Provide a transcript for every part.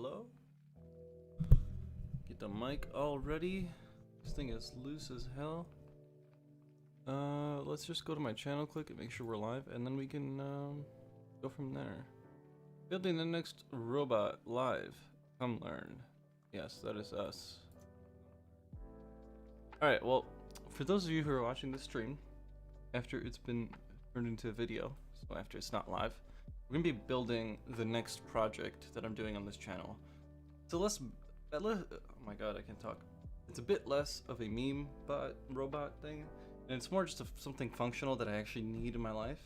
hello. Get the mic all ready. This thing is loose as hell. Let's just go to my channel, click it, make sure we're live, and then we can go from there. Building the next robot live. Come learn. Yes, that is us. Alright, well, for those of you who are watching this stream, after it's been turned into a video, so after it's not live, we're gonna be building the next project that I'm doing on this channel. So oh my god, I can't talk. It's a bit less of a meme robot thing, and it's more just something functional that I actually need in my life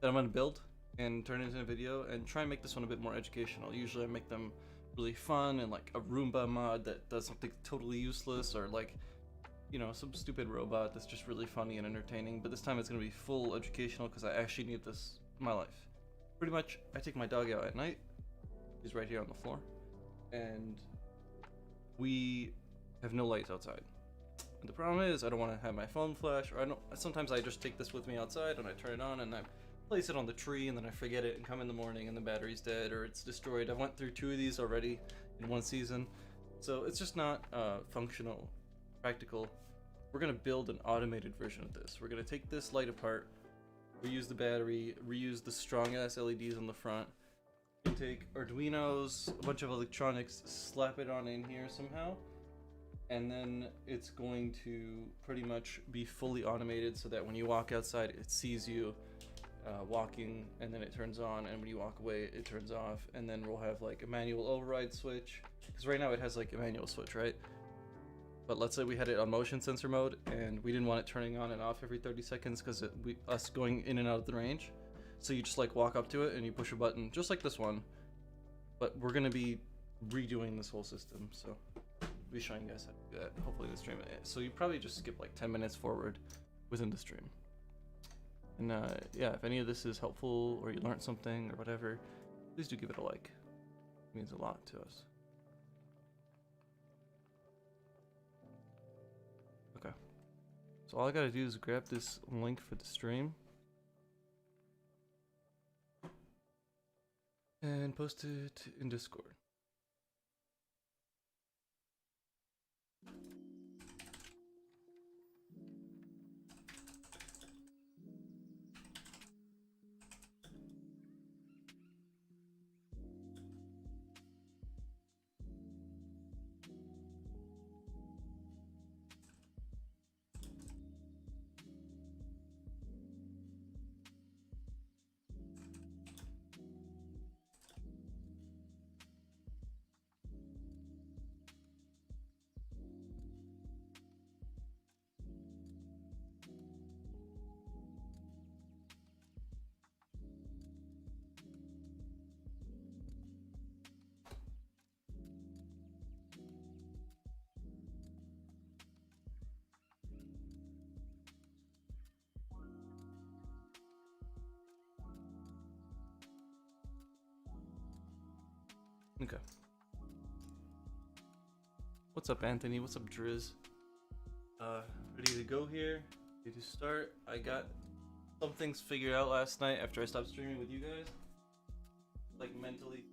that I'm gonna build and turn into a video and try and make this one a bit more educational. Usually I make them really fun and like a Roomba mod that does something totally useless, or like, you know, some stupid robot that's just really funny and entertaining, but this time it's gonna be full educational because I actually need this in my life. Pretty much, I take my dog out at night. He's right here on the floor, and we have no lights outside. And the problem is I don't want to have my phone flash, or sometimes I just take this with me outside and I turn it on and I place it on the tree and then I forget it and come in the morning and the battery's dead or it's destroyed. I went through 2 of these already in one season, so it's just not functional, practical. We're gonna build an automated version of this. We're gonna take this light apart, reuse the battery, reuse the strong ass LEDs on the front, and take Arduinos, a bunch of electronics, slap it on in here somehow, and then it's going to pretty much be fully automated so that when you walk outside it sees you walking, and then it turns on, and when you walk away it turns off, and then we'll have like a manual override switch, because right now it has like a manual switch, right? But let's say we had it on motion sensor mode and we didn't want it turning on and off every 30 seconds because us going in and out of the range. So you just like walk up to it and you push a button just like this one, but we're gonna be redoing this whole system, so I'll be showing you guys how to do that hopefully in the stream. So you probably just skip like 10 minutes forward within the stream. And yeah, if any of this is helpful or you learned something or whatever, please do give it a like. It means a lot to us. Okay, so all I gotta do is grab this link for the stream and post it in Discord. Okay. What's up, Anthony? What's up, Driz? Ready to go here? Ready to start? I got some things figured out last night after I stopped streaming with you guys. Like mentally.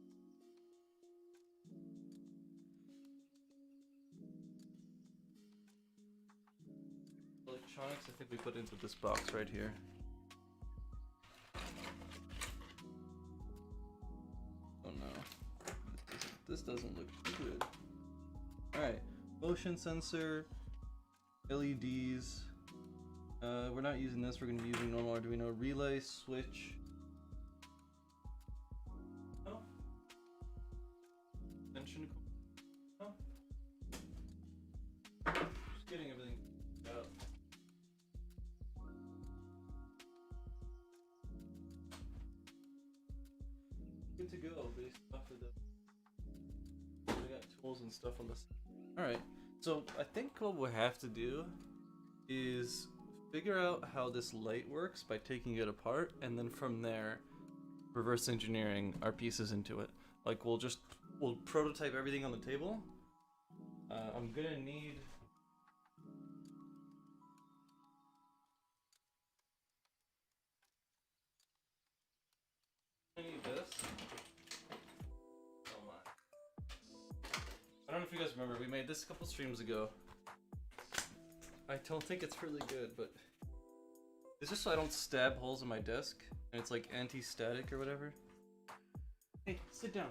Electronics, I think we put into this box right here. Oh no. This doesn't look good. Alright, motion sensor, LEDs. We're not using this, we're going to be using normal Arduino. Relay, switch. Oh. Tension. Oh. Just getting everything out. Good to go based off of the. We got tools and stuff on this. Alright, so I think what we'll have to do is figure out how this light works by taking it apart, and then from there reverse engineering our pieces into it. Like we'll prototype everything on the table. I'm gonna need this. Oh my. if you guys remember, we made this a couple streams ago. I don't think it's really good, but it's just so I don't stab holes in my desk, and it's like anti-static or whatever. Hey, sit down.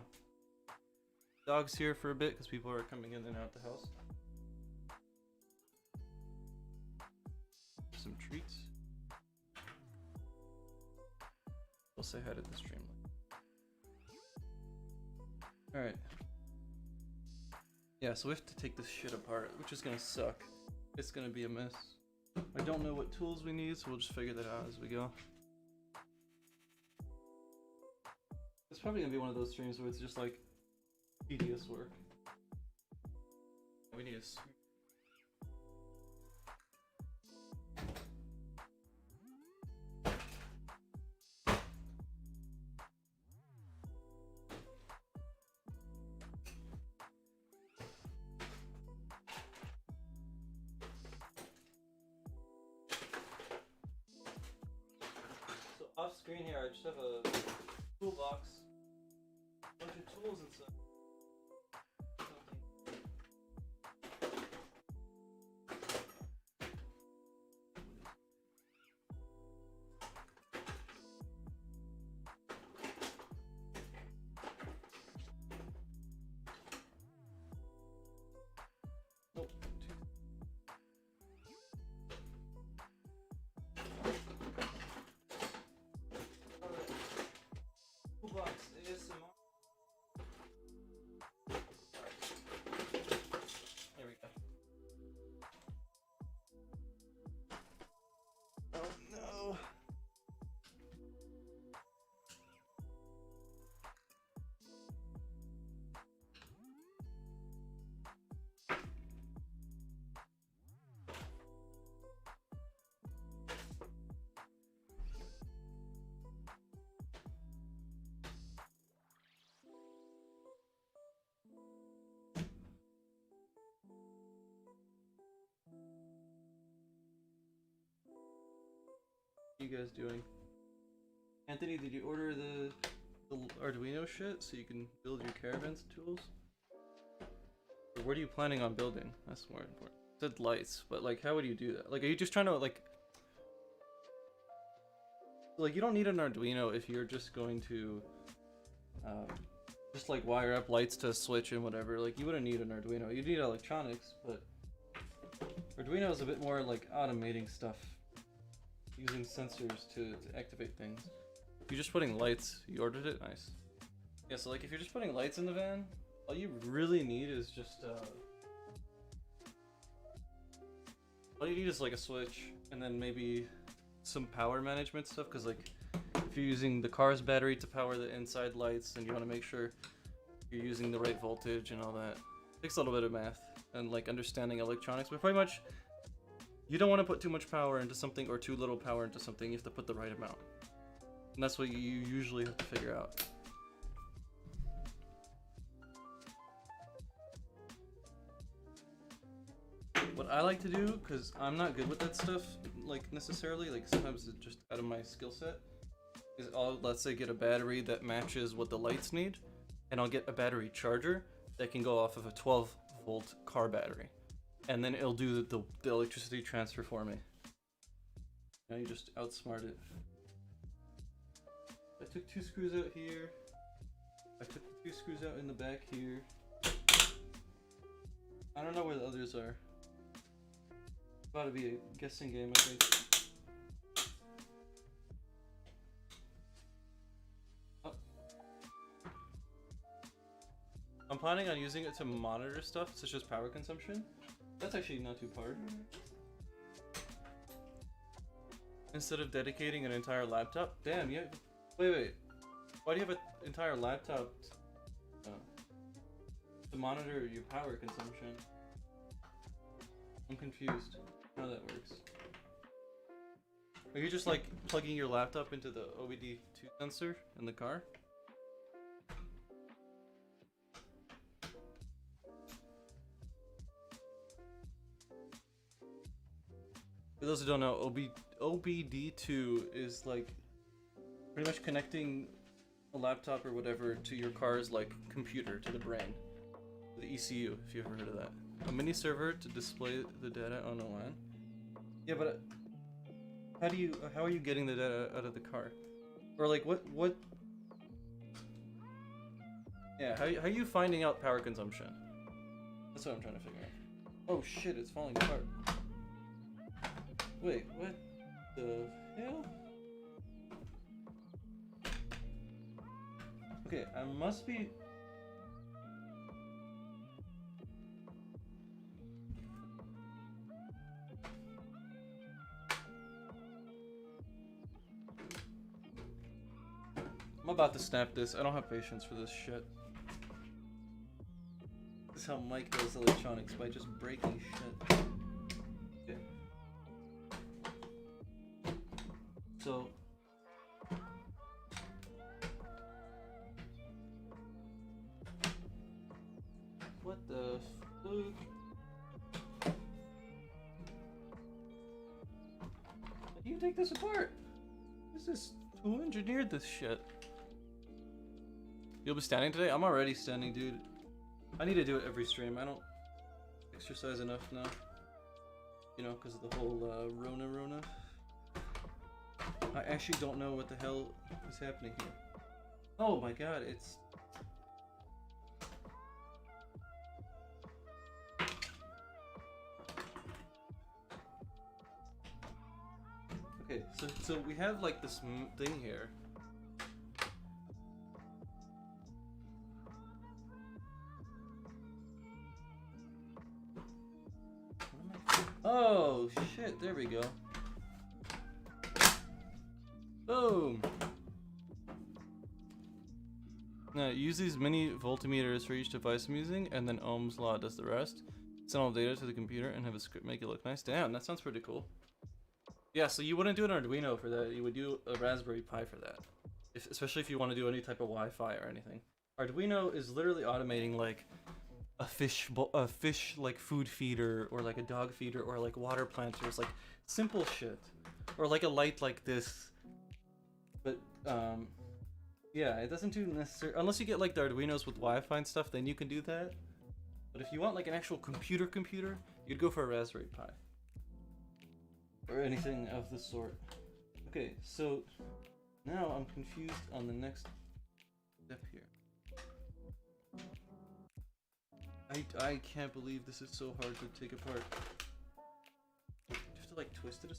Dog's here for a bit because people are coming in and out the house. Some treats. We'll say hi to the stream. Alright. Yeah, so we have to take this shit apart, which is gonna suck. It's gonna be a mess. I don't know what tools we need, so we'll just figure that out as we go. It's probably gonna be one of those streams where it's just like tedious work. We need a off screen here, I just have a toolbox, a bunch of tools and stuff. What are you guys doing? Anthony, did you order the Arduino shit so you can build your caravans tools? Or what are you planning on building? That's more important. It said lights, but like how would you do that? Like are you just trying to like you don't need an Arduino if you're just going to just like wire up lights to a switch and whatever. Like you wouldn't need an Arduino. You need electronics, but Arduino is a bit more like automating stuff. Using sensors to activate things. If you're just putting lights, you ordered it? Nice. Yeah, so like if you're just putting lights in the van, all you really need is just all you need is like a switch and then maybe some power management stuff, because like if you're using the car's battery to power the inside lights, then you want to make sure you're using the right voltage and all that. It takes a little bit of math and like understanding electronics, but pretty much you don't want to put too much power into something or too little power into something. You have to put the right amount. And that's what you usually have to figure out. What I like to do, because I'm not good with that stuff, like necessarily, like sometimes it's just out of my skill set, is I'll, let's say, get a battery that matches what the lights need, and I'll get a battery charger that can go off of a 12-volt car battery. And then it'll do the electricity transfer for me. Now you just outsmart it. I took 2 screws out here. I took 2 screws out in the back here. I don't know where the others are. It's about to be a guessing game, I think. Oh. I'm planning on using it to monitor stuff, such as power consumption. That's actually not too hard. Instead of dedicating an entire laptop. Damn, yeah. Wait. Why do you have an entire laptop to monitor your power consumption? I'm confused how that works. Are you just like plugging your laptop into the OBD2 sensor in the car? For those who don't know, OBD2 is like pretty much connecting a laptop or whatever to your car's like computer, to the brain. The ECU, if you ever heard of that. A mini server to display the data on the LAN. Yeah, but how are you getting the data out of the car? Or like what? Yeah, how are you finding out power consumption? That's what I'm trying to figure out. Oh shit, it's falling apart. Wait, what the hell? Okay, I must be... I'm about to snap this. I don't have patience for this shit. This is how Mike does electronics, by just breaking shit. Okay. So... what the fuck? How do you take this apart? Who engineered this shit? You'll be standing today? I'm already standing, dude. I need to do it every stream. I don't exercise enough now. You know, because of the whole Rona. I actually don't know what the hell is happening here. Oh my god, it's... Okay, so we have like this thing here. Oh shit, there we go. Boom! Now use these mini voltmeters for each device I'm using, and then Ohm's law does the rest. Send all data to the computer and have a script make it look nice. Damn, that sounds pretty cool. Yeah, so you wouldn't do an Arduino for that, you would do a Raspberry Pi for that. Especially if you want to do any type of Wi-Fi or anything. Arduino is literally automating like a fish like food feeder, or like a dog feeder, or like water planters, like simple shit. Or like a light like this. But yeah, it doesn't do necessarily, unless you get like the Arduinos with Wi-Fi and stuff, then you can do that. But if you want like an actual computer, you'd go for a Raspberry Pi. Or anything of the sort. Okay, so now I'm confused on the next step here. I can't believe this is so hard to take apart. You have to like twist it.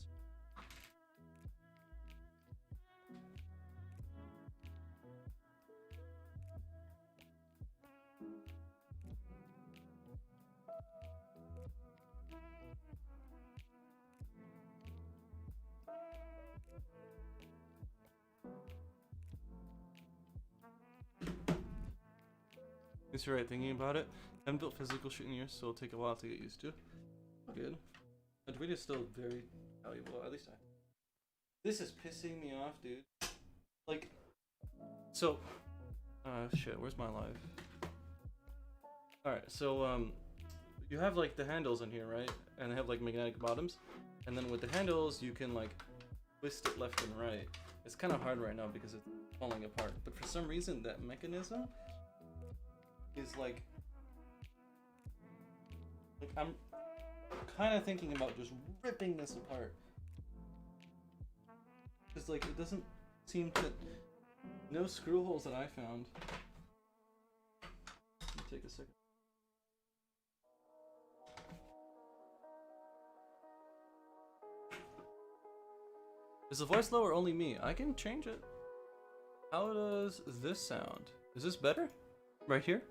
Yes, you're right, thinking about it. I haven't built physical shit in years, so it'll take a while to get used to. Good. Arduino is still very valuable, at least I... This is pissing me off, dude. Like... So... shit, where's my live? Alright, so, you have, like, the handles in here, right? And they have, like, magnetic bottoms. And then with the handles, you can, like, twist it left and right. It's kind of hard right now because it's falling apart. But for some reason, that mechanism... is like I'm kind of thinking about just ripping this apart. Just like it doesn't seem to, no screw holes that I found. Let me take a second. Is the voice low or only me? I can change it. How does this sound? Is this better? Right here?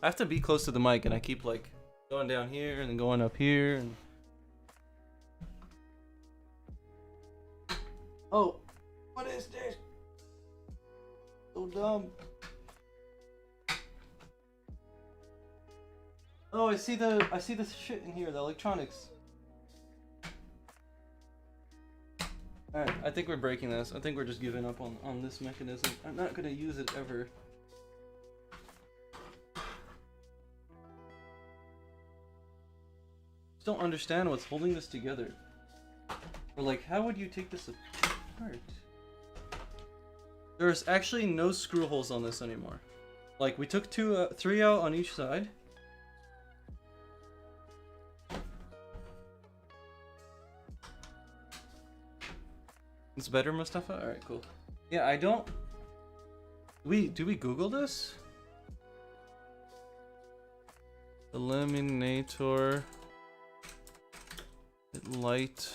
I have to be close to the mic, and I keep like going down here and then going up here and... Oh, what is this? So dumb. Oh, I see the shit in here, the electronics. Alright, I think we're breaking this. I think we're just giving up on this mechanism. I'm not gonna use it ever. Don't understand what's holding this together. Or like, how would you take this apart? There's actually no screw holes on this anymore. Like, we took 3 out on each side, It's better, Mustafa? Alright, cool. Yeah, I don't... Do we Google this? Eliminator... Light...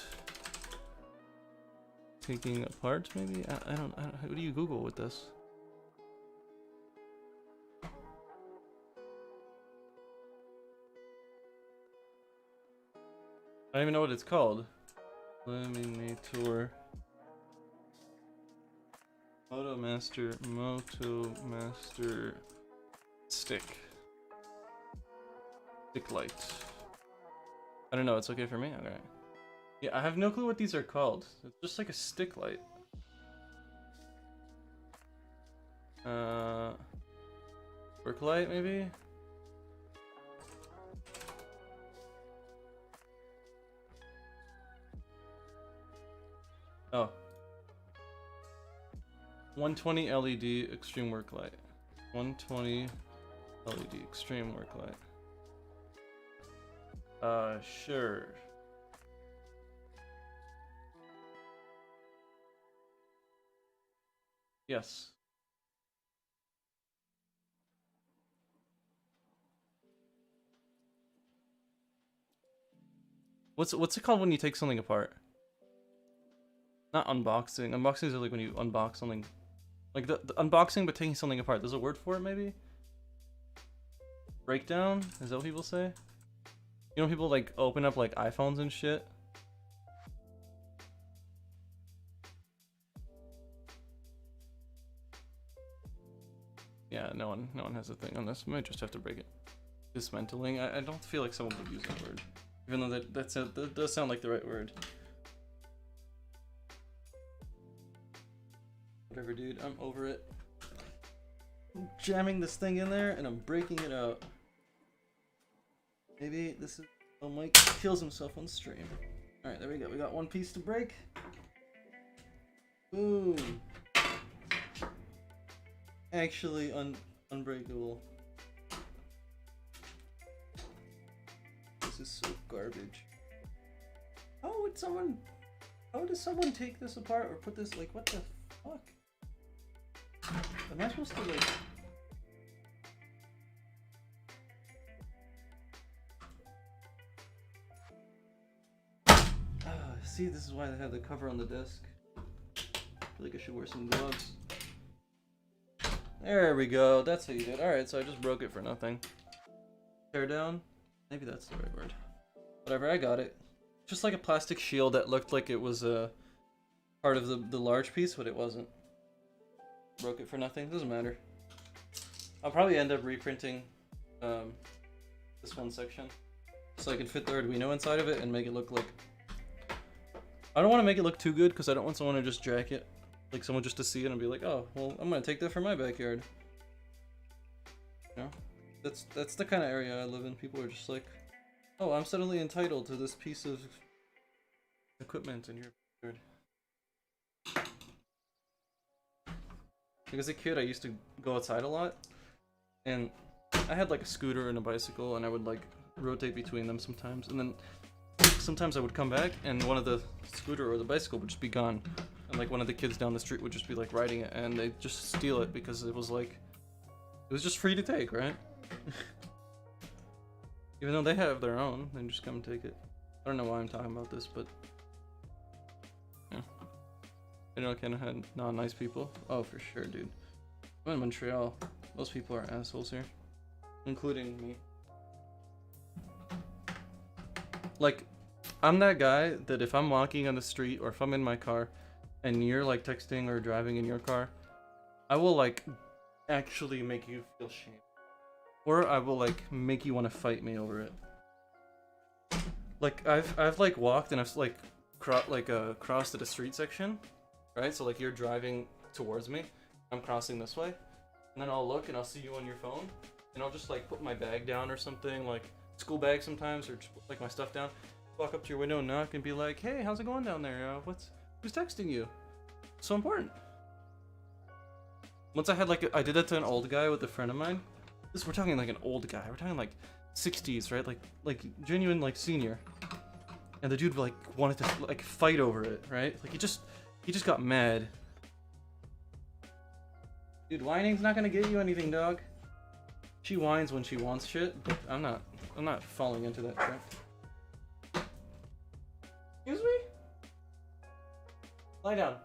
Taking apart, maybe? I don't... What do you Google with this? I don't even know what it's called. Eliminator... Motomaster stick light. I don't know, it's okay for me? Okay. Yeah, I have no clue what these are called. It's just like a stick light. Work light maybe? Oh. 120 LED extreme work light. 120 LED extreme work light. Sure. Yes. What's it called when you take something apart? Not unboxing. Unboxing is like when you unbox something. Like the unboxing, but taking something apart. There's a word for it, maybe? Breakdown? Is that what people say? You know, people like open up like iPhones and shit. Yeah, no one has a thing on this. I might just have to break it. Dismantling. I don't feel like someone would use that word, even though that does sound like the right word. Whatever, dude. I'm over it. I'm jamming this thing in there and I'm breaking it out. Maybe this is how Mike kills himself on stream. Alright, there we go. We got one piece to break. Boom. Actually unbreakable. This is so garbage. How does someone take this apart or put this, like, what the fuck? Am I supposed to, like... See, this is why they have the cover on the desk. I feel like I should wear some gloves. There we go, that's how you do it. Alright, so I just broke it for nothing. Tear down? Maybe that's the right word. Whatever, I got it. Just like a plastic shield that looked like it was a part of the large piece, but it wasn't. Broke it for nothing, doesn't matter. I'll probably end up reprinting this one section so I can fit the Arduino inside of it and make it look like... I don't want to make it look too good because I don't want someone to just jack it. Like someone just to see it and be like, oh, well, I'm gonna take that for my backyard. You know? That's the kind of area I live in. People are just like, oh, I'm suddenly entitled to this piece of equipment in your backyard. Like as a kid, I used to go outside a lot, and I had like a scooter and a bicycle, and I would like rotate between them sometimes, and then sometimes I would come back, and one of the scooter or the bicycle would just be gone, and like one of the kids down the street would just be like riding it, and they'd just steal it because it was like, it was just free to take, right? Even though they have their own, they just come and take it. I don't know why I'm talking about this, but yeah. You know, kind of had non-nice people. Oh, for sure, dude. I'm in Montreal. Most people are assholes here, including me. Like, I'm that guy that if I'm walking on the street or if I'm in my car and you're like texting or driving in your car, I will like actually make you feel shame. Or I will like make you want to fight me over it. Like I've like walked and I've like crossed at a street section, right? So like you're driving towards me, I'm crossing this way, and then I'll look and I'll see you on your phone, and I'll just like put my bag down or something, like school bag sometimes, or just put, like my stuff down. Walk up to your window and knock and be like, hey, how's it going down there? Who's texting you? So important. Once I had like I did that to an old guy with a friend of mine. We're talking like an old guy. We're talking like 60s, right? Like genuine like senior. And the dude like wanted to like fight over it, right? Like He just got mad. Dude, whining's not gonna get you anything, dog. She whines when she wants shit, but I'm not falling into that trap. Excuse me? Lie down.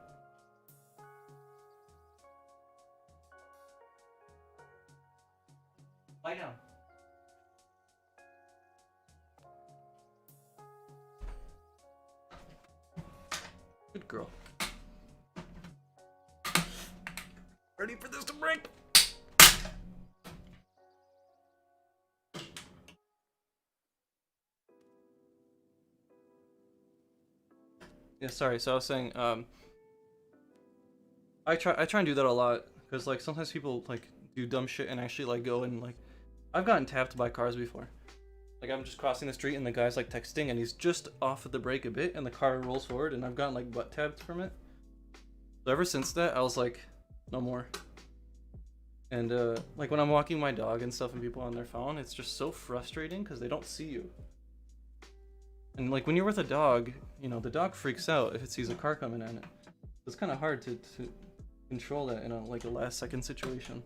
Lie down. Good girl. Ready for this to break? Yeah, sorry. So I was saying, I try and do that a lot because like sometimes people like do dumb shit and actually like go and like, I've gotten tapped by cars before. Like I'm just crossing the street and the guy's like texting and he's just off of the brake a bit and the car rolls forward and I've gotten like butt tapped from it. So ever since that, I was like, no more. And like when I'm walking my dog and stuff and people on their phone, it's just so frustrating because they don't see you. And like when you're with a dog, you know, the dog freaks out if it sees a car coming at it. It's kind of hard to control that in a like a last second situation.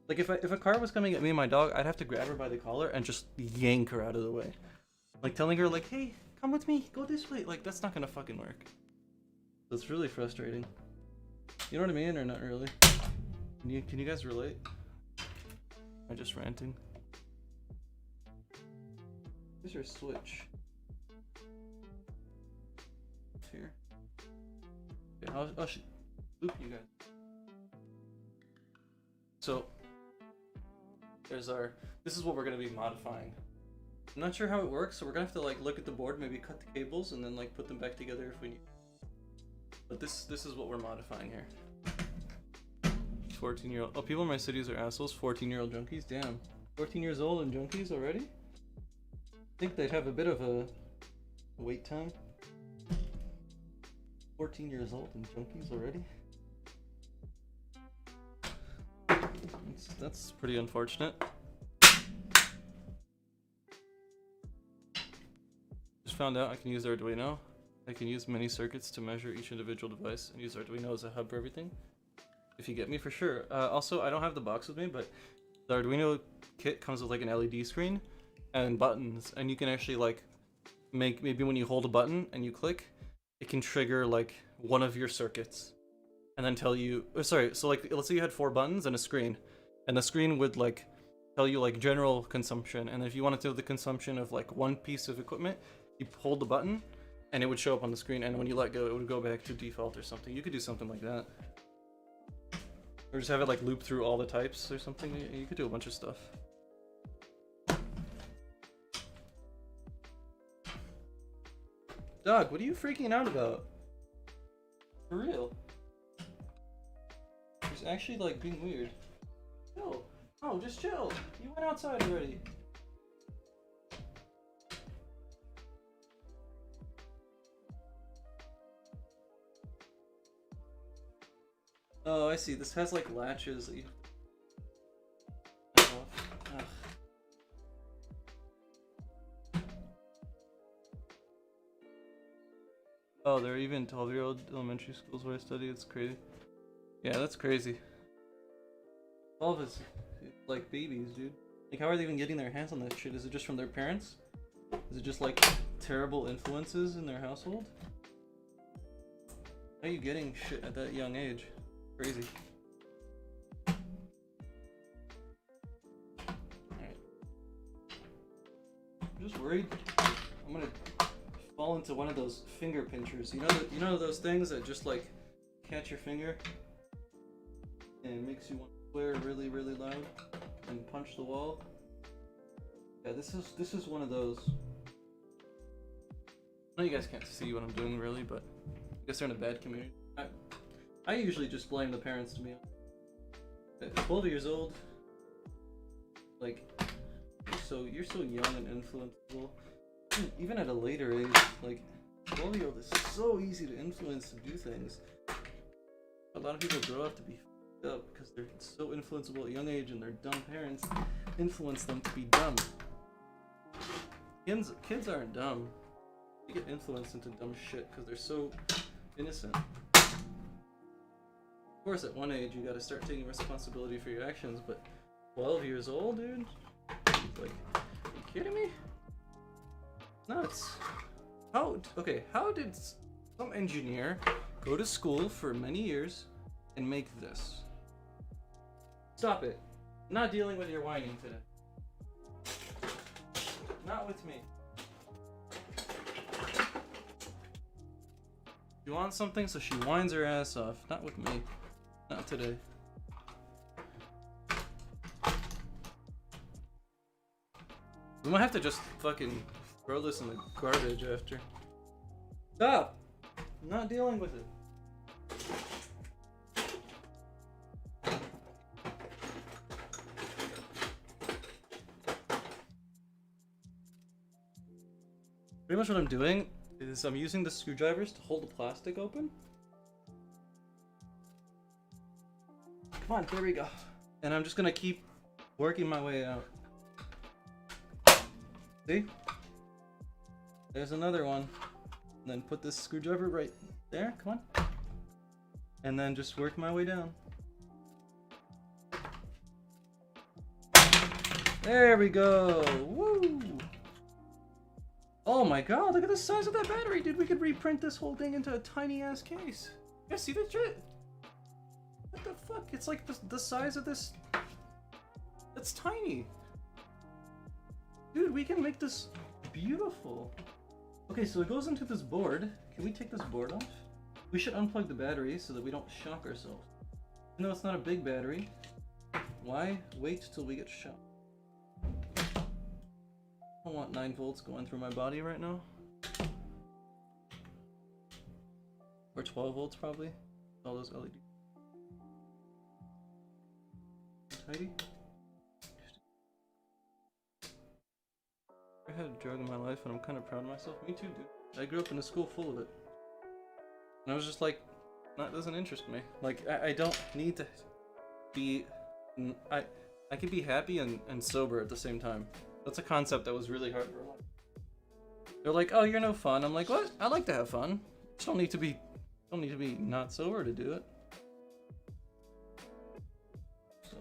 Like if a car was coming at me and my dog, I'd have to grab her by the collar and just yank her out of the way. Like telling her like, hey, come with me, go this way. Like that's not gonna fucking work. That's really frustrating. You know what I mean, or not really? Can you guys relate? Am I just ranting? Where's your switch? It's here. Yeah, I'll loop you guys. So there's this is what we're gonna be modifying. I'm not sure how it works, so we're gonna have to like look at the board, maybe cut the cables, and then like put them back together if we need. But this is what we're modifying here. 14-year-old. Oh, people in my cities are assholes. 14-year-old junkies. Damn. 14 years old and junkies already? I think they'd have a bit of a wait time. 14 years old and junkies already? That's pretty unfortunate. Just found out I can use Arduino. I can use many circuits to measure each individual device and use Arduino as a hub for everything. If you get me, for sure. Also, I don't have the box with me, but the Arduino kit comes with like an LED screen and buttons, and you can actually like make, maybe when you hold a button and you click, it can trigger like one of your circuits and then tell you, sorry, so like let's say you had 4 buttons and a screen, and the screen would like tell you like general consumption, and if you wanted to know the consumption of like one piece of equipment, you hold the button and it would show up on the screen, and when you let go it would go back to default or something. You could do something like that. Or just have it like loop through all the types or something. You could do a bunch of stuff. Dog, what are you freaking out about? For real. It's actually like being weird. Chill. No, just chill. You went outside already. Oh, I see. This has like latches that you... Ugh. Oh, there are even 12-year-old elementary schools where I study. It's crazy. Yeah, that's crazy. 12 is like babies, dude. Like, how are they even getting their hands on that shit? Is it just from their parents? Is it just like terrible influences in their household? How are you getting shit at that young age? Crazy. Alright. I'm just worried I'm gonna fall into one of those finger pinchers. You know those things that just like catch your finger and it makes you want to swear really, really loud and punch the wall? Yeah, this is one of those. I know you guys can't see what I'm doing really, but I guess they're in a bad community. I usually just blame the parents, to be honest. At 12 years old, like, you're so young and influenceable. Even at a later age, like, 12-year-old is so easy to influence to do things. A lot of people grow up to be f***ed up because they're so influenceable at a young age, and their dumb parents influence them to be dumb. Kids aren't dumb. They get influenced into dumb shit because they're so innocent. Of course, at one age, you gotta start taking responsibility for your actions, but 12 years old, dude? Like, are you kidding me? Nuts. How did some engineer go to school for many years and make this? Stop it. I'm not dealing with your whining today. Not with me. She wants something, so she whines her ass off. Not with me. Not today. We might have to just fucking throw this in the garbage after. Stop! I'm not dealing with it. Pretty much what I'm doing is I'm using the screwdrivers to hold the plastic open. Come on, there we go. And I'm just gonna keep working my way out. See? There's another one. And then put this screwdriver right there, come on. And then just work my way down. There we go, woo! Oh my god, look at the size of that battery, dude. We could reprint this whole thing into a tiny ass case. Yeah, see that shit? What the fuck? It's like the size of this. That's tiny. Dude, we can make this beautiful. Okay, so it goes into this board. Can we take this board off? We should unplug the battery so that we don't shock ourselves. Even though it's not a big battery, why wait till we get shocked? I don't want 9 volts going through my body right now. Or 12 volts probably. All those LEDs. Tidy. I had a drug in my life and I'm kind of proud of myself. Me too, dude. I grew up in a school full of it. And I was just like, that doesn't interest me. Like, I don't need to be... I can be happy and sober at the same time. That's a concept that was really hard for me. They're like, oh, you're no fun. I'm like, what? I like to have fun. Just don't need to be not sober to do it. So,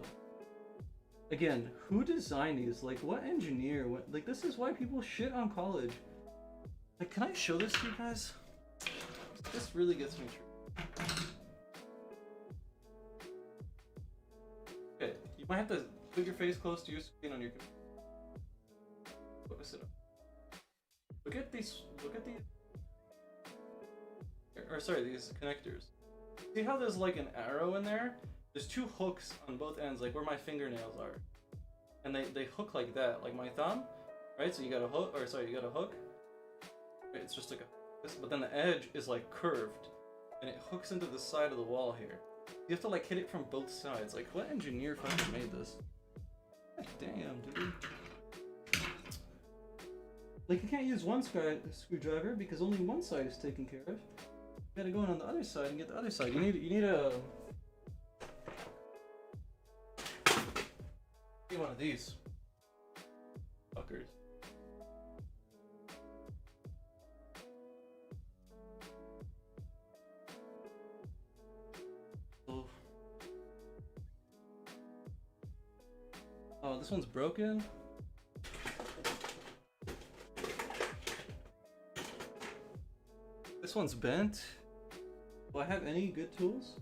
again, who designed these? Like, what engineer? Like, this is why people shit on college. Like, can I show this to you guys? This really gets me true. Okay, you might have to put your face close to your screen on your computer. Focus it up. Look at these, or sorry, these connectors. See how there's like an arrow in there? There's 2 hooks on both ends, like where my fingernails are. And they hook like that, like my thumb, right? So you got a hook, or sorry, you got a hook. Right, it's just like this, but then the edge is like curved, and it hooks into the side of the wall here. You have to like hit it from both sides. Like, what engineer fucking made this? God damn, dude. Like, you can't use one screwdriver because only one side is taken care of. You gotta go in on the other side and get the other side. You need a... Get one of these. Fuckers. Oh, this one's broken? This one's bent. Do I have any good tools?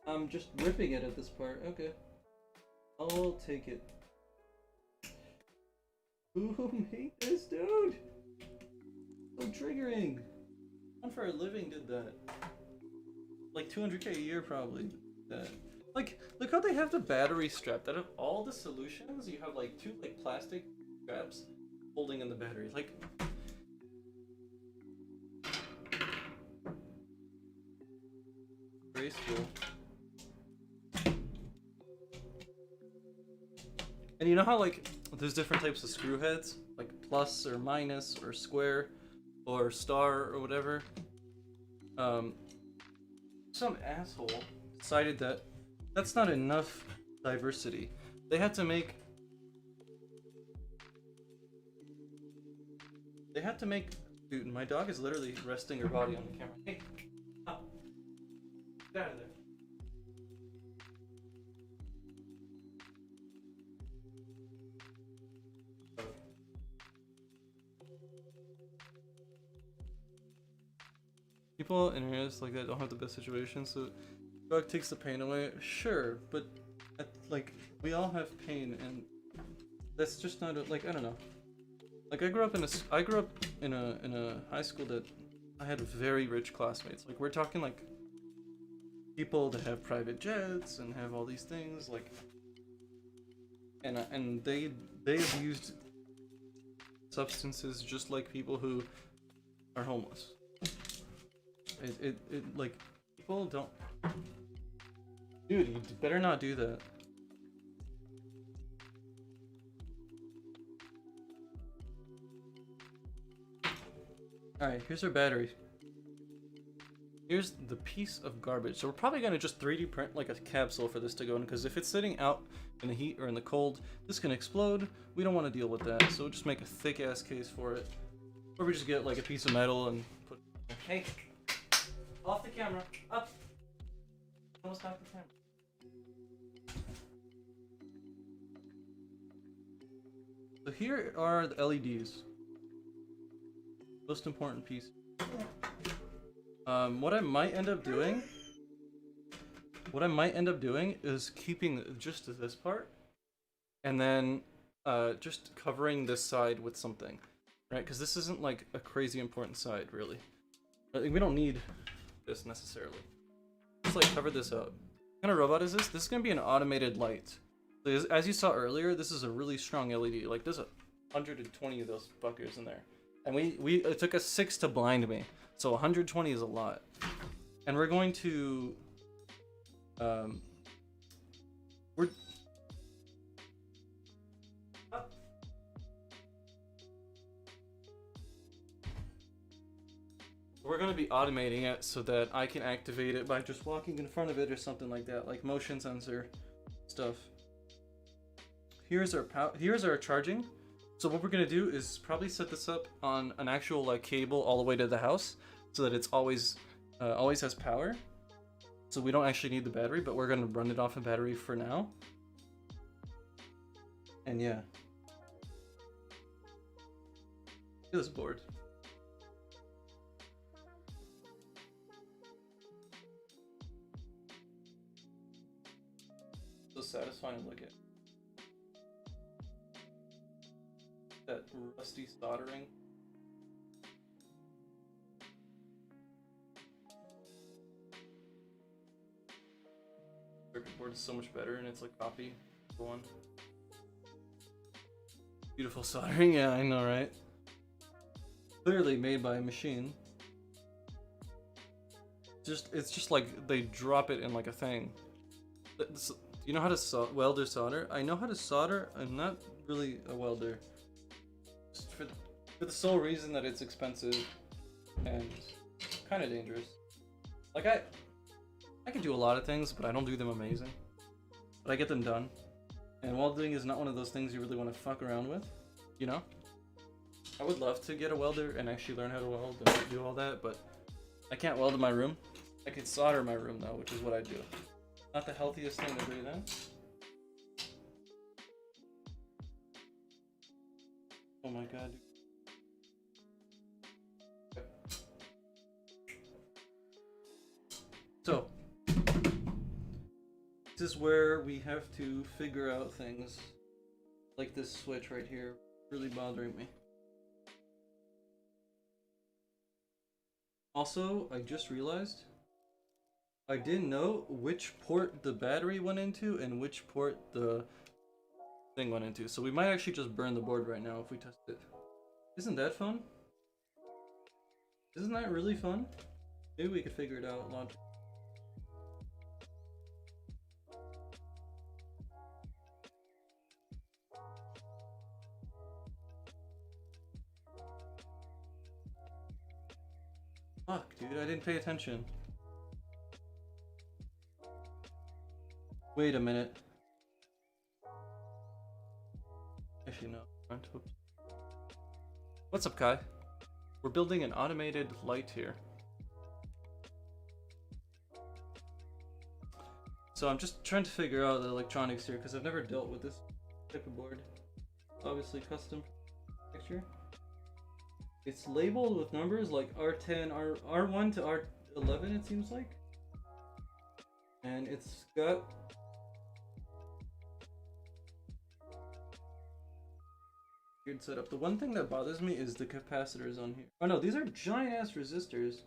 I'm just ripping it at this part. Okay. I'll take it. Who made this, dude? So triggering. One for a living did that. Like 200k a year probably did that. Like, look how they have the battery strapped. Out of all the solutions, you have like 2 like plastic straps holding in the battery. Like, graceful. And you know how like there's different types of screw heads, like plus or minus or square or star or whatever. Some asshole decided that that's not enough diversity. They had to make had to make. Dude, my dog is literally resting her body on the camera. Hey, up. Get out of there. People in areas like that don't have the best situation, so dog takes the pain away. Sure, but like we all have pain, and that's just not like I don't know. Like I grew up in a high school that I had very rich classmates. Like we're talking like people that have private jets and have all these things like, and they abused substances just like people who are homeless. It like people don't. Dude, you better not do that. Alright, here's our battery. Here's the piece of garbage. So we're probably gonna just 3D print like a capsule for this to go in, because if it's sitting out in the heat or in the cold, this can explode. We don't want to deal with that, so we'll just make a thick ass case for it. Or we just get like a piece of metal and put it. Hey! Off the camera! Up! Almost off the camera. So here are the LEDs. Most important piece. What I might end up doing is keeping just this part, and then just covering this side with something, right? Because this isn't like a crazy important side, really. We don't need this necessarily. Just like cover this up. What kind of robot is this? This is gonna be an automated light. So as you saw earlier, this is a really strong LED. Like there's 120 of those fuckers in there. And it took us 6 to blind me, so 120 is a lot. And we're going to, we're going to be automating it so that I can activate it by just walking in front of it or something like that, like motion sensor stuff. Here's our charging. So what we're gonna do is probably set this up on an actual like cable all the way to the house, so that it's always has power. So we don't actually need the battery, but we're gonna run it off a battery for now. And yeah, look at this board. So satisfying to look at. That rusty soldering. Circuit board is so much better, and it's like copy one. Beautiful soldering, yeah, I know, right? Clearly made by a machine. It's just like they drop it in like a thing. You know how to weld or solder? I know how to solder. I'm not really a welder. For the sole reason that it's expensive and kind of dangerous. Like I can do a lot of things, but I don't do them amazing. But I get them done. And welding is not one of those things you really want to fuck around with, you know? I would love to get a welder and actually learn how to weld and do all that, but I can't weld in my room. I can solder in my room though, which is what I do. Not the healthiest thing to do then. Oh my god. So, this is where we have to figure out things like this switch right here, really bothering me. Also, I just realized I didn't know which port the battery went into and which port the thing went into. So we might actually just burn the board right now if we test it. Isn't that fun? Isn't that really fun? Maybe we could figure it out logically. Fuck, dude, I didn't pay attention. Wait a minute. Actually, no. What's up, Kai? we're building an automated light here. So I'm just trying to figure out the electronics here because I've never dealt with this type of board. Obviously custom texture. It's labeled with numbers like R10, R1 to R11 it seems like. And it's got weird setup. The one thing that bothers me is the capacitors on here. Oh no, these are giant ass resistors.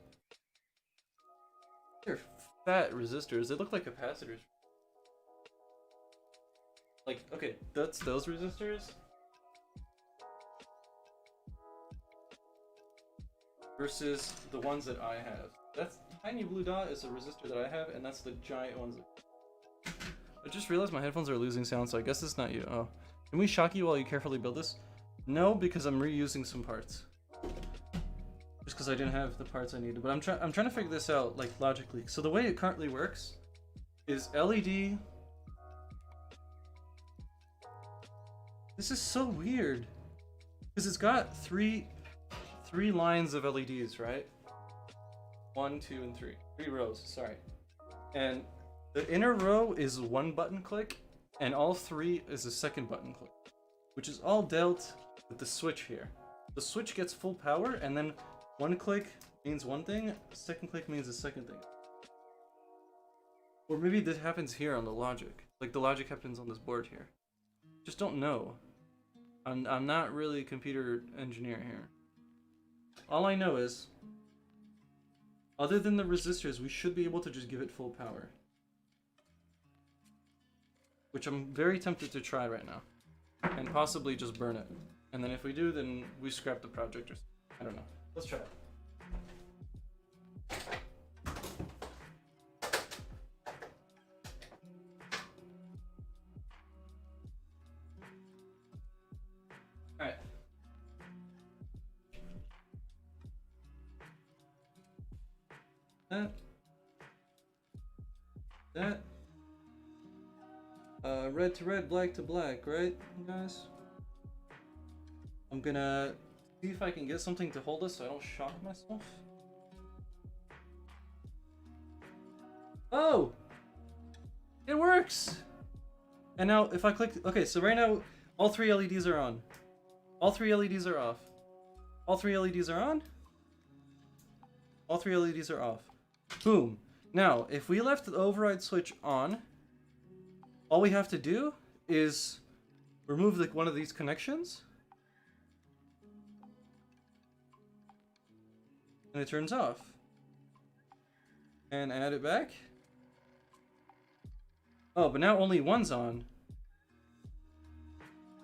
They're fat resistors. They look like capacitors. Like, okay, that's those resistors. Versus the ones that I have. That's tiny blue dot is a resistor that I have, and that's the giant ones. I just realized my headphones are losing sound, so I guess it's not you. Oh. Can we shock you while you carefully build this? No, because I'm reusing some parts. Just because I didn't have the parts I needed. But I'm trying to figure this out, like, logically. So the way it currently works is LED. This is so weird. Because it's got three lines of LEDs, right? 1, 2, and 3. 3 rows, sorry. And the inner row is one button click, and all 3 is a second button click, which is all dealt with the switch here. The switch gets full power, and then one click means one thing, second click means a second thing. Or maybe this happens here on the logic. Like the logic happens on this board here. Just don't know. I'm not really a computer engineer here. All I know is, other than the resistors, we should be able to just give it full power. Which I'm very tempted to try right now. And possibly just burn it. And then if we do, then we scrap the project or something. I don't know. Let's try it. Alright. That. Red to red, black to black, right, guys? I'm gonna see if I can get something to hold us so I don't shock myself. Oh! It works! And now if I click, okay, so right now all 3 LEDs are on. All 3 LEDs are off. All 3 LEDs are on. All 3 LEDs are off. Boom. Now, if we left the override switch on, all we have to do is remove one of these connections. And it turns off. And add it back. Oh, but now only one's on.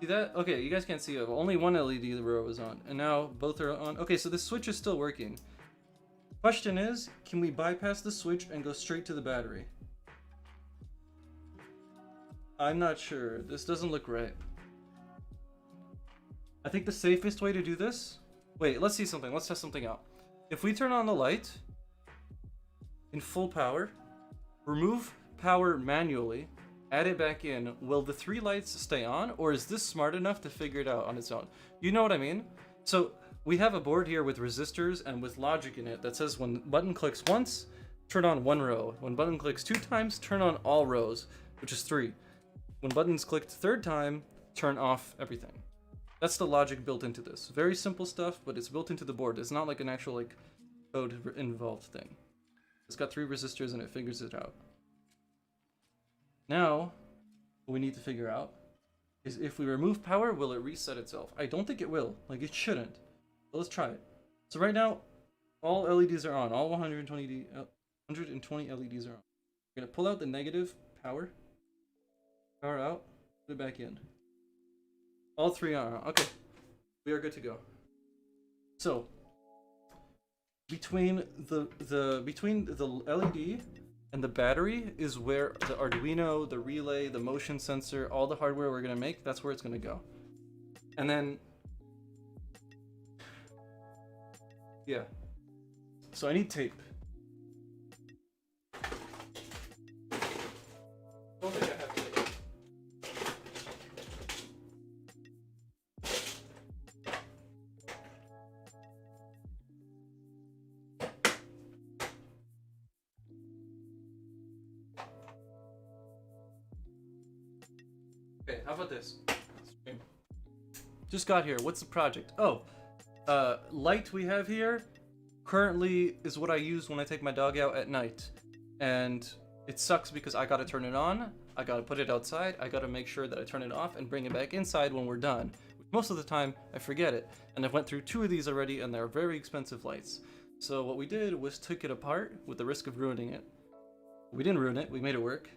See that? Okay, you guys can't see it, but only one LED row is on. And now both are on. Okay, so this switch is still working. Question is, can we bypass the switch and go straight to the battery? I'm not sure. This doesn't look right. I think the safest way to do this... Wait, let's see something. Let's test something out. If we turn on the light in full power, remove power manually, add it back in, will the 3 lights stay on, or is this smart enough to figure it out on its own? You know what I mean? So we have a board here with resistors and with logic in it that says when button clicks once, turn on 1 row. When button clicks 2 times, turn on all rows, which is 3. When buttons clicked 3rd time, turn off everything. That's the logic built into this. Very simple stuff, but it's built into the board. It's not like an actual like code involved thing. It's got 3 resistors and it figures it out. Now, what we need to figure out is if we remove power, will it reset itself? I don't think it will. Like, it shouldn't. But let's try it. So right now, all LEDs are on. All 120 LEDs are on. We're going to pull out the negative power. Power out. Put it back in. All 3 are on. Okay. We are good to go. So, between the LED and the battery is where the Arduino, the relay, the motion sensor, all the hardware we're gonna make, that's where it's gonna go. And then, yeah. So I need tape. Don't think I have tape. Okay, how about this? Just got here. What's the project? Oh, light we have here currently is what I use when I take my dog out at night. And it sucks because I gotta turn it on, I gotta put it outside, I gotta make sure that I turn it off and bring it back inside when we're done. Most of the time, I forget it. And I've went through 2 of these already and they're very expensive lights. So what we did was took it apart with the risk of ruining it. We didn't ruin it, we made it work.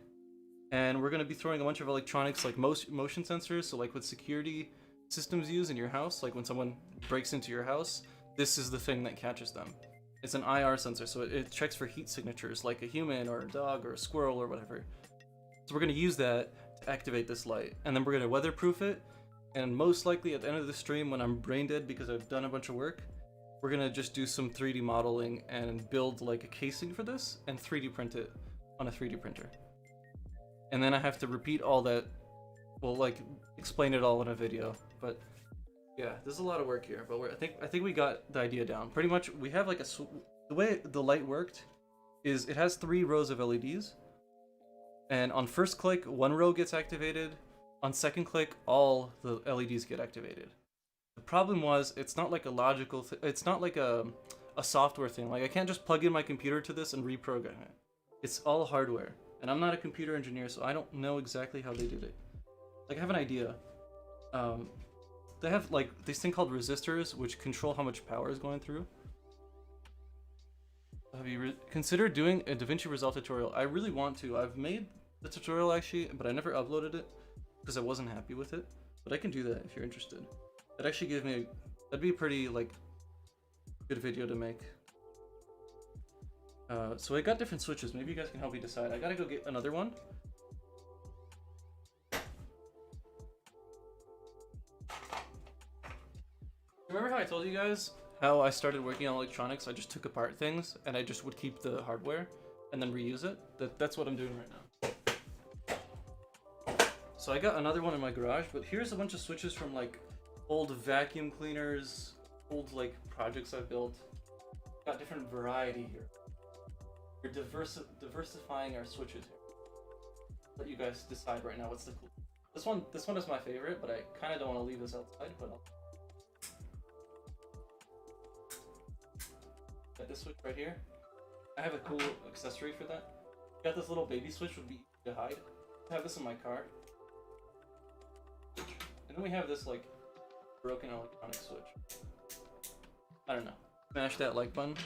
And we're gonna be throwing a bunch of electronics like motion sensors, so like what security systems use in your house, like when someone breaks into your house, this is the thing that catches them. It's an IR sensor, so it checks for heat signatures, like a human or a dog or a squirrel or whatever. So we're gonna use that to activate this light, and then we're gonna weatherproof it, and most likely at the end of the stream when I'm brain dead because I've done a bunch of work, we're gonna just do some 3D modeling and build like a casing for this and 3D print it on a 3D printer. And then I have to repeat all that, well, like explain it all in a video. But yeah, there's a lot of work here. But I think we got the idea down. Pretty much, we have like the way the light worked is it has 3 rows of LEDs, and on first click, 1 row gets activated. On second click, all the LEDs get activated. The problem was it's not like a logical. It's not like a software thing. Like I can't just plug in my computer to this and reprogram it. It's all hardware. And I'm not a computer engineer, so I don't know exactly how they did it. Like, I have an idea. They have, like, this thing called resistors, which control how much power is going through. Have you considered doing a DaVinci Resolve tutorial? I really want to. I've made the tutorial, actually, but I never uploaded it because I wasn't happy with it. But I can do that if you're interested. That'd actually give me that'd be a pretty, like, good video to make. So I got different switches. Maybe you guys can help me decide. I gotta go get another one. Remember how I told you guys how I started working on electronics? I just took apart things and I just would keep the hardware and then reuse it. That's what I'm doing right now. So I got another one in my garage, but here's a bunch of switches from like old vacuum cleaners, old like projects I built. Got different variety here. We're diversifying our switches here. Let you guys decide right now what's the cool. This one is my favorite, but I kind of don't want to leave this outside. But got this switch right here. I have a cool accessory for that. Got this little baby switch, would be easy to hide. I have this in my car. And then we have this like broken electronic switch. I don't know. Smash that like button.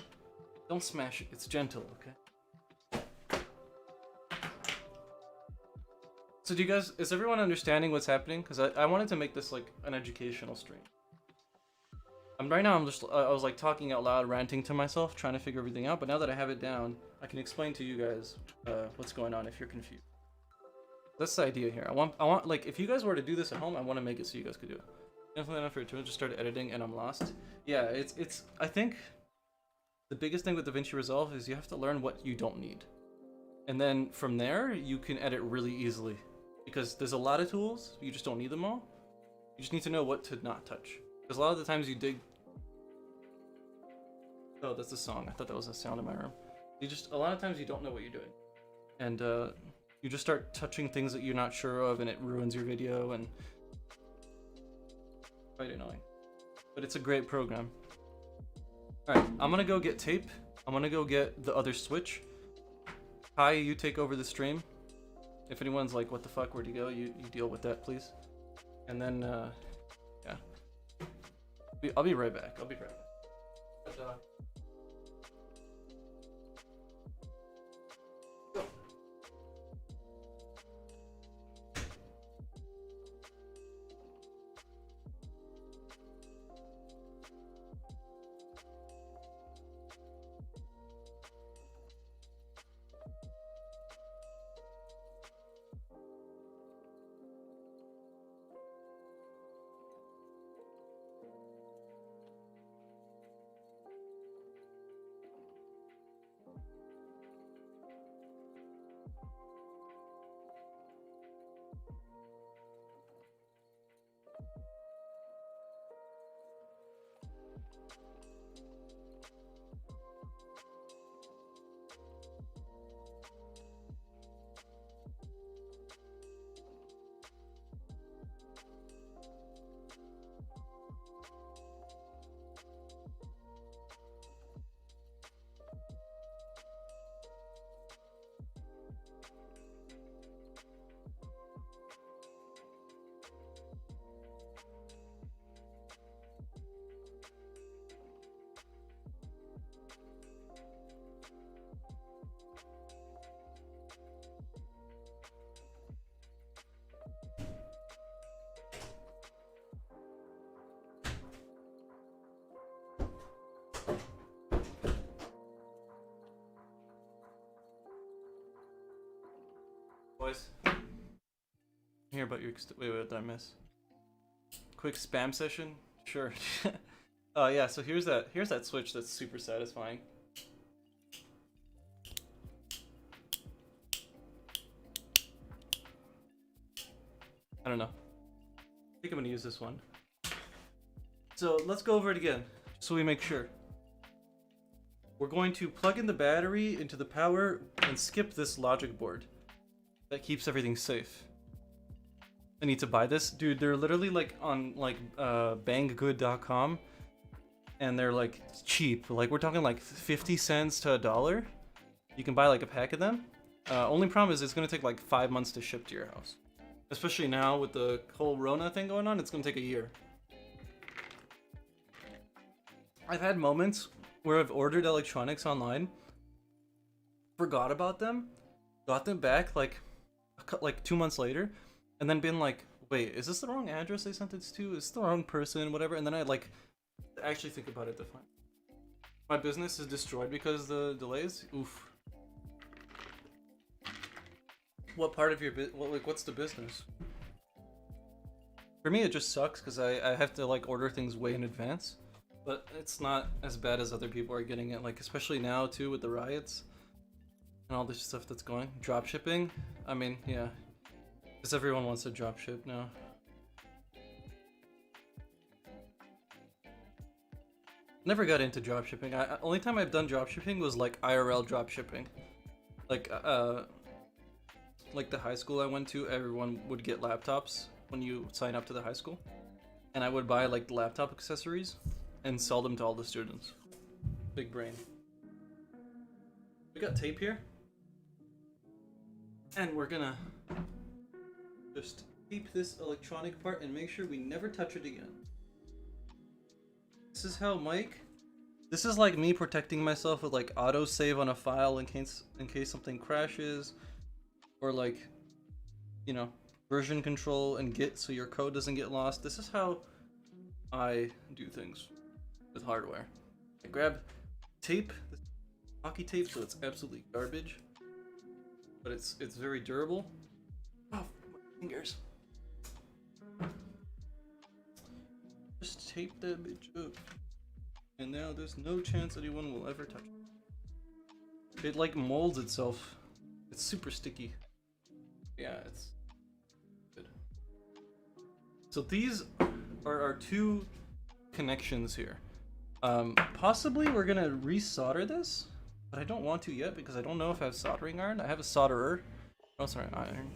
Don't smash it. It's gentle, okay? So do you guys, is everyone understanding what's happening? Because I wanted to make this like an educational stream. Right now I was like talking out loud, ranting to myself, trying to figure everything out, but now that I have it down, I can explain to you guys what's going on if you're confused. That's the idea here. I want like, if you guys were to do this at home, I want to make it so you guys could do it. Definitely not for it to just start editing and I'm lost. Yeah, it's I think the biggest thing with DaVinci Resolve is you have to learn what you don't need. And then from there, you can edit really easily. Because there's a lot of tools, you just don't need them all. You just need to know what to not touch. Because a lot of the times you dig... Oh, that's a song. I thought that was a sound in my room. A lot of times you don't know what you're doing. And you just start touching things that you're not sure of and it ruins your video and... Quite annoying. But it's a great program. Alright, I'm gonna go get tape. I'm gonna go get the other switch. Kai, you take over the stream. If anyone's like, what the fuck, where'd you go? You deal with that, please. And then, yeah. I'll be right back. But, Boys, hear about your wait, what did I miss? Quick spam session? Sure. Yeah, so here's that switch that's super satisfying. I don't know. I think I'm gonna use this one. So let's go over it again, so we make sure. We're going to plug in the battery into the power and skip this logic board. That keeps everything safe. I need to buy this. Dude, they're literally like on like banggood.com and they're like cheap. Like we're talking like 50 cents to $1. You can buy like a pack of them. Only problem is it's gonna take like 5 months to ship to your house. Especially now with the whole Rona thing going on, it's gonna take a year. I've had moments where I've ordered electronics online, forgot about them, got them back like 2 months later, and then been like, wait, is this the wrong address they sent it to? Is this the wrong person? Whatever. And then I like actually think about it different. My business is destroyed because of the delays. Oof. What part of your what's the business? For me, it just sucks because I have to like order things way in advance, but it's not as bad as other people are getting it. Like especially now too with the riots and all this stuff that's going. Drop shipping. I mean, yeah, because everyone wants to drop ship now. Never got into drop shipping. Only time I've done drop shipping was like IRL drop shipping, like the high school I went to, everyone would get laptops when you sign up to the high school. And I would buy like the laptop accessories and sell them to all the students. Big brain. We got tape here. And we're gonna just tape this electronic part and make sure we never touch it again. This is how this is like me protecting myself with like autosave on a file in case something crashes. Or like, you know, version control and Git so your code doesn't get lost. This is how I do things with hardware. I grab tape, this hockey tape, so it's absolutely garbage, but it's very durable. Oh, my fingers. Just tape that bitch up, and now there's no chance anyone will ever touch it. It like molds itself. It's super sticky. Yeah, it's good. So these are our two connections here. Possibly we're gonna resolder this, but I don't want to yet because I don't know if I have soldering iron. I have a solderer. Oh, sorry, iron.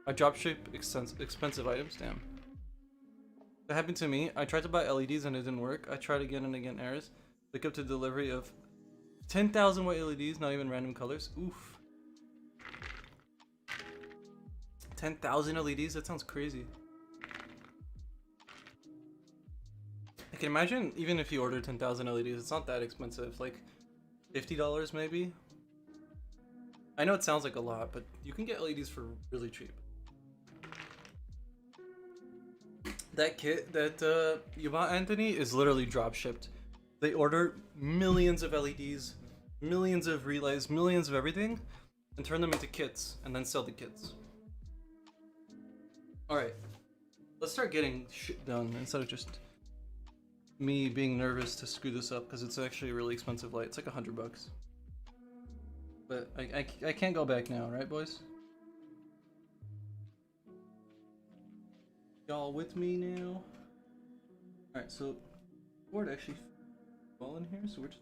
I drop ship expensive items. Damn. That happened to me. I tried to buy LEDs and it didn't work. I tried again and again, errors. Pick up to delivery of 10,000 white LEDs, not even random colors. Oof. 10,000 LEDs? That sounds crazy. I can imagine even if you order 10,000 LEDs, it's not that expensive. Like $50 maybe? I know it sounds like a lot, but you can get LEDs for really cheap. That kit that you bought, Anthony, is literally drop shipped. They order millions of LEDs, millions of relays, millions of everything, and turn them into kits, and then sell the kits. Alright, let's start getting shit done instead of just me being nervous to screw this up, because it's actually a really expensive light. It's like $100. But I can't go back now, right boys? Y'all with me now? Alright, so board actually fall in here, so we're just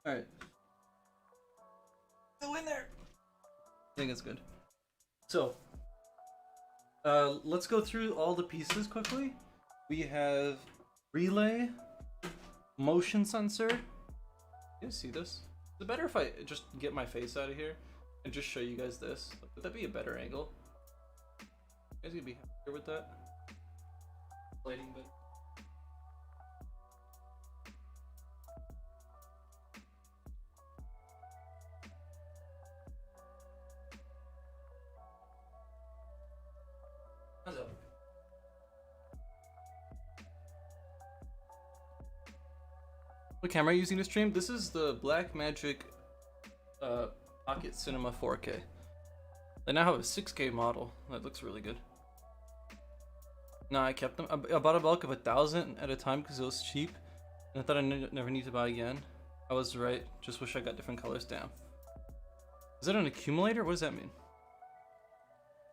Alright. Go in there! I think it's good. So, let's go through all the pieces quickly. We have relay, motion sensor. You guys see this? Is it better if I just get my face out of here and just show you guys this? Would that be a better angle? You guys gonna be happier with that? Lighting better. How's that? What camera are you using to stream? This is the Blackmagic Pocket Cinema 4K. They now have a 6K model that looks really good. No, I kept them. I bought a bulk of 1,000 at a time because it was cheap, and I thought I never need to buy again. I was right. Just wish I got different colors. Damn. Is that an accumulator? What does that mean?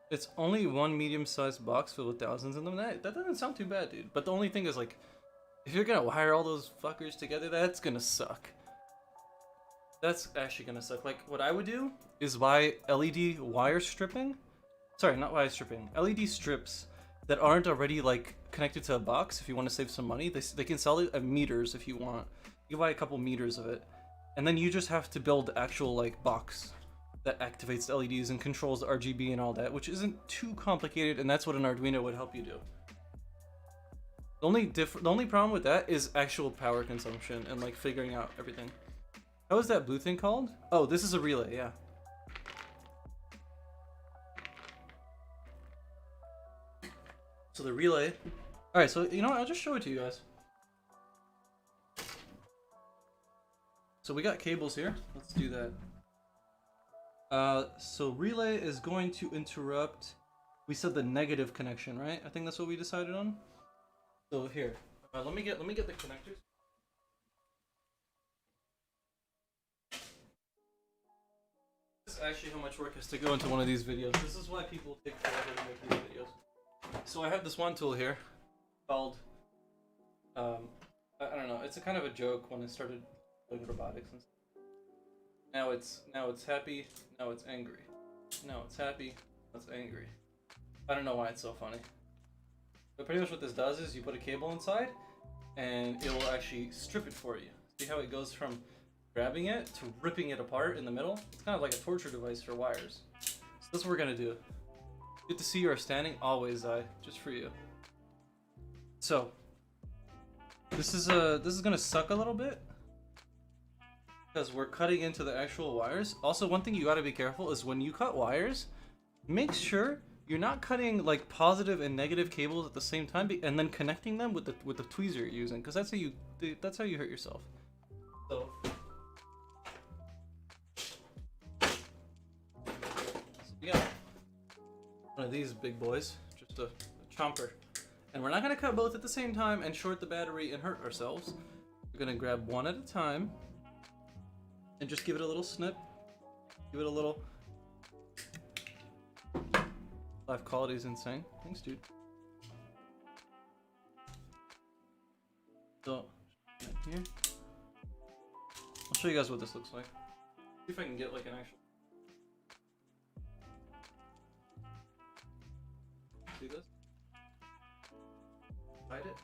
It's only one medium-sized box filled with thousands in them. That doesn't sound too bad, dude. But the only thing is, like, if you're gonna wire all those fuckers together, that's gonna suck. That's actually gonna suck. Like, what I would do is buy LED wire stripping. Sorry, not wire stripping. LED strips that aren't already, like, connected to a box if you want to save some money. They can sell it at meters if you want. You can buy a couple meters of it. And then you just have to build the actual, like, box that activates the LEDs and controls the RGB and all that, which isn't too complicated, and that's what an Arduino would help you do. The only problem with that is actual power consumption and, like, figuring out everything. How is that blue thing called? Oh, this is a relay, yeah. So the relay. Alright, so you know what? I'll just show it to you guys. So we got cables here. Let's do that. So relay is going to interrupt. We said the negative connection, right? I think that's what we decided on. So here, let me get the connectors. This is actually how much work has to go into one of these videos. This is why people take forever to make these videos. So I have this one tool here called, I don't know, it's a kind of a joke when I started doing robotics and stuff. Now it's happy, now it's angry. Now it's happy, now it's angry. I don't know why it's so funny. But pretty much what this does is you put a cable inside and it will actually strip it for you. See how it goes from grabbing it to ripping it apart in the middle? It's kind of like a torture device for wires. So that's what we're gonna do. Good to see you are standing. Always, just for you. So this is gonna suck a little bit because we're cutting into the actual wires. Also, one thing you gotta be careful is when you cut wires, make sure you're not cutting like positive and negative cables at the same time and then connecting them with the tweezer you're using, because that's how you hurt yourself. So we got one of these big boys, just a chomper. And we're not gonna cut both at the same time and short the battery and hurt ourselves. We're gonna grab one at a time and just give it a little snip. Give it a little. Live quality is insane. Thanks, dude. So, here. I'll show you guys what this looks like. See if I can get like an actual. See this? Hide it.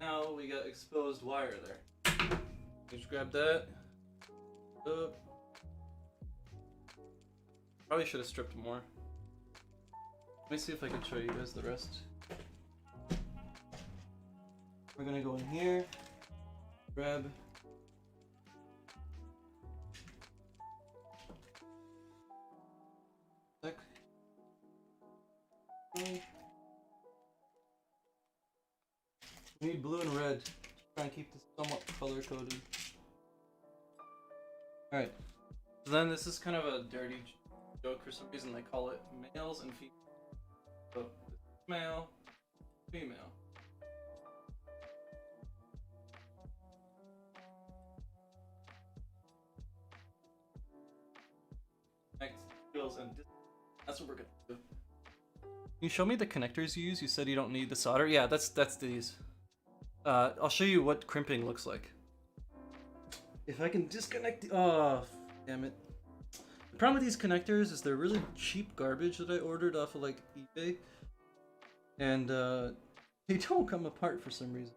Now we got exposed wire there. Just grab that. Up. Probably should have stripped more. Let me see if I can show you guys the rest. We're gonna go in here, grab sec. We need blue and red to try and keep this somewhat color coded. Alright. So then this is kind of a dirty joke. For some reason they call it males and females. So male, female. Next, skills and that's what we're gonna do. Can you show me the connectors you use? You said you don't need the solder. Yeah, that's these. I'll show you what crimping looks like. If I can disconnect the. Oh, damn it. The problem with these connectors is they're really cheap garbage that I ordered off of like eBay, and they don't come apart for some reason.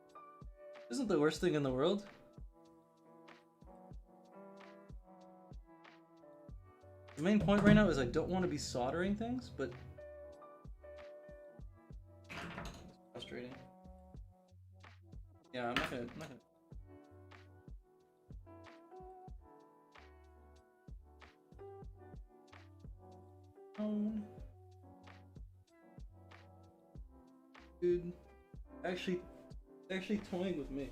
Isn't the worst thing in the world? The main point right now is I don't want to be soldering things, but it's frustrating. Yeah, I'm not gonna. Dude, actually, Actually toying with me.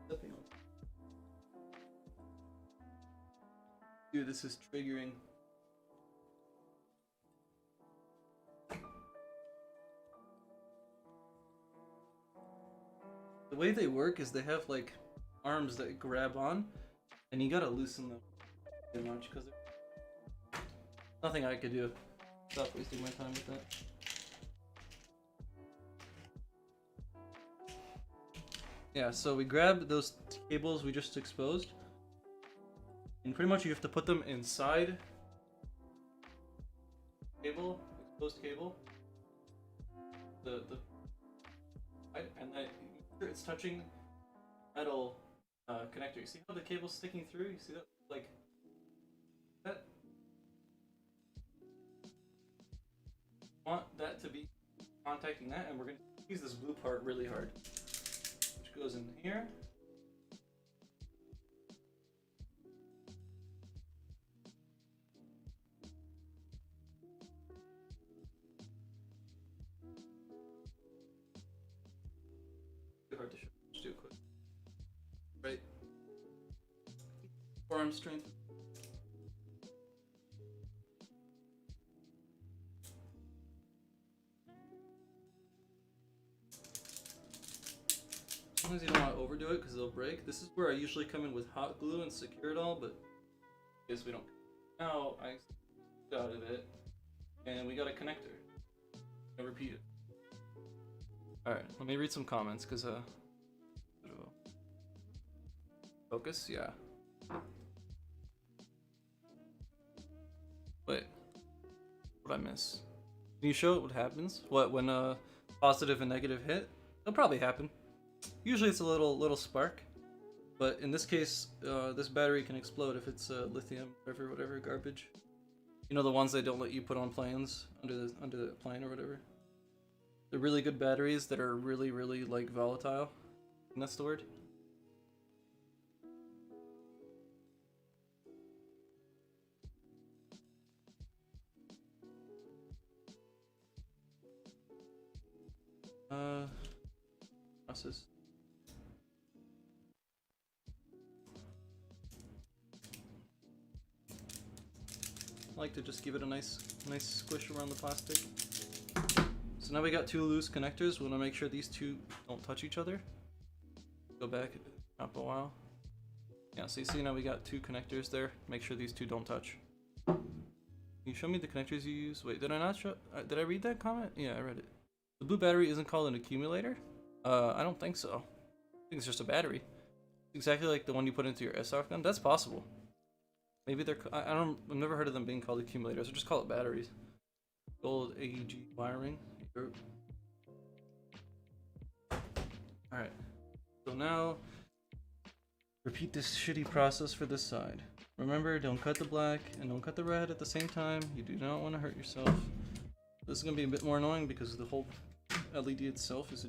Stepping on. Dude, this is triggering. The way they work is they have like arms that grab on, and you gotta loosen them too much because nothing I could do. Stop wasting my time with that. Yeah, so we grab those cables we just exposed, and pretty much you have to put them inside cable, exposed cable, the and then make sure it's touching metal connector. You see how the cable's sticking through? You see that, like that? Want that to be contacting that, and we're gonna squeeze this blue part really hard, which goes in here. Too hard to show. Just do it quick. Right. Forearm strength. Sometimes you don't want to overdo it because they'll break. This is where I usually come in with hot glue and secure it all, but I guess we don't. Now I got out of it, and we got a connector. I repeat it. Alright, let me read some comments because focus, yeah. Wait, what did I miss? Can you show it what happens? What when positive and negative hit? It'll probably happen. Usually it's a little spark, but in this case, this battery can explode if it's lithium, whatever garbage. You know, the ones they don't let you put on planes under the plane or whatever. The really good batteries that are really like volatile. And that's the word. Process. I like to just give it a nice squish around the plastic. So now we got two loose connectors. We want to make sure these two don't touch each other. Go back up a while. Yeah, so you see now we got two connectors there. Make sure these two don't touch. Can you show me the connectors you use? Wait, did I not show? Did I read that comment? Yeah, I read it. The blue battery isn't called an accumulator? I don't think so. I think it's just a battery. Exactly like the one you put into your airsoft gun. That's possible. Maybe they're. I've never heard of them being called accumulators. Or just call it batteries. Gold AEG wiring. Alright. So now, repeat this shitty process for this side. Remember, don't cut the black and don't cut the red at the same time. You do not want to hurt yourself. This is going to be a bit more annoying because the whole LED itself is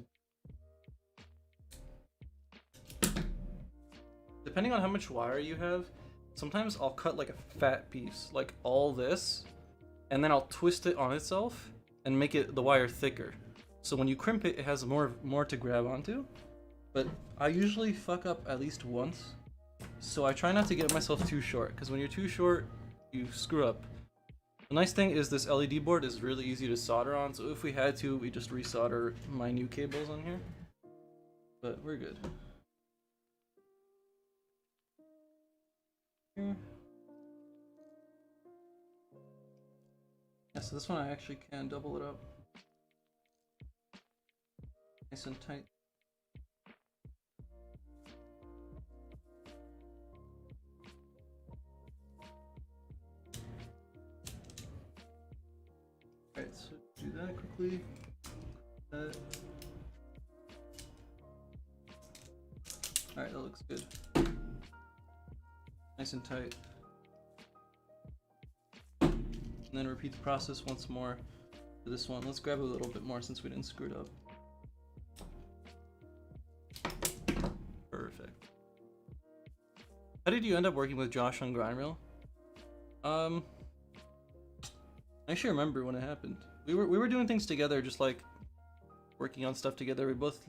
depending on how much wire you have, sometimes I'll cut like a fat piece, like all this, and then I'll twist it on itself and make the wire thicker. So when you crimp it, it has more to grab onto. But I usually fuck up at least once. So I try not to get myself too short, because when you're too short, you screw up. The nice thing is this LED board is really easy to solder on, so if we had to, we just resolder my new cables on here. But we're good. Here. Yeah, so this one I actually can double it up. Nice and tight. Alright, so do that quickly. Alright, that looks good. Nice and tight. And then repeat the process once more for this one. Let's grab a little bit more since we didn't screw it up. Perfect. How did you end up working with Josh on Grindreel? I actually remember when it happened. We were doing things together, just like working on stuff together. We both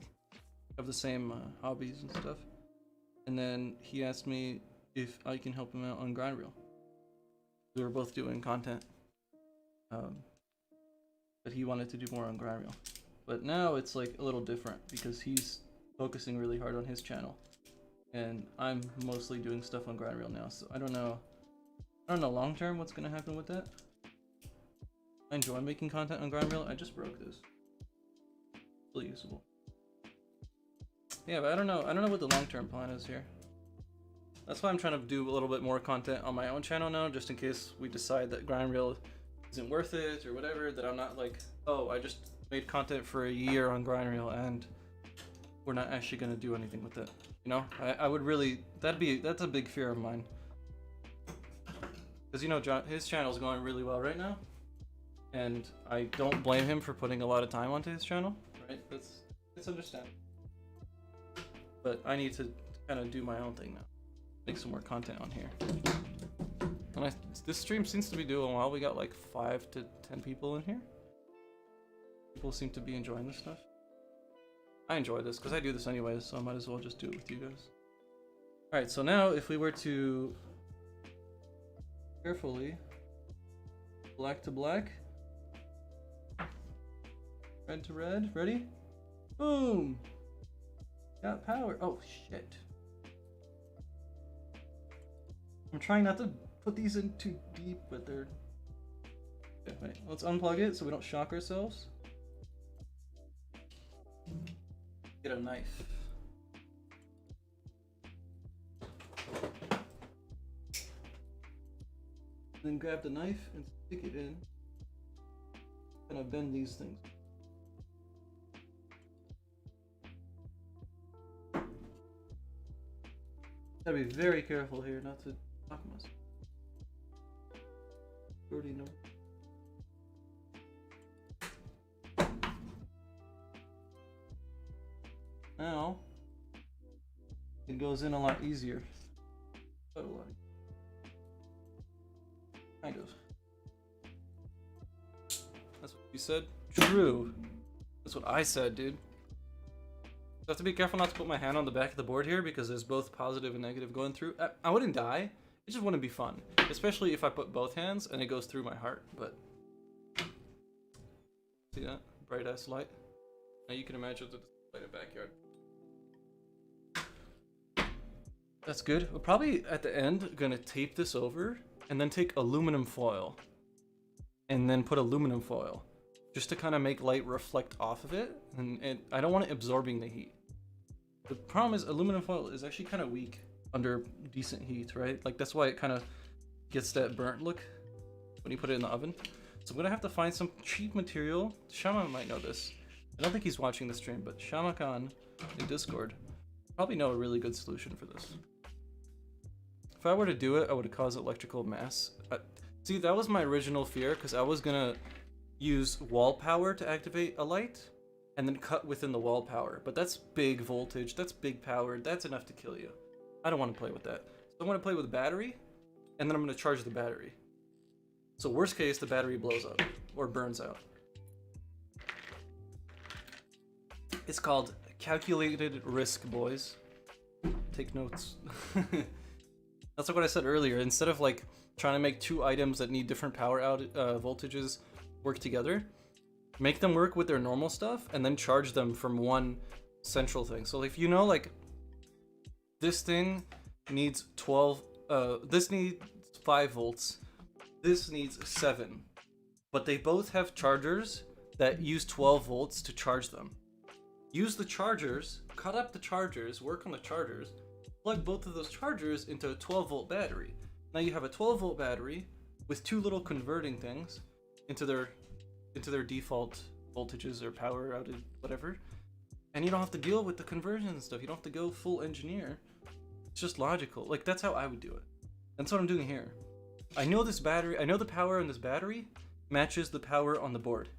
have the same hobbies and stuff. And then he asked me if I can help him out on Grindreel. We were both doing content, but he wanted to do more on Grindreel. But now it's like a little different because he's focusing really hard on his channel, and I'm mostly doing stuff on Grindreel now. So I don't know long term what's gonna happen with that. I enjoy making content on Grindreel. I just broke this. Still usable. Yeah, but I don't know what the long term plan is here. That's why I'm trying to do a little bit more content on my own channel now, just in case we decide that Grindreel isn't worth it or whatever, that I'm not like, oh, I just made content for a year on Grindreel and we're not actually gonna do anything with it. You know, I would really, that's a big fear of mine. Because you know, his channel's going really well right now, and I don't blame him for putting a lot of time onto his channel, right? It's understandable. But I need to kind of do my own thing now. Make some more content on here. And this stream seems to be doing well. We got like 5 to 10 people in here. People seem to be enjoying this stuff. I enjoy this because I do this anyways, so I might as well just do it with you guys. Alright, so now if we were to carefully black to black, red to red, ready? Boom! Got power. Oh shit. I'm trying not to put these in too deep, but they're... Okay, wait, let's unplug it so we don't shock ourselves. Get a knife. Then grab the knife and stick it in. Kind of bend these things. Gotta be very careful here not to knock myself. Already know. Now it goes in a lot easier. Quite a lot. Kind of. That's what you said? True. That's what I said, dude. I have to be careful not to put my hand on the back of the board here because there's both positive and negative going through. I wouldn't die. It just wouldn't be fun. Especially if I put both hands and it goes through my heart, but... See that? Bright ass light. Now you can imagine the display in the backyard. That's good. We're probably at the end gonna tape this over and then take aluminum foil. And then put aluminum foil. Just to kind of make light reflect off of it. And I don't want it absorbing the heat. The problem is aluminum foil is actually kind of weak under decent heat, right? Like that's why it kind of gets that burnt look when you put it in the oven. So I'm gonna have to find some cheap material. Shama might know this. I don't think he's watching the stream, but Shama Khan in Discord probably know a really good solution for this. If I were to do it, I would cause electrical mass. See, that was my original fear because I was gonna use wall power to activate a light and then cut within the wall power, but that's big voltage, that's big power, that's enough to kill you. I don't want to play with that. So I'm going to play with a battery and then I'm going to charge the battery. So worst case, the battery blows up or burns out. It's called calculated risk, boys. Take notes. That's like what I said earlier. Instead of like trying to make 2 items that need different power voltages work together, make them work with their normal stuff and then charge them from one central thing. So if you know, like this thing needs 12, this needs 5 volts, this needs 7, but they both have chargers that use 12 volts to charge them. Use the chargers, cut up the chargers, work on the chargers, plug both of those chargers into a 12 volt battery. Now you have a 12 volt battery with 2 little converting things into their default voltages or power outage, whatever. And you don't have to deal with the conversion and stuff. You don't have to go full engineer. It's just logical. Like that's how I would do it. That's what I'm doing here. I know this battery, I know the power in this battery matches the power on the board.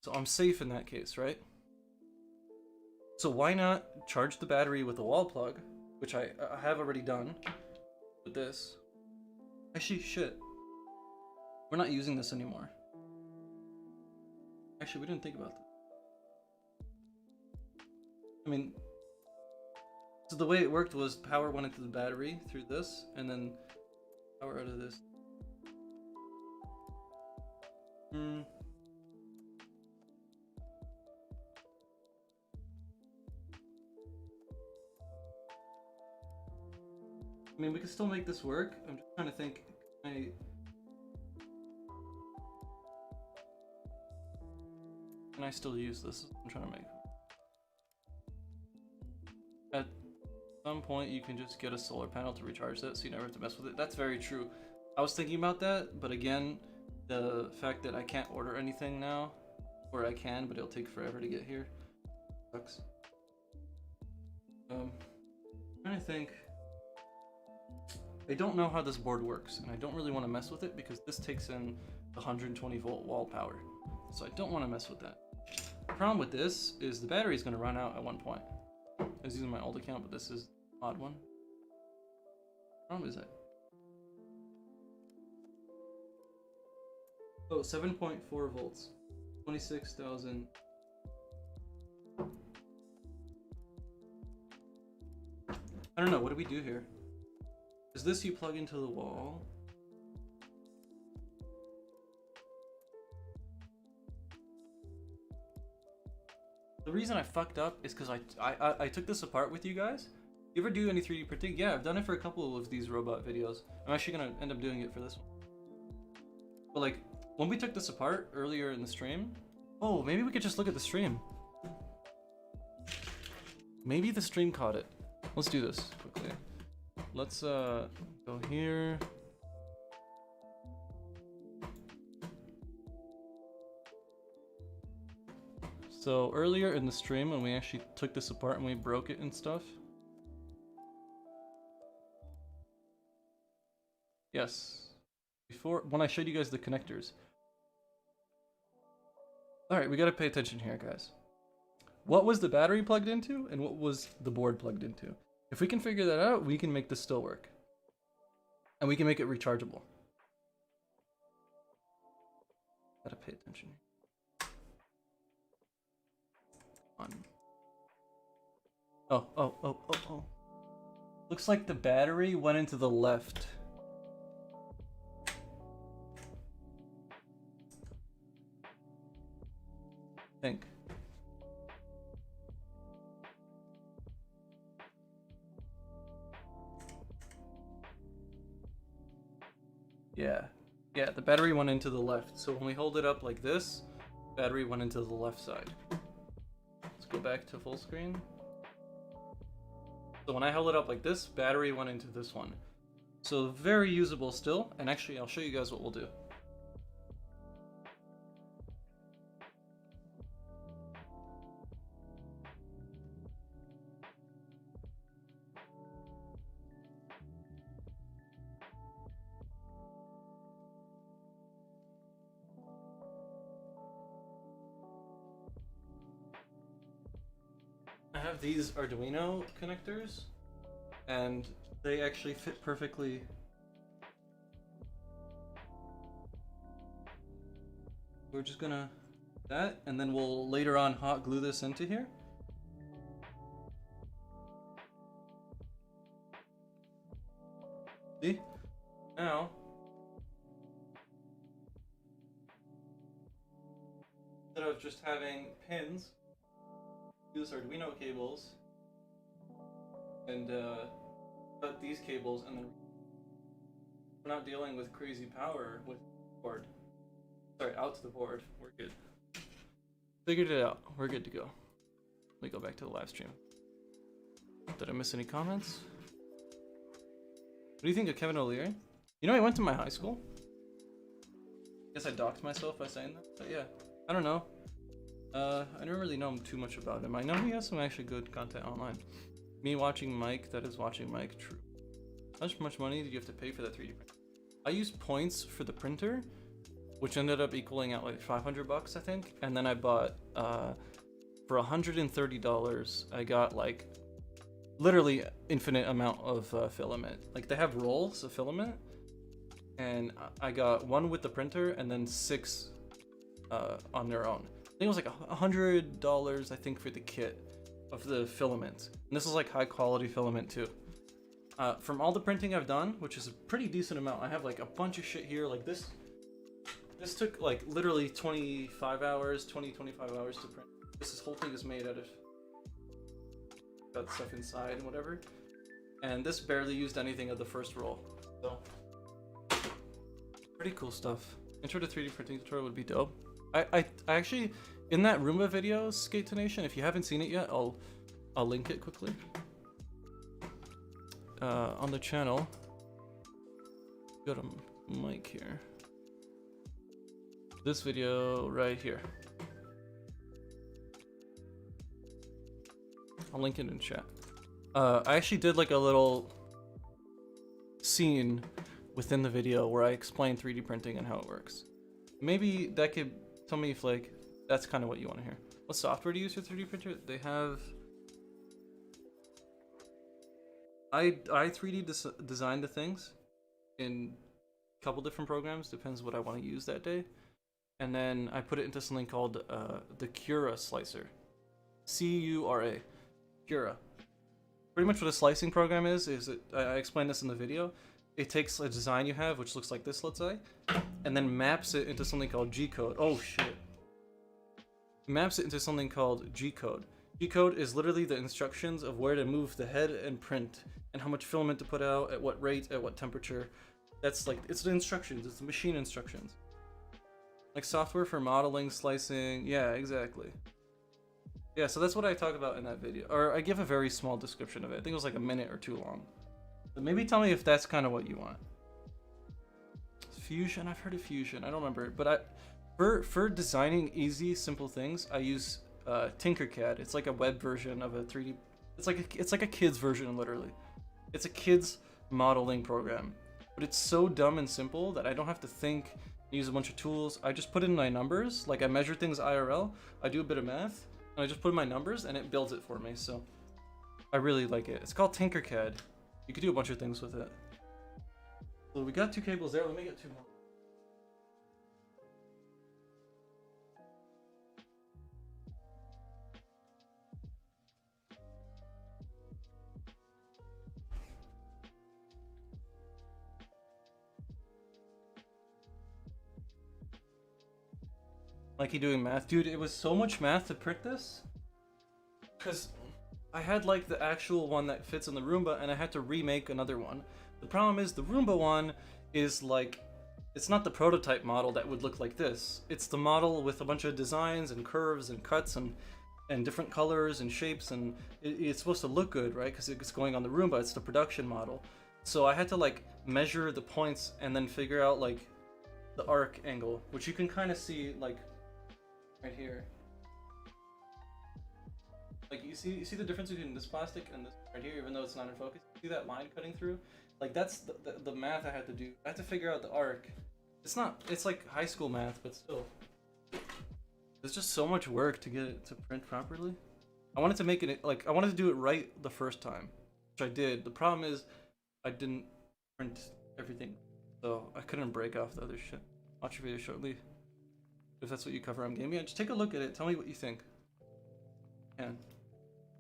So I'm safe in that case, right? So why not charge the battery with a wall plug, which I have already done with this. Actually, shit. We're not using this anymore. Actually, we didn't think about that. I mean, So the way it worked was power went into the battery through this, and then power out of this. I mean, we can still make this work. I'm just trying to think. Can I still use this? I'm trying to make. At some point, you can just get a solar panel to recharge that, so you never have to mess with it. That's very true. I was thinking about that, but again, the fact that I can't order anything now, or I can, but it'll take forever to get here, sucks. I'm trying to think. I don't know how this board works, and I don't really want to mess with it because this takes in 120 volt wall power, so I don't want to mess with that. The problem with this is the battery is going to run out at one point. I was using my old account, but this is an odd one. What problem is that? Oh, 7.4 volts, 26,000. I don't know, what do we do here? Is this you plug into the wall? The reason I fucked up is because I took this apart with you guys. You ever do any 3D printing? Yeah, I've done it for a couple of these robot videos. I'm actually gonna end up doing it for this one. But like, when we took this apart earlier in the stream, oh, maybe we could just look at the stream. Maybe the stream caught it. Let's do this quickly. Let's go here. So earlier in the stream when we actually took this apart and we broke it and stuff. Yes. Before, when I showed you guys the connectors. Alright, we gotta pay attention here, guys. What was the battery plugged into and what was the board plugged into? If we can figure that out, we can make this still work. And we can make it rechargeable. Gotta pay attention. On. Oh. Looks like the battery went into the left. Think. Yeah, the battery went into the left. So when we hold it up like this, battery went into the left side. Let's go back to full screen. So when I held it up like this, battery went into this one. So very usable still, and actually I'll show you guys what we'll do. I have these Arduino connectors, and they actually fit perfectly. We're just gonna do that, and then we'll later on hot glue this into here. See? Now, instead of just having pins, use Arduino cables and cut these cables, and then we're not dealing with crazy power with the board. Sorry, out to the board. We're good. Figured it out. We're good to go. Let me go back to the live stream. Did I miss any comments? What do you think of Kevin O'Leary? You know, he went to my high school. Guess I doxed myself by saying that, but yeah, I don't know. I don't really know too much about him. I know he has some actually good content online. Me watching Mike, that is watching Mike, true. How much money did you have to pay for that 3D printer? I used points for the printer, which ended up equaling out like 500 bucks, I think. And then I bought, for $130, I got like literally infinite amount of filament. Like they have rolls of filament, and I got one with the printer and then 6 on their own. I think it was like $100, I think, for the kit. of the filament. And this is like high quality filament too. From all the printing I've done, which is a pretty decent amount, I have like a bunch of shit here. Like this took like literally 25 hours to print. This whole thing is made out of got stuff inside and whatever. And this barely used anything of the first roll. So pretty cool stuff. Intro to 3D printing tutorial would be dope. I actually, in that Roomba video, Skate Nation, if you haven't seen it yet, I'll link it quickly. On the channel. Got a mic here. This video right here. I'll link it in chat. I actually did like a little scene within the video where I explained 3D printing and how it works. Maybe that could tell me if like that's kind of what you want to hear. What software do you use for 3D printer? They have I 3D design the things in a couple different programs, depends what I want to use that day. And then I put it into something called the Cura slicer. C-U-R-A. Cura. Pretty much what a slicing program is I explained this in the video. It takes a design you have, which looks like this, let's say, and then maps it into something called G-code. Oh shit. Maps it into something called G-code. G-code is literally the instructions of where to move the head and print, and how much filament to put out, at what rate, at what temperature. That's like, it's the instructions, it's the machine instructions. Like software for modeling, slicing, yeah, exactly. Yeah, so that's what I talk about in that video. Or I give a very small description of it. I think it was like a minute or two long. But maybe tell me if that's kind of what you want. Fusion, I've heard of Fusion, I don't remember. But for designing easy, simple things, I use Tinkercad. It's like a web version of a 3D, it's like a kid's version, literally. It's a kid's modeling program. But it's so dumb and simple that I don't have to think, use a bunch of tools. I just put in my numbers, like I measure things IRL, I do a bit of math, and I just put in my numbers and it builds it for me, so I really like it. It's called Tinkercad. You could do a bunch of things with it. So we got 2 cables there, let me get 2 more. Like you doing math. Dude, it was so much math to print this. Because I had like the actual one that fits in the Roomba and I had to remake another one. The problem is the Roomba one is like, it's not the prototype model that would look like this. It's the model with a bunch of designs and curves and cuts and different colors and shapes, and it's supposed to look good, right? Because it's going on the Roomba, it's the production model. So I had to like measure the points and then figure out like the arc angle, which you can kind of see like right here. Like you see the difference between this plastic and this right here, even though it's not in focus. See that line cutting through? Like that's the math I had to do. I had to figure out the arc. It's like high school math, but still. There's just so much work to get it to print properly. I wanted to make it, like, I wanted to do it right the first time, which I did. The problem is I didn't print everything, so I couldn't break off the other shit. Watch your video shortly. If that's what you cover on Game, yeah, just take a look at it. Tell me what you think. And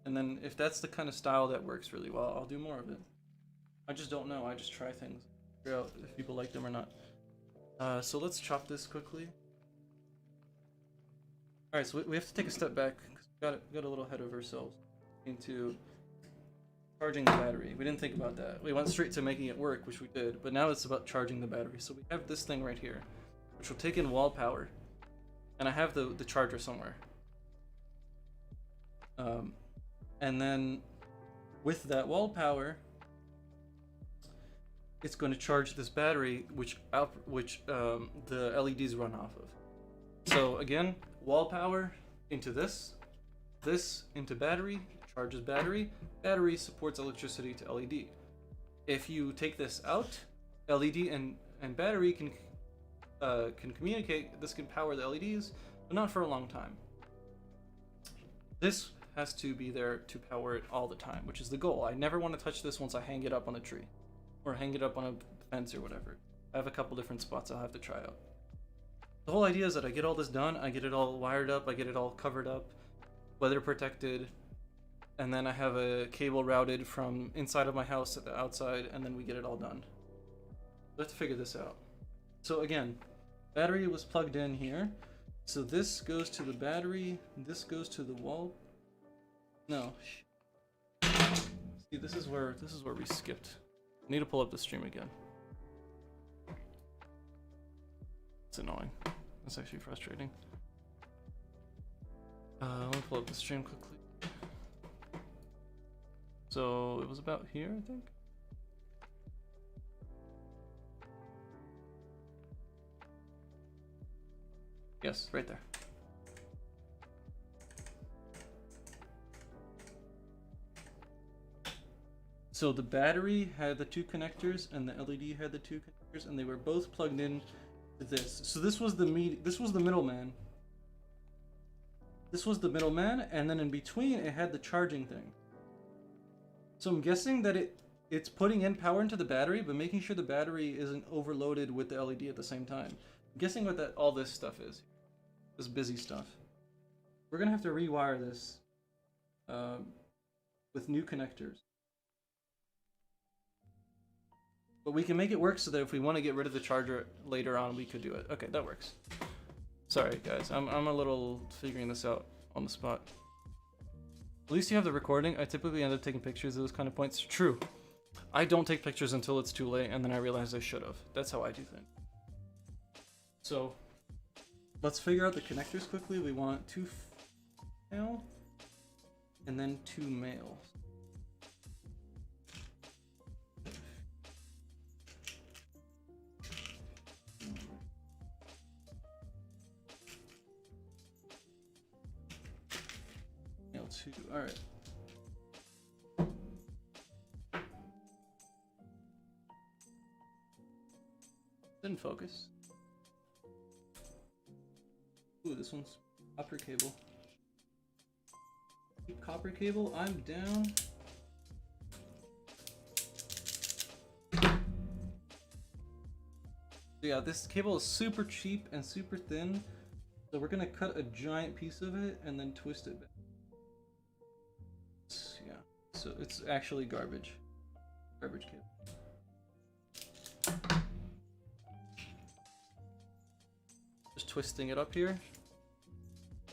then if that's the kind of style that works really well, I'll do more of it. I just don't know. I just try things, figure out if people like them or not. So let's chop this quickly. All right, so we have to take a step back. We got a little ahead of ourselves into charging the battery. We didn't think about that. We went straight to making it work, which we did. But now it's about charging the battery. So we have this thing right here, which will take in wall power, and I have the charger somewhere. And then with that wall power, it's going to charge this battery, which the LEDs run off of. So again, wall power into this into battery, charges battery, battery supports electricity to LED. If you take this out, LED and battery can communicate. This can power the LEDs, but not for a long time. This has to be there to power it all the time, which is the goal. I never want to touch this once I hang it up on a tree or hang it up on a fence or whatever. I have a couple different spots I'll have to try out. The whole idea is that I get all this done, I get it all wired up, I get it all covered up, weather protected, and then I have a cable routed from inside of my house to the outside, and then we get it all done. Let's figure this out. So again, battery was plugged in here. So this goes to the battery, this goes to the wall. No. See, this is where we skipped. I need to pull up the stream again. It's annoying. That's actually frustrating. Let me pull up the stream quickly. So it was about here, I think. Yes, right there. So the battery had the two connectors and the LED had the two connectors, and they were both plugged in to this. So this was the middleman. This was the middleman, and then in between it had the charging thing. So I'm guessing that it's putting in power into the battery, but making sure the battery isn't overloaded with the LED at the same time. I'm guessing what all this stuff is. This busy stuff. We're gonna have to rewire this with new connectors. But we can make it work so that if we want to get rid of the charger later on, we could do it. Okay, that works. Sorry guys, I'm a little figuring this out on the spot. At least you have the recording. I typically end up taking pictures of those kind of points. True. I don't take pictures until it's too late, and then I realize I should have. That's how I do things. So let's figure out the connectors quickly. We want 2 female and then 2 male. Male 2. All right. Didn't focus. Ooh, this one's copper cable. Keep copper cable, I'm down. So yeah, this cable is super cheap and super thin. So we're gonna cut a giant piece of it and then twist it back. Yeah, so it's actually garbage. Garbage cable. Twisting it up here,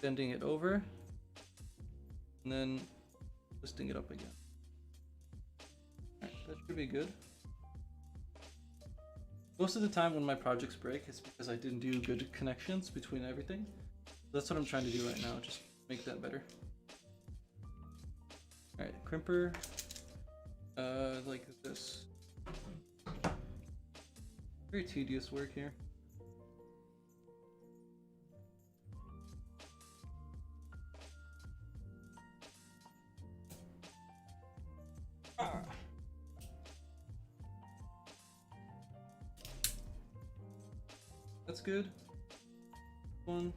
bending it over, and then twisting it up again. Alright, that should be good. Most of the time when my projects break, it's because I didn't do good connections between everything. That's what I'm trying to do right now, just make that better. Alright, crimper, like this. Very tedious work here. That's good. One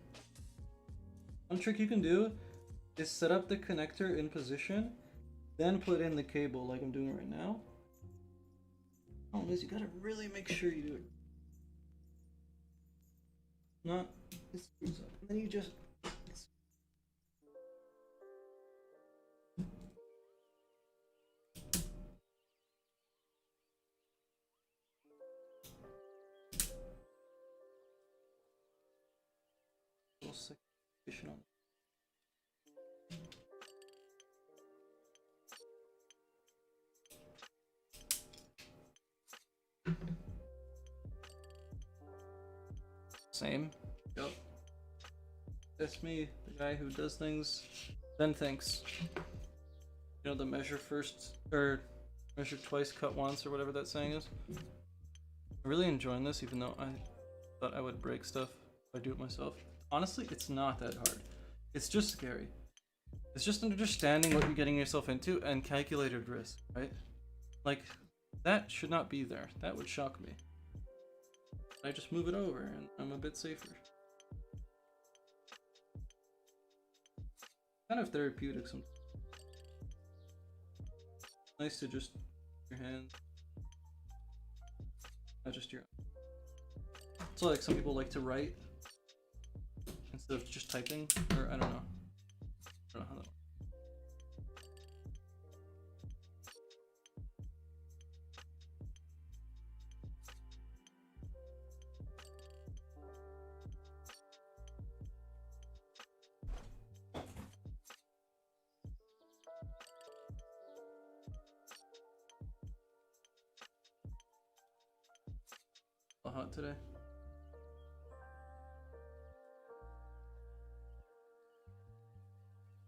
trick you can do is set up the connector in position, then put in the cable like I'm doing right now. Problem is, you gotta really make sure you do it. Not this screws up. And then you just on. Same. Yep. That's me, the guy who does things, then thinks. You know, the measure first, or measure twice, cut once, or whatever that saying is. I'm really enjoying this, even though I thought I would break stuff if I do it myself. Honestly, it's not that hard. It's just scary. It's just understanding what you're getting yourself into and calculated risk, right? Like, that should not be there. That would shock me. I just move it over and I'm a bit safer. Kind of therapeutic sometimes. Nice to just your hands. Not just your. It's like some people like to write instead of just typing, or I don't know. I don't know how that works. So hot today.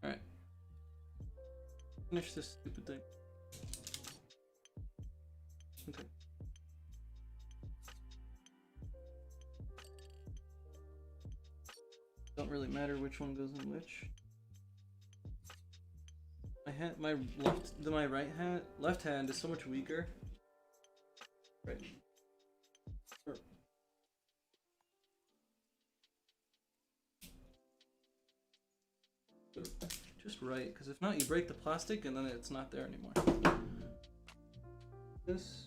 Alright. Finish this stupid thing. Okay. Don't really matter which one goes in which. My left hand is so much weaker. Right. Just right, because if not, you break the plastic and then it's not there anymore. This.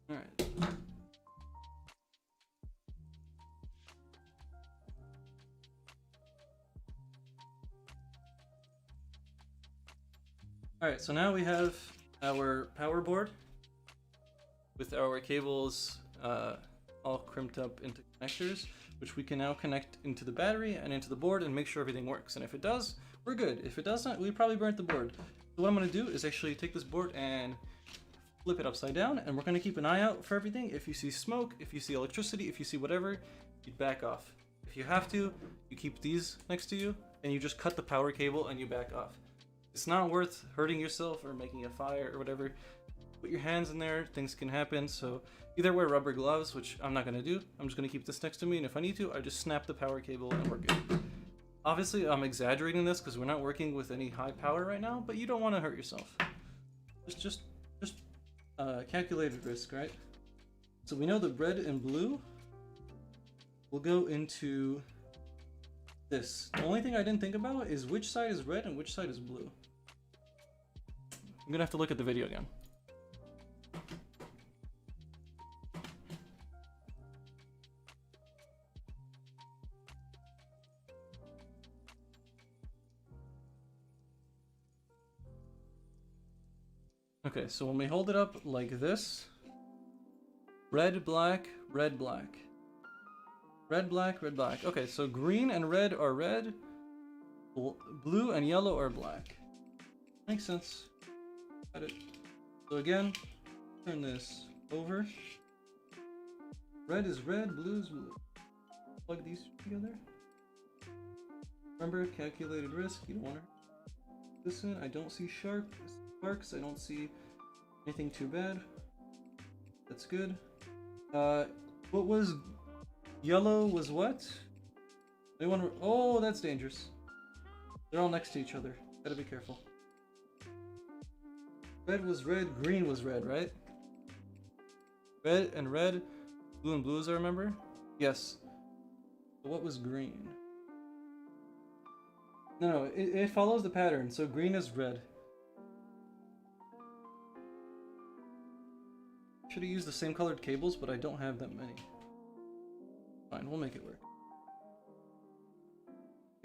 Alright. Alright, so now we have our power board with our cables all crimped up into connectors, which we can now connect into the battery and into the board and make sure everything works. And if it does, we're good. If it doesn't, we probably burnt the board. So what I'm going to do is actually take this board and flip it upside down, and we're going to keep an eye out for everything. If you see smoke, if you see electricity, if you see whatever, you back off. If you have to, you keep these next to you and you just cut the power cable and you back off. It's not worth hurting yourself or making a fire or whatever. Put your hands in there, things can happen. So either wear rubber gloves, which I'm not going to do. I'm just going to keep this next to me, and if I need to, I just snap the power cable and we're good. Obviously, I'm exaggerating this because we're not working with any high power right now, but you don't want to hurt yourself. Just calculated risk, right? So we know the red and blue will go into this. The only thing I didn't think about is which side is red and which side is blue. I'm gonna have to look at the video again. Okay, so when we hold it up like this, red, black, red, black. Red, black, red, black. Okay, so green and red are red, blue and yellow are black. Makes sense. Got it. So again, turn this over. Red is red, blue is blue. Plug these together. Remember, calculated risk, you don't want to listen. I don't see sparks, I don't see anything too bad. That's good. What was yellow was what? Oh, that's dangerous. They're all next to each other. Gotta be careful. Red was red, green was red, right? Red and red, blue and blue as I remember? Yes. So what was green? No, it follows the pattern, so green is red. Should have used the same colored cables, but I don't have that many. Fine, we'll make it work.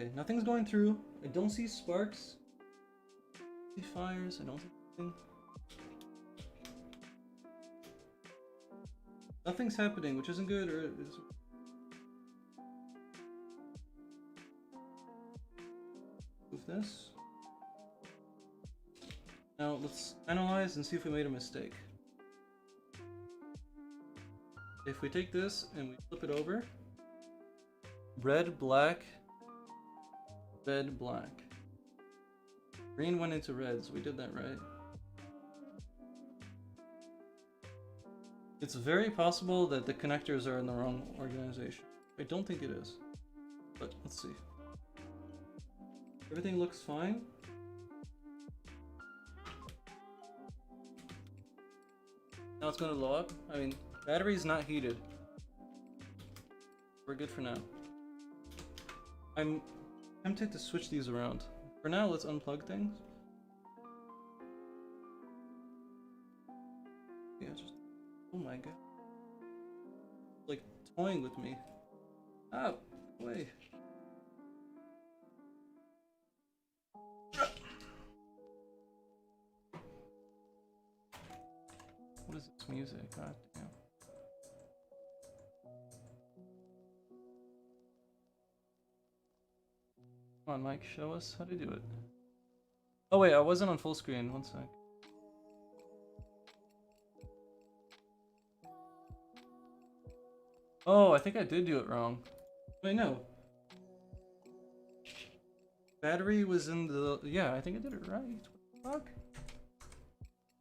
Okay, nothing's going through. I don't see sparks. I see fires. I don't see anything. Nothing's happening, which isn't good, or is... Move this. Now let's analyze and see if we made a mistake. If we take this and we flip it over, red, black, red, black. Green went into red, so we did that right. It's very possible that the connectors are in the wrong organization. I don't think it is, but let's see. Everything looks fine. Now it's going to blow up. I mean, battery's not heated. We're good for now. I'm tempted to switch these around. For now, let's unplug things. Yeah, just... Oh my god. Like, toying with me. Ah, away. What is this music? God damn. Come on, Mike, show us how to do it. Oh wait, I wasn't on full screen. One sec. Oh, I think I did do it wrong. Wait, no. Battery was in the... Yeah, I think I did it right. What the fuck?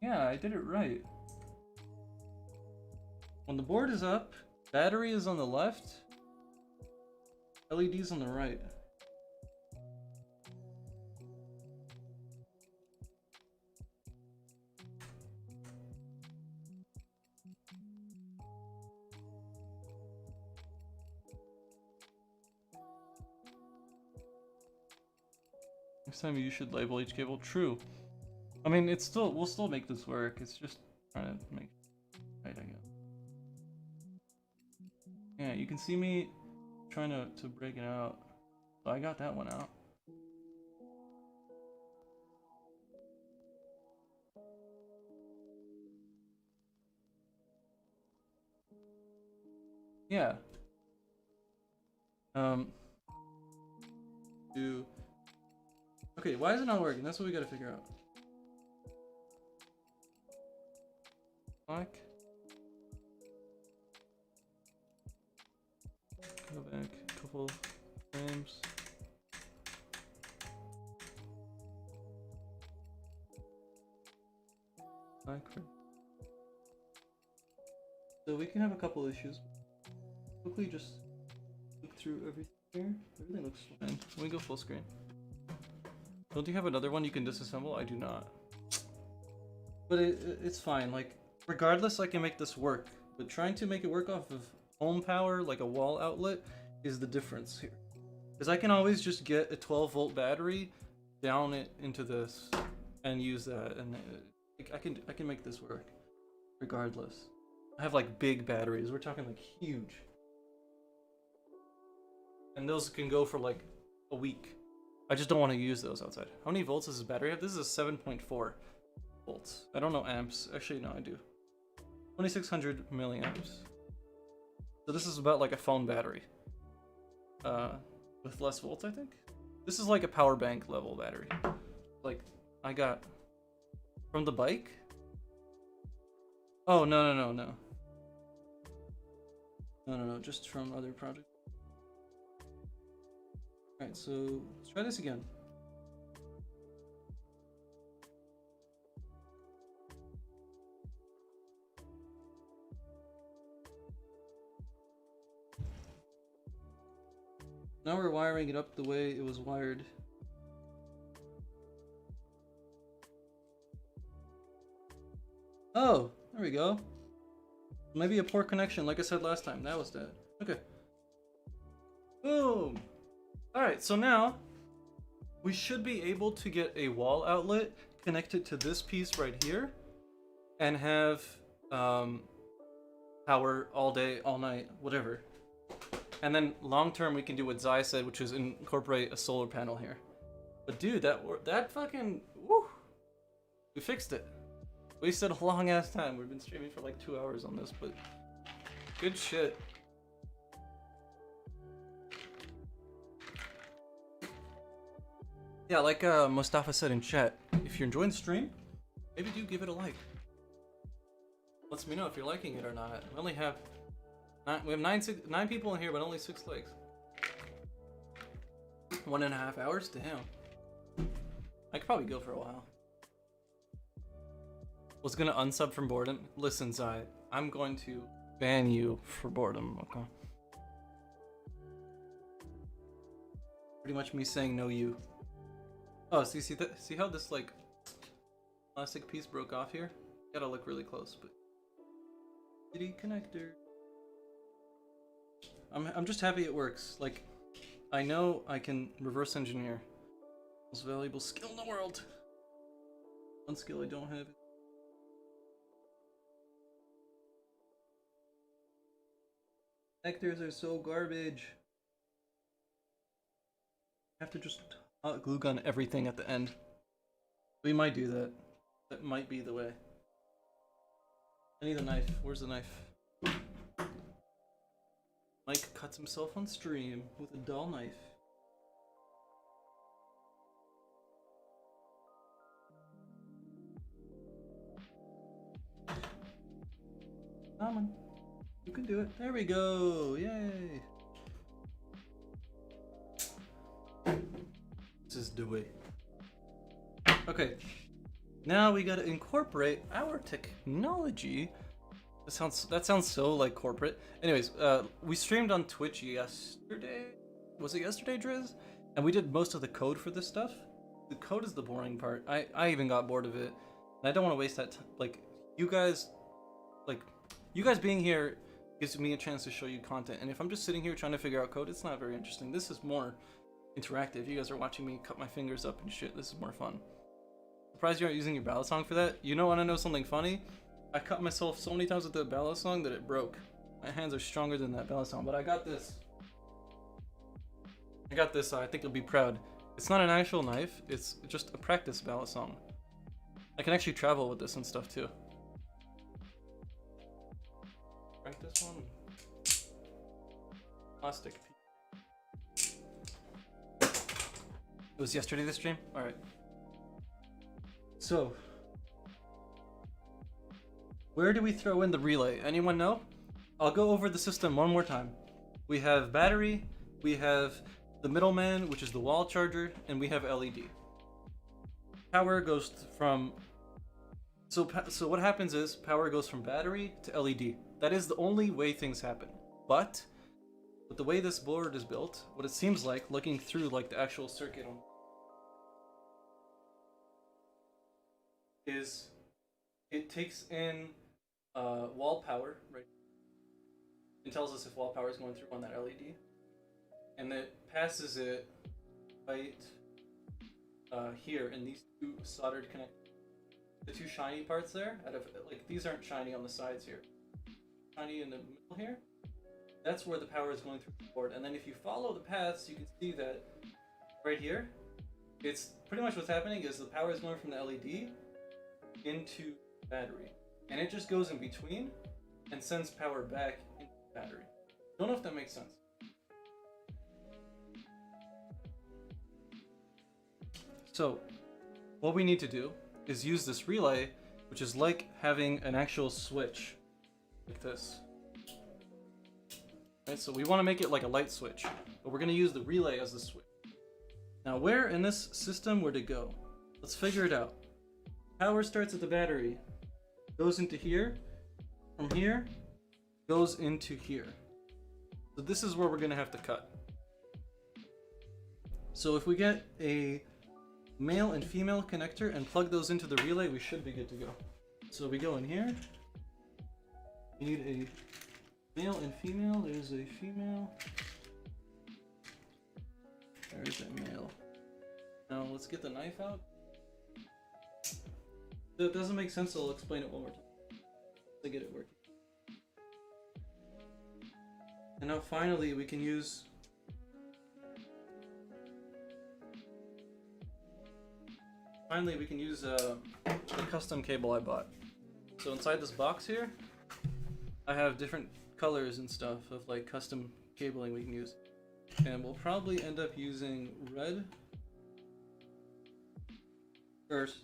Yeah, I did it right. When the board is up, battery is on the left, LED's on the right. Next time you should label each cable. True. I mean, it's still, we'll still make this work. It's just trying to make right, I guess. Yeah, you can see me trying to break it out. So I got that one out. Yeah. Okay, why is it not working? That's what we gotta figure out. Black. Go back a couple frames. Black. So we can have a couple issues. Quickly just look through everything here. Everything looks fine. Let me go full screen. Don't you have another one you can disassemble? I do not. But it's fine. Like, regardless, I can make this work. But trying to make it work off of home power, like a wall outlet, is the difference here. Because I can always just get a 12-volt battery, down it into this, and use that, and I can make this work, regardless. I have like big batteries. We're talking like huge, and those can go for like a week. I just don't want to use those outside. How many volts does this battery have? This is a 7.4 volts. I don't know amps. Actually, no, I do. 2600 milliamps. So this is about like a phone battery. With less volts, I think. This is like a power bank level battery. Like, I got from the bike? Oh, no, just from other projects. Alright, so let's try this again. Now we're wiring it up the way it was wired. Oh, there we go. Maybe a poor connection, like I said last time. That was that. Okay. Boom! Alright, so now we should be able to get a wall outlet connected to this piece right here and have power all day, all night, whatever. And then long term we can do what Zai said, which is incorporate a solar panel here. But dude, that fucking, woo! We fixed it. Wasted a long ass time. We've been streaming for like 2 hours on this, but good shit. Yeah, like Mustafa said in chat, if you're enjoying the stream, maybe do give it a like. Lets me know if you're liking it or not. We only have we have nine people in here, but only 6 likes. 1.5 hours? Damn. I could probably go for a while. Was gonna unsub from boredom. Listen, Zai, I'm going to ban you for boredom. Okay. Pretty much me saying no you. Oh, see how this like plastic piece broke off here? Gotta look really close, but city connector. I'm just happy it works. Like, I know I can reverse engineer. Most valuable skill in the world. One skill I don't have. Connectors are so garbage. I have to just hot glue gun everything at the end. We might do that. That might be the way. I need a knife. Where's the knife? Mike cuts himself on stream with a dull knife. Come on. You can do it. There we go. Yay. This is the way. Okay. Now we gotta incorporate our technology. That sounds so like corporate. Anyways, we streamed on Twitch yesterday. Was it yesterday, Driz? And we did most of the code for this stuff. The code is the boring part. I even got bored of it. And I don't want to waste that time. Like, you guys being here gives me a chance to show you content. And if I'm just sitting here trying to figure out code, it's not very interesting. This is more interactive. You guys are watching me cut my fingers up and shit. This is more fun. Surprised you aren't using your ballad song for that. You know, want to know something funny? I cut myself so many times with the ballad song that it broke. My hands are stronger than that ballad song, but I got this. I think you'll be proud. It's not an actual knife, it's just a practice ballad song. I can actually travel with this and stuff too. Practice one. Plastic. It was yesterday this stream? Alright. So, where do we throw in the relay? Anyone know? I'll go over the system one more time. We have battery, we have the middleman, which is the wall charger, and we have LED. Power goes from... So what happens is, power goes from battery to LED. That is the only way things happen. But, with the way this board is built, what it seems like, looking through like the actual circuit on... is it takes in wall power, right? It tells us if wall power is going through on that LED, and it passes it right here in these two soldered connectors. The two shiny parts there, out of like these aren't shiny on the sides here, shiny in the middle here. That's where the power is going through the board. And then if you follow the paths, you can see that right here, it's pretty much what's happening is the power is going from the LED into battery, and it just goes in between and sends power back into the battery. Don't know if that makes sense. So what we need to do is use this relay, which is like having an actual switch like this. Right, so we want to make it like a light switch, but we're going to use the relay as the switch. Now where in this system would it go? Let's figure it out. Power starts at the battery, goes into here, from here, goes into here. So this is where we're gonna have to cut. So if we get a male and female connector and plug those into the relay, we should be good to go. So we go in here, we need a male and female, there's a female, there's a male. Now let's get the knife out. That doesn't make sense, so I'll explain it one more time to get it working. And now finally we can use the custom cable I bought. So inside this box here, I have different colors and stuff of like custom cabling we can use. And we'll probably end up using red first.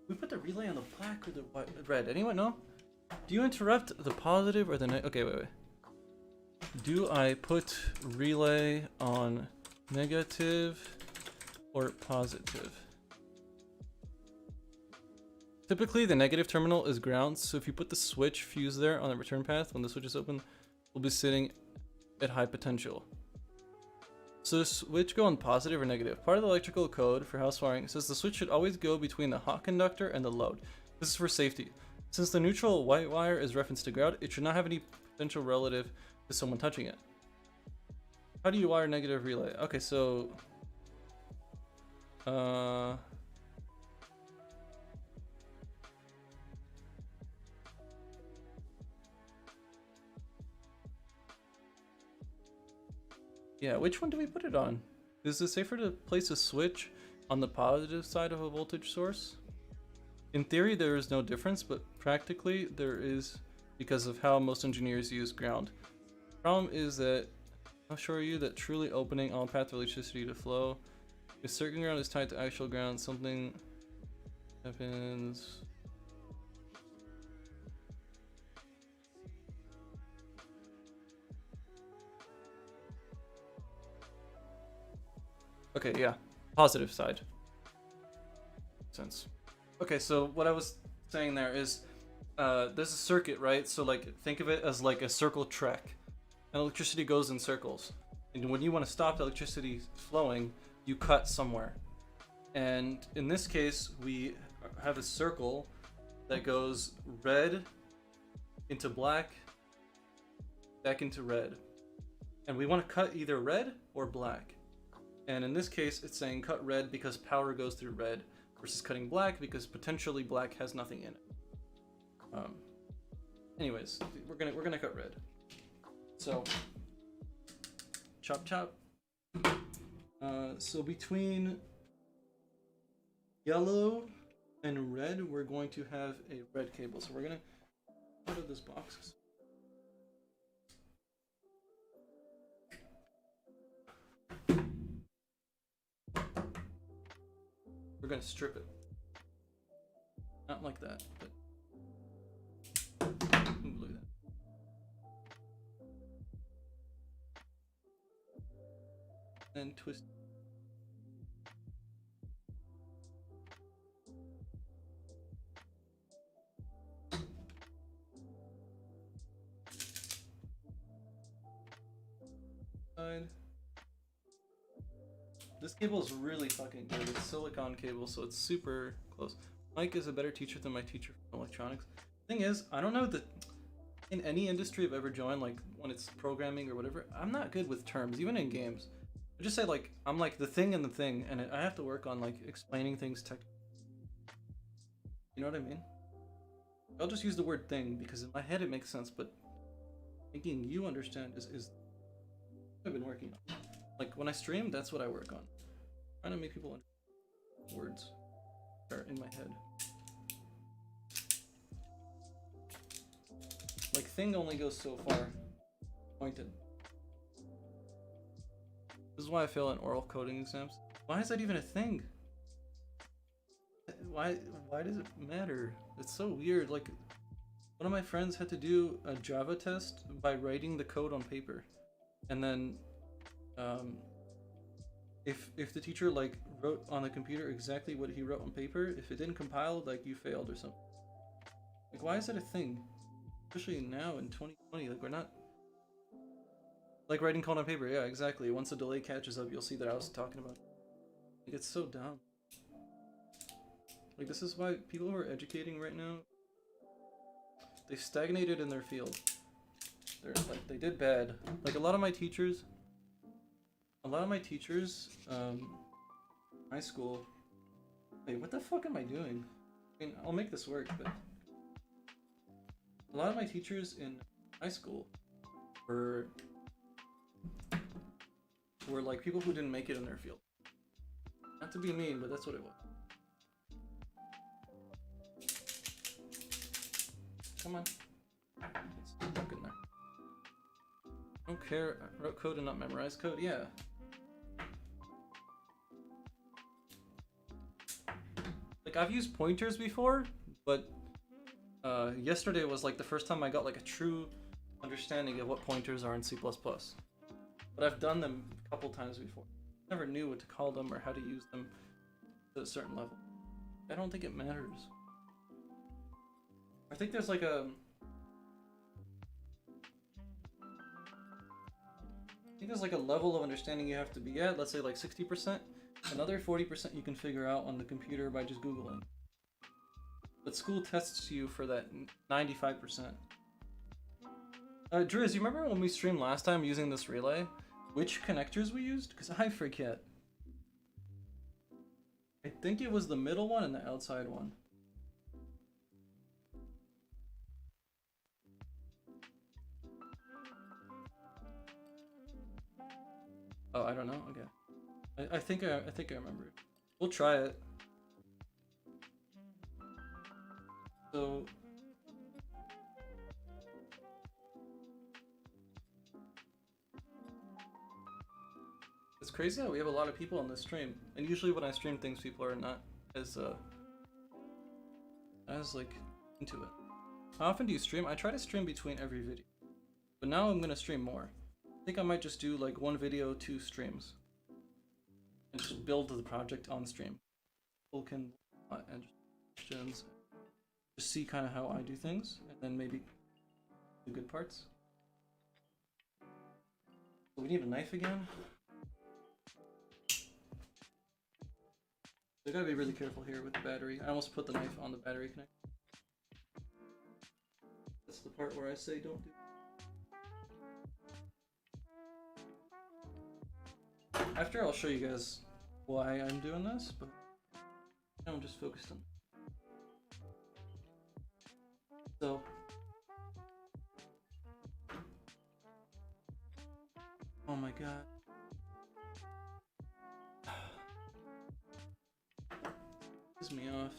We put the relay on the black or the white, red? Anyone know? Do you interrupt the positive or the negative? Okay, wait. Do I put relay on negative or positive? Typically, the negative terminal is ground, so if you put the switch fuse there on the return path, when the switch is open, we'll be sitting at high potential. So the switch go on positive or negative? Part of the electrical code for house wiring says the switch should always go between the hot conductor and the load. This is for safety. Since the neutral white wire is referenced to ground, it should not have any potential relative to someone touching it. How do you wire negative relay? Okay, so... yeah, which one do we put it on? Is it safer to place a switch on the positive side of a voltage source? In theory, there is no difference, but practically there is because of how most engineers use ground. The problem is that I'll show you that truly opening all path electricity to flow. If circuit ground is tied to actual ground, something happens. Okay, yeah, positive side. Sense. Okay, so what I was saying there is, there's a circuit, right? So like, think of it as like a circle track, and electricity goes in circles. And when you want to stop electricity flowing, you cut somewhere. And in this case, we have a circle that goes red into black, back into red. And we want to cut either red or black. And in this case, it's saying cut red because power goes through red, versus cutting black because potentially black has nothing in it. Anyways, we're gonna cut red. So chop chop. So between yellow and red, we're going to have a red cable. So we're gonna out of this box. We're gonna strip it. Not like that, but ooh, look at that. And twist. This cable is really fucking good. It's silicon cable, so it's super close. Mike is a better teacher than my teacher from electronics. Thing is, I don't know that in any industry I've ever joined, like when it's programming or whatever, I'm not good with terms, even in games. I just say like, I'm like the thing and the thing, and I have to work on like explaining things technically. You know what I mean? I'll just use the word thing because in my head it makes sense, but making you understand is what I've been working on. Like when I stream, that's what I work on. Trying to make people understand words that are in my head. Like thing only goes so far. Pointed. This is why I fail in oral coding exams. Why is that even a thing? Why does it matter? It's so weird. Like one of my friends had to do a Java test by writing the code on paper. And then if the teacher like wrote on the computer exactly what he wrote on paper, if it didn't compile, like you failed or something. Like why is that a thing? Especially now in 2020, like we're not like writing code on paper. Yeah, exactly. Once the delay catches up, you'll see that I was talking about. Like it's so dumb. Like this is why people who are educating right now, they stagnated in their field. They're like they did bad. Like a lot of my teachers, high school. Wait, what the fuck am I doing? I mean, I'll make this work, but a lot of my teachers in high school were like people who didn't make it in their field. Not to be mean, but that's what it was. Come on. It's stuck in there. I don't care. I wrote code and not memorized code. Yeah. Like I've used pointers before, but yesterday was like the first time I got like a true understanding of what pointers are in C++. But I've done them a couple times before. Never knew what to call them or how to use them to a certain level. I don't think it matters. I think there's like a... I think there's like a level of understanding you have to be at, let's say like 60%. Another 40% you can figure out on the computer by just Googling. But school tests you for that 95%. Driz, you remember when we streamed last time using this relay? Which connectors we used? Because I forget. I think it was the middle one and the outside one. Oh, I don't know? Okay. I think I remember it. We'll try it. So it's crazy that we have a lot of people on this stream, and usually when I stream things, people are not as like into it. How often do you stream? I try to stream between every video, but now I'm gonna stream more. I think I might just do like 1 video, 2 streams, and just build the project on stream. People can and questions, just see kind of how I do things, and then maybe do good parts. We need a knife again. I gotta be really careful here with the battery. I almost put the knife on the battery connector. That's the part where I say don't do. After I'll show you guys why I'm doing this, but now I'm just focused on. So. Oh my god. Pisses me off.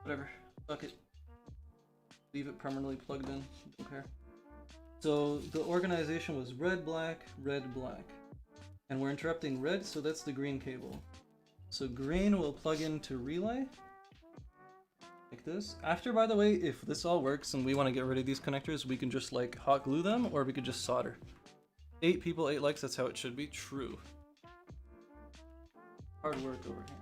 Whatever. Fuck it. Leave it permanently plugged in. Don't care. So the organization was red, black, black. And we're interrupting red, so that's the green cable. So green will plug into relay. Like this. After, by the way, if this all works and we want to get rid of these connectors, we can just like hot glue them, or we could just solder. 8 people, 8 likes, that's how it should be. True. Hard work over here.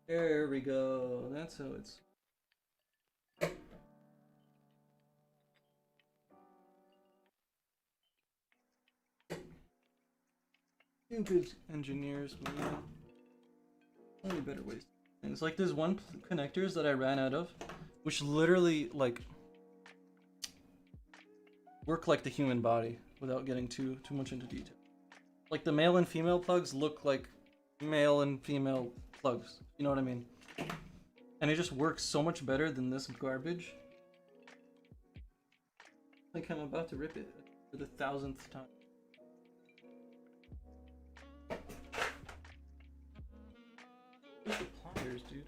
There we go. That's how it's. Stupid engineers, man. Only better ways. Things like there's one connectors that I ran out of, which literally like work like the human body without getting too much into detail. Like the male and female plugs look like male and female plugs. You know what I mean? And it just works so much better than this garbage. Like I'm about to rip it for the 1000th time. Where's the pliers, dude?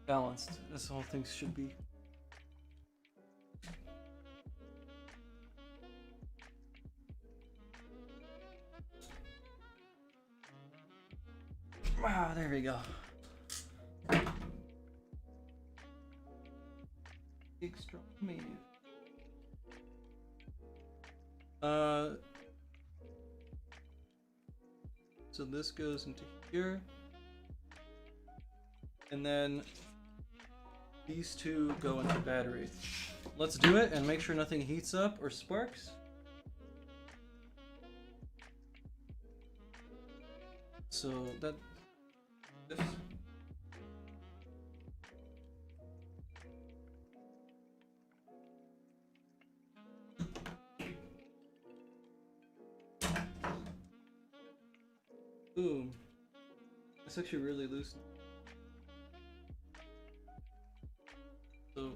Balanced, as all things should be. Wow, there we go. Big strong move. So this goes into here. And then these two go into battery. Let's do it and make sure nothing heats up or sparks. So that this. Boom. It's actually really loose. So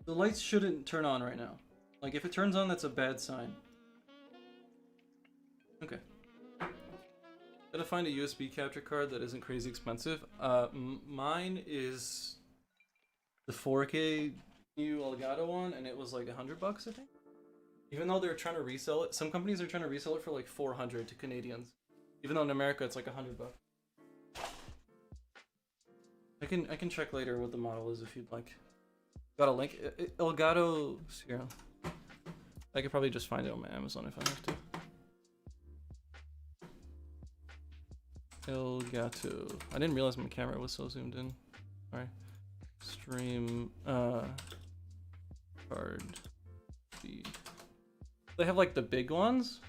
the lights shouldn't turn on right now. Like if it turns on, that's a bad sign. Okay. Gotta find a USB capture card that isn't crazy expensive. Mine is the 4K new Elgato one, and it was like $100, I think. Even though they're trying to resell it, some companies are trying to resell it for like 400 to Canadians. Even though in America it's like $100. I can check later what the model is if you'd like. Got a link. Elgato. Here. I could probably just find it on my Amazon if I have to. Elgato. I didn't realize my camera was so zoomed in. Sorry. Stream card. They have like the big ones,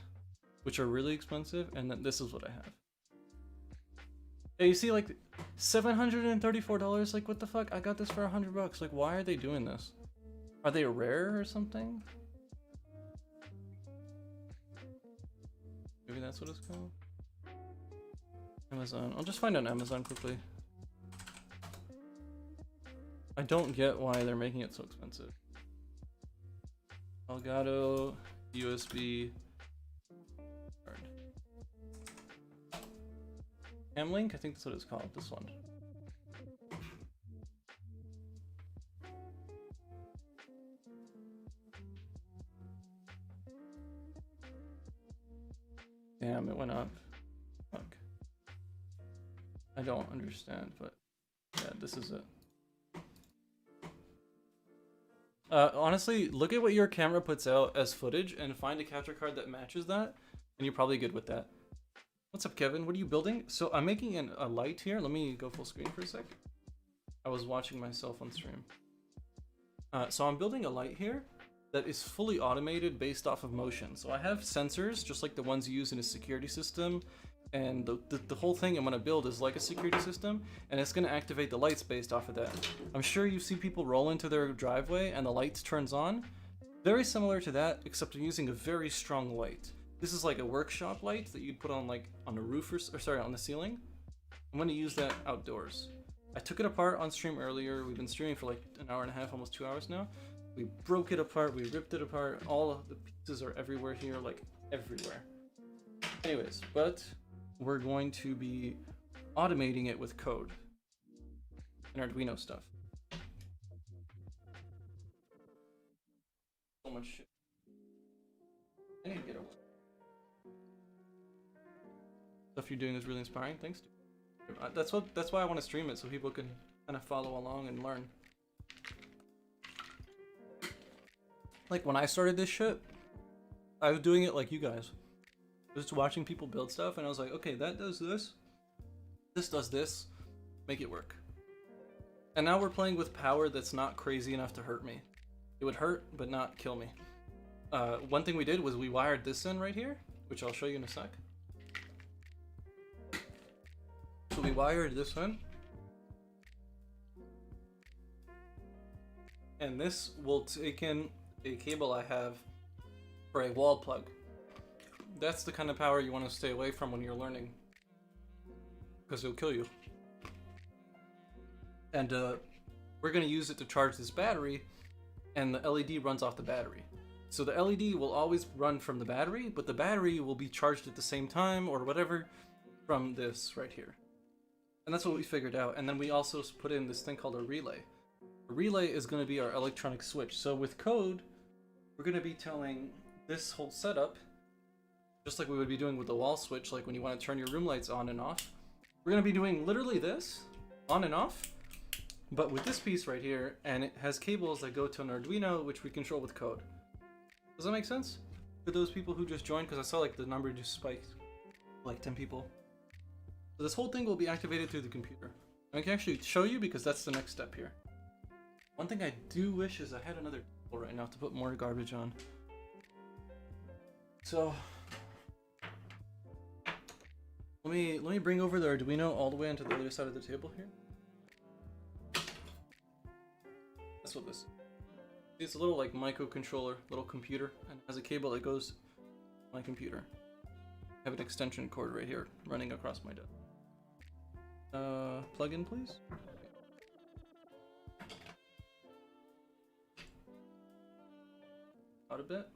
which are really expensive, and then this is what I have. Hey, you see like $734? Like what the fuck? I got this for $100. Like why are they doing this? Are they rare or something? Maybe that's what it's called. Amazon. I'll just find it on Amazon quickly. I don't get why they're making it so expensive. Elgato USB card. Camlink? I think that's what it's called. This one. Damn, it went up. Fuck. I don't understand, but yeah, this is it. Honestly, look at what your camera puts out as footage and find a capture card that matches that, and you're probably good with that. What's up, Kevin? What are you building? So I'm making a light here. Let me go full screen for a sec. I was watching myself on stream. So I'm building a light here that is fully automated based off of motion. So I have sensors, just like the ones you use in a security system, and the whole thing I'm gonna build is like a security system, and it's gonna activate the lights based off of that. I'm sure you see people roll into their driveway and the lights turns on. Very similar to that, except I'm using a very strong light. This is like a workshop light that you'd put on like on the roof or sorry, on the ceiling. I'm gonna use that outdoors. I took it apart on stream earlier. We've been streaming for like an hour and a half, almost 2 hours now. We broke it apart, we ripped it apart. All of the pieces are everywhere here, like everywhere. Anyways, but we're going to be automating it with code and Arduino stuff. So much shit. I need to get over. Stuff you're doing is really inspiring. Thanks. That's why I want to stream it, so people can kind of follow along and learn. Like when I started this shit, I was doing it like you guys. Just watching people build stuff, and I was like, okay, that does this. This does this. Make it work. And now we're playing with power that's not crazy enough to hurt me. It would hurt, but not kill me. One thing we did was we wired this in right here, which I'll show you in a sec. So we wired this in. And this will take in a cable I have for a wall plug. That's the kind of power you want to stay away from when you're learning, because it'll kill you. And we're going to use it to charge this battery, and the LED runs off the battery. So the LED will always run from the battery, but the battery will be charged at the same time or whatever from this right here. And that's what we figured out. And then we also put in this thing called a relay. A relay is going to be our electronic switch. So with code, we're going to be telling this whole setup, just like we would be doing with the wall switch, like when you want to turn your room lights on and off. We're going to be doing literally this, on and off, but with this piece right here, and it has cables that go to an Arduino, which we control with code. Does that make sense? For those people who just joined, because I saw like the number just spiked, like 10 people. So this whole thing will be activated through the computer. And I can actually show you because that's the next step here. One thing I do wish is I had another table right now to put more garbage on. So let me bring over the Arduino all the way onto the other side of the table here. That's what this is. It's a little like microcontroller, little computer, and it has a cable that goes to my computer. I have an extension cord right here running across my desk. Plug in, please. Out a bit.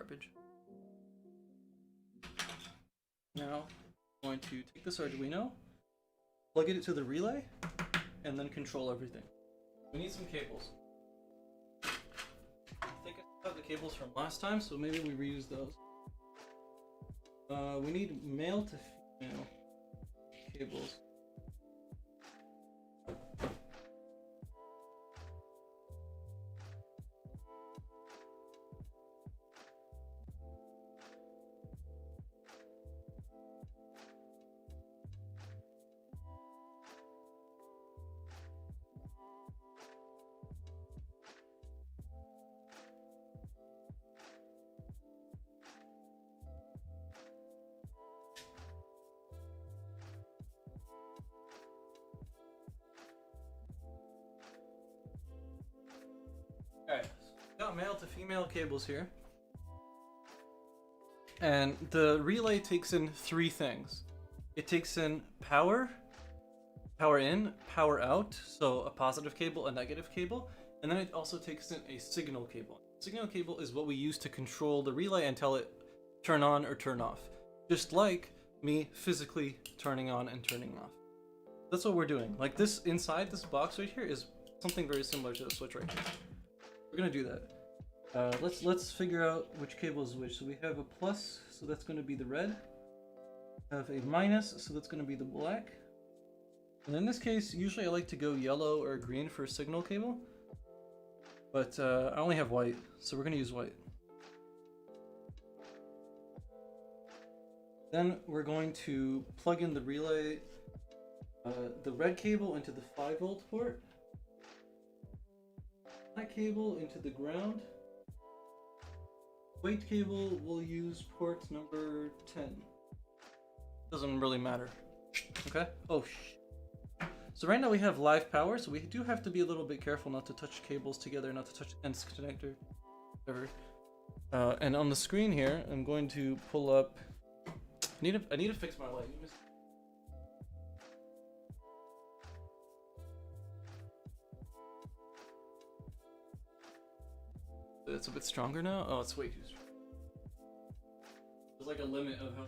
garbage. Now, I'm going to take this Arduino, plug it into the relay, and then control everything. We need some cables. I think I still have the cables from last time, so maybe we reuse those. We need male to female cables. Alright, got male to female cables here. And the relay takes in three things. It takes in power, power in, power out, so a positive cable, a negative cable, and then it also takes in a signal cable. Signal cable is what we use to control the relay and tell it turn on or turn off. Just like me physically turning on and turning off. That's what we're doing. Like this, inside this box right here is something very similar to the switch right here. We're gonna do that. Let's figure out which cable is which. So we have a plus, so that's gonna be the red. Have a minus, so that's gonna be the black. And in this case, usually I like to go yellow or green for a signal cable. But I only have white, so we're gonna use white. Then we're going to plug in the relay, the red cable into the 5-volt port. That cable into the ground. White cable will use port number 10. Doesn't really matter. Okay? Oh, so right now we have live power, so we do have to be a little bit careful not to touch cables together, not to touch the ends connector, whatever. And on the screen here, I'm going to pull up. I need to fix my light. It's a bit stronger now? Oh, it's way too strong. There's like a limit of how...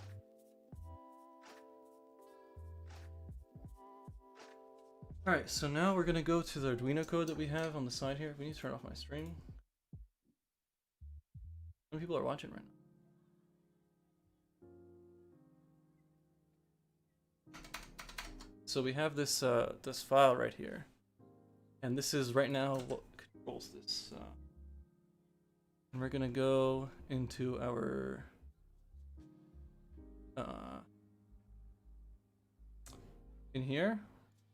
Alright, so now we're gonna go to the Arduino code that we have on the side here. We need to turn off my stream. How many people are watching right now? So we have this this file right here. And this is right now what controls this. And we're gonna go into our in here.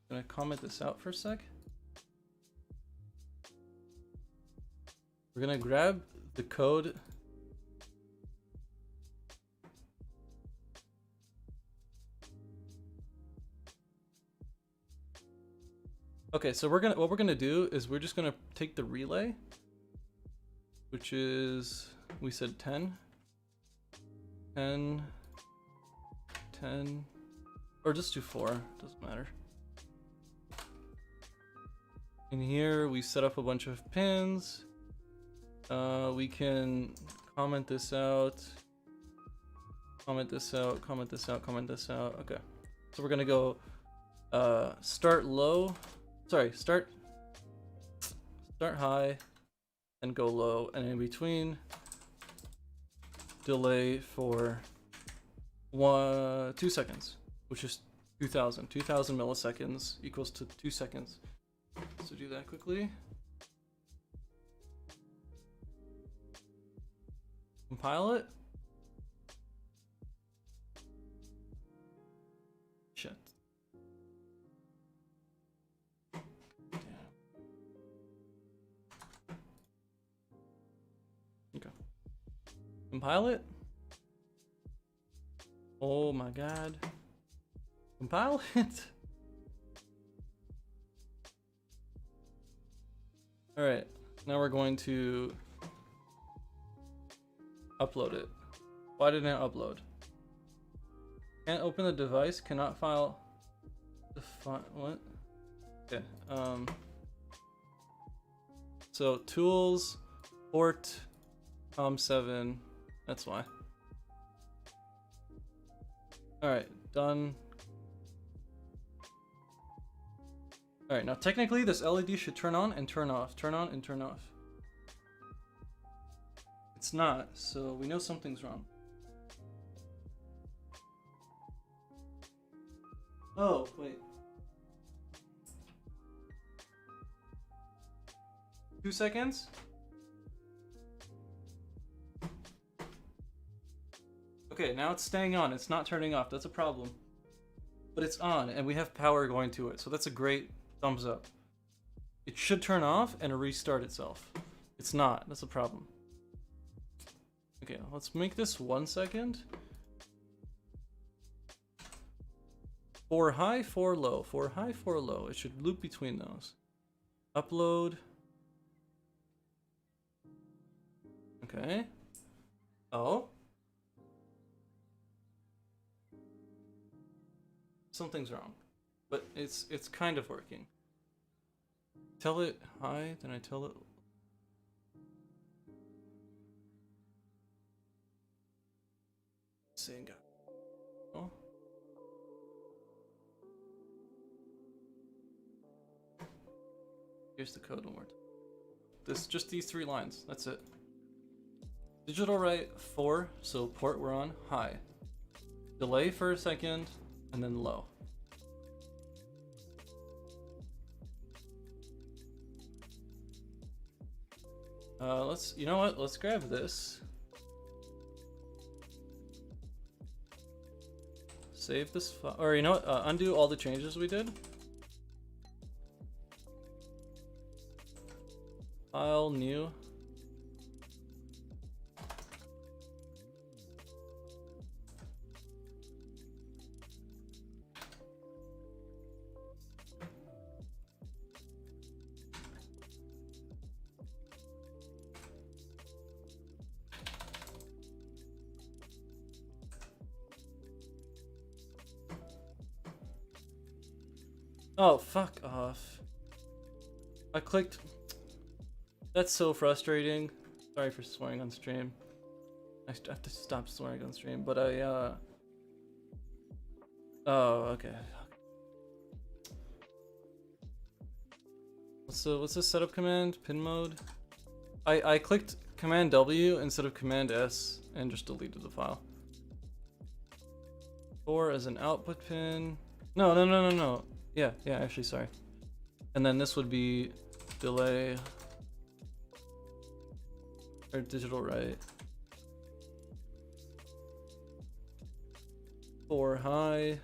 I'm gonna comment this out for a sec. We're gonna grab the code. Okay, so what we're gonna do is we're just gonna take the relay, which is, we said 10, 10, 10, or just do 4, doesn't matter. In here, we set up a bunch of pins. We can comment this out, comment this out, comment this out, comment this out. Okay, so we're gonna go start low, sorry, start high, and go low, and in between delay for 2 seconds, which is 2000 milliseconds equals to 2 seconds. So do that quickly. Compile it. Shit. Okay. Compile it. Oh my god. Compile it. Alright, now we're going to upload it. Why didn't it upload? Can't open the device, cannot file the file. What? Okay, so tools, port, COM7, That's why. Alright, done. Alright, now technically this LED should turn on and turn off. Turn on and turn off. It's not, so we know something's wrong. Oh, wait. 2 seconds? Okay, now it's staying on. It's not turning off. That's a problem. But it's on, and we have power going to it, so that's a great thumbs up. It should turn off and restart itself. It's not. That's a problem. Okay, let's make this 1 second. 4 high, 4 low. 4 high, 4 low. It should loop between those. Upload. Okay. Oh. Something's wrong. But it's kind of working. Tell it high, then I tell it. Saying oh. Here's the code one more time. Just these 3 lines. That's it. Digital write 4, so port we're on, high. Delay for a second, and then low. You know what? Let's grab this. Save this file, or you know what? Undo all the changes we did. File, new. Oh, fuck off. I clicked. That's so frustrating. Sorry for swearing on stream. I have to stop swearing on stream, but oh, okay. What's the setup command? Pin mode? I clicked Command W instead of Command S and just deleted the file. 4 as an output pin. No. Yeah, actually, sorry. And then this would be delay or digital write. 4 high,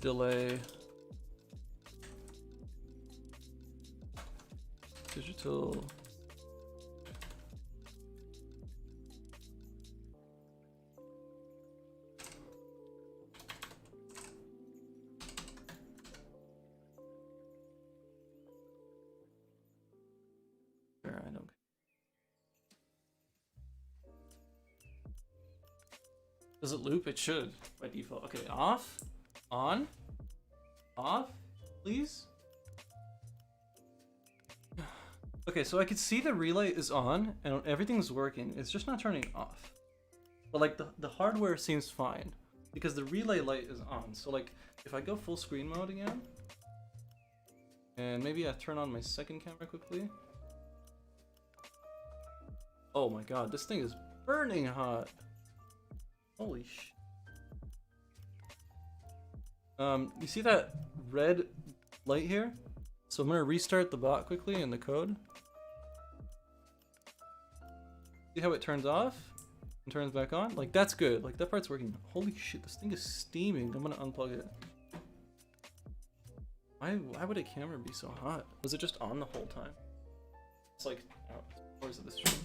delay, digital. I don't. Does it loop? It should by default. Okay, off, on, off, please. Okay, so I could see the relay is on and everything's working. It's just not turning off. But like the hardware seems fine because the relay light is on. So like if I go full screen mode again, and maybe I turn on my second camera quickly. Oh my god, this thing is burning hot. Holy sh. You see that red light here? So I'm gonna restart the bot quickly in the code. See how it turns off and turns back on? Like that's good. Like that part's working. Holy shit, this thing is steaming. I'm gonna unplug it. Why would a camera be so hot? Was it just on the whole time? It's like, oh, where's this stream?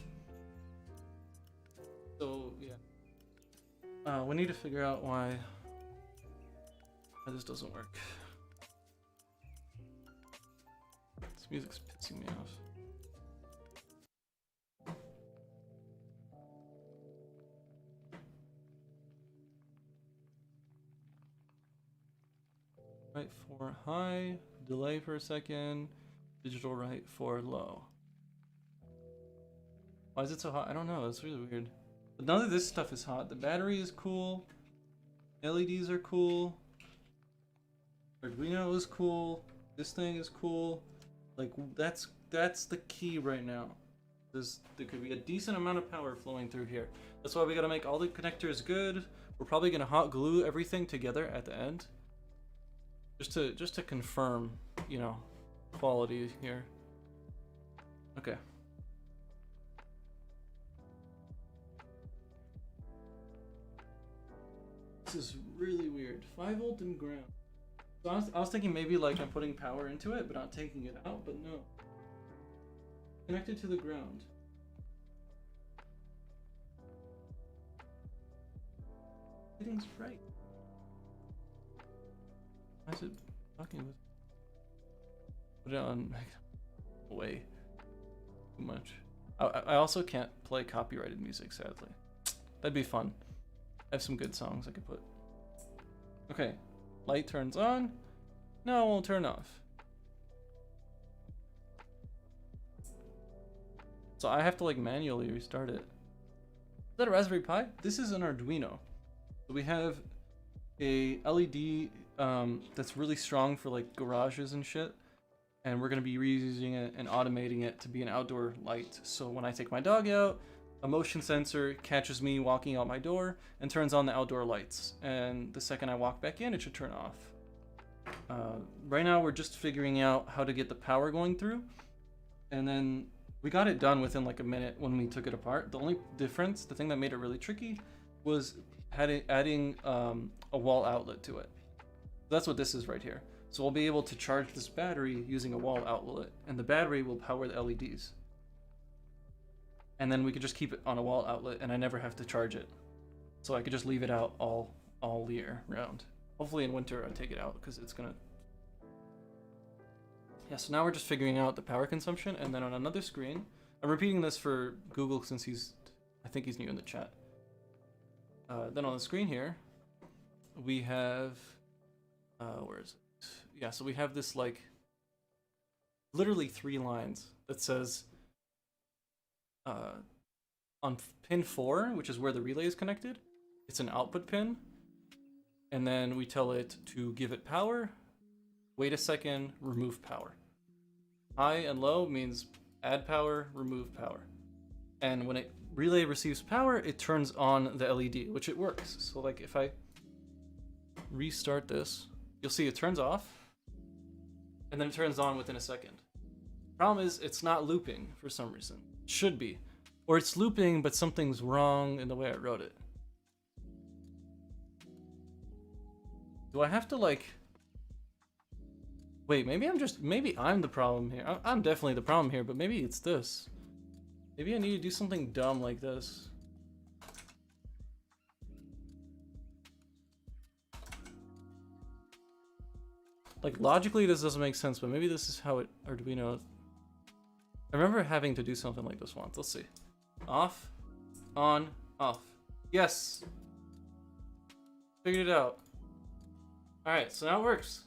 So yeah, we need to figure out why this doesn't work. This music's pissing me off. Write for high, delay for a second, digital write for low. Why is it so hot? I don't know. It's really weird. But none of this stuff is hot. The battery is cool. LEDs are cool. Arduino is cool. This thing is cool. Like that's the key right now. There could be a decent amount of power flowing through here. That's why we gotta make all the connectors good. We're probably gonna hot glue everything together at the end. Just to confirm, you know, quality here. Okay. This is really weird. 5V and ground. So I was thinking maybe like I'm putting power into it, but not taking it out, but no. Connected to the ground. Everything's right. Why is it talking with? Put it on way too much. I also can't play copyrighted music, sadly. That'd be fun. I have some good songs I could put. Okay, light turns on. No, it won't turn off. So I have to like manually restart it. Is that a Raspberry Pi? This is an Arduino. So we have a LED that's really strong for like garages and shit. And we're gonna be reusing it and automating it to be an outdoor light. So when I take my dog out, a motion sensor catches me walking out my door and turns on the outdoor lights. And the second I walk back in, it should turn off. Right now we're just figuring out how to get the power going through. And then we got it done within like a minute when we took it apart. The only difference, the thing that made it really tricky, was adding a wall outlet to it. That's what this is right here. So we'll be able to charge this battery using a wall outlet, and the battery will power the LEDs. And then we could just keep it on a wall outlet, and I never have to charge it. So I could just leave it out all year round. Hopefully in winter I take it out because it's gonna. Yeah. So now we're just figuring out the power consumption, and then on another screen, I'm repeating this for Google since I think he's new in the chat. Then on the screen here, we have, where is it? Yeah, so we have this like literally 3 lines that says on pin 4, which is where the relay is connected, it's an output pin, and then we tell it to give it power, wait a second, remove power. High and low means add power, remove power. And when it relay receives power, it turns on the LED, which it works. So like if I restart this, you'll see it turns off, and then it turns on within a second. Problem is, it's not looping for some reason. It should be. Or it's looping, but something's wrong in the way I wrote it. Do I have to like... Wait, maybe I'm the problem here. I'm definitely the problem here, but maybe it's this. Maybe I need to do something dumb like this. Like, logically this doesn't make sense, but maybe this is how Arduino... I remember having to do something like this once. Let's see. Off, on, off. Yes! Figured it out. Alright, so now it works.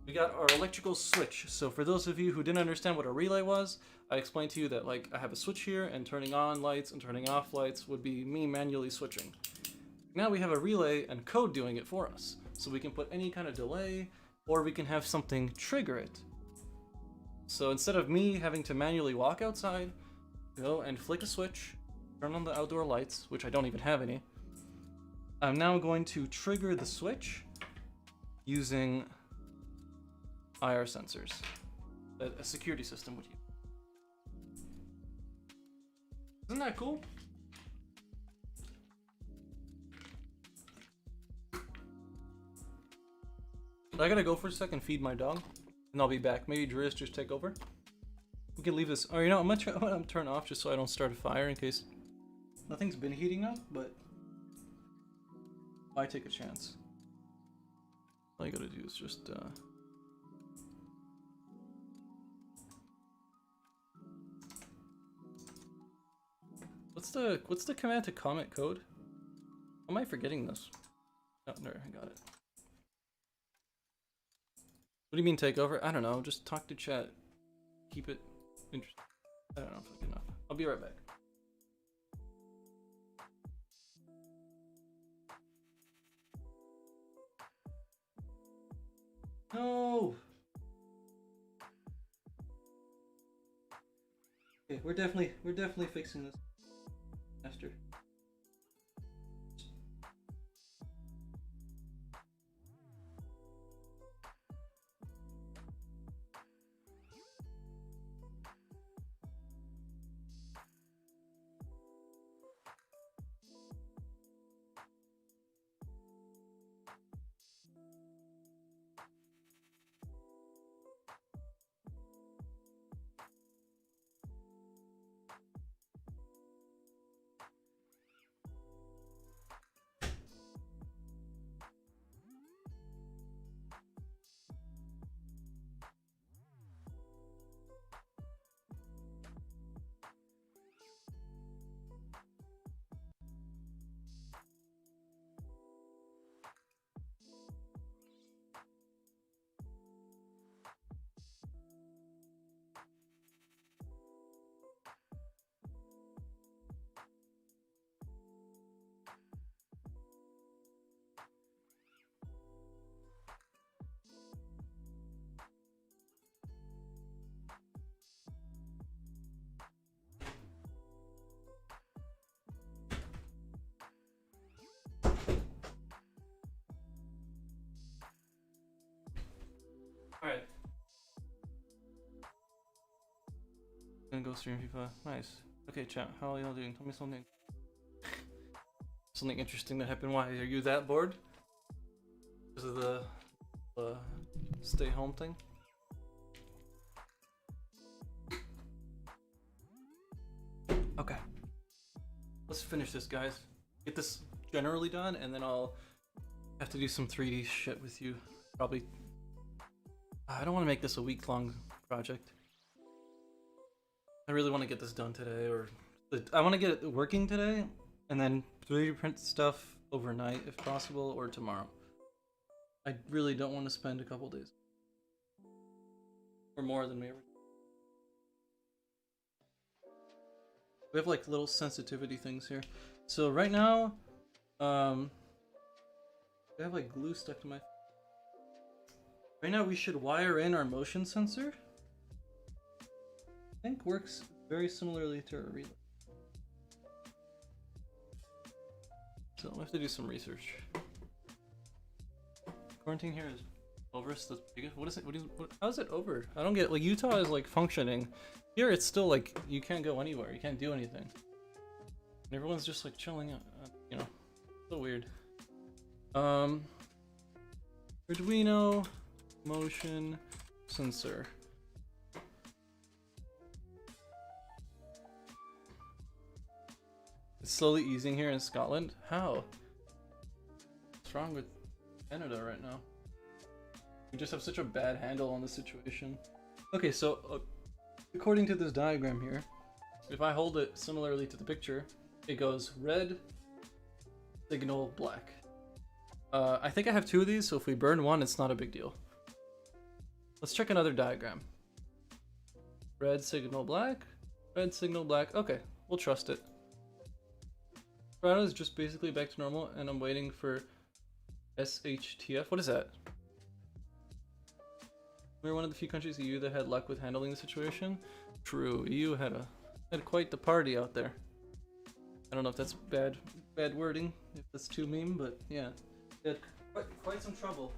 We got our electrical switch. So for those of you who didn't understand what a relay was, I explained to you that like I have a switch here, and turning on lights and turning off lights would be me manually switching. Now we have a relay and code doing it for us. So we can put any kind of delay, or we can have something trigger it. So instead of me having to manually walk outside, go and flick a switch, turn on the outdoor lights, which I don't even have any, I'm now going to trigger the switch using IR sensors that a security system would use. Isn't that cool? I gotta go for a second, feed my dog, and I'll be back. Maybe Darius just take over. We can leave this. Oh, you know, I'm gonna turn off just so I don't start a fire in case nothing's been heating up, but I take a chance. All you gotta do is just what's the command to comment code? How am I forgetting this? Oh, no, I got it. What do you mean take over? I don't know, just talk to chat. Keep it interesting. I don't know if that's enough. I'll be right back. No. Okay, we're definitely fixing this faster. Alright. Gonna go stream FIFA. Nice. Okay, chat, how are y'all doing? Tell me something. Something interesting that happened. Why are you that bored? Because of the stay home thing? Okay. Let's finish this, guys. Get this generally done, and then I'll have to do some 3D shit with you. Probably. I don't want to make this a week-long project. I really want to get this done today, or I want to get it working today, and then 3D print stuff overnight if possible, or tomorrow. I really don't want to spend a couple days. Or more than we ever. We have like little sensitivity things here. So right now, I have like glue stuck to my. Right now we should wire in our motion sensor. I think works very similarly to a relay. So we'll have to do some research. Quarantine here is over. So that's biggest. What is it? How is it over? I don't get. Like Utah is like functioning. Here it's still like you can't go anywhere. You can't do anything. And everyone's just like chilling out. You know, so weird. Arduino motion sensor. It's slowly easing here in Scotland. How? What's wrong with Canada right now? We just have such a bad handle on the situation. Okay, so according to this diagram here, if I hold it similarly to the picture, it goes red, signal, black. I think I have two of these, so if we burn one, it's not a big deal. Let's check another diagram. Red, signal, black. Red, signal, black. Okay, we'll trust it. Toronto is just basically back to normal, and I'm waiting for SHTF. What is that? We're one of the few countries in the EU that had luck with handling the situation. True, EU had quite the party out there. I don't know if that's bad wording, if that's too mean, but yeah, they had quite some trouble.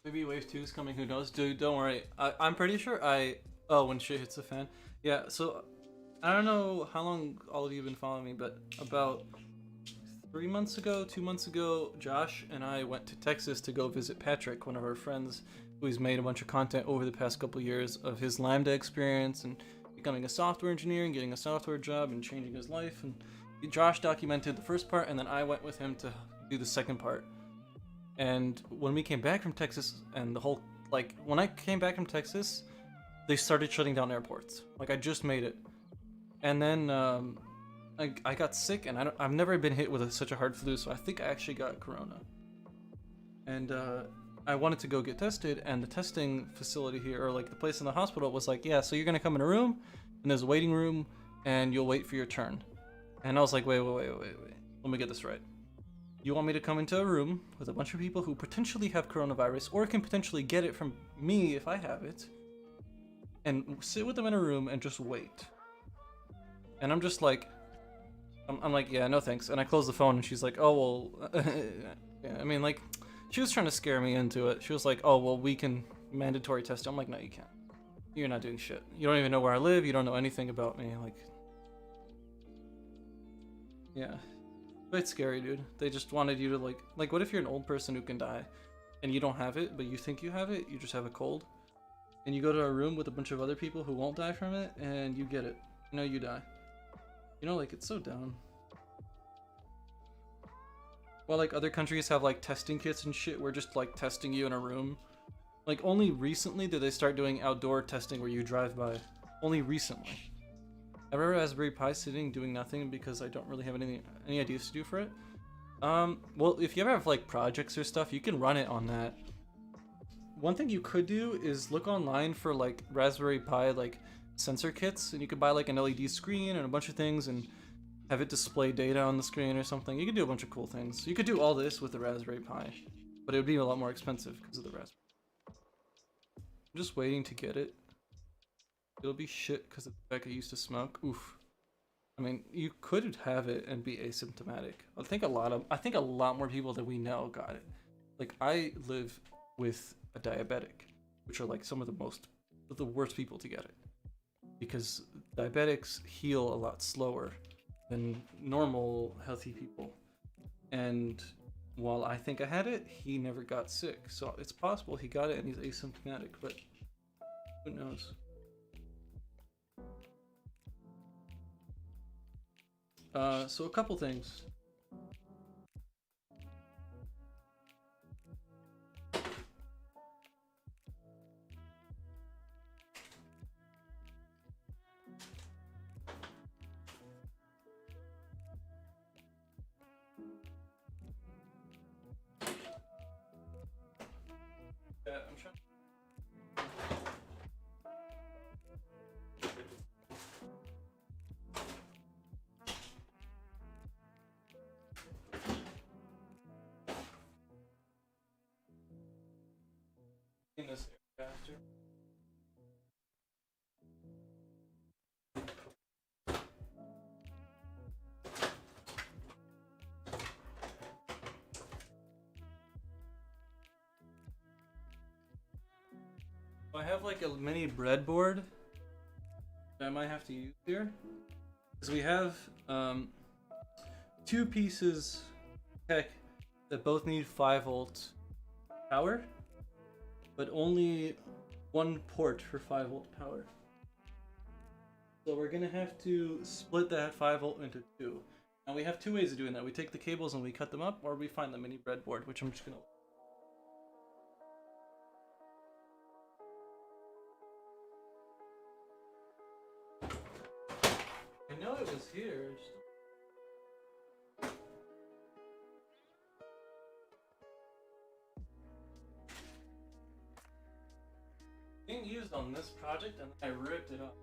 Maybe wave 2 is coming, who knows? Dude, don't worry. I'm pretty sure oh, when shit hits the fan. Yeah, so I don't know how long all of you have been following me, but about 2 months ago, Josh and I went to Texas to go visit Patrick, one of our friends who's made a bunch of content over the past couple years of his Lambda experience, and we becoming a software engineer and getting a software job and changing his life. And Josh documented the first part, and then I went with him to do the second part. And when we came back from Texas, and the whole, like, when I came back from Texas, they started shutting down airports. Like, I just made it. And then I got sick, and I've never been hit with such a hard flu, so I think I actually got corona. And I wanted to go get tested, and the testing facility here, or like the place in the hospital, was like, yeah, so you're gonna come in a room, and there's a waiting room, and you'll wait for your turn. And I was like, wait, let me get this right. You want me to come into a room with a bunch of people who potentially have coronavirus, or can potentially get it from me if I have it, and sit with them in a room and just wait. And I'm just like, I'm like, yeah, no thanks. And I close the phone, and she's like, oh, well, yeah, I mean, like, she was trying to scare me into it. She was like, oh, well, we can mandatory test you. I'm like, no, you can't. You're not doing shit. You don't even know where I live. You don't know anything about me. Like, yeah. But it's scary, dude. They just wanted you to, like, what if you're an old person who can die, and you don't have it, but you think you have it, you just have a cold, and you go to a room with a bunch of other people who won't die from it, and you get it. You know, you die. You know, like, it's so dumb. While, like, other countries have, like, testing kits and shit, we're just, like, testing you in a room. Like, only recently did they start doing outdoor testing where you drive by. Only recently. I remember Raspberry Pi sitting doing nothing because I don't really have any ideas to do for it. Well, if you ever have, like, projects or stuff, you can run it on that. One thing you could do is look online for, like, Raspberry Pi, like, sensor kits, and you could buy, like, an LED screen and a bunch of things, and have it display data on the screen or something. You could do a bunch of cool things. You could do all this with the Raspberry Pi, but it would be a lot more expensive because of the Raspberry. I'm just waiting to get it. It'll be shit because Becca used to smoke. Oof. I mean, you could have it and be asymptomatic. I think a lot more people than we know got it. Like, I live with a diabetic, which are like some of the worst people to get it, because diabetics heal a lot slower than normal healthy people. And while I think I had it, he never got sick. So it's possible he got it and he's asymptomatic, but who knows? So a couple things. I'm trying. In this area after. I have like a mini breadboard that I might have to use here, because we have two pieces tech that both need 5-volt power, but only one port for 5-volt power. So we're gonna have to split that 5-volt into two. And we have two ways of doing that. We take the cables and we cut them up, or we find the mini breadboard, which I'm just gonna. I know it was here. Being used on this project, and I ripped it up.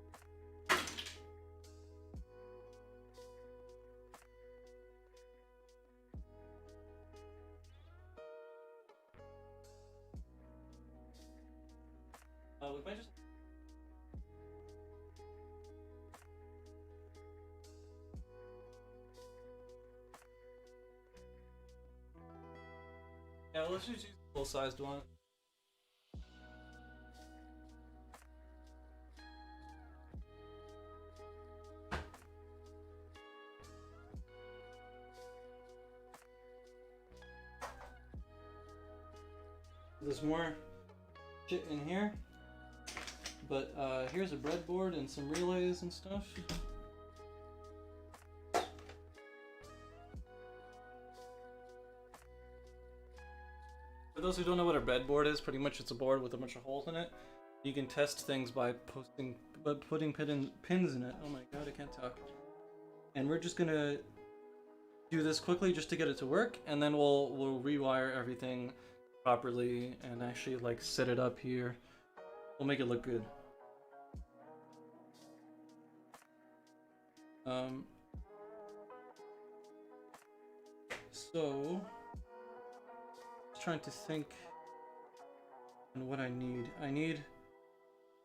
We might just. Yeah, let's just use the full-sized one. There's more shit in here, but here's a breadboard and some relays and stuff. For those who don't know what a breadboard is, pretty much it's a board with a bunch of holes in it. You can test things by putting pins in it. Oh my god, I can't talk. And we're just gonna do this quickly just to get it to work, and then we'll rewire everything properly and actually like set it up here. We'll make it look good. So just trying to think on what I need. I need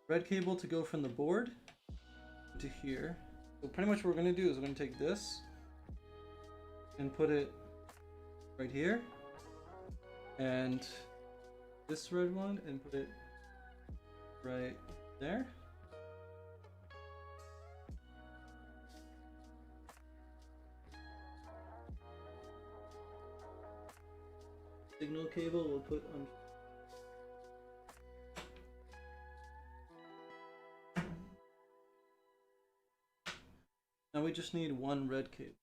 red cable to go from the board to here. So pretty much what we're gonna do is we're gonna take this and put it right here, and this red one and put it right there. Signal cable we'll put on. Now we just need one red cable.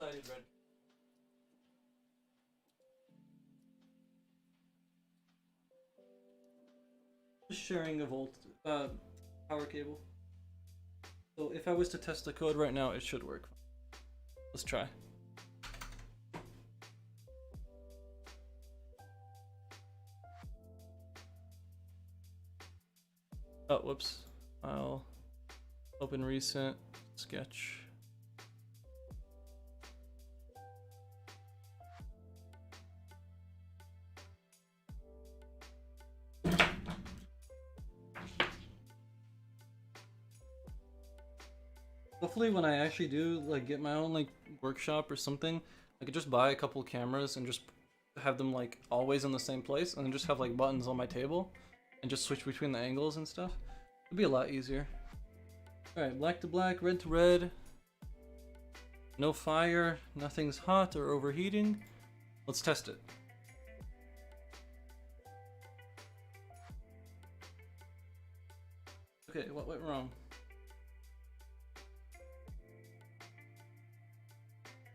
Sided red. Just sharing a power cable. So if I was to test the code right now, it should work. Let's try. Oh, whoops. I'll open recent sketch. Hopefully when I actually do like get my own like workshop or something, I could just buy a couple cameras and just have them like always in the same place, and then just have like buttons on my table and just switch between the angles and stuff. It'd be a lot easier. Alright, black to black, red to red. No fire, nothing's hot or overheating. Let's test it. Okay, what went wrong?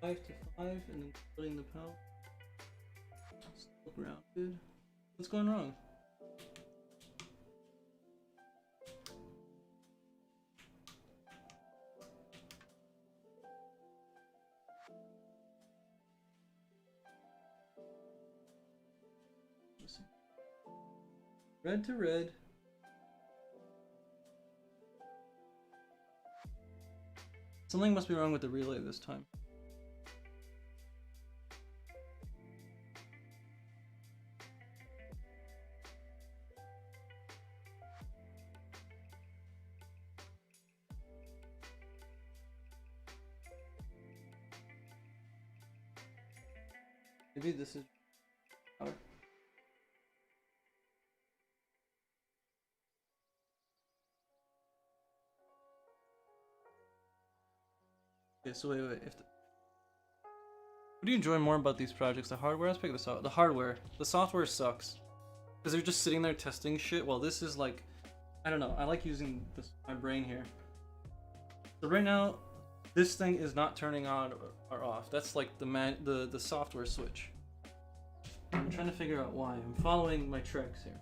5 to 5 and then putting the power. Still grounded. What's going wrong? Red to red. Something must be wrong with the relay this time. Maybe this is power. Okay, so wait, what do you enjoy more about these projects? The hardware aspect or the hardware? The software sucks. Because they're just sitting there testing shit. Well, this is like, I don't know, I like using my brain here. So right now, this thing is not turning on or off. That's like the software switch. I'm trying to figure out why. I'm following my tricks here.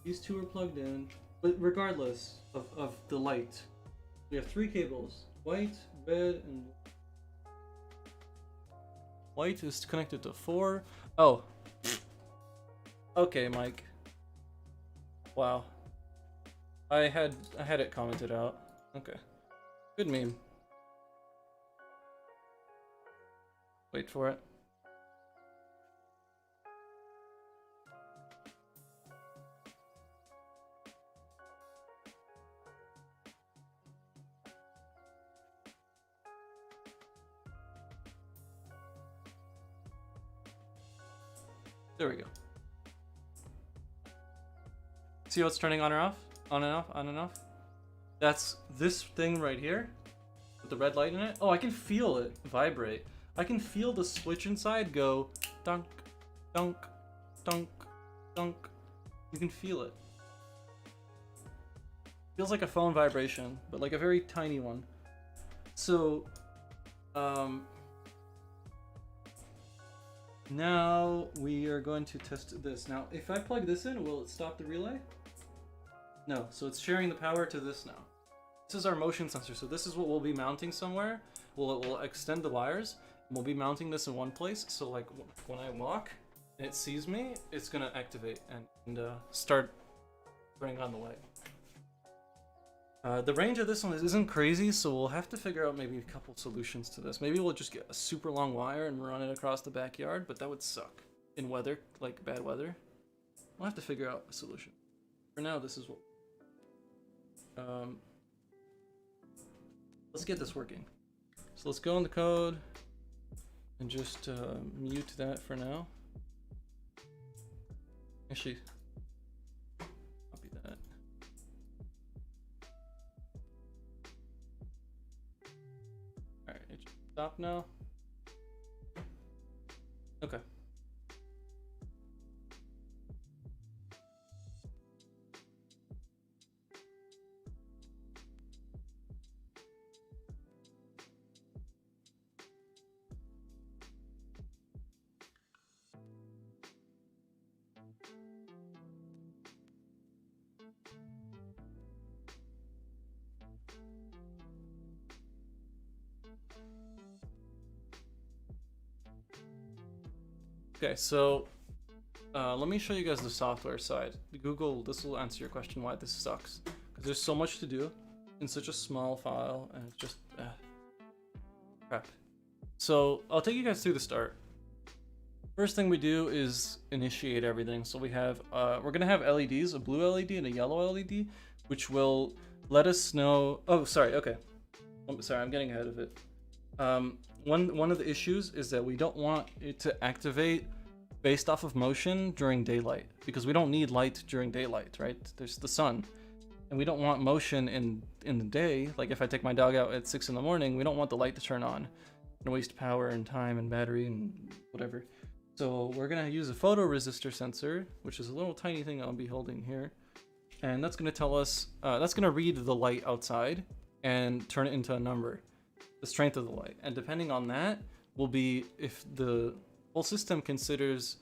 These two are plugged in, but regardless of the light, we have 3 cables: white, red, and white is connected to 4. Oh, okay, Mike. Wow, I had it commented out. Okay, good meme. Wait for it. There we go. See what's turning on or off? On and off, on and off? That's this thing right here with the red light in it. Oh, I can feel it vibrate. I can feel the switch inside go dunk, dunk, dunk, dunk. You can feel it. Feels like a phone vibration, but like a very tiny one. So, now we are going to test this. Now, if I plug this in, will it stop the relay? No, so it's sharing the power to this now. This is our motion sensor, so this is what we'll be mounting somewhere. We'll extend the wires, and we'll be mounting this in one place, so like when I walk and it sees me, it's gonna activate and start turning on the light. The range of this one isn't crazy, so we'll have to figure out maybe a couple solutions to this. Maybe we'll just get a super long wire and run it across the backyard, but that would suck in weather, like bad weather. We'll have to figure out a solution. For now, this is what... let's get this working. So let's go in the code and just mute that for now. Actually, copy that. Alright, it should stop now. Okay. Okay, so let me show you guys the software side. Google, this will answer your question why this sucks. Because there's so much to do in such a small file, and it's just crap. So I'll take you guys through the start. First thing we do is initiate everything. So we have, we're gonna have LEDs, a blue LED and a yellow LED, which will let us know. Oh, sorry. Okay, sorry, I'm getting ahead of it. One of the issues is that we don't want it to activate based off of motion during daylight, because we don't need light during daylight, right? There's the sun, and we don't want motion in the day. Like if I take my dog out at 6 in the morning, we don't want the light to turn on and waste power and time and battery and whatever. So we're gonna use a photoresistor sensor, which is a little tiny thing I'll be holding here, and that's gonna tell us, that's gonna read the light outside and turn it into a number, the strength of the light, and depending on that will be if the whole system considers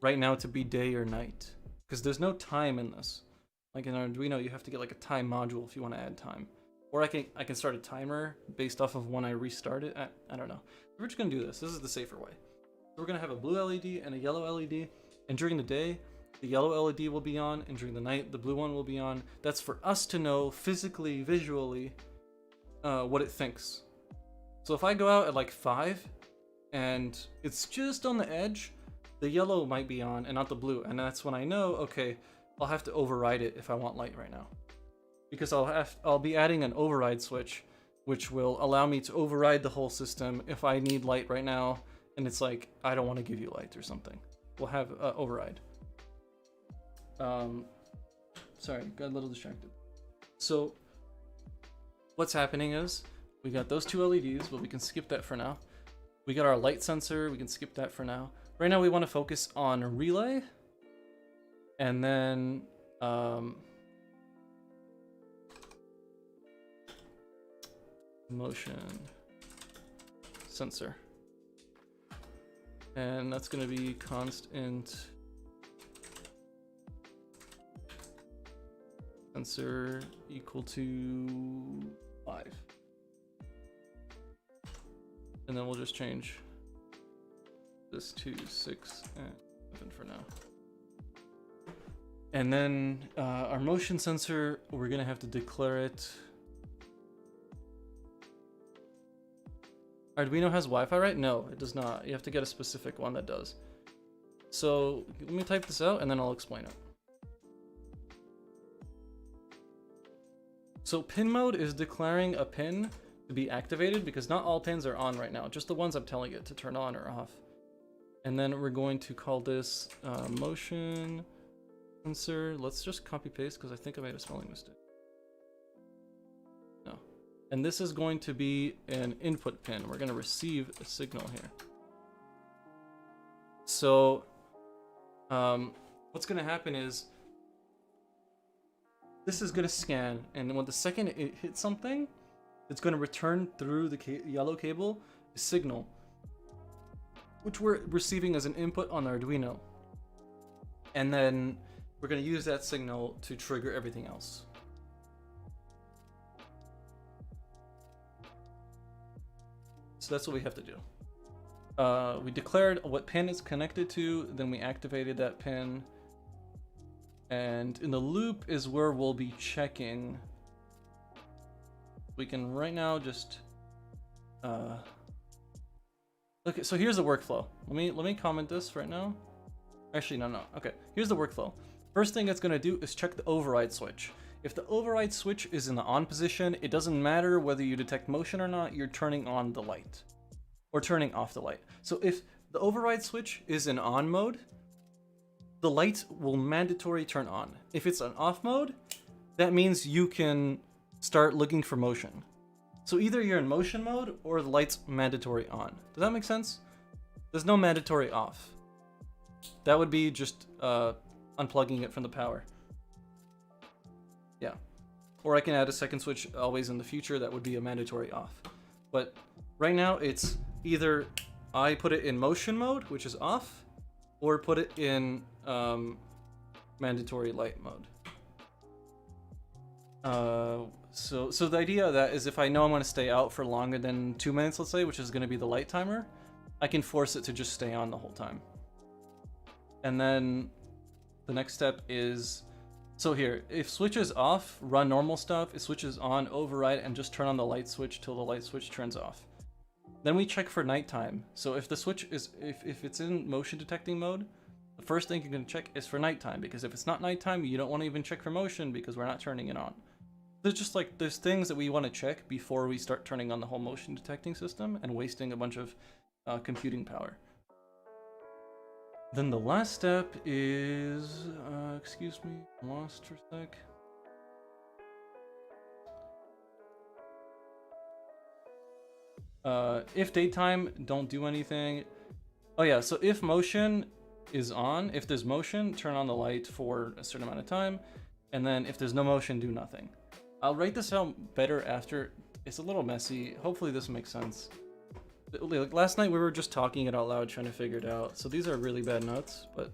right now to be day or night, because there's no time in this. Like in Arduino, you have to get like a time module if you want to add time, or I can start a timer based off of when I restart it. I don't know. We're just gonna do this. This is the safer way. So we're gonna have a blue LED and a yellow LED, and during the day the yellow LED will be on, and during the night the blue one will be on. That's for us to know physically, visually, what it thinks. So if I go out at like 5 and it's just on the edge, the yellow might be on and not the blue, and that's when I know, okay, I'll have to override it if I want light right now, because I'll be adding an override switch, which will allow me to override the whole system if I need light right now and it's like I don't want to give you light or something. We'll have override. Sorry, got a little distracted. So what's happening is we got those two LEDs, but we can skip that for now. We got our light sensor, we can skip that for now. Right now we want to focus on a relay, and then motion sensor. And that's going to be constant sensor equal to 5. And then we'll just change this to 6 and 7 for now. And then our motion sensor, we're gonna have to declare it. Arduino has Wi-Fi, right? No, it does not. You have to get a specific one that does. So let me type this out and then I'll explain it. So pin mode is declaring a pin to be activated, because not all pins are on right now, just the ones I'm telling it to turn on or off. And then we're going to call this motion sensor. Let's just copy paste, because I think I made a spelling mistake. No. And this is going to be an input pin. We're going to receive a signal here. So what's going to happen is this is gonna scan, and when the second it hits something, it's gonna return through the yellow cable a signal, which we're receiving as an input on Arduino, and then we're gonna use that signal to trigger everything else. So that's what we have to do. We declared what pin it's connected to, then we activated that pin. And in the loop is where we'll be checking. We can right now just okay, so here's the workflow. Let me comment this right now. Actually, no. Okay, here's the workflow. First thing it's gonna do is check the override switch. If the override switch is in the on position, it doesn't matter whether you detect motion or not, you're turning on the light or turning off the light. So if the override switch is in on mode, the light will mandatory turn on. If it's an off mode, that means you can start looking for motion. So either you're in motion mode or the light's mandatory on. Does that make sense? There's no mandatory off. That would be just unplugging it from the power. Yeah. Or I can add a second switch always in the future that would be a mandatory off. But right now it's either I put it in motion mode, which is off, or put it in mandatory light mode. So the idea of that is if I know I'm going to stay out for longer than 2 minutes, let's say, which is going to be the light timer, I can force it to just stay on the whole time. And then the next step is, so here, if switch is off, run normal stuff. If switch is on, override and just turn on the light switch till the light switch turns off. Then we check for nighttime. So if the switch is, if it's in motion detecting mode, the first thing you're going to check is for nighttime, because if it's not nighttime, you don't want to even check for motion because we're not turning it on. There's just like, there's things that we want to check before we start turning on the whole motion detecting system and wasting a bunch of computing power. Then the last step is, excuse me, I'm lost for a sec. If daytime, don't do anything. Oh yeah, so if motion is on, if there's motion, turn on the light for a certain amount of time, and then if there's no motion, do nothing. I'll write this out better after. It's a little messy. Hopefully this makes sense. Like last night we were just talking it out loud, trying to figure it out. So these are really bad notes, but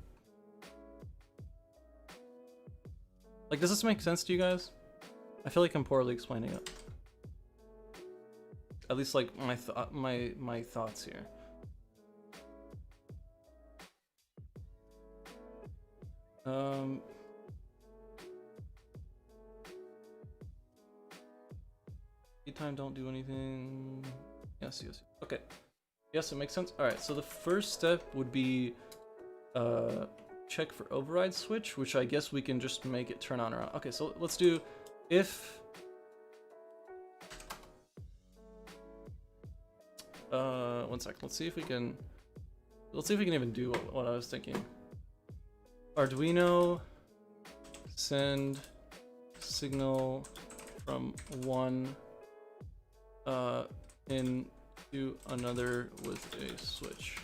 like, does this make sense to you guys? I feel like I'm poorly explaining it. At least like my thoughts here. Daytime, don't do anything. Yes. Okay. Yes, it makes sense. All right. So the first step would be check for override switch, which I guess we can just make it turn on or off. Okay. So let's do if. One sec. Let's see if we can even do what I was thinking. Arduino send signal from one pin to another with a switch.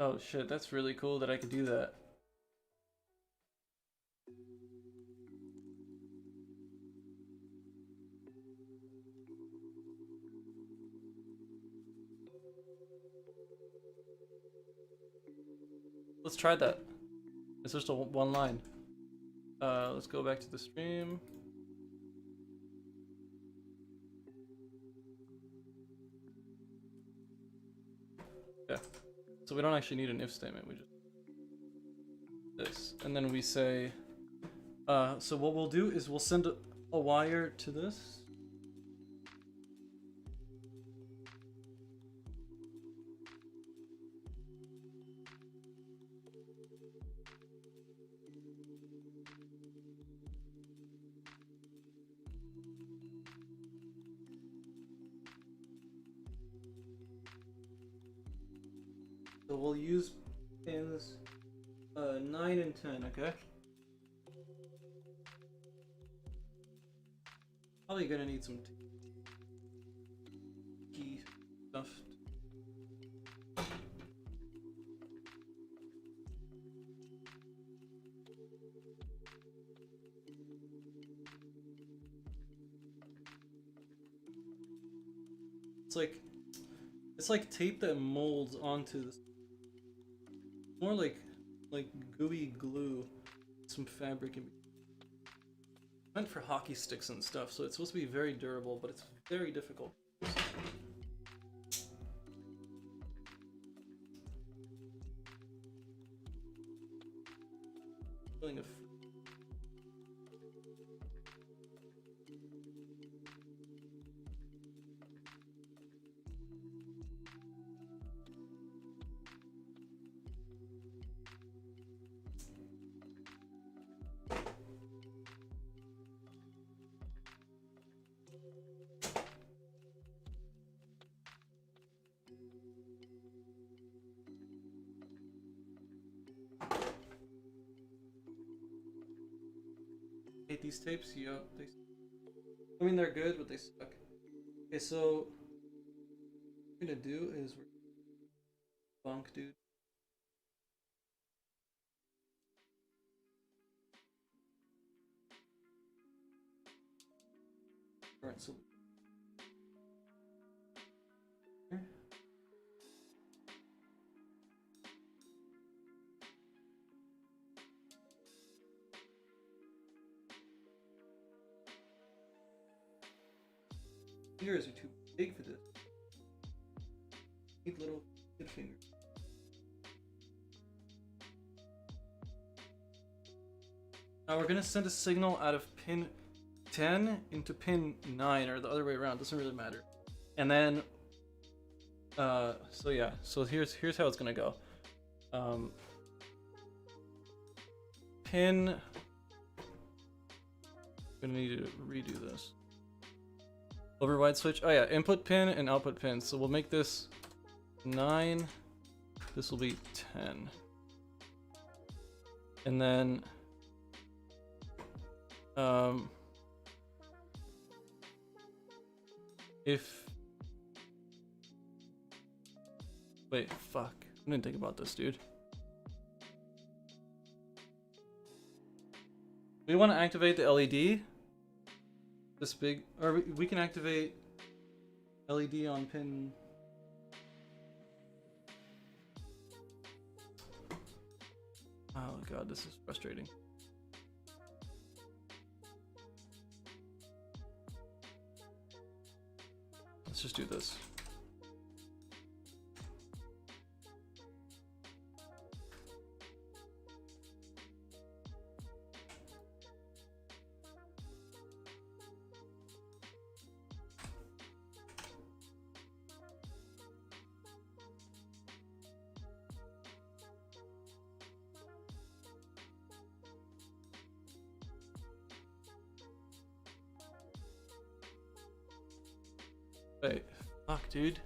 Oh shit, that's really cool that I could do that. Let's try that. It's just one line. Let's go back to the stream. Yeah. So we don't actually need an if statement, we just this. And then we say, so what we'll do is we'll send a wire to this. So we'll use pins 9 and 10, okay? Probably gonna need some key stuff. It's like tape that molds onto this. More like gooey glue, some fabric and meant for hockey sticks and stuff, so it's supposed to be very durable, but it's very difficult. Feeling of hate these tapes. Yeah, I mean they're good, but they suck. Okay, so what we're gonna do is we're bunk, dude. Alright, so fingers are too big for this. Need little good fingers. Now we're gonna send a signal out of pin 10 into pin 9, or the other way around, doesn't really matter. And then so yeah, so here's how it's gonna go. Pin, gonna need to redo this. Override switch. Oh yeah, input pin and output pin. So we'll make this 9. This will be 10. And then if wait, fuck. I didn't think about this, dude. We want to activate the LED. This big, or we can activate LED on pin. Oh god, this is frustrating. Let's just do this. Wait, fuck, dude.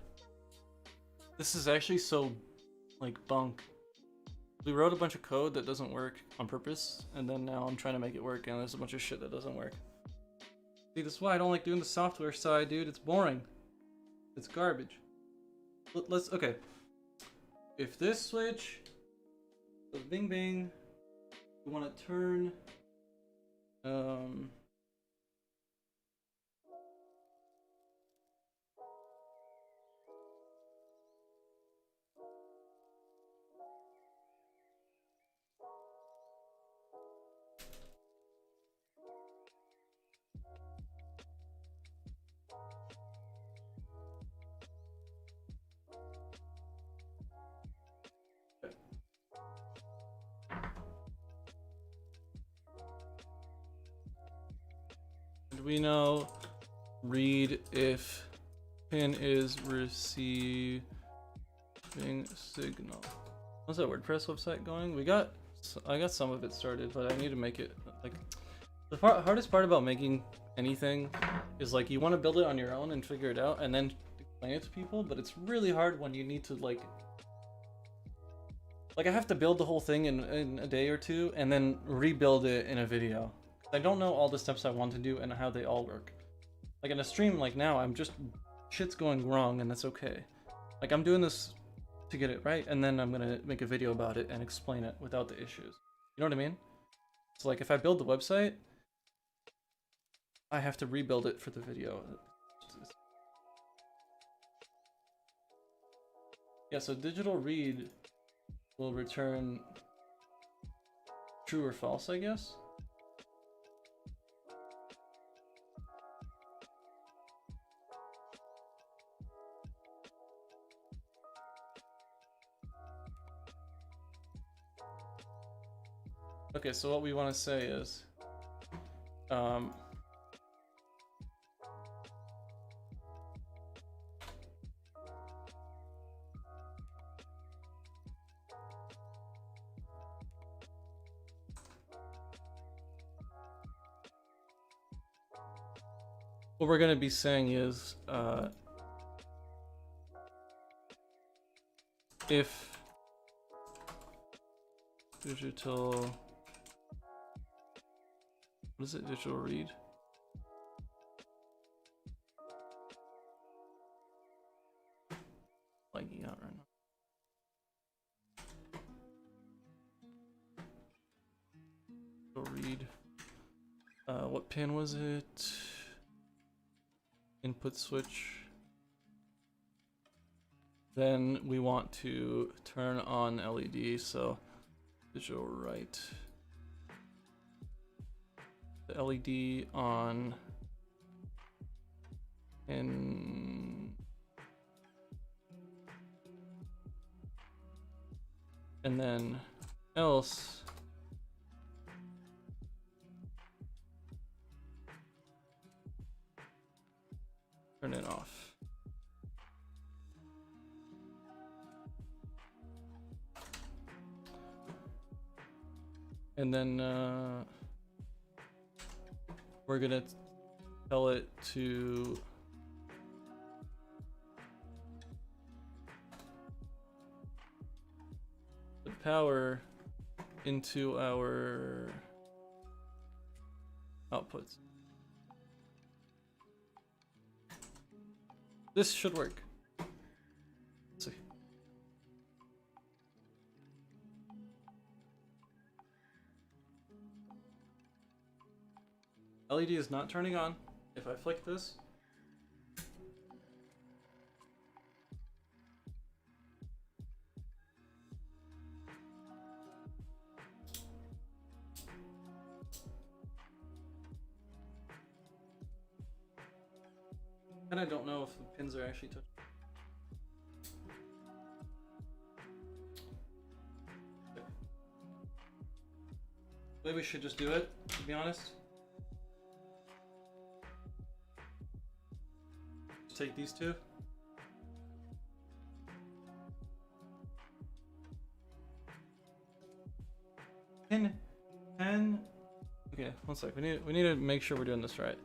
This is actually so, like, bunk. We wrote a bunch of code that doesn't work on purpose, and then now I'm trying to make it work, and there's a bunch of shit that doesn't work. See, this is why I don't like doing the software side, dude. It's boring. It's garbage. Let's, okay. If this switch goes bing bing, we want to turn, we know read if pin is receiving signal. How's that WordPress website going? I got some of it started, but I need to make it like the hardest part about making anything is like you want to build it on your own and figure it out and then explain it to people, but it's really hard when you need to like Like I have to build the whole thing in a day or two and then rebuild it in a video. I don't know all the steps I want to do and how they all work. Like in a stream like now, I'm just, shit's going wrong and that's okay. Like I'm doing this to get it right and then I'm gonna make a video about it and explain it without the issues. You know what I mean? So like if I build the website, I have to rebuild it for the video. Yeah, so digital read will return true or false, I guess. Okay, so what we want to say is, what we're going to be saying is, if digital, what is it, digital read? Lagging out right now. Read. What pin was it? Input switch. Then we want to turn on LED, so digital write. The LED on and then else turn it off. And then we're gonna tell it to put power into our outputs. This should work. Let's see. LED is not turning on. If I flick this, and I don't know if the pins are actually touching. Okay. Maybe we should just do it, to be honest. Take these two. Pin. Okay, one sec. We need to make sure we're doing this right.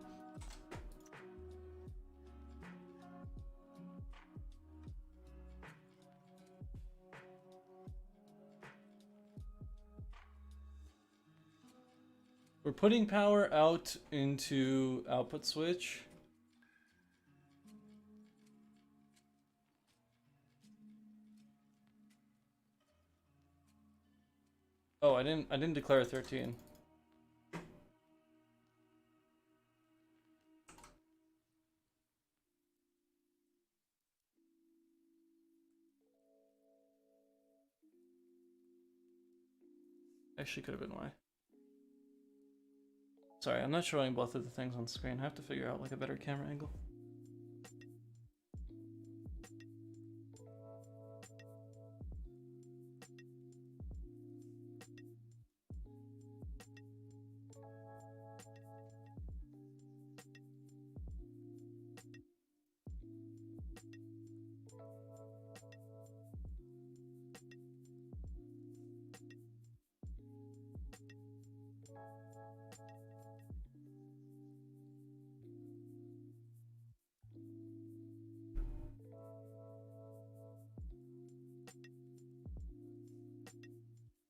We're putting power out into output switch. Oh, I didn't declare 13. Actually, could have been why. Sorry, I'm not showing both of the things on screen. I have to figure out like a better camera angle.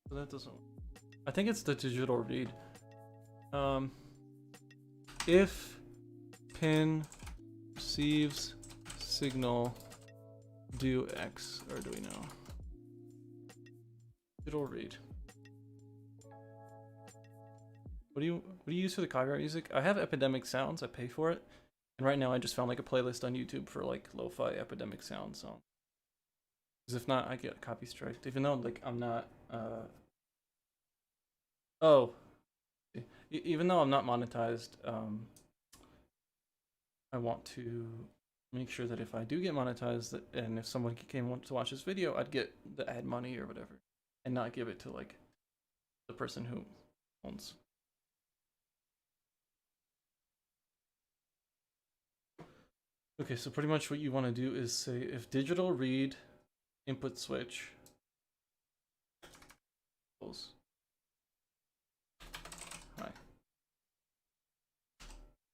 So that doesn't. I think it's the digital read. If pin receives signal, do X, or do we know? Digital read. What do you use for the copyright music? I have Epidemic Sounds. I pay for it, and right now I just found like a playlist on YouTube for like lo-fi Epidemic Sound songs. Because if not, I get copy striked. Even though like I'm not. Oh, even though I'm not monetized, I want to make sure that if I do get monetized, and if someone came to watch this video, I'd get the ad money or whatever, and not give it to like the person who owns. Okay, so pretty much what you want to do is say if digital read input switch equals hi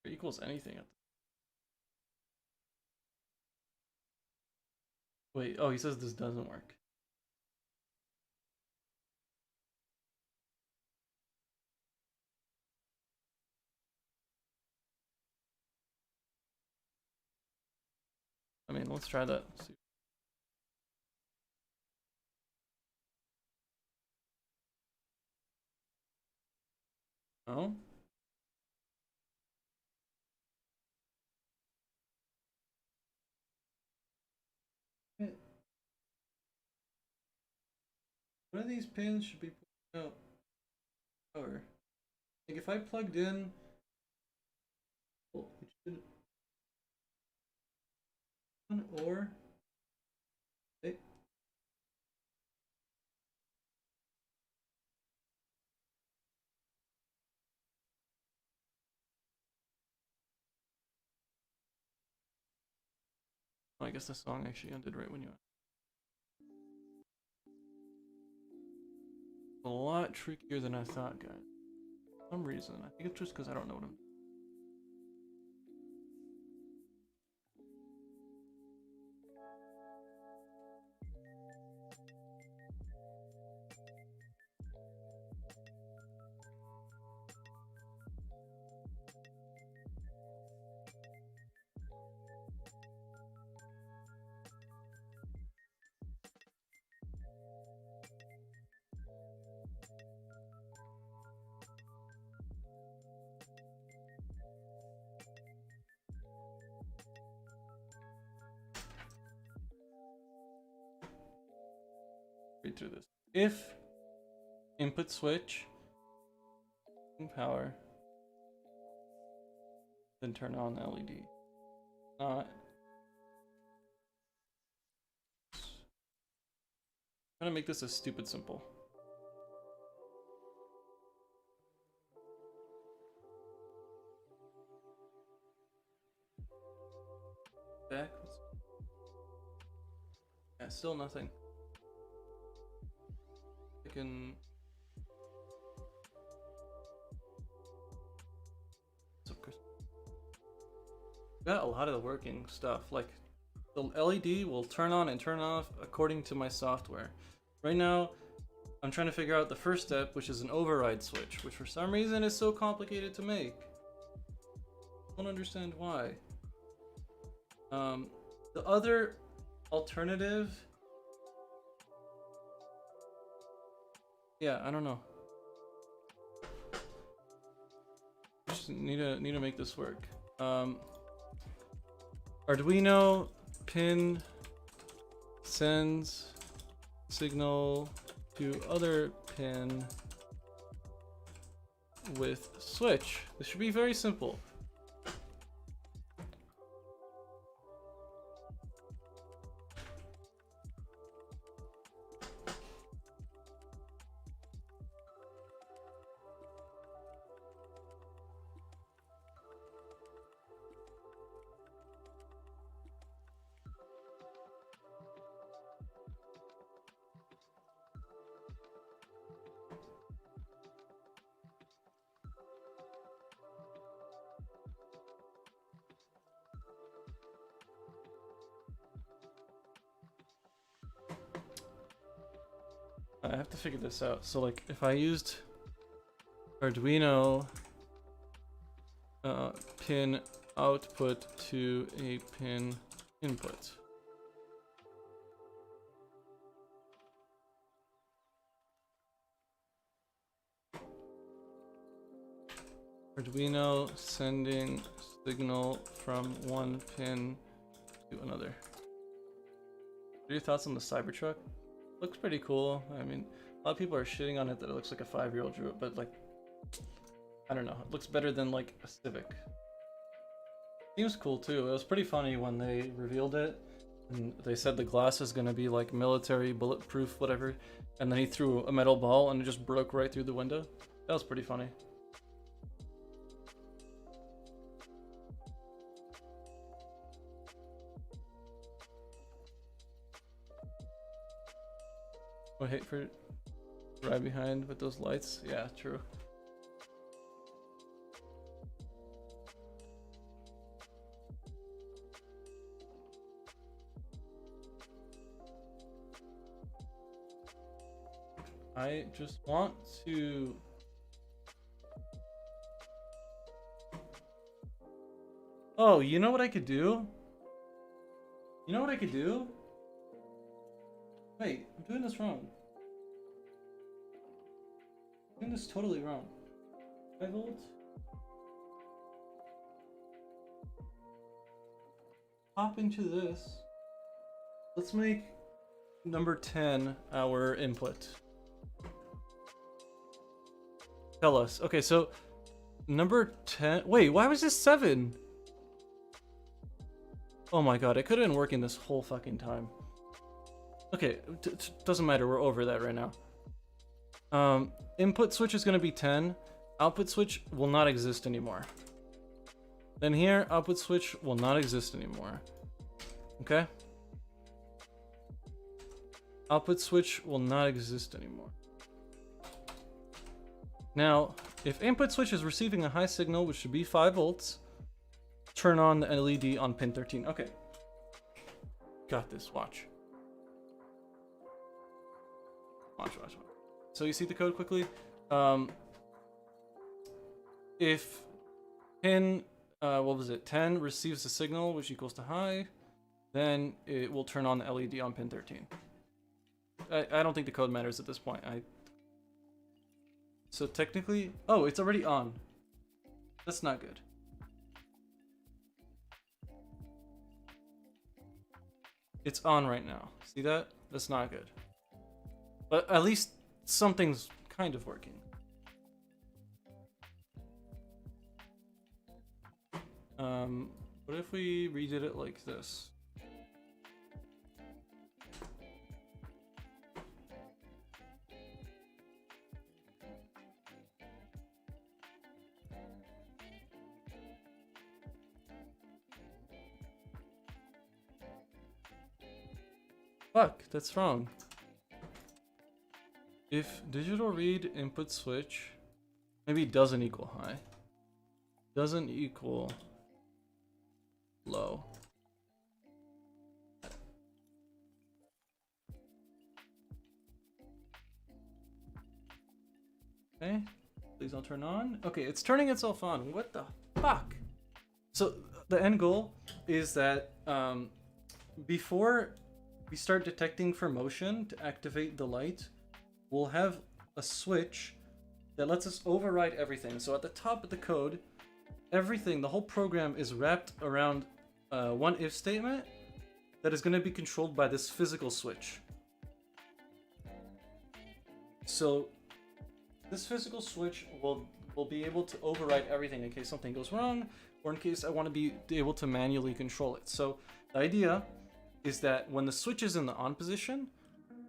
or equals anything. Wait, oh, he says this doesn't work. I mean, let's try that. See. Oh? One of these pins should be put out power. Like if I plugged in, well, it should or it, oh, I guess the song actually ended right when you. A lot trickier than I thought, guys. For some reason, I think it's just because I don't know what I'm. Read through this. If input switch power, then turn on the LED. Not. I'm gonna make this a stupid simple. Back. Yeah, still nothing. I can. Got a lot of the working stuff. Like the LED will turn on and turn off according to my software. Right now, I'm trying to figure out the first step, which is an override switch, which for some reason is so complicated to make. I don't understand why. The other alternative, yeah, I don't know. Just need to make this work. Arduino pin sends signal to other pin with switch. This should be very simple. I have to figure this out. So like if I used Arduino pin output to a pin input. Arduino sending signal from one pin to another. What are your thoughts on the Cybertruck? Looks pretty cool. I mean, a lot of people are shitting on it that it looks like a 5-year-old drew it, but like, I don't know. It looks better than like a Civic. Seems cool too. It was pretty funny when they revealed it and they said the glass is gonna be like military, bulletproof, whatever. And then he threw a metal ball and it just broke right through the window. That was pretty funny. I hate for right behind with those lights. Yeah, true. I just want to oh, you know what I could do? You know what I could do? Wait, I'm doing this wrong. I'm doing this totally wrong. 5 volts? Hop into this. Let's make number 10 our input. Tell us. Okay, so number 10. Wait, why was this 7? Oh my god, it could have been working this whole fucking time. Okay, doesn't matter, we're over that right now. Input switch is going to be 10. Output switch will not exist anymore. Then here, output switch will not exist anymore. Okay? Output switch will not exist anymore. Now, if input switch is receiving a high signal, which should be 5 volts, turn on the LED on pin 13. Okay. Got this, watch. Watch. So you see the code quickly? If pin, what was it, 10 receives a signal which equals to high, then it will turn on the LED on pin 13. I don't think the code matters at this point. So technically, oh, it's already on. That's not good. It's on right now. See that? That's not good. But at least something's kind of working. What if we redid it like this? Fuck, that's wrong. If digital read input switch maybe doesn't equal high, doesn't equal low. Okay, please don't turn on. Okay, it's turning itself on. What the fuck? So the end goal is that before we start detecting for motion to activate the light, we'll have a switch that lets us override everything. So at the top of the code, everything, the whole program is wrapped around one if statement that is going to be controlled by this physical switch. So this physical switch will be able to override everything in case something goes wrong, or in case I want to be able to manually control it. So the idea is that when the switch is in the on position,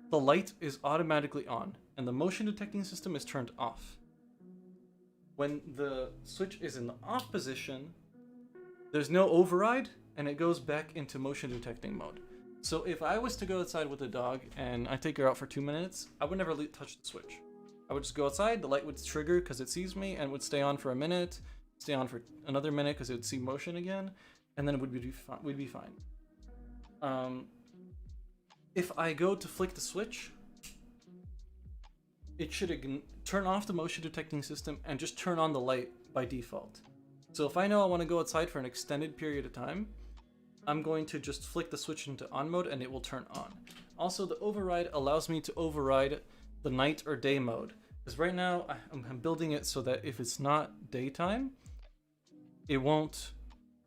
the light is automatically on and the motion detecting system is turned off. When the switch is in the off position, there's no override and it goes back into motion detecting mode. So if I was to go outside with a dog and I take her out for 2 minutes, I would never touch the switch. I would just go outside, the light would trigger because it sees me and would stay on for a minute, stay on for another minute because it would see motion again, and then it would be we'd be fine. If I go to flick the switch, it should turn off the motion detecting system and just turn on the light by default. So if I know I want to go outside for an extended period of time, I'm going to just flick the switch into on mode and it will turn on. Also, the override allows me to override the night or day mode. Because right now, I'm building it so that if it's not daytime, it won't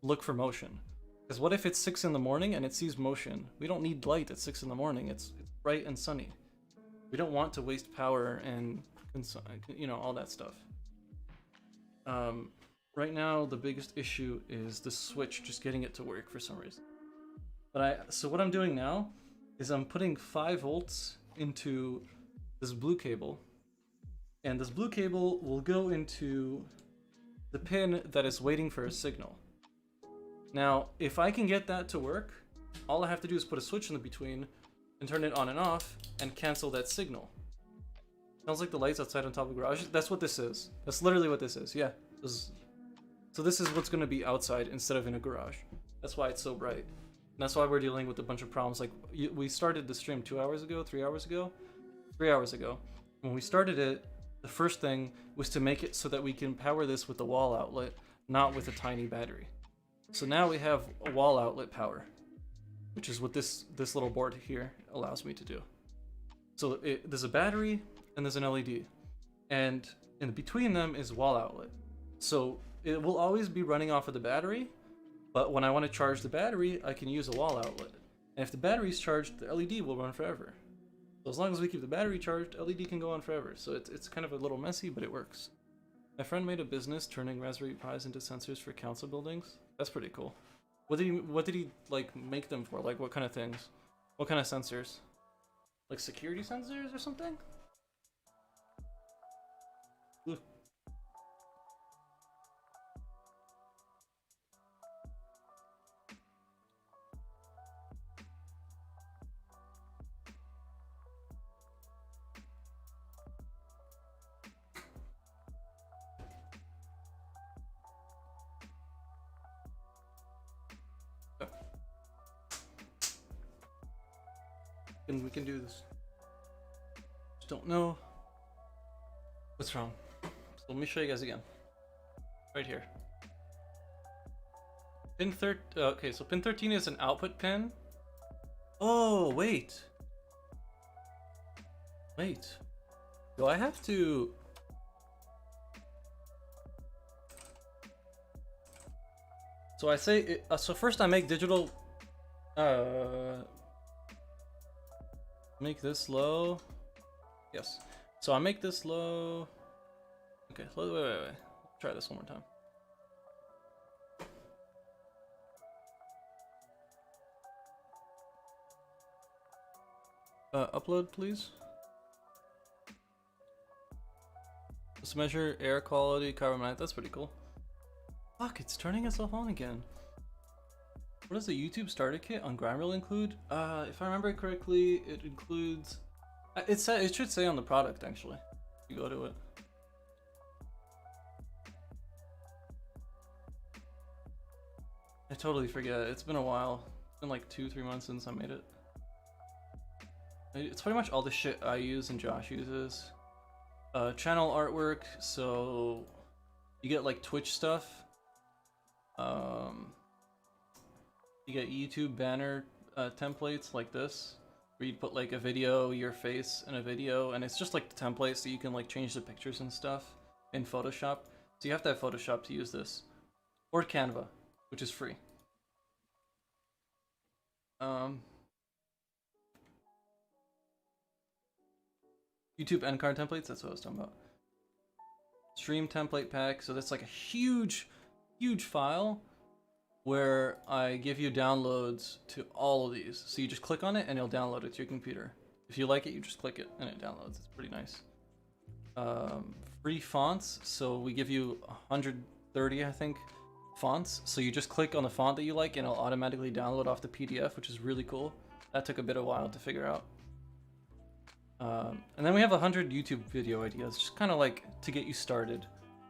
look for motion. Because what if it's 6 in the morning and it sees motion? We don't need light at 6 in the morning. It's bright and sunny. We don't want to waste power and, all that stuff. Right now, the biggest issue is the switch, just getting it to work for some reason. So what I'm doing now is I'm putting 5 volts into this blue cable, and this blue cable will go into the pin that is waiting for a signal. Now, if I can get that to work, all I have to do is put a switch in the between and turn it on and off and cancel that signal. Sounds like the lights outside on top of the garage. That's what this is. That's literally what this is. Yeah. So this is what's going to be outside instead of in a garage. That's why it's so bright. And that's why we're dealing with a bunch of problems. Like, we started the stream 2 hours ago, 3 hours ago? 3 hours ago. When we started it, the first thing was to make it so that we can power this with the wall outlet, not with a tiny battery. So now we have a wall outlet power, which is what this little board here allows me to do. So there's a battery and there's an LED, and in between them is wall outlet. So it will always be running off of the battery, but when I want to charge the battery, I can use a wall outlet. And if the battery's charged, the LED will run forever. So as long as we keep the battery charged, LED can go on forever. So it's kind of a little messy, but it works. My friend made a business turning Raspberry Pis into sensors for council buildings. That's pretty cool. What did he like make them for? Like what kind of things? What kind of sensors? Like security sensors or something? Ooh. And we can do this. Just don't know what's wrong. So let me show you guys again. Right here. Pin 13. Okay, so pin 13 is an output pin. Oh, wait. Wait. Do I have to? So I say, so first I make digital, make this low. Yes. So I make this low. Okay, wait. Try this one more time. Upload, please. Let's measure air quality, carbon monoxide. That's pretty cool. Fuck, it's turning itself on again. What does the YouTube starter kit on Grindreel include? If I remember correctly, it includes... It should say on the product, actually. You go to it. I totally forget. It's been a while. It's been like 2-3 months since I made it. It's pretty much all the shit I use and Josh uses. Channel artwork, so you get like Twitch stuff. You get YouTube banner templates like this, where you put like a video, your face in a video, and it's just like the template, so you can like change the pictures and stuff in Photoshop. So you have to have Photoshop to use this, or Canva, which is free. YouTube end card templates, that's what I was talking about. Stream template pack, so that's like a huge file where I give you downloads to all of these. So you just click on it and it'll download it to your computer. If you like it, you just click it and it downloads. It's pretty nice. Free fonts, so we give you 130, I think, fonts. So you just click on the font that you like and it'll automatically download off the PDF, which is really cool. That took a bit of a while to figure out. And then we have 100 YouTube video ideas, just kind of like to get you started.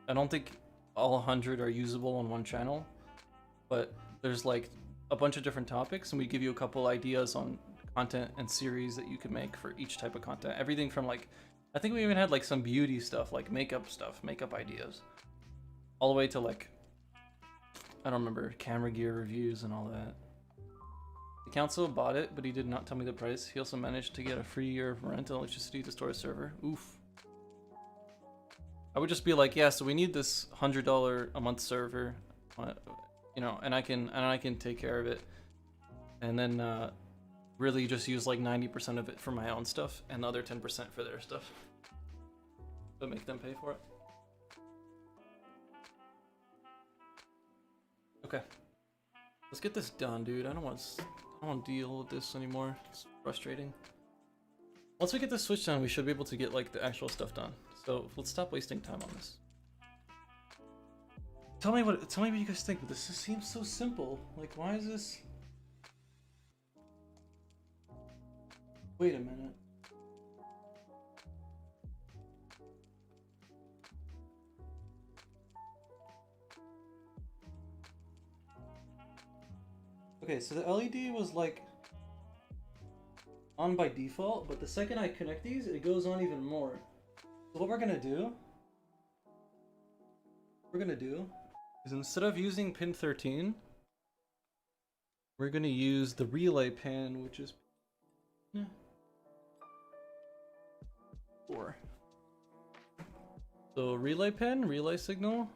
I don't think all 100 are usable on one channel, but there's like a bunch of different topics, and we give you a couple ideas on content and series that you can make for each type of content. Everything from like I think we even had like some beauty stuff, like makeup stuff, makeup ideas. All the way to like, I don't remember, camera gear reviews and all that. The council bought it, but he did not tell me the price. He also managed to get a free year of rent and electricity to store a server. Oof. I would just be like, yeah, so we need this $100 a month server, you know, and I can take care of it, and then really just use like 90% of it for my own stuff and the other 10% for their stuff, but make them pay for it. Okay, let's get this done, dude. I don't want to deal with this anymore. It's frustrating. Once we get this switch done, we should be able to get like the actual stuff done. So let's stop wasting time on this. Tell me what you guys think. But this seems so simple. Like, why is this? Wait a minute. Okay, so the LED was like on by default, but the second I connect these, it goes on even more. So what we're gonna do is instead of using pin 13, we're gonna use the relay pin, which is 4. So relay pin, relay signal.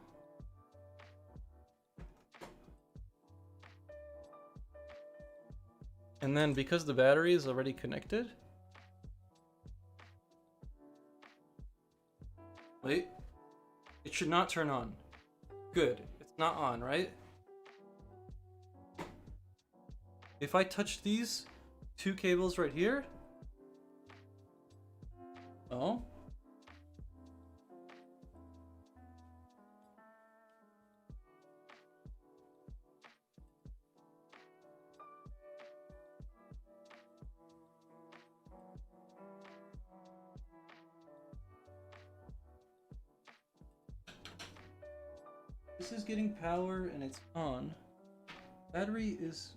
And then because the battery is already connected, wait, it should not turn on. Good, it's not on, right? If I touch these 2 cables right here, oh. This is getting power and it's on. Battery is...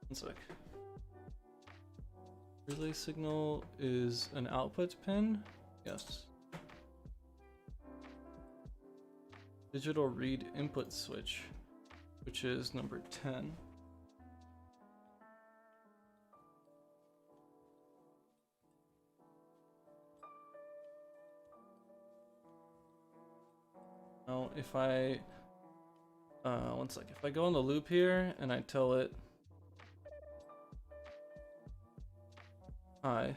One sec. Relay signal is an output pin? Yes. Digital read input switch, which is number 10. Now, if I, one sec, if I go on the loop here and I tell it, hi,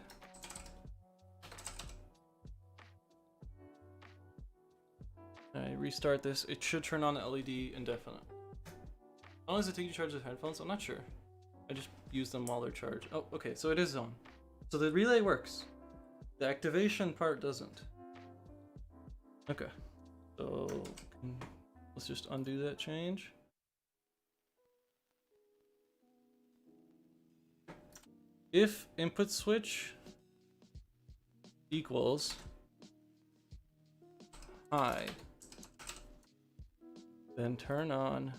I restart this, it should turn on the LED indefinite. How long does it take you to charge the headphones? I'm not sure. I just use them while they're charged. Oh, okay, so it is on. So the relay works. The activation part doesn't. Okay. So let's just undo that change. If input switch equals high, then turn on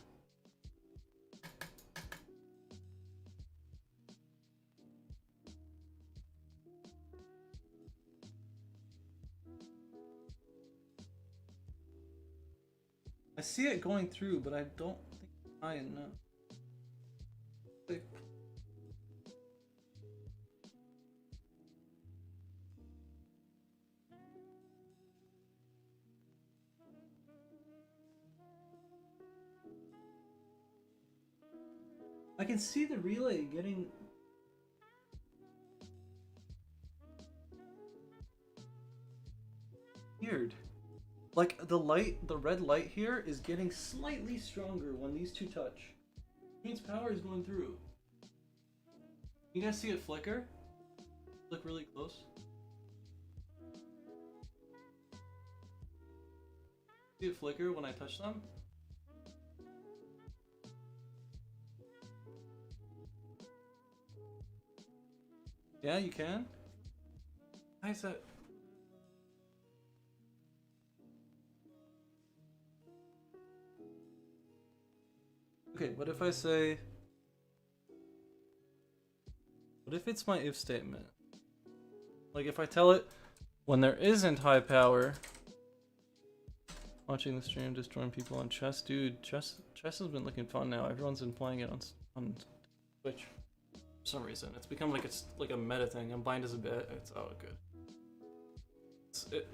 I see it going through, but I don't think it's high enough. I can see the relay getting... weird. Like the light, the red light here is getting slightly stronger when these two touch. It means power is going through. You guys see it flicker? Look really close. See it flicker when I touch them? Yeah, you can? How is that? Okay, what if I say What if it's my if statement? Like if I tell it when there isn't high power, watching the stream, destroying people on chess, dude. Chess has been looking fun now. Everyone's been playing it on Twitch. For some reason, it's become like a meta thing. I'm blind as a bit. It's oh good.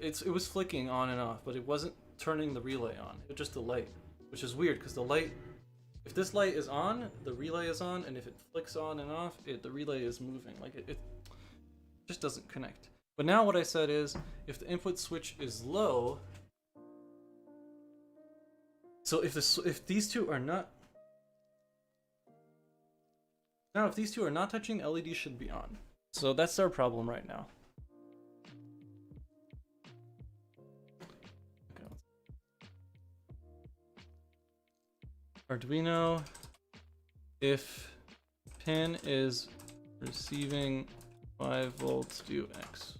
It was flicking on and off, but it wasn't turning the relay on. It was just the light, which is weird because the light. If this light is on, the relay is on, and if it flicks on and off, the relay is moving. Like it just doesn't connect. But now what I said is, if the input switch is low, so if these two are not, now if these two are not touching, the LED should be on. So that's our problem right now. Arduino, if pin is receiving 5 volts, do X.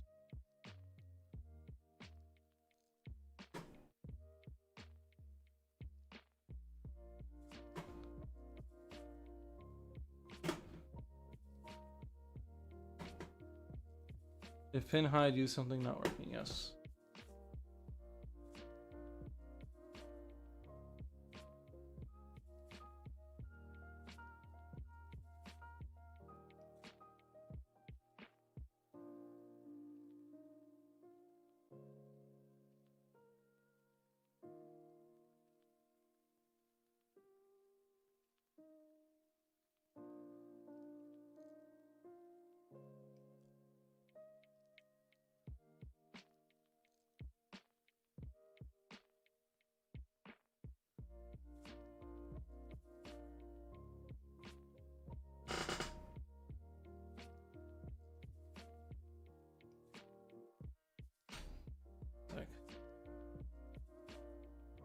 If pin high, do something not working, yes.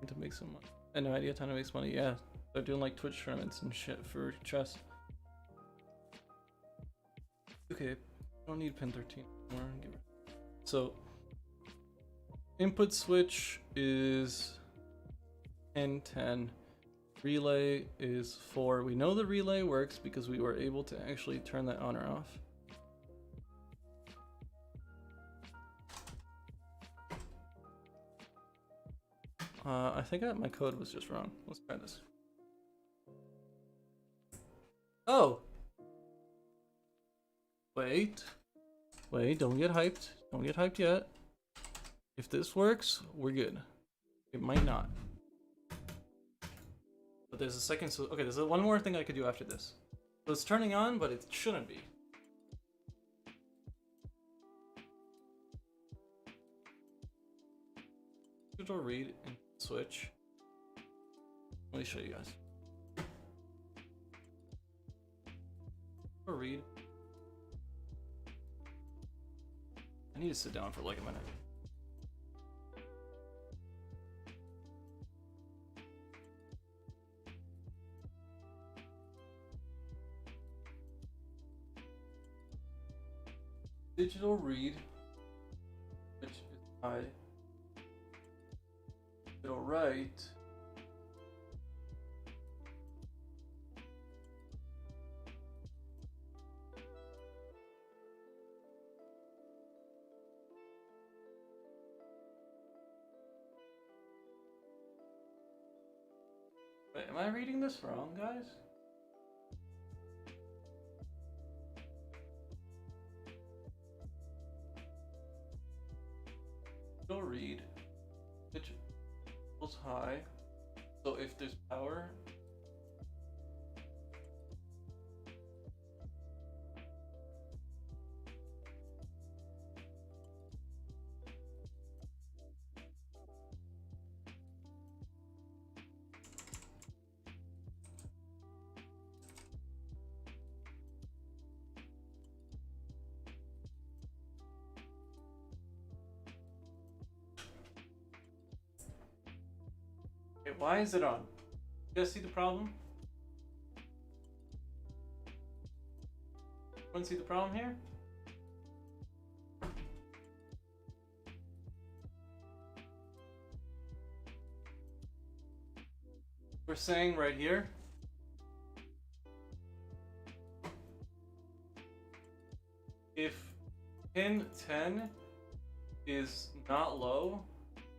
To make some money. I had no idea Tana makes money. Yeah, they're doing like Twitch tournaments and shit for chess. Okay, don't need pin 13 anymore. So input switch is 10. Relay is 4. We know the relay works because we were able to actually turn that on or off. I think my code was just wrong. Let's try this. Oh! Wait, don't get hyped. Don't get hyped yet. If this works, we're good. It might not. But there's a second, so okay, there's one more thing I could do after this. So it's turning on, but it shouldn't be. Digital read and switch. Let me show you guys. Or read. I need to sit down for like a minute. Digital read, which is high. Digital write. Wait, am I reading this wrong, guys? Digital read, which equals high. So if there's power, okay, why is it on? You guys see the problem? Everyone see the problem here? We're saying right here, pin 10 is not low,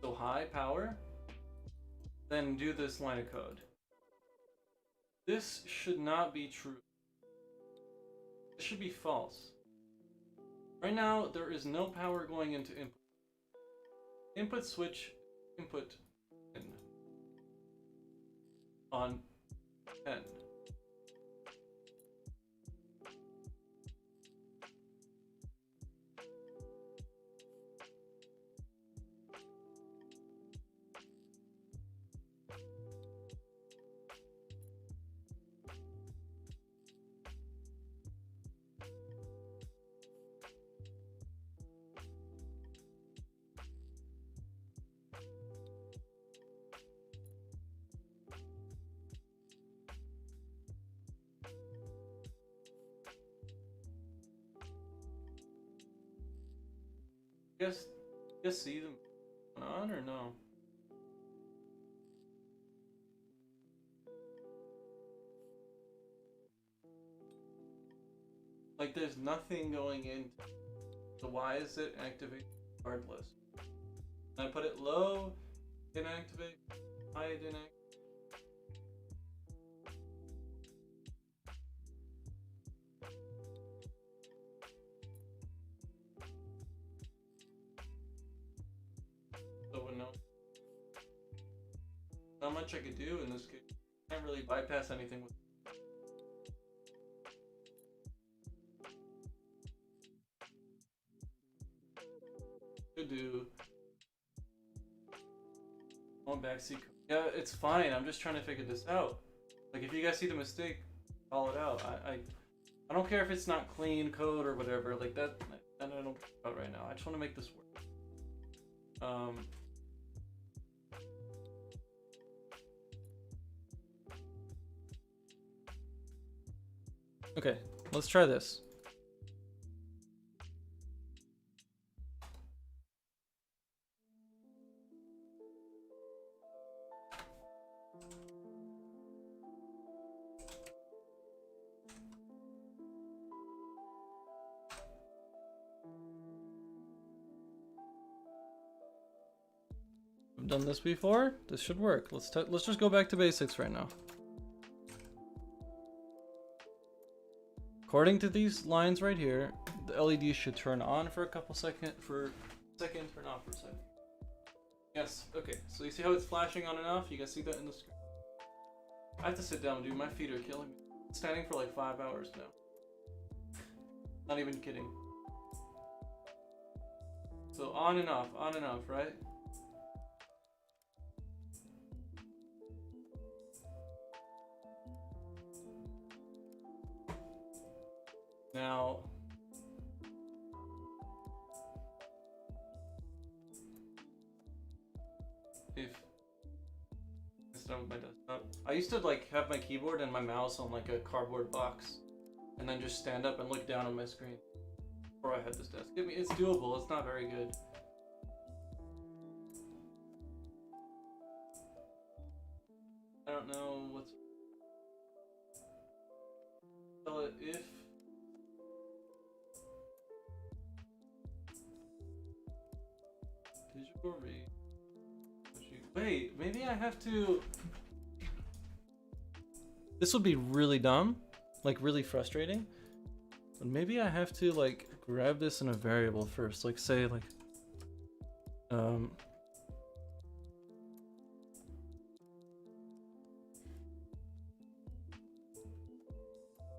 so high power, then do this line of code. This should not be true. This should be false. Right now, there is no power going into input. Input switch, input pin on 10. Guess see them on or no? Like there's nothing going in. So why is it activated regardless? And I put it low, inactivate, high, inactivate. Not much I could do in this case. Can't really bypass anything with could do on backseat. Yeah, it's fine. I'm just trying to figure this out. Like if you guys see the mistake, call it out. I don't care if it's not clean code or whatever. Like that I don't care about right now. I just want to make this work. Okay, let's try this. I've done this before. This should work. Let's just go back to basics right now. According to these lines right here, the LED should turn on for a couple seconds, turn off for a second. Yes, okay, so you see how it's flashing on and off? You guys see that in the screen? I have to sit down, dude, my feet are killing me. I'm standing for like 5 hours now. Not even kidding. So on and off, right? Now, if it's done with my desktop, I used to like have my keyboard and my mouse on like a cardboard box, and then just stand up and look down on my screen before I had this desk. I mean, it's doable. It's not very good. I don't know what's. Tell it if. Digital read. Wait, maybe I have to. This would be really dumb, like really frustrating. But maybe I have to like grab this in a variable first, like say like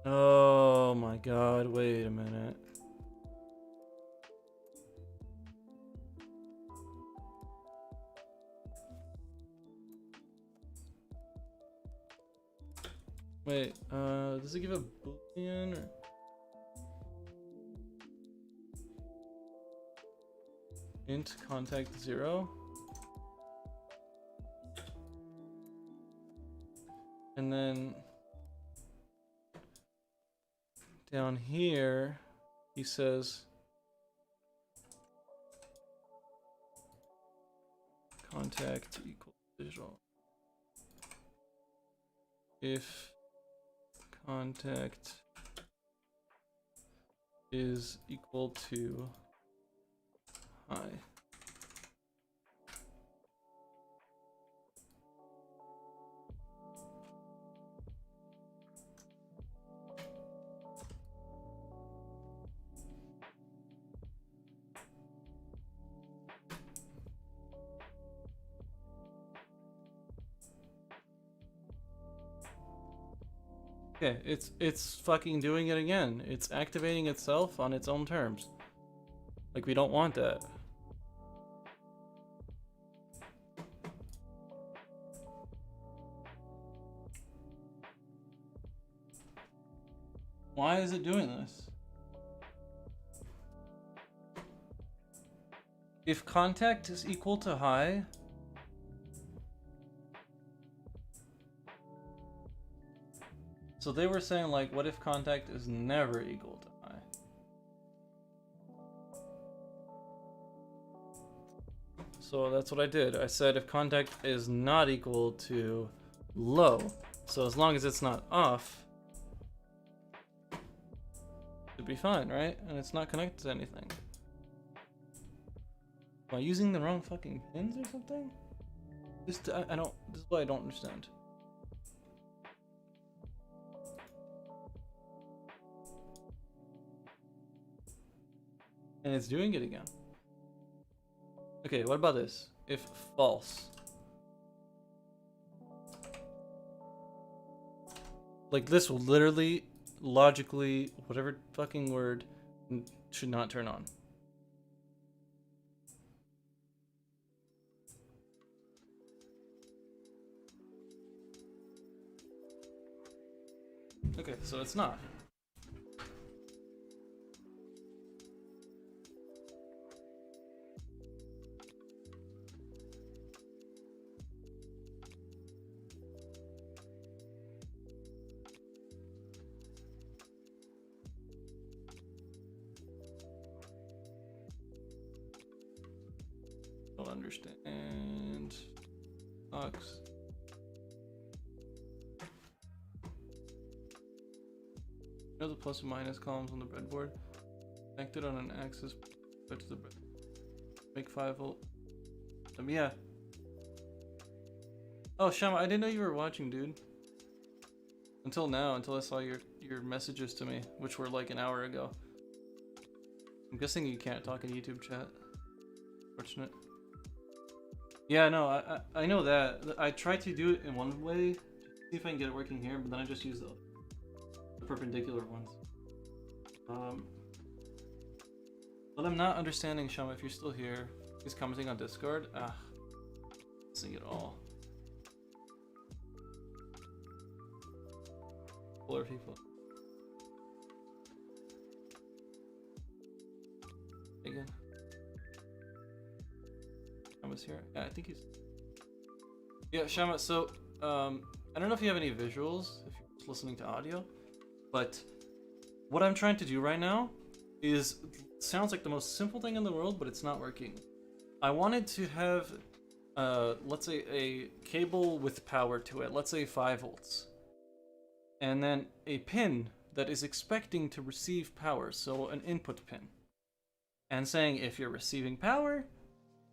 oh my god, wait a minute. Wait, does it give a boolean or? Int contact 0? And then down here, he says contact equals digital. If contact is equal to high. Okay, it's fucking doing it again. It's activating itself on its own terms. Like, we don't want that. Why is it doing this? If contact is equal to high, so they were saying, like, what if contact is never equal to high? So that's what I did. I said if contact is not equal to low, so as long as it's not off, it'd be fine, right? And it's not connected to anything. Am I using the wrong fucking pins or something? This is what I don't understand. And it's doing it again. Okay, what about this? If false. Like, this will literally, logically, whatever fucking word, should not turn on. Okay, so it's not. Don't understand. Sucks. You know the plus and minus columns on the breadboard? Connected on an axis to the bread. Make 5 volt. Yeah. Oh, Shama, I didn't know you were watching, dude. Until now, until I saw your messages to me, which were like an hour ago. I'm guessing you can't talk in YouTube chat. Fortunate. Yeah, no, I know that. I tried to do it in one way, see if I can get it working here, but then I just used the perpendicular ones. But I'm not understanding, Shama, if you're still here. He's commenting on Discord. Missing it all. Polar people. Again. Shama's here. Yeah, I think he's. Yeah, Shama. So, I don't know if you have any visuals if you're just listening to audio, but what I'm trying to do right now is sounds like the most simple thing in the world, but it's not working. I wanted to have, let's say, a cable with power to it. Let's say 5 volts, and then a pin that is expecting to receive power, so an input pin, and saying if you're receiving power,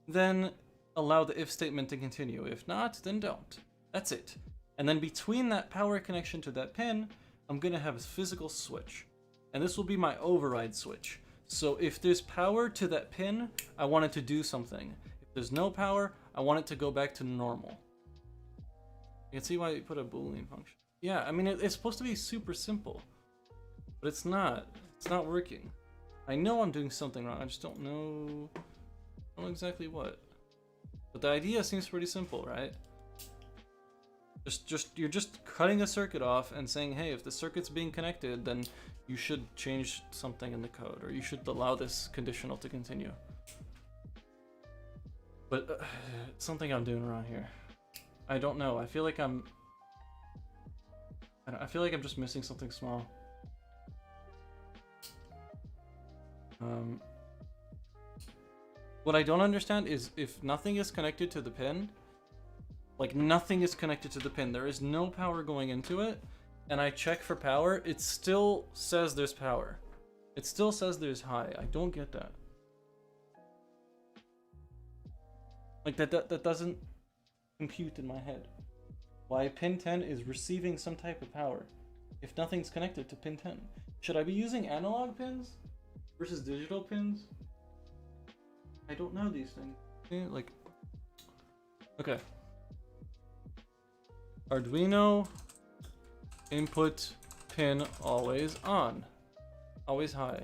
then allow the if statement to continue. If not, then don't. That's it. And then between that power connection to that pin, I'm gonna have a physical switch. And this will be my override switch. So if there's power to that pin, I want it to do something. If there's no power, I want it to go back to normal. You can see why you put a Boolean function. Yeah, I mean, it's supposed to be super simple, but it's not. It's not working. I know I'm doing something wrong. I just don't know exactly what. But the idea seems pretty simple, right? You're just cutting a circuit off and saying, hey, if the circuit's being connected, then you should change something in the code, or you should allow this conditional to continue. But something I'm doing wrong here. I don't know. I feel like I'm just missing something small. What I don't understand is if nothing is connected to the pin, like nothing is connected to the pin, there is no power going into it, and I check for power, it still says there's power. It still says there's high. I don't get that. Like that doesn't compute in my head. Why pin 10 is receiving some type of power if nothing's connected to pin 10. Should I be using analog pins versus digital pins? I don't know these things. Yeah, like, okay. Arduino input pin always on, always high.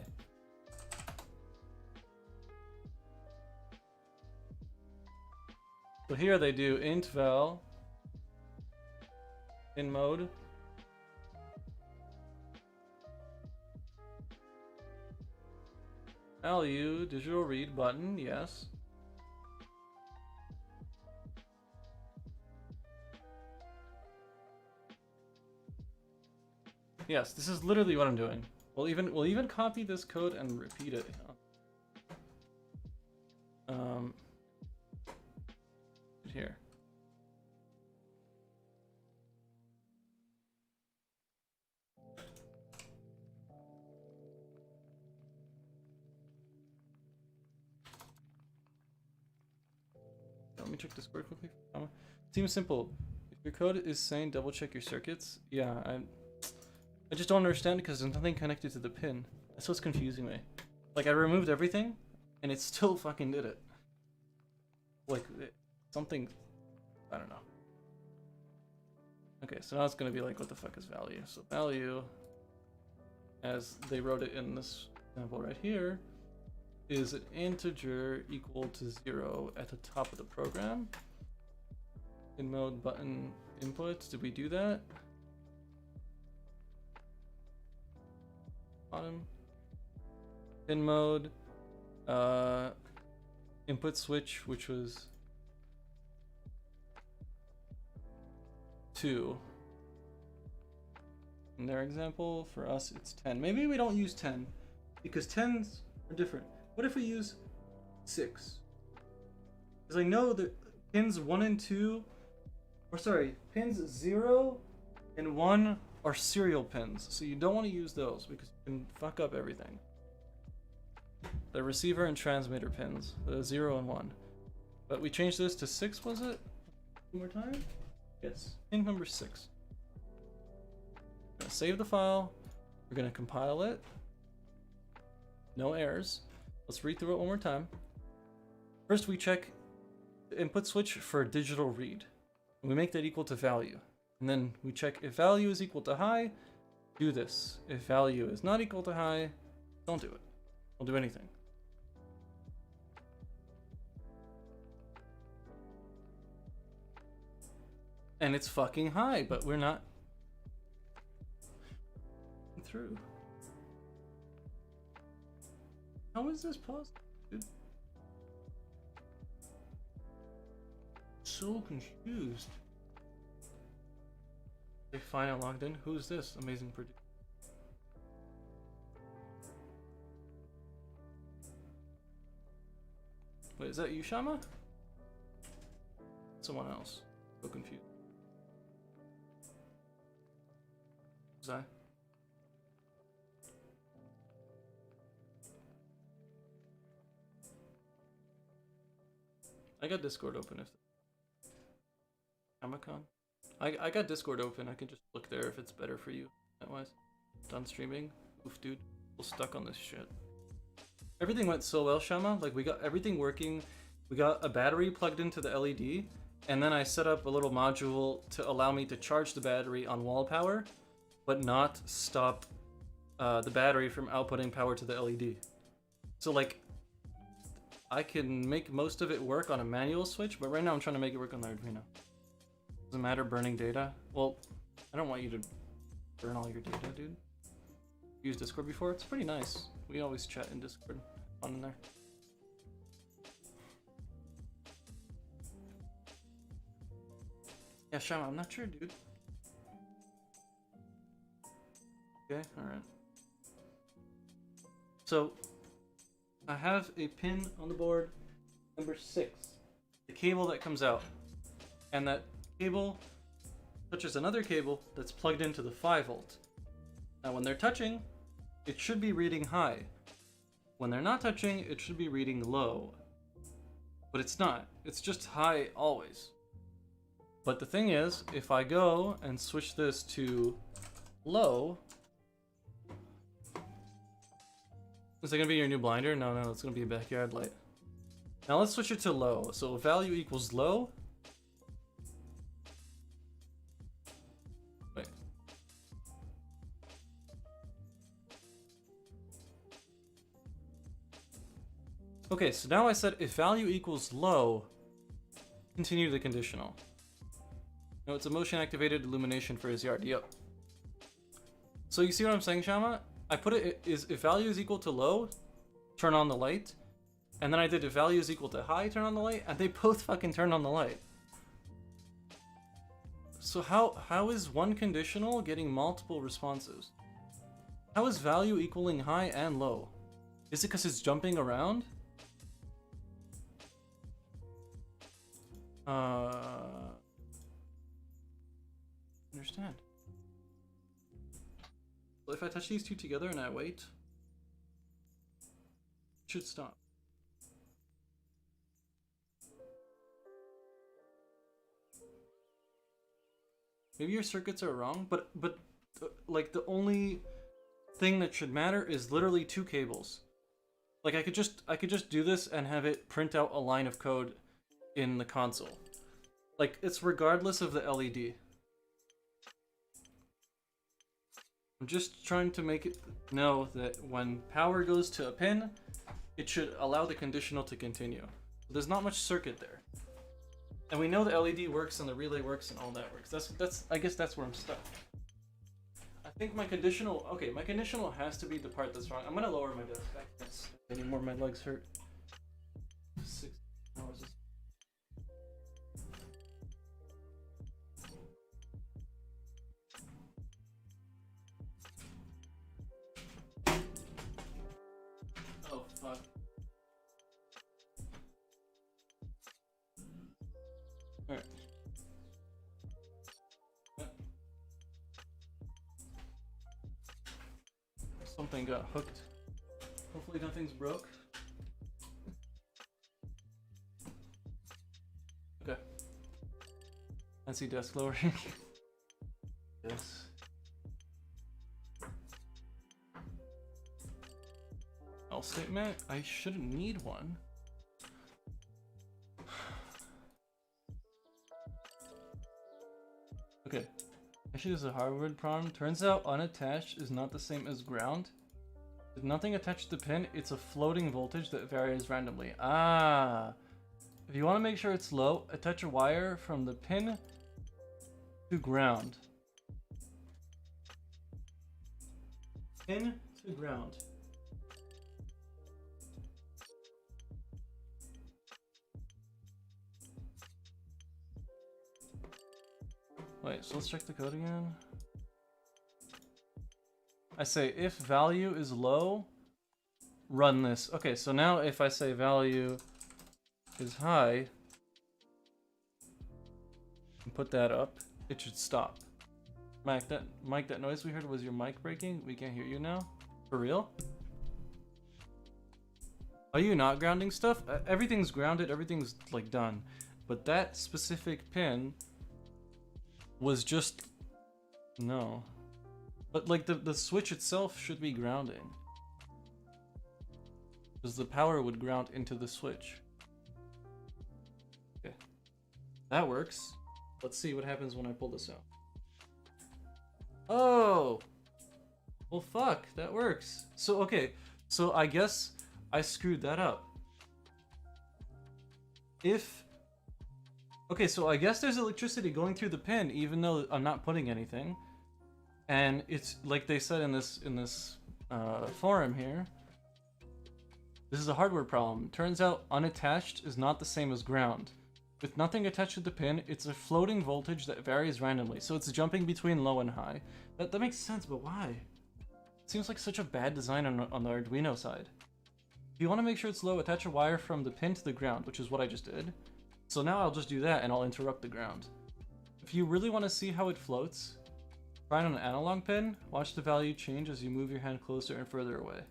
So here they do int val in mode. Value digital read button, yes. Yes, this is literally what I'm doing. We'll even copy this code and repeat it. Here. Let me check Discord quickly. Seems simple. If your code is saying double check your circuits, yeah, I just don't understand because there's nothing connected to the pin. That's what's confusing me. Like I removed everything, and it still fucking did it. Like something, I don't know. Okay, so now it's gonna be like, what the fuck is value? So value, as they wrote it in this example right here, is an integer equal to 0 at the top of the program. In mode button inputs, did we do that? Bottom. In mode, input switch, which was 2. In their example, for us it's 10. Maybe we don't use 10 because 10s are different. What if we use 6? Because I know that pins 1 and 2, or sorry, pins 0 and 1 are serial pins, so you don't want to use those because you can fuck up everything. The receiver and transmitter pins, the 0 and 1. But we changed this to 6, was it? One more time? Yes, pin number 6. I'm gonna save the file, we're gonna compile it. No errors. Let's read through it one more time. First we check the input switch for digital read. And we make that equal to value. And then we check if value is equal to high, do this. If value is not equal to high, don't do it. Don't do anything. And it's fucking high, but we're not through. How is this possible, dude? So confused. They finally logged in. Who's this amazing producer? Wait, is that you, Shama? Someone else. So confused. Was I got Discord open if Amacon. I got Discord open. I can just look there if it's better for you. Otherwise, done streaming. Oof, dude, we're stuck on this shit. Everything went so well, Shama. Like we got everything working. We got a battery plugged into the LED, and then I set up a little module to allow me to charge the battery on wall power, but not stop the battery from outputting power to the LED. So like, I can make most of it work on a manual switch, but right now I'm trying to make it work on the Arduino. Doesn't matter burning data. Well, I don't want you to burn all your data, dude. Used Discord before? It's pretty nice. We always chat in Discord. Fun in there. Yeah, Shama, I'm not sure, dude. Okay, alright. So, I have a pin on the board, number 6. The cable that comes out. And that cable touches another cable that's plugged into the 5V. Now when they're touching, it should be reading high. When they're not touching, it should be reading low. but it's not. It's just high always. But the thing is, if I go and switch this to low, is it gonna be your new blinder? No, it's gonna be a backyard light. Now let's switch it to low. So value equals low. Wait. Okay, so now I said if value equals low, continue the conditional. No, it's a motion activated illumination for his yard. Yep. So you see what I'm saying, Shama? I put it is if value is equal to low, turn on the light. And then I did if value is equal to high, turn on the light, and they both fucking turn on the light. So how is one conditional getting multiple responses? How is value equaling high and low? Is it because it's jumping around? Understand. Well, if I touch these two together and I wait, it should stop. Maybe your circuits are wrong, but like the only thing that should matter is literally two cables. Like I could just do this and have it print out a line of code in the console. Like it's regardless of the LED. I'm just trying to make it know that when power goes to a pin, it should allow the conditional to continue. There's not much circuit there. And we know the LED works and the relay works and all that works. That's I guess that's where I'm stuck. I think my conditional has to be the part that's wrong. I'm gonna lower my desk. I can't stand anymore, my legs hurt. 6 hours. Oh fuck. Alright. Something got hooked. Hopefully nothing's broke. Okay. I see desk lowering. Yes. Else statement? I shouldn't need one. Okay. Actually, this is a Harvard problem. Turns out unattached is not the same as ground. With nothing attached to the pin, it's a floating voltage that varies randomly. Ah! If you want to make sure it's low, attach a wire from the pin to ground. Pin to ground. Wait, so let's check the code again. I say if value is low, run this. Okay, so now if I say value is high, and put that up, it should stop. Mike, that noise we heard was your mic breaking? We can't hear you now? For real? Are you not grounding stuff? Everything's grounded, everything's like done. But that specific pin was just no, but like the switch itself should be grounding because the power would ground into the switch. Okay, that works. Let's see what happens when I pull this out. Oh, well fuck, that works. So okay, so I guess I screwed that up. Okay, so I guess there's electricity going through the pin even though I'm not putting anything. And it's like they said in this forum here. This is a hardware problem. Turns out unattached is not the same as ground. With nothing attached to the pin, it's a floating voltage that varies randomly. So it's jumping between low and high. That makes sense, but why? It seems like such a bad design on the Arduino side. If you want to make sure it's low, attach a wire from the pin to the ground, which is what I just did. So now I'll just do that and I'll interrupt the ground. If you really want to see how it floats, try it on an analog pin, watch the value change as you move your hand closer and further away.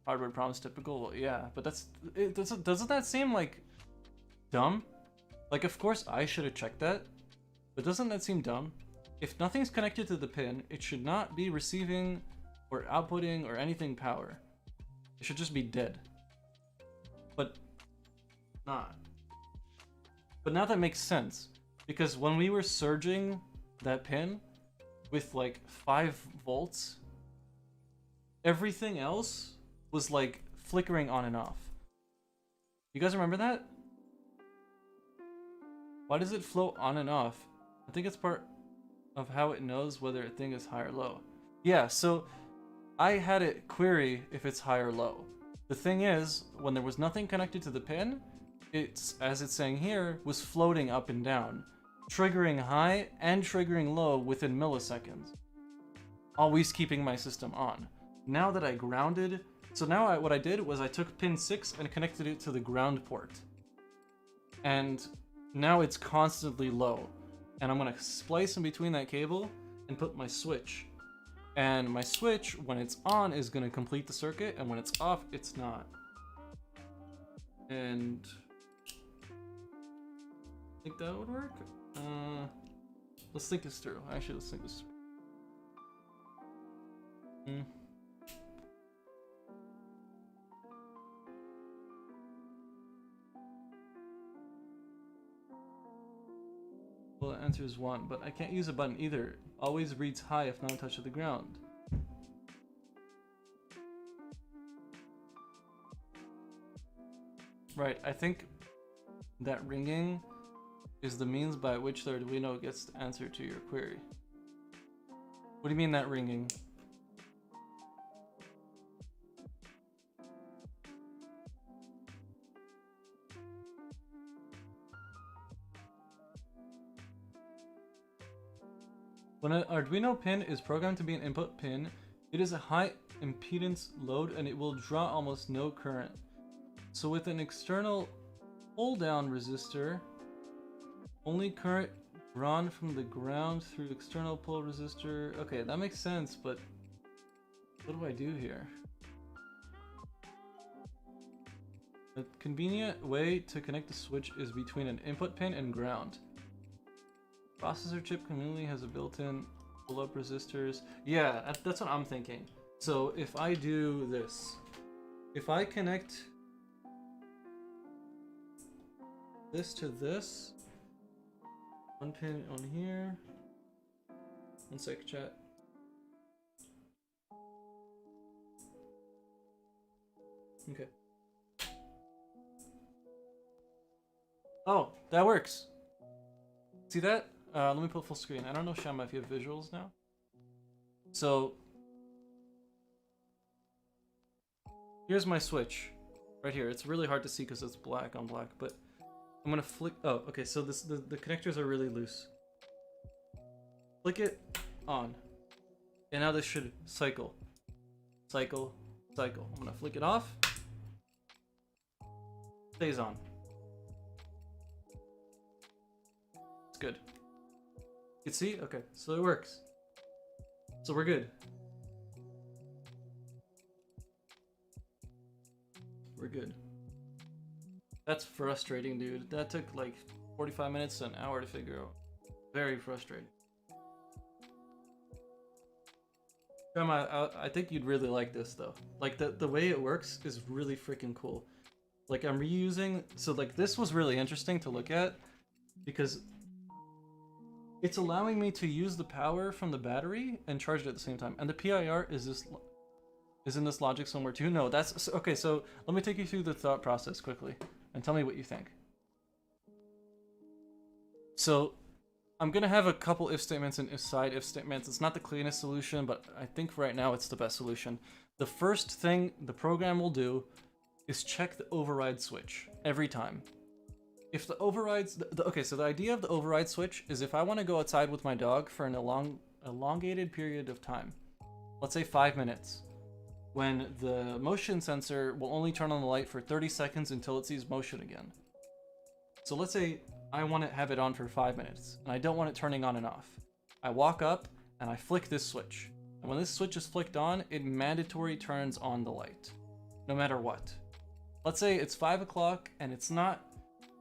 hardware problems typical. Well, yeah, but doesn't that seem like dumb? Like, of course I should have checked that, but doesn't that seem dumb? If nothing's connected to the pin, it should not be receiving or outputting or anything power. It should just be dead. But not. But now that makes sense, because when we were surging that pin with like 5 volts, everything else was like flickering on and off. You guys remember that? Why does it float on and off? I think it's part of how it knows whether a thing is high or low. Yeah, so I had it query if it's high or low. The thing is, when there was nothing connected to the pin, it's, as it's saying here, was floating up and down, triggering high and triggering low within milliseconds, always keeping my system on. Now that I grounded, so now what I did was I took pin 6 and connected it to the ground port, and now it's constantly low, and I'm gonna splice in between that cable and put my switch. And my switch, when it's on, is gonna complete the circuit, and when it's off, it's not. And I think that would work. Let's think this through. Actually, let's think this through. Well, the answer is 1, but I can't use a button either. Always reads high if not touched to the ground. Right, I think that ringing is the means by which the Arduino gets the answer to your query. What do you mean that ringing? When an Arduino pin is programmed to be an input pin, it is a high impedance load and it will draw almost no current. So with an external pull-down resistor, only current drawn from the ground through external pull resistor. Okay, that makes sense, but what do I do here? A convenient way to connect the switch is between an input pin and ground. Processor chip conveniently has a built-in pull-up resistors. Yeah, that's what I'm thinking. So if I do this, if I connect this to this, one pin on here. One sec, chat. Okay. Oh, that works. See that? Let me put full screen. I don't know, Shama, if you have visuals now. So here's my switch right here. It's really hard to see because it's black on black, but I'm gonna flick. Oh, okay. So the connectors are really loose. Flick it on, and now this should cycle, cycle, cycle. I'm gonna flick it off. Stays on. It's good. You can see? Okay, so it works. So we're good. We're good. That's frustrating, dude. That took like 45 minutes to an hour to figure out. Very frustrating. Grandma, I think you'd really like this though. Like the way it works is really freaking cool. Like I'm reusing, so like this was really interesting to look at because it's allowing me to use the power from the battery and charge it at the same time. And the PIR is in this logic somewhere too? No, that's okay. So let me take you through the thought process quickly and tell me what you think. So I'm gonna have a couple if statements and side if statements. It's not the cleanest solution, but I think right now it's the best solution. The first thing the program will do is check the override switch every time. If the overrides, okay, so the idea of the override switch is if I want to go outside with my dog for an elongated period of time, let's say 5 minutes, when the motion sensor will only turn on the light for 30 seconds until it sees motion again. So let's say I want to have it on for 5 minutes, and I don't want it turning on and off. I walk up, and I flick this switch. And when this switch is flicked on, it mandatory turns on the light. no matter what. Let's say it's 5 o'clock and it's not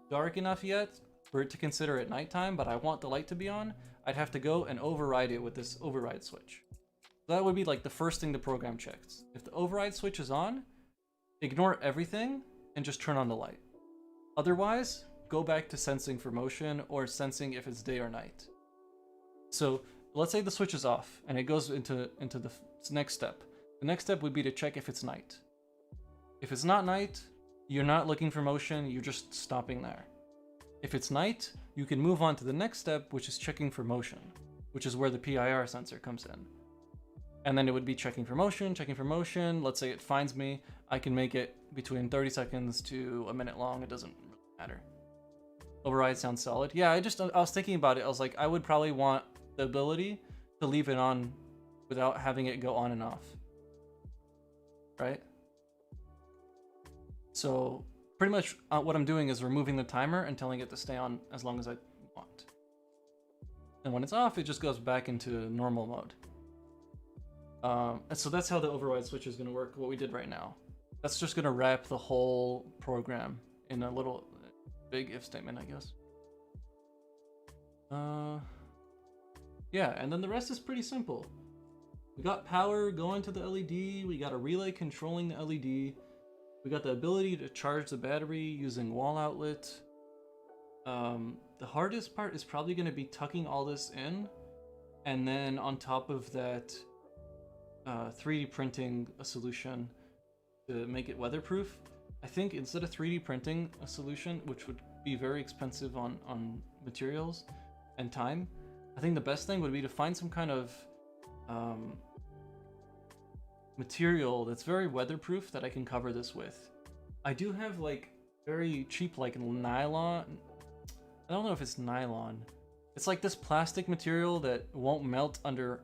dark enough yet for it to consider it nighttime, but I want the light to be on. I'd have to go and override it with this override switch. So that would be like the first thing the program checks. If the override switch is on, ignore everything and just turn on the light. Otherwise, go back to sensing for motion or sensing if it's day or night. So let's say the switch is off and it goes into the next step. The next step would be to check if it's night. If it's not night, you're not looking for motion, you're just stopping there. If it's night, you can move on to the next step, which is checking for motion, which is where the PIR sensor comes in. And then it would be checking for motion, checking for motion. Let's say it finds me, I can make it between 30 seconds to a minute long, it doesn't really matter. Override sounds solid. Yeah, I was thinking about it, I was like, I would probably want the ability to leave it on without having it go on and off. Right? So pretty much what I'm doing is removing the timer and telling it to stay on as long as I want. And when it's off, it just goes back into normal mode. And so that's how the override switch is going to work, what we did right now. That's just going to wrap the whole program in a little big if statement, I guess. Yeah, and then the rest is pretty simple. We got power going to the LED, we got a relay controlling the LED, we got the ability to charge the battery using wall outlet. The hardest part is probably going to be tucking all this in, and then on top of that, 3D printing a solution to make it weatherproof. I think instead of 3D printing a solution, which would be very expensive on materials and time, I think the best thing would be to find some kind of material that's very weatherproof that I can cover this with. I do have like very cheap like nylon. I don't know if it's nylon. It's like this plastic material that won't melt under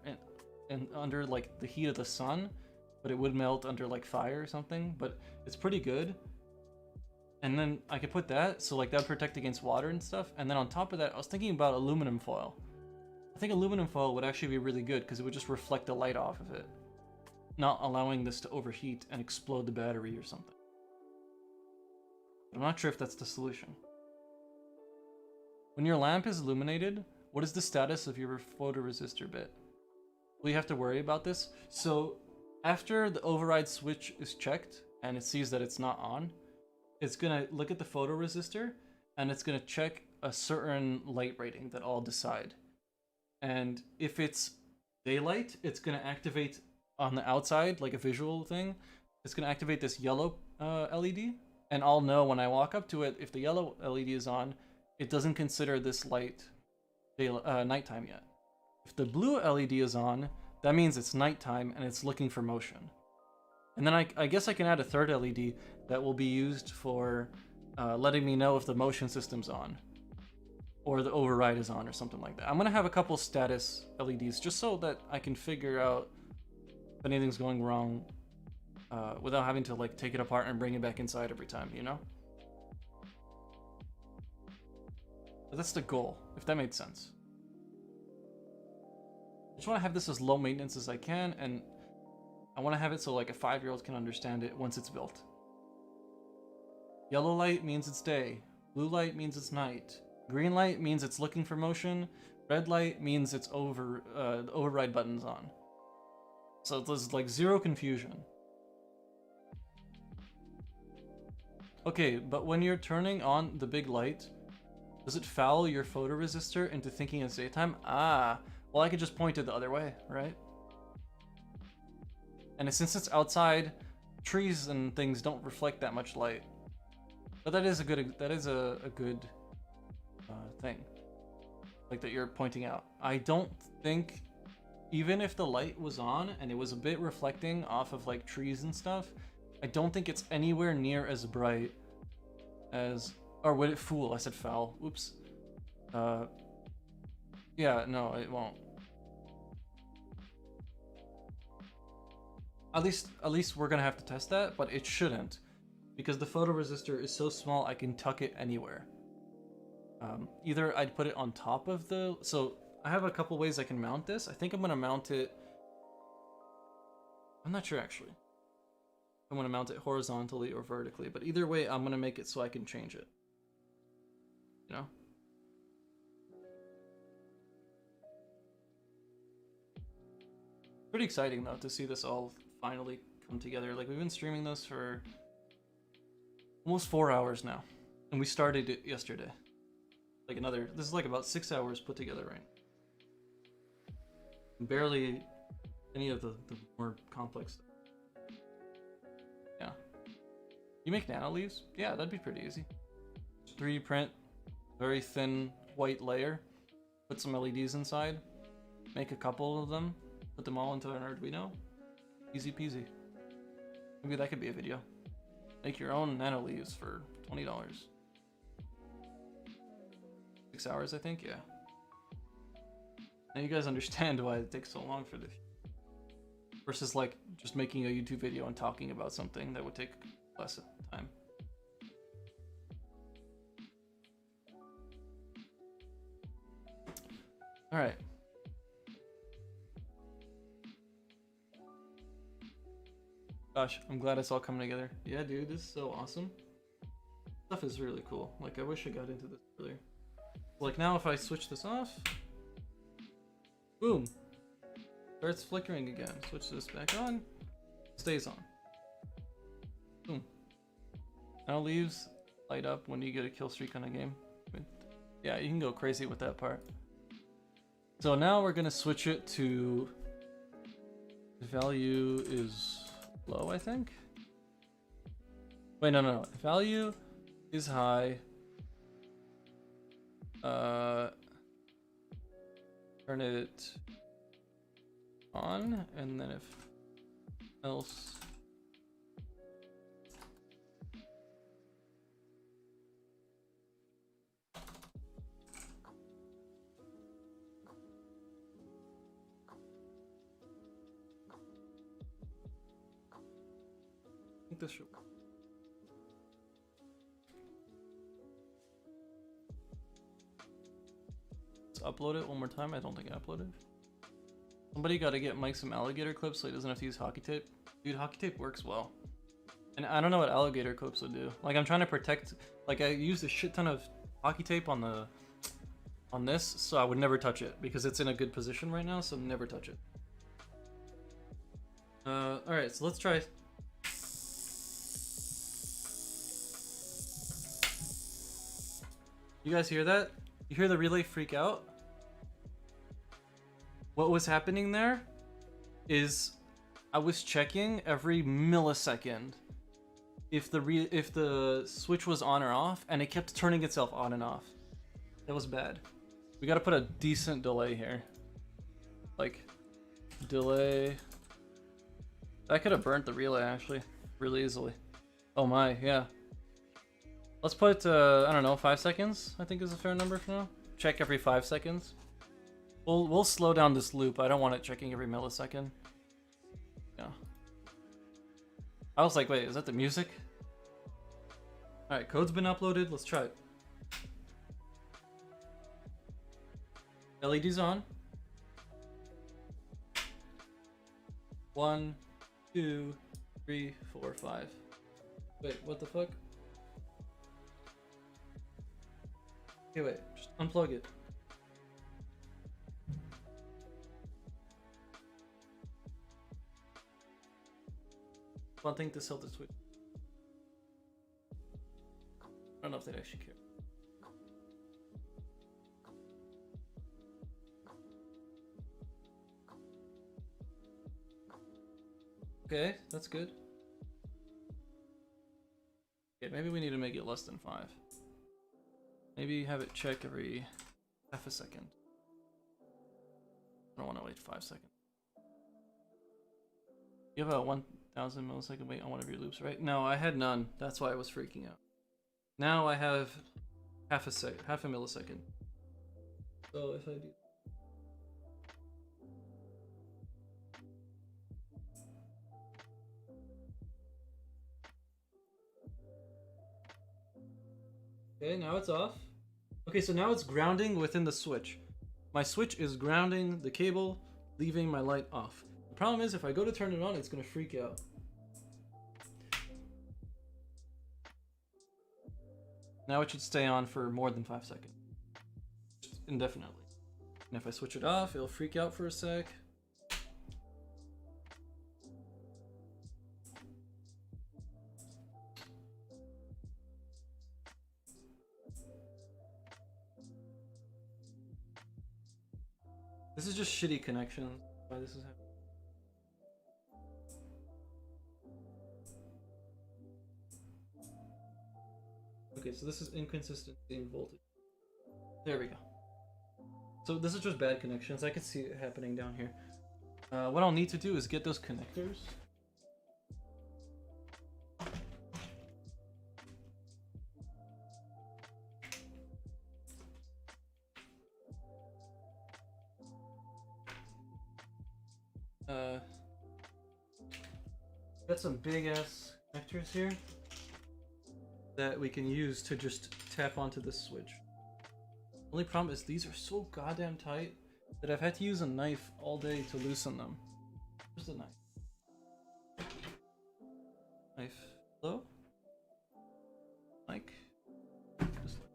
under like the heat of the sun, but it would melt under like fire or something, but it's pretty good. And then I could put that, so like that would protect against water and stuff. And then on top of that, I was thinking about aluminum foil. I think aluminum foil would actually be really good because it would just reflect the light off of it, not allowing this to overheat and explode the battery or something. But I'm not sure if that's the solution. When your lamp is illuminated, what is the status of your photoresistor bit? Will you have to worry about this? So after the override switch is checked and it sees that it's not on, it's gonna look at the photoresistor and it's gonna check a certain light rating that I'll decide. And if it's daylight, it's gonna activate on the outside, like a visual thing. It's gonna activate this yellow LED, and I'll know when I walk up to it, if the yellow LED is on, it doesn't consider this light nighttime yet. If the blue LED is on, that means it's nighttime and it's looking for motion. And then I guess I can add a third LED that will be used for letting me know if the motion system's on or the override is on or something like that. I'm gonna have a couple status LEDs just so that I can figure out if anything's going wrong without having to like take it apart and bring it back inside every time, you know? But that's the goal, if that made sense. I just want to have this as low maintenance as I can, and I want to have it so like a 5-year-old can understand it once it's built. Yellow light means it's day, blue light means it's night, green light means it's looking for motion, red light means it's the override button's on. So there's like zero confusion. Okay, but when you're turning on the big light, does it foul your photoresistor into thinking it's daytime? Ah, well I could just point it the other way, right? And since it's outside, trees and things don't reflect that much light. But that is a good thing, like that you're pointing out. I don't think, even if the light was on and it was a bit reflecting off of like trees and stuff, I don't think it's anywhere near as bright as, or would it fool? I said foul. Oops. Yeah, no, it won't. At least we're gonna have to test that, but it shouldn't, because the photoresistor is so small I can tuck it anywhere. Either I'd put it on top of the, so I have a couple ways I can mount this. I think I'm gonna mount it, I'm not sure actually. I want to mount it horizontally or vertically, but either way, I'm going to make it so I can change it. You know? Pretty exciting though to see this all finally come together. Like, we've been streaming this for almost 4 hours now, and we started it yesterday. Like this is like about 6 hours put together right now. Barely any of the more complex stuff. Yeah. You make nano leaves? Yeah, that'd be pretty easy. 3D print, very thin white layer, put some LEDs inside, make a couple of them, put them all into an Arduino. Easy peasy. Maybe that could be a video. Make your own nano leaves for $20. 6 hours, I think, yeah. Now you guys understand why it takes so long for this. Versus like just making a YouTube video and talking about something that would take less time. All right. Gosh, I'm glad it's all coming together. Yeah, dude, this is so awesome. Stuff is really cool. Like, I wish I got into this earlier. Like, now if I switch this off, boom, starts flickering again. Switch this back on, stays on. Boom. Now leaves light up when you get a kill streak on a game. Yeah, you can go crazy with that part. So now we're gonna switch it to the value is low, I think. Wait, no. Value is high. Turn it on, and then if else. I think this should. Upload it one more time. I don't think I uploaded. Somebody got to get Mike some alligator clips so he doesn't have to use hockey tape. Dude, hockey tape works well. And I don't know what alligator clips would do. Like, I'm trying to protect, like, I used a shit ton of hockey tape on this, so I would never touch it because it's in a good position right now, so never touch it. Alright, so let's try. You guys hear that? You hear the relay freak out? What was happening there is I was checking every millisecond if the switch was on or off, and it kept turning itself on and off. That was bad. We gotta put a decent delay here. Like, delay. That could have burnt the relay actually, really easily. Oh my, yeah. Let's put, I don't know, 5 seconds, I think is a fair number for now. Check every 5 seconds. We'll slow down this loop. I don't want it checking every millisecond. Yeah. I was like, wait, is that the music? Alright, code's been uploaded. Let's try it. LED's on. 1, 2, 3, 4, 5. Wait, what the fuck? Okay, wait, just unplug it. One thing to sell the switch. I don't know if they'd actually care. Okay, that's good. Okay, maybe we need to make it less than 5. Maybe have it check every half a second. I don't want to wait 5 seconds. You have a 1000 millisecond wait on one of your loops, right? No, I had none. That's why I was freaking out. Now I have half a millisecond. So if I do. Okay, now it's off. Okay, so now it's grounding within the switch. My switch is grounding the cable, leaving my light off. The problem is if I go to turn it on, it's gonna freak out. Now it should stay on for more than 5 seconds. Just indefinitely. And if I switch it off, it'll freak out for a sec. This is just shitty connection. Why this is happening. Okay, so this is inconsistency in voltage. There we go. So this is just bad connections. I can see it happening down here. What I'll need to do is get those connectors. Got some big ass connectors here that we can use to just tap onto this switch. Only problem is these are so goddamn tight that I've had to use a knife all day to loosen them. Where's the knife? Knife. Hello? Like? Just like.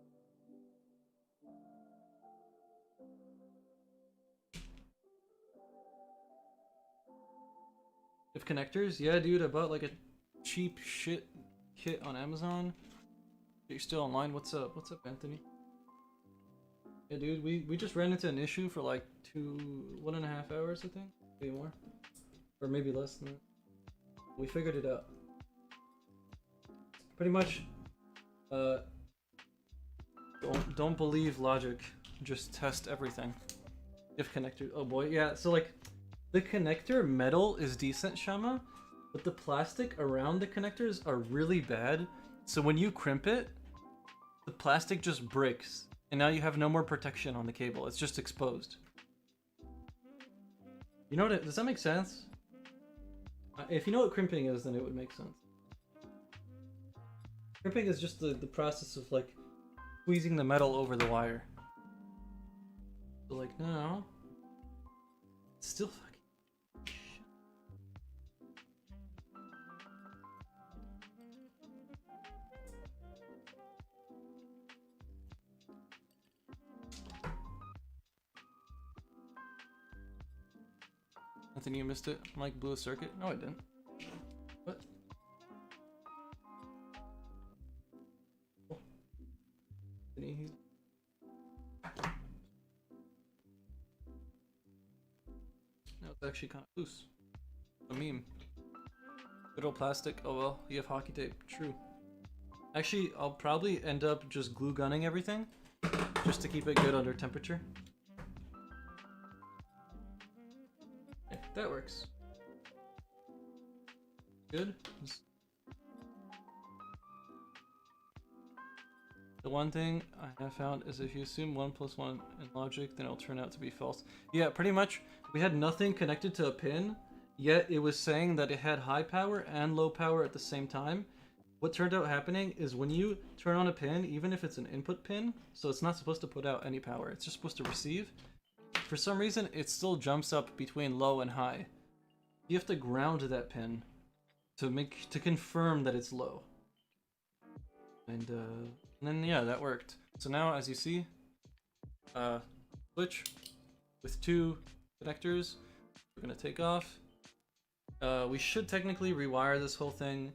If connectors? Yeah, dude, I bought like a cheap shit kit on Amazon. You're still online? What's up? What's up, Anthony? Yeah, dude, we just ran into an issue for like 1.5 hours, I think. Maybe more. Or maybe less than that. We figured it out. Pretty much, don't believe logic. Just test everything. If connector, oh boy, yeah, so like, the connector metal is decent, Shama, but the plastic around the connectors are really bad. So when you crimp it, the plastic just breaks, and now you have no more protection on the cable. It's just exposed. You know what? Does that make sense? If you know what crimping is, then it would make sense. Crimping is just the process of like squeezing the metal over the wire. So like now, it's still fucking. Anthony, you missed it. Mike blew a circuit. No, I didn't. What? Oh. He's... No, it's actually kind of loose. A meme. Good old plastic. Oh well, you have hockey tape. True. Actually, I'll probably end up just glue gunning everything, just to keep it good under temperature. Yeah, that works. Good. The one thing I have found is if you assume 1 + 1 in logic, then it'll turn out to be false. Yeah, pretty much. We had nothing connected to a pin, yet it was saying that it had high power and low power at the same time. What turned out happening is when you turn on a pin, even if it's an input pin, so it's not supposed to put out any power, it's just supposed to receive. For some reason, it still jumps up between low and high. You have to ground that pin to confirm that it's low. And then yeah, that worked. So now, as you see, switch with 2 connectors. We're gonna take off. We should technically rewire this whole thing.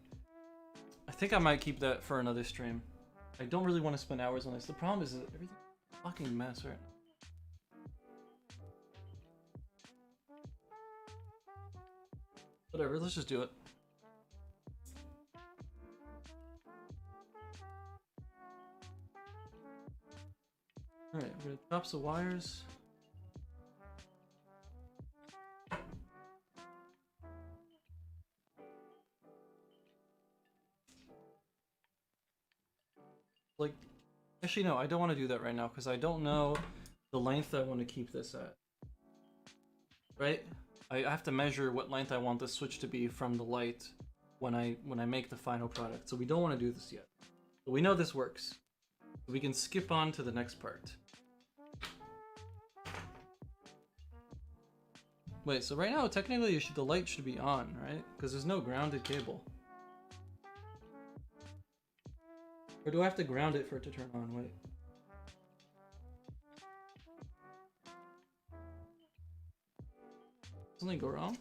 I think I might keep that for another stream. I don't really want to spend hours on this. The problem is that everything's a fucking mess right now. Whatever, let's just do it. Alright, we're gonna chop some wires. Like, actually no, I don't want to do that right now because I don't know the length I want to keep this at. Right? I have to measure what length I want the switch to be from the light when I make the final product. So we don't want to do this yet. But we know this works. So we can skip on to the next part. Wait, so right now technically the light should be on, right? Because there's no grounded cable. Or do I have to ground it for it to turn on? Wait. Something go wrong?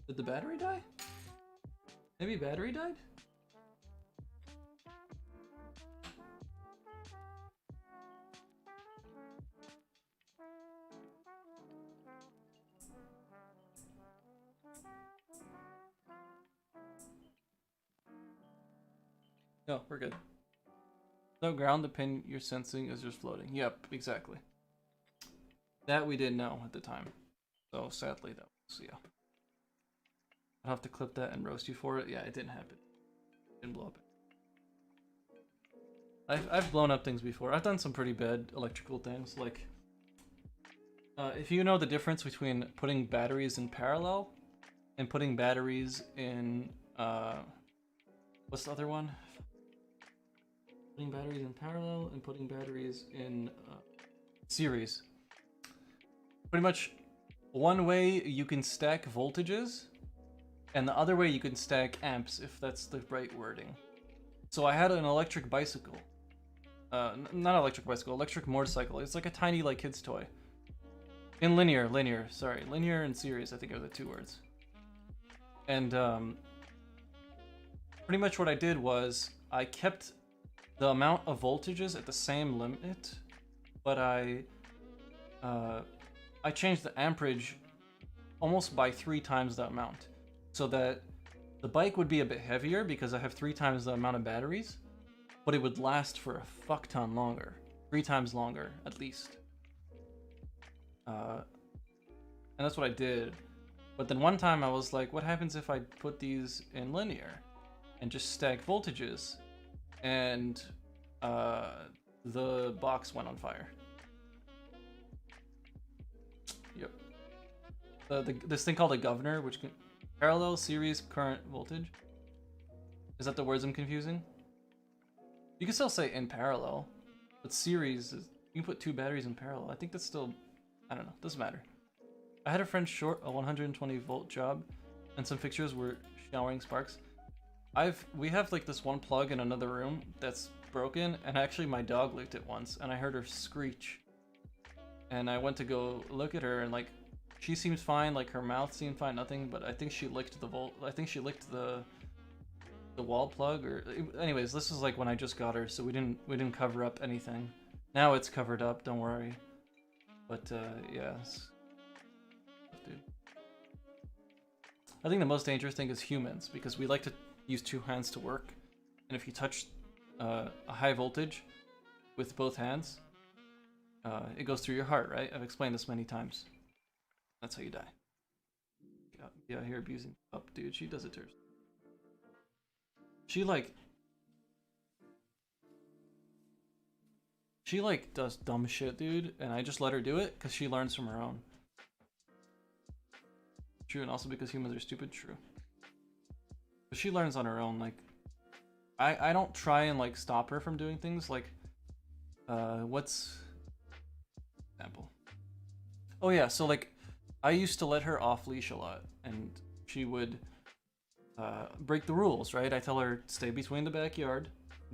Did the battery die? Maybe battery died? No, we're good. No ground, the pin you're sensing is just floating. Yep, exactly. That we didn't know at the time. So sadly, that was, yeah. I'll have to clip that and roast you for it. Yeah, it didn't happen. It didn't blow up. I've blown up things before. I've done some pretty bad electrical things. Like, if you know the difference between putting batteries in parallel and putting batteries in, what's the other one? Putting batteries in parallel and putting batteries in series. Pretty much one way you can stack voltages, and the other way you can stack amps, if that's the right wording. So I had an electric bicycle. Not electric bicycle, electric motorcycle. It's like a tiny, like, kid's toy. In linear, sorry. Linear and series, I think are the two words. And, pretty much what I did was, I kept the amount of voltages at the same limit, but I changed the amperage almost by 3 times the amount, so that the bike would be a bit heavier because I have 3 times the amount of batteries, but it would last for a fuck ton longer, 3 times longer at least. And that's what I did. But then one time I was like, what happens if I put these in linear and just stack voltages? And the box went on fire. Yep. This thing called a governor, which can parallel series current voltage. Is that the words I'm confusing? You can still say in parallel, but series is, you can put 2 batteries in parallel. I think that's still, I don't know, doesn't matter. I had a friend short a 120 volt job, and some fixtures were showering sparks. We have like this one plug in another room that's broken, and actually my dog licked it once, and I heard her screech. And I went to go look at her, and like, she seems fine, like her mouth seemed fine, nothing, but I think she licked the wall plug, or anyways, this was like when I just got her, so we didn't cover up anything. Now it's covered up, don't worry. But yeah, dude. I think the most dangerous thing is humans, because we like to use 2 hands to work, and if you touch a high voltage with both hands, it goes through your heart, right? I've explained this many times. That's how you die. Get out here abusing up, dude. She does it to herself. She does dumb shit, dude, and I just let her do it because she learns from her own. True, and also because humans are stupid, true. But she learns on her own, like, I don't try and, like, stop her from doing things, like, what's... example? Oh yeah, so, like, I used to let her off leash a lot, and she would, break the rules, right? I tell her, stay between the backyard,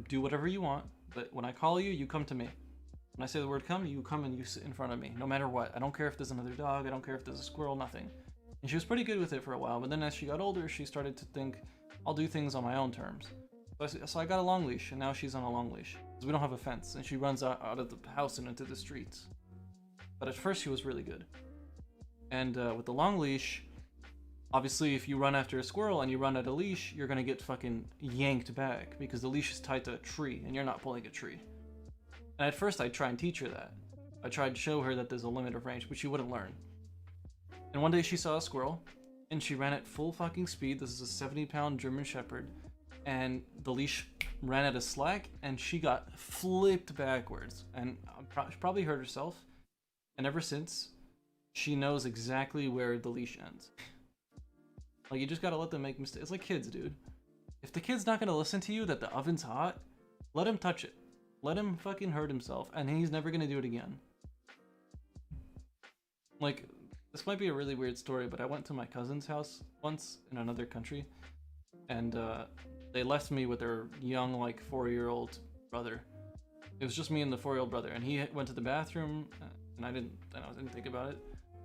do whatever you want, but when I call you, you come to me. When I say the word come, you come and you sit in front of me, no matter what. I don't care if there's another dog, I don't care if there's a squirrel, nothing. And she was pretty good with it for a while, but then as she got older, she started to think, I'll do things on my own terms. So I got a long leash, and now she's on a long leash. Because we don't have a fence, and she runs out of the house and into the streets. But at first she was really good. And with the long leash, obviously if you run after a squirrel and you run at a leash, you're gonna get fucking yanked back, because the leash is tied to a tree, and you're not pulling a tree. And at first I'd try and teach her that. I tried to show her that there's a limit of range, but she wouldn't learn. And one day she saw a squirrel, and she ran at full fucking speed. This is a 70-pound German Shepherd, and the leash ran at a slack, and she got flipped backwards, and she probably hurt herself. And ever since, she knows exactly where the leash ends. Like, you just gotta let them make mistakes. It's like kids, dude. If the kid's not gonna listen to you that the oven's hot, let him touch it. Let him fucking hurt himself, and he's never gonna do it again. Like, this might be a really weird story, but I went to my cousin's house once in another country, and they left me with their young, like 4-year-old brother. It was just me and the 4-year-old brother, and he went to the bathroom, and I didn't think about it.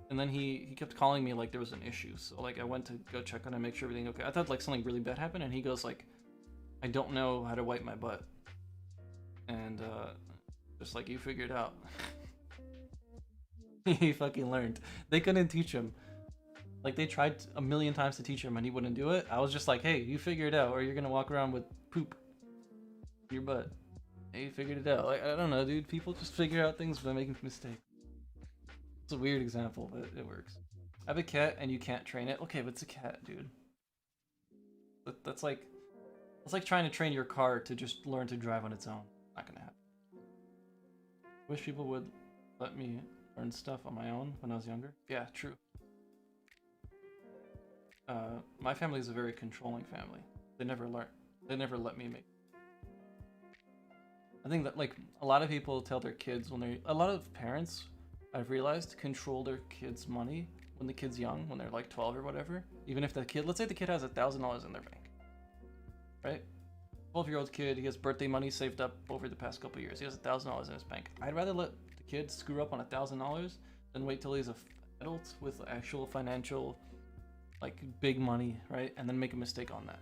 And then he kept calling me like there was an issue. So like I went to go check on him, make sure everything okay. I thought like something really bad happened, and he goes like, I don't know how to wipe my butt. And just like, you figured out. He fucking learned. They couldn't teach him. Like they tried a million times to teach him and he wouldn't do it. I was just like, hey, you figure it out or you're gonna walk around with poop in your butt. Hey, you figured it out. Like, I don't know, dude. People just figure out things by making mistakes. It's a weird example, but it works. I have a cat and you can't train it. Okay, but it's a cat, dude. That's like trying to train your car to just learn to drive on its own. Not gonna happen. Wish people would let me learn stuff on my own when I was younger. Yeah, true. My family is a very controlling family. They never let me make. I think that like a lot of people tell their kids a lot of parents, I've realized, control their kids' money when the kid's young, when they're like 12 or whatever. Even if the kid, let's say the kid has $1,000 in their bank, right? 12-year-old kid, he has birthday money saved up over the past couple years. He has $1,000 in his bank. I'd rather let the kid screw up on $1,000 than wait till he's an adult with actual financial, like big money, right? And then make a mistake on that.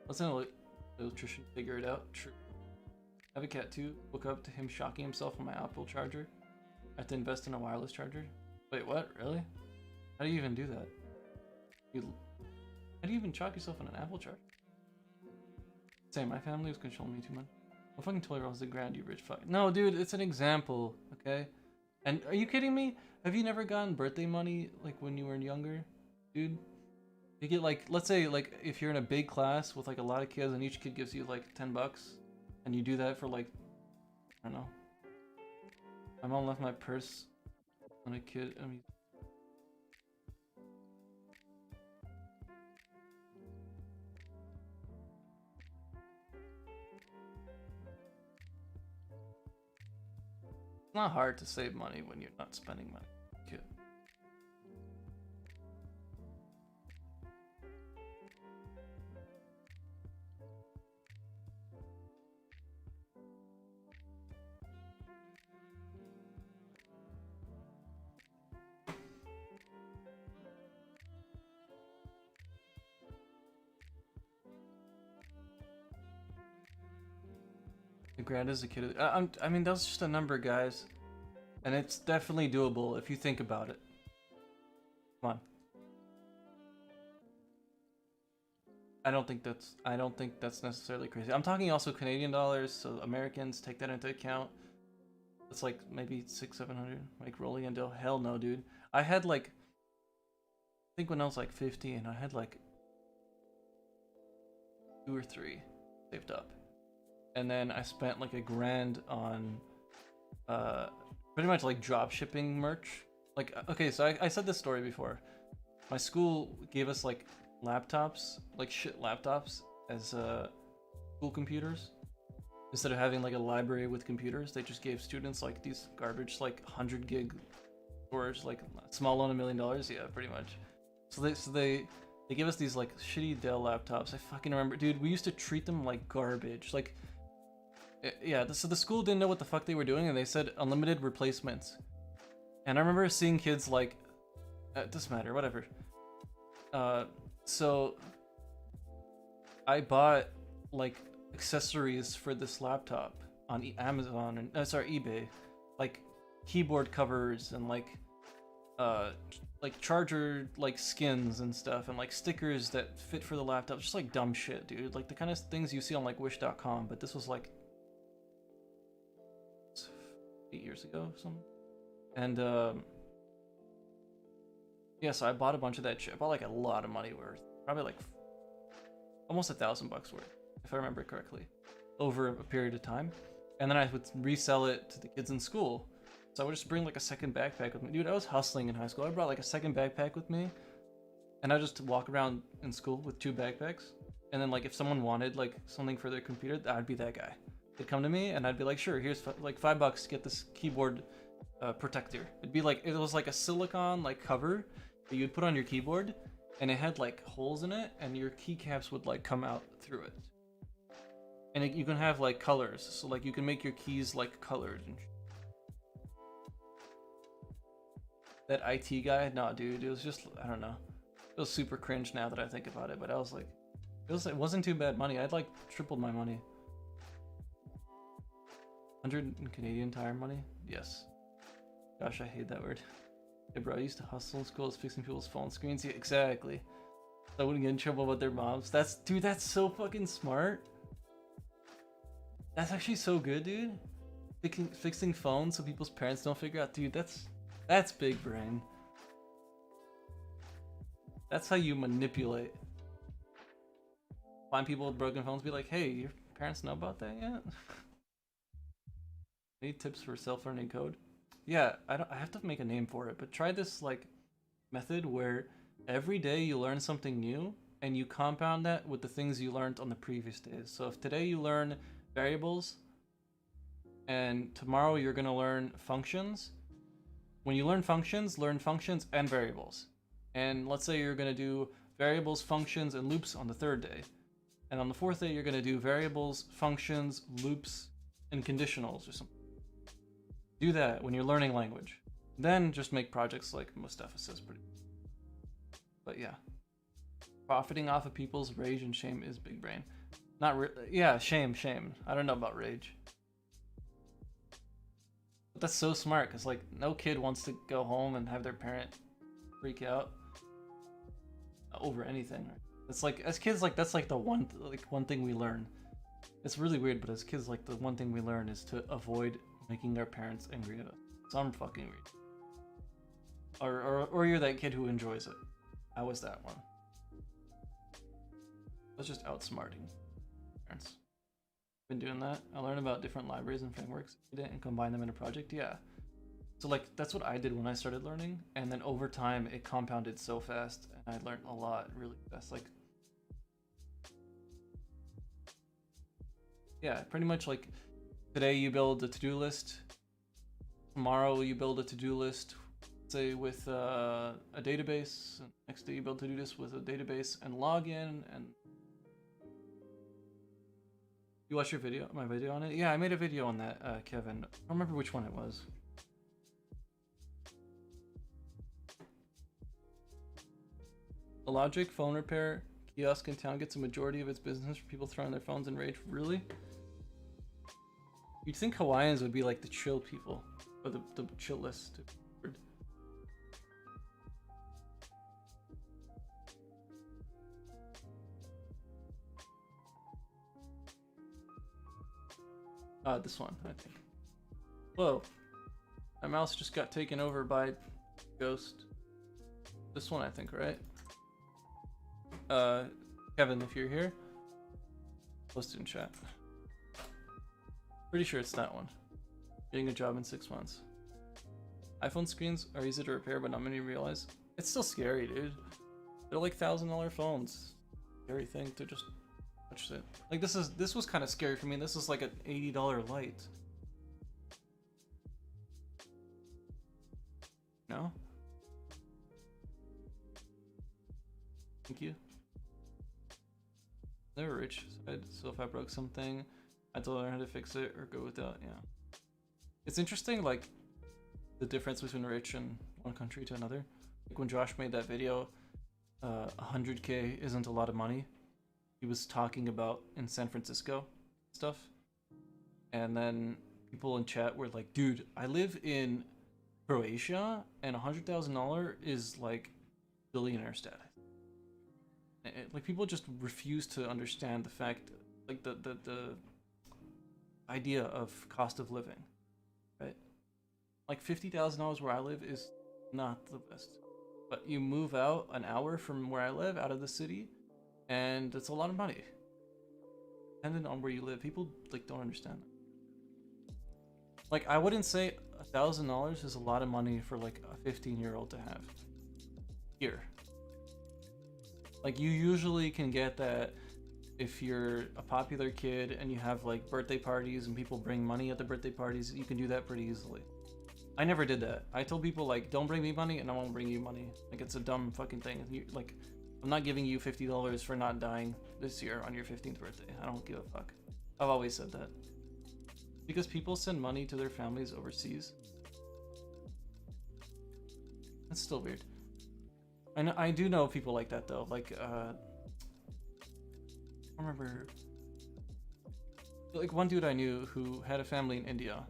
Let's let the electrician figure it out. True. I have a cat too. Look up to him shocking himself on my Apple charger. I have to invest in a wireless charger. Wait, what? Really? How do you even do that? How do you even shock yourself on an Apple charger? Same, my family was controlling me too much. I'm fucking 12-year-old's the grand, you rich fuck. No, dude, it's an example, okay? And are you kidding me? Have you never gotten birthday money like when you were younger, dude? You get like, let's say like if you're in a big class with like a lot of kids and each kid gives you like $10, and you do that for like, I don't know. My mom left my purse on a kid. I mean, it's not hard to save money when you're not spending money. Kid. The grand as a kid. I mean, that's just a number, guys, and it's definitely doable if you think about it. Come on. I don't think that's necessarily crazy. I'm talking also Canadian dollars, so Americans take that into account. It's like maybe 600-700, like rolling into hell no, dude. I had like, I think when I was like 15, I had like 2 or 3 saved up. And then I spent like $1,000 on pretty much like drop shipping merch. Like, okay, so I said this story before. My school gave us like laptops, like shit laptops, as school computers. Instead of having like a library with computers, they just gave students like these garbage, like 100 gig storage, like small loan $1 million. Yeah, pretty much. So they give us these like shitty Dell laptops. I fucking remember, dude. We used to treat them like garbage. Like, yeah. So the school didn't know what the fuck they were doing, and they said unlimited replacements. And I remember seeing kids like, it doesn't matter, whatever. So I bought like accessories for this laptop on Amazon and eBay, like keyboard covers and like charger like skins and stuff, and like stickers that fit for the laptop, just like dumb shit, dude. Like the kind of things you see on like wish.com, but this was like 8 years ago or something. And yeah, so I bought a bunch of that shit. I bought like a lot of money worth, probably like almost $1,000 worth, if I remember correctly, over a period of time. And then I would resell it to the kids in school. So I would just bring like a second backpack with me. Dude, I was hustling in high school. I brought like a second backpack with me, and I just walk around in school with 2 backpacks. And then like if someone wanted like something for their computer, I'd be that guy. They'd come to me and I'd be like, sure, here's like $5 to get this keyboard protector. It'd be like, it was like a silicone like cover that you'd put on your keyboard, and it had like holes in it, and your keycaps would like come out through it. And you can have like colors, so like you can make your keys like colored. And that IT guy, nah, dude, it was just, I don't know. It was super cringe now that I think about it, but I was like, it wasn't too bad money. I'd like tripled my money. 100 in Canadian Tire money? Yes. Gosh, I hate that word. Hey bro, I used to hustle in school fixing people's phone screens. Yeah, exactly. So I wouldn't get in trouble with their moms. Dude, that's so fucking smart. That's actually so good, dude. Fixing phones so people's parents don't figure out. Dude, that's big brain. That's how you manipulate. Find people with broken phones, be like, hey, your parents know about that yet? Any tips for self-learning code? Yeah, I have to make a name for it, but try this like method where every day you learn something new and you compound that with the things you learned on the previous days. So if today you learn variables and tomorrow you're going to learn functions, when you learn functions and variables. And let's say you're going to do variables, functions, and loops on the third day. And on the fourth day, you're going to do variables, functions, loops, and conditionals or something. Do that when you're learning language. Then just make projects like Mustafa says. But yeah. Profiting off of people's rage and shame is big brain. Yeah, shame. I don't know about rage. But that's so smart, because like no kid wants to go home and have their parent freak out over anything. It's like, as kids, like that's like the one thing we learn. It's really weird, but as kids, like the one thing we learn is to avoid making our parents angry at us. Some fucking reason. Or you're that kid who enjoys it. I was that one. That's just outsmarting parents. Been doing that. I learned about different libraries and frameworks and combine them in a project. Yeah. So like that's what I did when I started learning, and then over time it compounded so fast, and I learned a lot really fast. Like, yeah, pretty much like today you build a to-do list. Tomorrow you build a to-do list, say with a database. And next day you build to-do list with a database and login. And you watch my video on it? Yeah, I made a video on that, Kevin. I don't remember which one it was. The Logic phone repair kiosk in town gets a majority of its business from people throwing their phones in rage. Really? You'd think Hawaiians would be like the chill people, or the chillest. This one, I think. Whoa. My mouse just got taken over by Ghost. This one, I think, right? Kevin, if you're here, post it in chat. Pretty sure it's that one. Getting a job in 6 months. iPhone screens are easy to repair, but not many realize. It's still scary, dude. They're like $1,000 phones. Scary thing to just touch it. Like this was kind of scary for me. This is like an $80 light. No? Thank you. Never rich side, so if I broke something, I had to learn how to fix it or go without. Yeah, it's interesting, like the difference between rich and one country to another. Like when Josh made that video, 100K isn't a lot of money. He was talking about in San Francisco stuff, and then people in chat were like, "Dude, I live in Croatia, and $100,000 is like billionaire status." Like people just refuse to understand the fact, like the idea of cost of living, right? Like $50,000 where I live is not the best, but you move out an hour from where I live, out of the city, and it's a lot of money. Depending on where you live, people like don't understand that. Like I wouldn't say $1,000 is a lot of money for like a 15-year-old to have here. Like you usually can get that if you're a popular kid and you have like birthday parties and people bring money at the birthday parties. You can do that pretty easily. I never did that. I told people like, don't bring me money and I won't bring you money. Like it's a dumb fucking thing. You, like I'm not giving you $50 for not dying this year on your 15th birthday. I don't give a fuck. I've always said that. Because people send money to their families overseas. That's still weird. I do know people like that though. Like, I remember, like one dude I knew who had a family in India.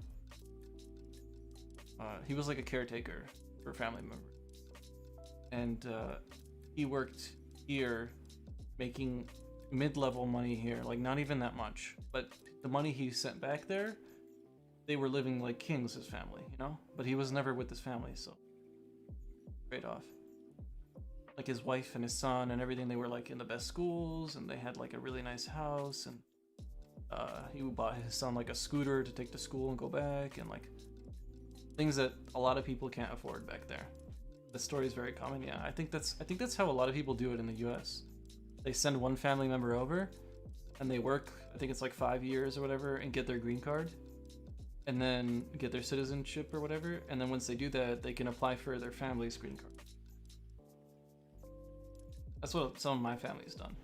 He was like a caretaker for a family member, and he worked here, making mid-level money here, like not even that much. But the money he sent back there, they were living like kings, his family, you know. But he was never with his family, so trade off. Like his wife and his son and everything, they were like in the best schools, and they had like a really nice house, and he bought his son like a scooter to take to school and go back, and like things that a lot of people can't afford back there. The story is very common. Yeah, I think that's how a lot of people do it in the US. They send one family member over and they work, I think it's like 5 years or whatever, and get their green card, and then get their citizenship or whatever, and then once they do that, they can apply for their family's green card. That's what some of my family's done.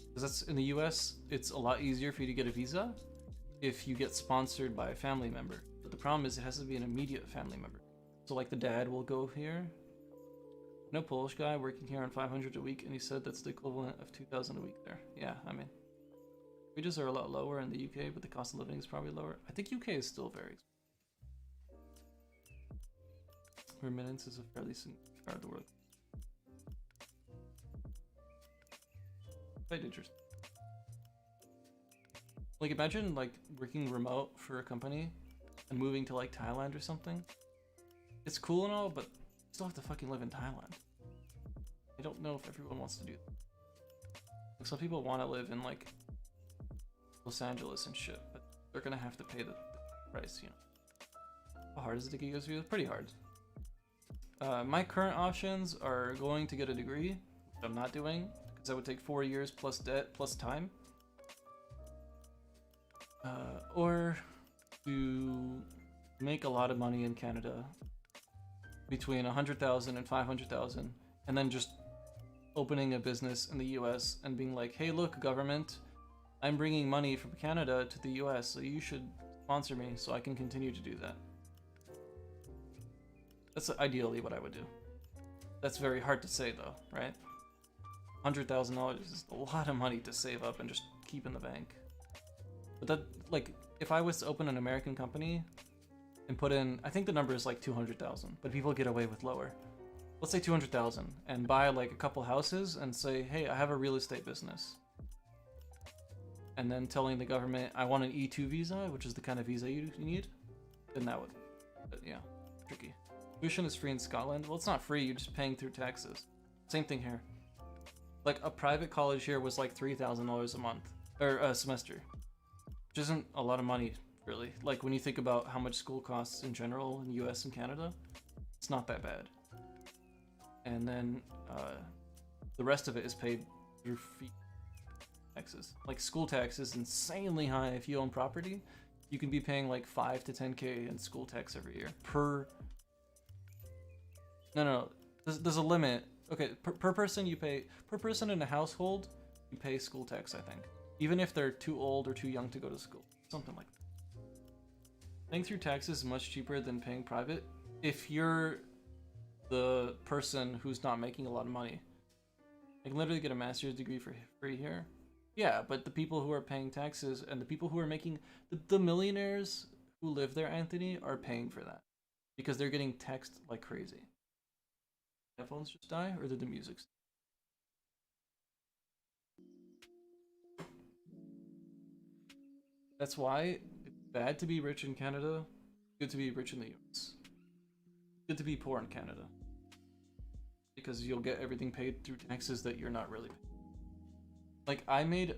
Because that's in the US, it's a lot easier for you to get a visa if you get sponsored by a family member. But the problem is it has to be an immediate family member. So like the dad will go here. No Polish guy working here on 500 a week, and he said that's the equivalent of 2,000 a week there. Yeah, I mean, wages are a lot lower in the UK, but the cost of living is probably lower. I think UK is still very expensive. Remittance is a fairly significant part of the world. Quite interesting. Like imagine like working remote for a company and moving to like Thailand or something. It's cool and all, but you still have to fucking live in Thailand. I don't know if everyone wants to do that. Like some people want to live in like Los Angeles and shit, but they're gonna have to pay the price, you know. How hard is it to get US visa? Pretty hard. My current options are going to get a degree, which I'm not doing, because that would take 4 years plus debt plus time. Or to make a lot of money in Canada, between 100,000 and 500,000, and then just opening a business in the US and being like, hey look government, I'm bringing money from Canada to the US, so you should sponsor me so I can continue to do that. That's ideally what I would do. That's very hard to say though, right? $100,000 is a lot of money to save up and just keep in the bank. But that, like, if I was to open an American company and put in, I think the number is like 200,000, but people get away with lower. Let's say 200,000 and buy like a couple houses and say, hey, I have a real estate business. And then telling the government, I want an E2 visa, which is the kind of visa you need, then that would, but yeah, tricky. Tuition is free in Scotland. Well, it's not free, you're just paying through taxes. Same thing here. Like a private college here was like $3,000 a month, or a semester, which isn't a lot of money, really. Like when you think about how much school costs in general in the US and Canada, it's not that bad. And then the rest of it is paid through taxes. Like school tax is insanely high if you own property. You can be paying like 5 to 10K in school tax every year per. No. There's a limit. Okay, per person you pay, per person in a household, you pay school tax, I think. Even if they're too old or too young to go to school. Something like that. Paying through taxes is much cheaper than paying private if you're the person who's not making a lot of money. I can literally get a master's degree for free here. Yeah, but the people who are paying taxes and the people who are making, the millionaires who live there, Anthony, are paying for that. Because they're getting taxed like crazy. Headphones just die, or did the music stop? That's why it's bad to be rich in Canada, good to be rich in the US. Good to be poor in Canada. Because you'll get everything paid through taxes that you're not really paying. Like I made,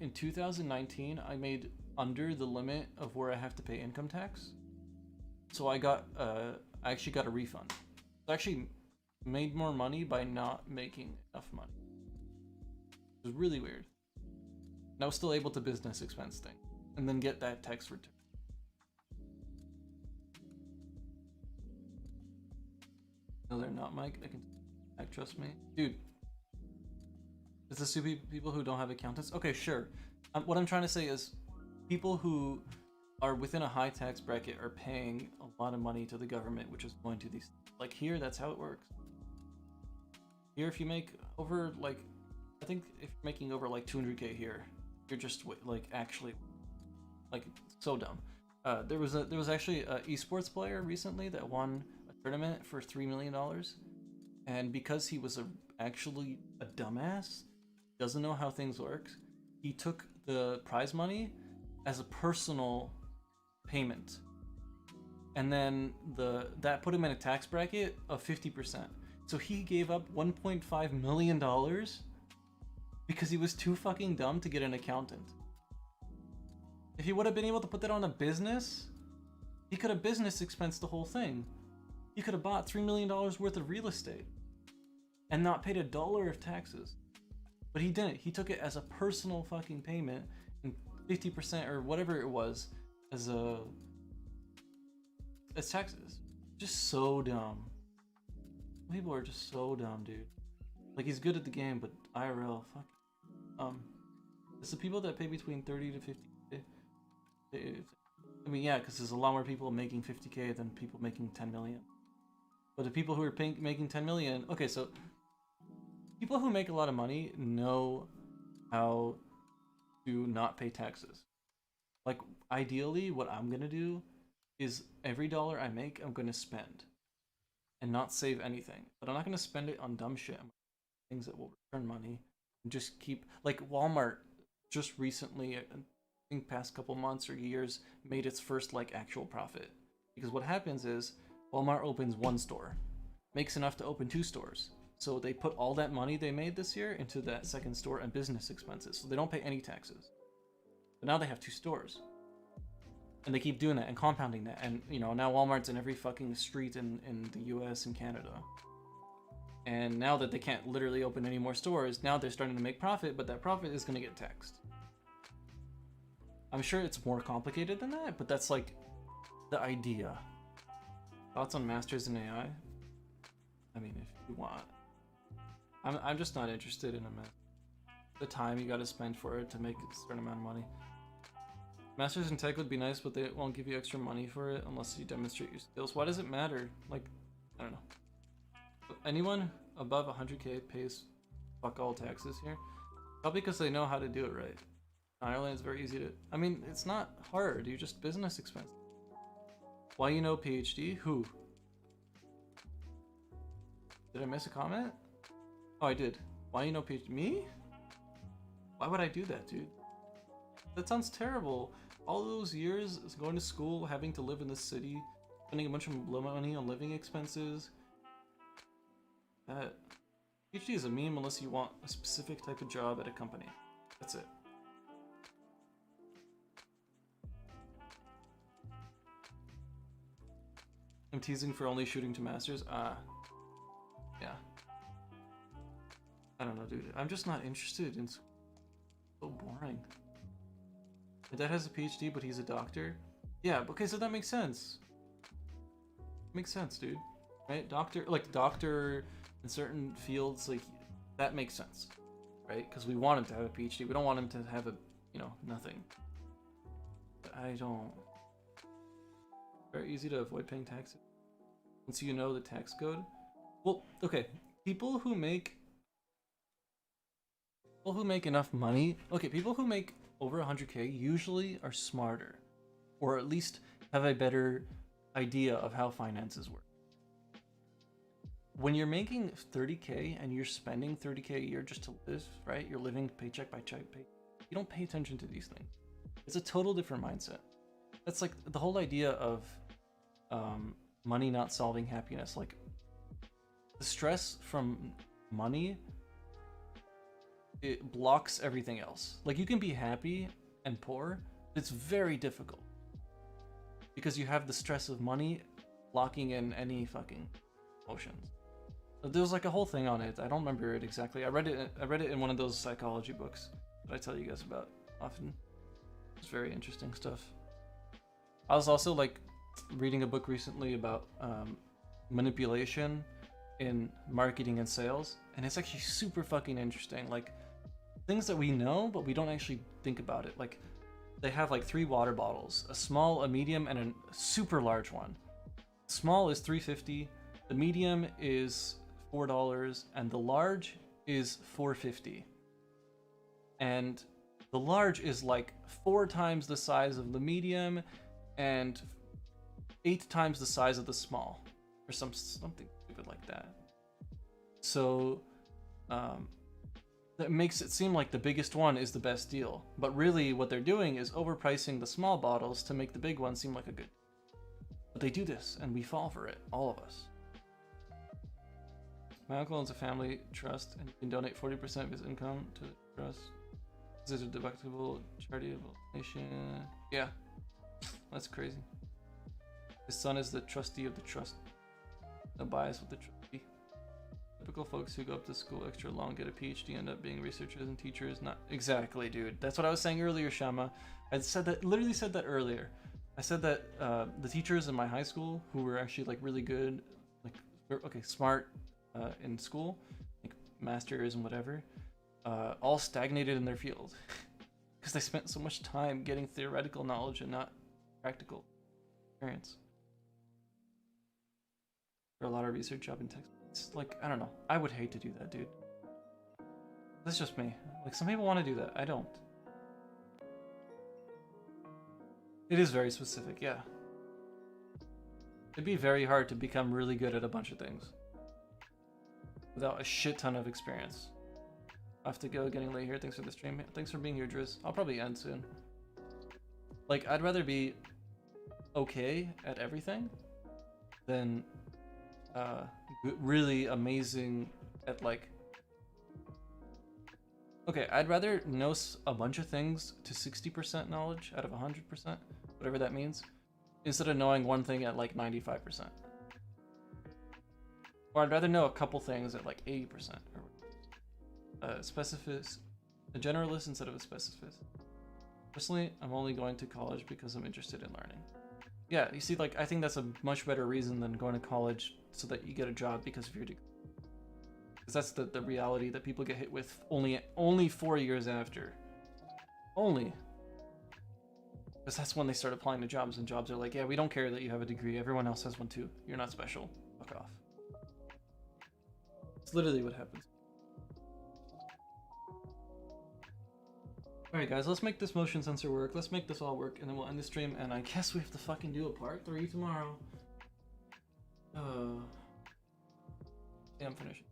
in 2019, I made under the limit of where I have to pay income tax. So I actually got a refund. I actually made more money by not making enough money. It was really weird. And I was still able to business expense thing and then get that tax return. No, they're not, Mike. I can. Trust me, dude. Is this to people who don't have accountants? Okay, sure. What I'm trying to say is, people who are within a high tax bracket are paying a lot of money to the government, which is going to these. Like here, that's how it works. Here, if you make over like, I think if you're making over like 200K here, you're just like actually, like so dumb. There was actually an esports player recently that won a tournament for $3 million, and because he was actually a dumbass, doesn't know how things work, he took the prize money as a personal payment, and then that put him in a tax bracket of 50%. So he gave up $1.5 million because he was too fucking dumb to get an accountant. If he would have been able to put that on a business, he could have business expensed the whole thing. He could have bought $3 million worth of real estate and not paid $1 of taxes. But he didn't. He took it as a personal fucking payment, and 50% or whatever it was as taxes. Just so dumb. People are just so dumb, dude. Like, he's good at the game, but IRL, fuck. It's the people that pay between 30 to 50K. I mean, yeah, because there's a lot more people making 50K than people making 10 million. But the people who are making 10 million, okay, so people who make a lot of money know how to not pay taxes. Like, ideally, what I'm gonna do is every dollar I make, I'm gonna spend and not save anything. But I'm not gonna spend it on dumb shit, things that will return money, and just keep, like Walmart just recently, I think past couple months or years, made its first like actual profit. Because what happens is Walmart opens one store, makes enough to open 2 stores. So they put all that money they made this year into that second store and business expenses. So they don't pay any taxes. But now they have 2 stores. And they keep doing that and compounding that. And, you know, now Walmart's in every fucking street in the US and Canada. And now that they can't literally open any more stores, now they're starting to make profit, but that profit is going to get taxed. I'm sure it's more complicated than that, but that's like the idea. Thoughts on Masters in AI? I mean, if you want. I'm just not interested in the time you gotta spend for it to make a certain amount of money. Masters in Tech would be nice, but they won't give you extra money for it unless you demonstrate your skills. Why does it matter? Like, I don't know. Anyone above 100K pays fuck all taxes here? Probably because they know how to do it right. In Ireland, it's very easy to... I mean, it's not hard. You just business expense. Why you know PhD? Who? Did I miss a comment? Oh, I did. Why you know PhD? Me? Why would I do that, dude? That sounds terrible. All those years going to school, having to live in this city, spending a bunch of money on living expenses. PhD is a meme unless you want a specific type of job at a company. That's it. I'm teasing for only shooting to masters. Yeah. I don't know, dude. I'm just not interested in school. So boring. My dad has a PhD, but he's a doctor. Yeah, okay, so that makes sense. Makes sense, dude. Right? Doctor in certain fields, like, that makes sense. Right? Because we want him to have a PhD. We don't want him to have a, you know, nothing. But I don't... Very easy to avoid paying taxes. Once you know the tax code. Well, okay. People who make enough money... Okay, people who make over 100K usually are smarter. Or at least have a better idea of how finances work. When you're making 30K and you're spending 30K a year just to live, right? You're living paycheck by check. You don't pay attention to these things. It's a total different mindset. That's like the whole idea of money not solving happiness. Like, the stress from money, it blocks everything else. Like, you can be happy and poor, but it's very difficult because you have the stress of money blocking in any fucking emotions. There was like a whole thing on it. I don't remember it exactly. I read it in one of those psychology books that I tell you guys about often. It's very interesting stuff. I was also like reading a book recently about manipulation in marketing and sales, and it's actually super fucking interesting. Like things that we know, but we don't actually think about it. Like they have like 3 water bottles, a small, a medium, and a super large one. Small is $3.50, the medium is $4, and the large is $4.50. And the large is like 4 times the size of the medium and 8 times the size of the small, or something stupid like that. So that makes it seem like the biggest one is the best deal, but really what they're doing is overpricing the small bottles to make the big one seem like a good. But they do this, and we fall for it, all of us. My uncle owns a family trust, and he can donate 40% of his income to the trust. This is a deductible charitable donation. Yeah, that's crazy. His son is the trustee of the trust. No bias with the trustee. Typical folks who go up to school extra long, get a PhD, end up being researchers and teachers. Not exactly, dude. That's what I was saying earlier, Shama. I said that, literally said that earlier. I said that the teachers in my high school who were actually like really good, like okay, smart in school, like masters and whatever, all stagnated in their field because they spent so much time getting theoretical knowledge and not practical experience. For a lot of research job in textbooks. Like, I don't know. I would hate to do that, dude. That's just me. Like, some people want to do that. I don't. It is very specific, yeah. It'd be very hard to become really good at a bunch of things without a shit ton of experience. I have to go, getting late here. Thanks for the stream. Thanks for being here, Driz. I'll probably end soon. Like, I'd rather be okay at everything than really amazing at like. Okay, I'd rather know a bunch of things to 60% knowledge out of 100%, whatever that means, instead of knowing one thing at like 95%. Or I'd rather know a couple things at like 80%. Or a generalist instead of a specificist. Personally, I'm only going to college because I'm interested in learning. Yeah, you see, like, I think that's a much better reason than going to college so that you get a job because of your degree. Because that's the reality that people get hit with only 4 years after. Only. Because that's when they start applying to jobs, and jobs are like, yeah, we don't care that you have a degree. Everyone else has one too. You're not special. Fuck off. It's literally what happens. Alright guys, let's make this motion sensor work. Let's make this all work, and then we'll end the stream, and I guess we have to fucking do a part 3 tomorrow. Yeah, I'm finishing.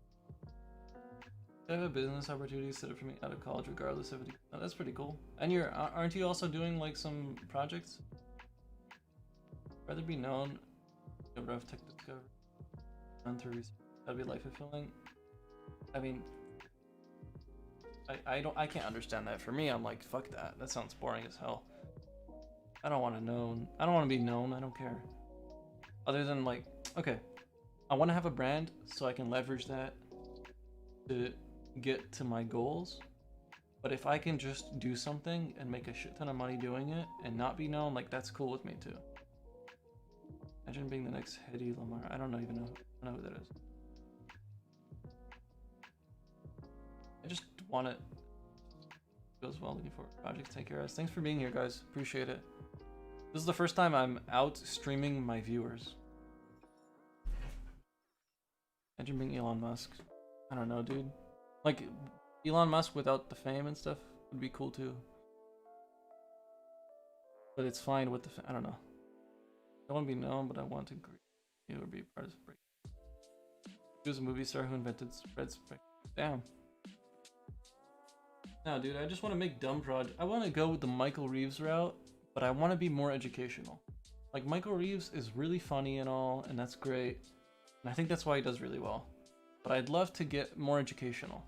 I have a business opportunity set up for me out of college regardless of it. Oh, that's pretty cool. And aren't you also doing like some projects? Rather be known a rough tech discovery. Run through research. That'd be life fulfilling. I mean, I can't understand that. For me, I'm like, fuck that. That sounds boring as hell. I don't want to know. I don't want to be known. I don't care. Other than like, okay, I want to have a brand so I can leverage that to get to my goals. But if I can just do something and make a shit ton of money doing it and not be known, like that's cool with me too. Imagine being the next Hedy Lamarr. I don't even know. I don't know who that is. I just want it. Goes well. Looking forward to projects. Take care, guys. Thanks for being here, guys. Appreciate it. This is the first time I'm out streaming my viewers. Imagine being Elon Musk. I don't know, dude. Like, Elon Musk without the fame and stuff would be cool too. But it's fine with the I don't know. I want to be known, but I want to agree. You know, be part of the break. He was a movie star who invented spread spectrum. Damn. No, dude, I just want to make dumb projects. I want to go with the Michael Reeves route, but I want to be more educational. Like, Michael Reeves is really funny and all, and that's great. And I think that's why he does really well. But I'd love to get more educational.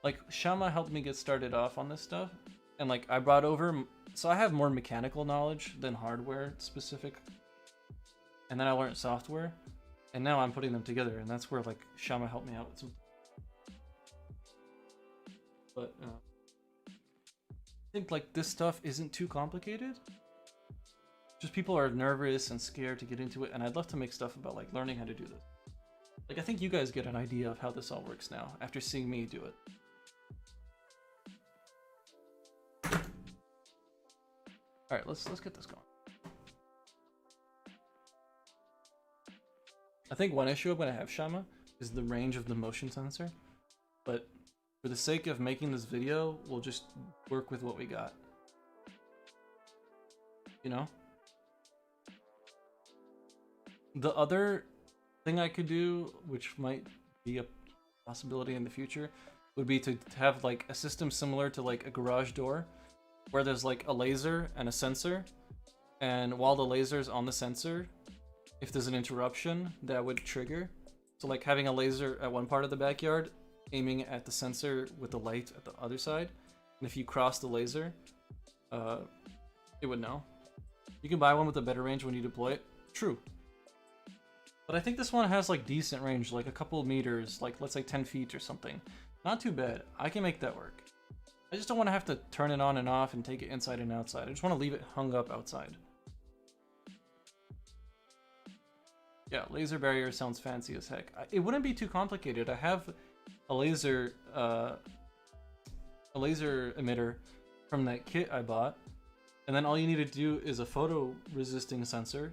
Like, Shama helped me get started off on this stuff. And, like, I brought over... So I have more mechanical knowledge than hardware specific. And then I learned software. And now I'm putting them together. And that's where, like, Shama helped me out with some... But, I think, like, this stuff isn't too complicated. Just people are nervous and scared to get into it. And I'd love to make stuff about, like, learning how to do this. Like, I think you guys get an idea of how this all works now after seeing me do it. All right, let's get this going. I think one issue I'm gonna have, Shama, is the range of the motion sensor, but for the sake of making this video, we'll just work with what we got. You know? The other thing I could do, which might be a possibility in the future, would be to have like a system similar to like a garage door, where there's like a laser and a sensor, and while the laser's on the sensor, if there's an interruption, that would trigger. So like having a laser at one part of the backyard, aiming at the sensor with the light at the other side, and if you cross the laser, it would know. You can buy one with a better range when you deploy it. True. But I think this one has like decent range, like a couple of meters, like let's say 10 feet or something. Not too bad. I can make that work. I just don't want to have to turn it on and off and take it inside and outside. I just want to leave it hung up outside. Yeah, laser barrier sounds fancy as heck. It wouldn't be too complicated. I have a laser emitter from that kit I bought, and then all you need to do is a photo resisting sensor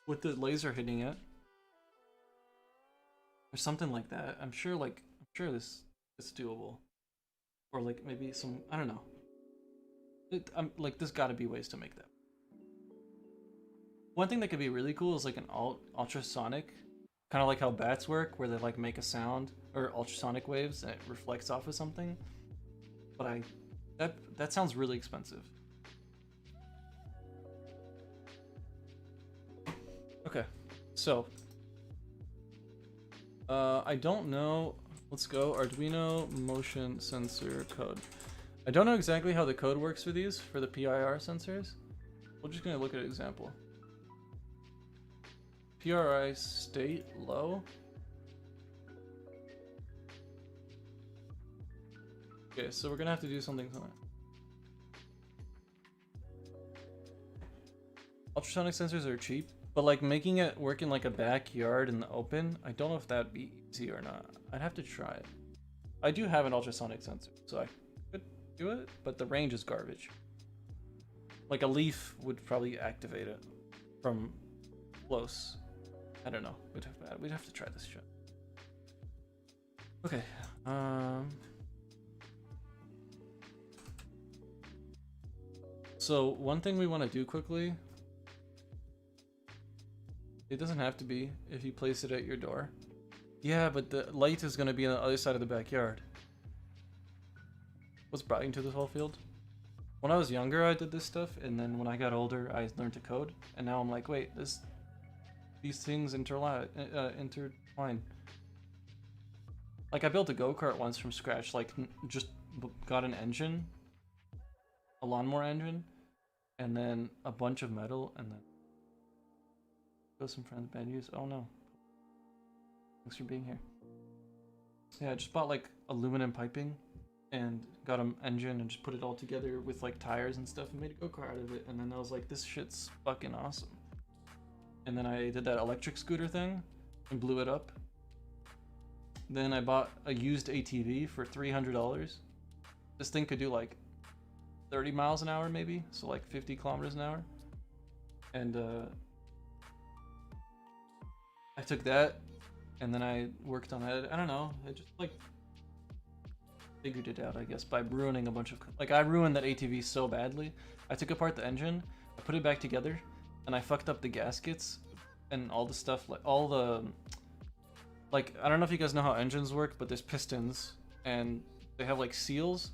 with the laser hitting it, or something like that. I'm sure this is doable, or like maybe some, I don't know. Like there's got to be ways to make that. One thing that could be really cool is like an ultrasonic, kind of like how bats work, where they like make a sound or ultrasonic waves and it reflects off of something. But that sounds really expensive. Okay, so I don't know. Let's go Arduino motion sensor code. I don't know exactly how the code works for these, for the PIR sensors. We're just gonna look at an example. PRI state low. Okay, so we're gonna have to do something to that. Ultrasonic sensors are cheap, but like making it work in like a backyard in the open, I don't know if that'd be easy or not. I'd have to try it. I do have an ultrasonic sensor, so I could do it, but the range is garbage. Like a leaf would probably activate it from close. I don't know. We'd have to try this shit. Okay. So one thing we want to do quickly. It doesn't have to be if you place it at your door. Yeah, but the light is going to be on the other side of the backyard. What's brought you to this whole field? When I was younger, I did this stuff, and then when I got older, I learned to code, and now I'm like, wait, these things intertwine. Like, I built a go-kart once from scratch, like, just got an engine, a lawnmower engine, and then a bunch of metal, and then go some friends, bad news. Oh no. Thanks for being here. Yeah, I just bought like aluminum piping and got an engine and just put it all together with like tires and stuff and made a go-kart out of it. And then I was like, this shit's fucking awesome. And then I did that electric scooter thing and blew it up. Then I bought a used ATV for $300. This thing could do like 30 miles an hour maybe, so like 50 kilometers an hour. And I took that and then I worked on that. I don't know, I just like figured it out, I guess, by ruining a bunch of, like, I ruined that ATV so badly. I took apart the engine, I put it back together, and I fucked up the gaskets and all the stuff, like all the, like, I don't know if you guys know how engines work, but there's pistons and they have like seals.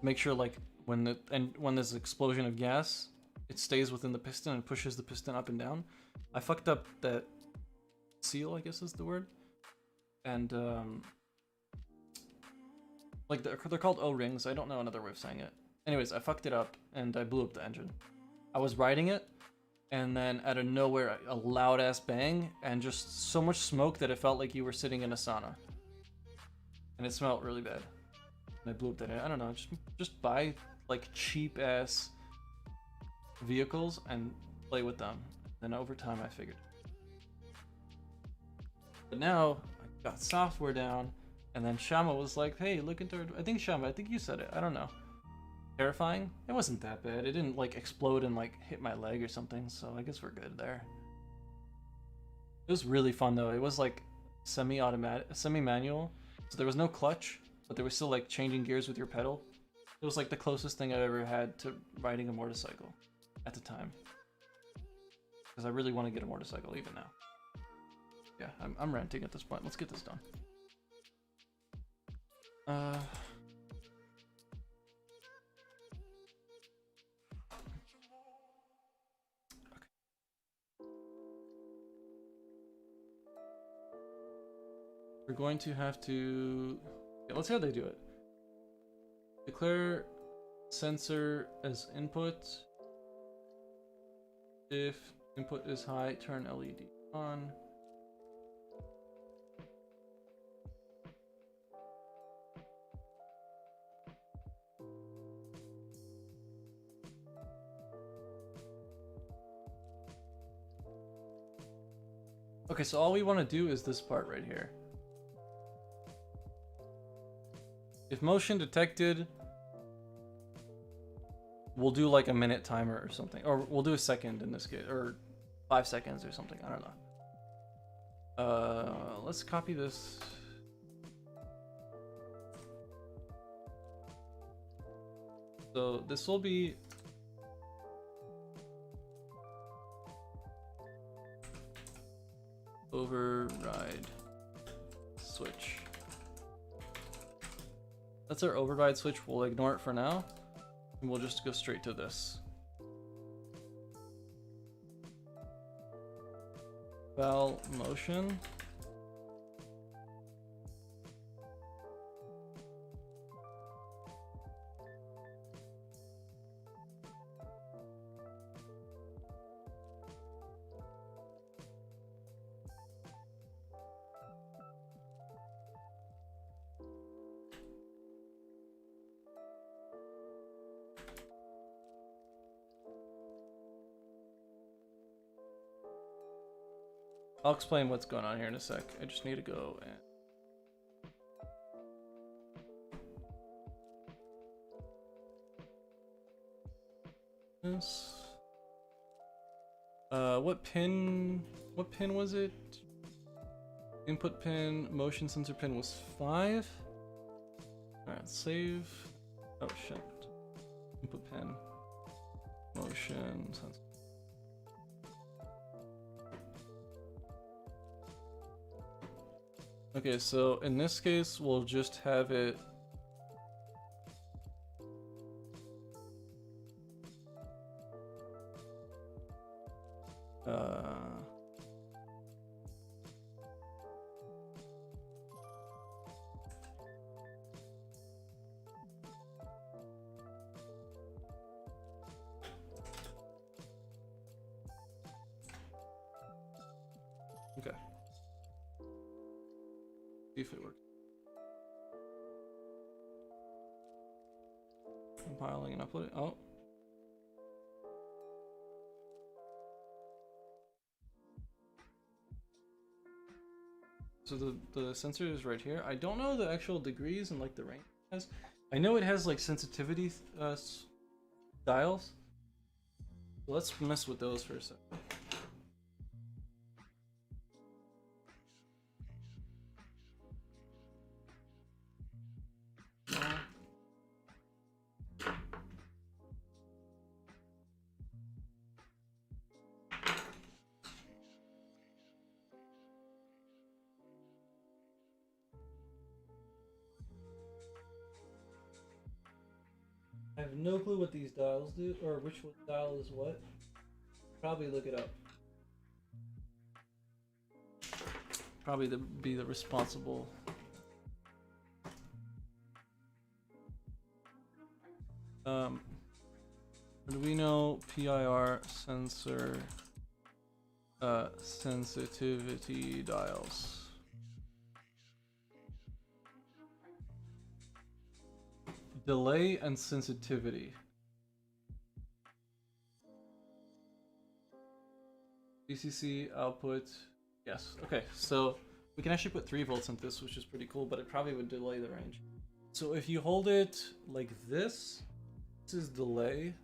Make sure like when there's an explosion of gas, it stays within the piston and pushes the piston up and down. I fucked up that seal, I guess is the word, and like they're called O-rings. I don't know another way of saying it. Anyways, I fucked it up and I blew up the engine. I was riding it, and then out of nowhere, a loud ass bang and just so much smoke that it felt like you were sitting in a sauna, and it smelled really bad. And I blew up that. I don't know. Just buy like cheap ass vehicles and play with them. Then over time, I figured. But now I got software down, and then Shama was like, "Hey, look into our." I think Shama. I think you said it. I don't know. Terrifying. It wasn't that bad. It didn't like explode and like hit my leg or something. So I guess we're good there. It was really fun though. It was like semi-automatic, semi-manual. So there was no clutch, but there was still like changing gears with your pedal. It was like the closest thing I've ever had to riding a motorcycle at the time. Because I really want to get a motorcycle even now. Yeah, I'm ranting at this point. Let's get this done. We're going to have to... Yeah, let's see how they do it. Declare sensor as input. If input is high, turn LED on. Okay, so all we want to do is this part right here. If motion detected, we'll do like a minute timer or something. Or we'll do a second in this case, or 5 seconds or something. I don't know. Let's copy this. So this will be override switch. That's our override switch. We'll ignore it for now, and we'll just go straight to this. Val motion. I'll explain what's going on here in a sec. I just need to go and this. What pin was it? Input pin, motion sensor pin was 5. Alright, save. Oh shit. Input pin, motion sensor. Okay, so in this case, we'll just have it okay. See if it works. Compiling and uploading. Oh. So the sensor is right here. I don't know the actual degrees and like the range it has. I know it has like sensitivity dials. So let's mess with those for a second. I have no clue what these dials do, or which dial is what. Probably look it up. Probably be the responsible. Arduino PIR sensor sensitivity dials. Delay and sensitivity. VCC output. Yes. Okay. So We can actually put 3 volts on this, which is pretty cool, but it probably would delay the range. So if you hold it like this is delay.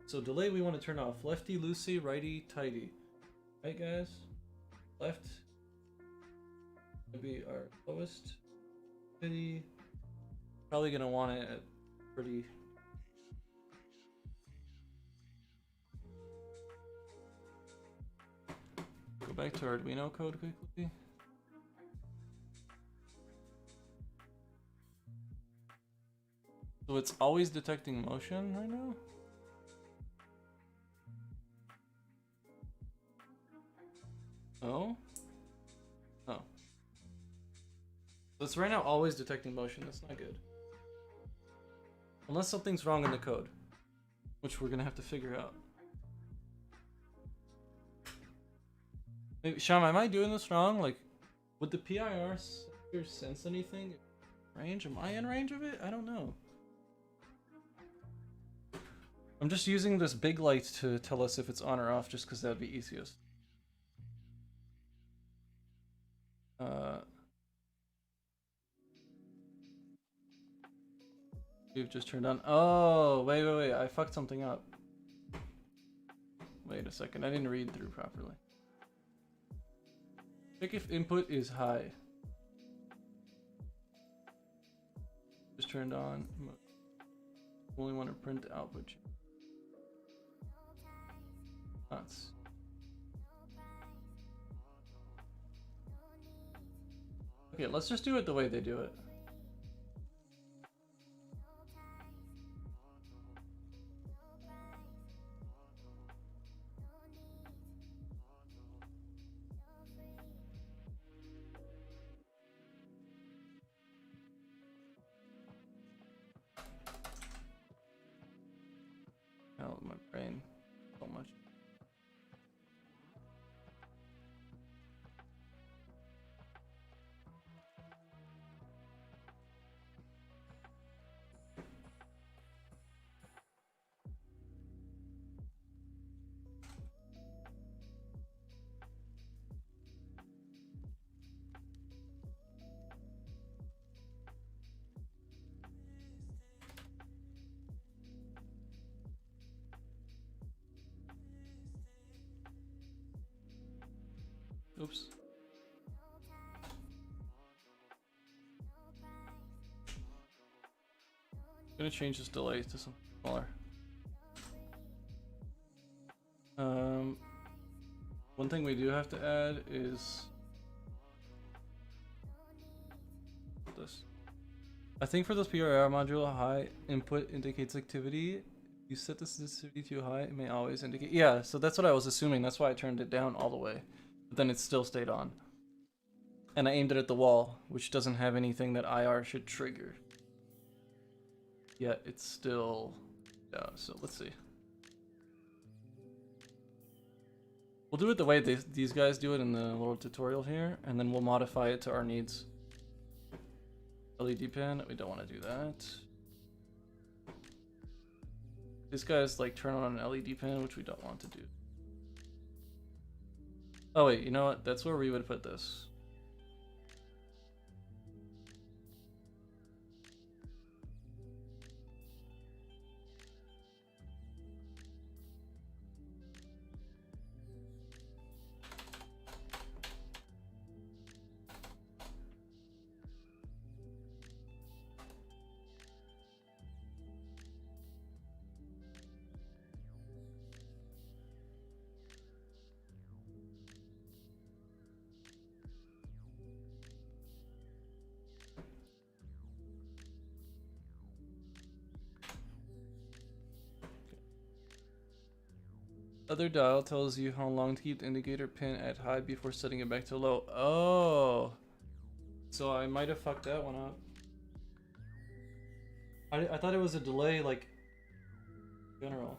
So delay we want to turn off. Lefty loosey, righty tighty. Right, guys? Left would be our lowest. Tighty. Probably gonna want it at pretty. Go back to Arduino code quickly. So it's always detecting motion right now? Oh? Oh. So it's right now always detecting motion. That's not good. Unless something's wrong in the code, which we're gonna have to figure out. Maybe, Sham, am I doing this wrong? Like, would the PIR sense anything? Range? Am I in range of it? I don't know. I'm just using this big light to tell us if it's on or off, just because that would be easiest. We've just turned on. Oh, wait. I fucked something up. Wait a second. I didn't read through properly. Check if input is high. Just turned on. Only want to print output. Nuts. Okay, let's just do it the way they do it. Hell, my brain so much. Oops. I'm gonna change this delay to something smaller. One thing we do have to add is this. I think for this PRR module, high input indicates activity. You set the sensitivity too high, it may always indicate. Yeah, so that's what I was assuming. That's why I turned it down all the way. But then it still stayed on. And I aimed it at the wall, which doesn't have anything that IR should trigger. Yet it's still... Yeah, so let's see. We'll do it the way these guys do it in the little tutorial here, and then we'll modify it to our needs. LED pin, we don't want to do that. These guys like turn on an LED pin, which we don't want to do. Oh wait, you know what? That's where we would put this. Other dial tells you how long to keep the indicator pin at high before setting it back to low. Oh, so I might have fucked that one up. I thought it was a delay, like, general.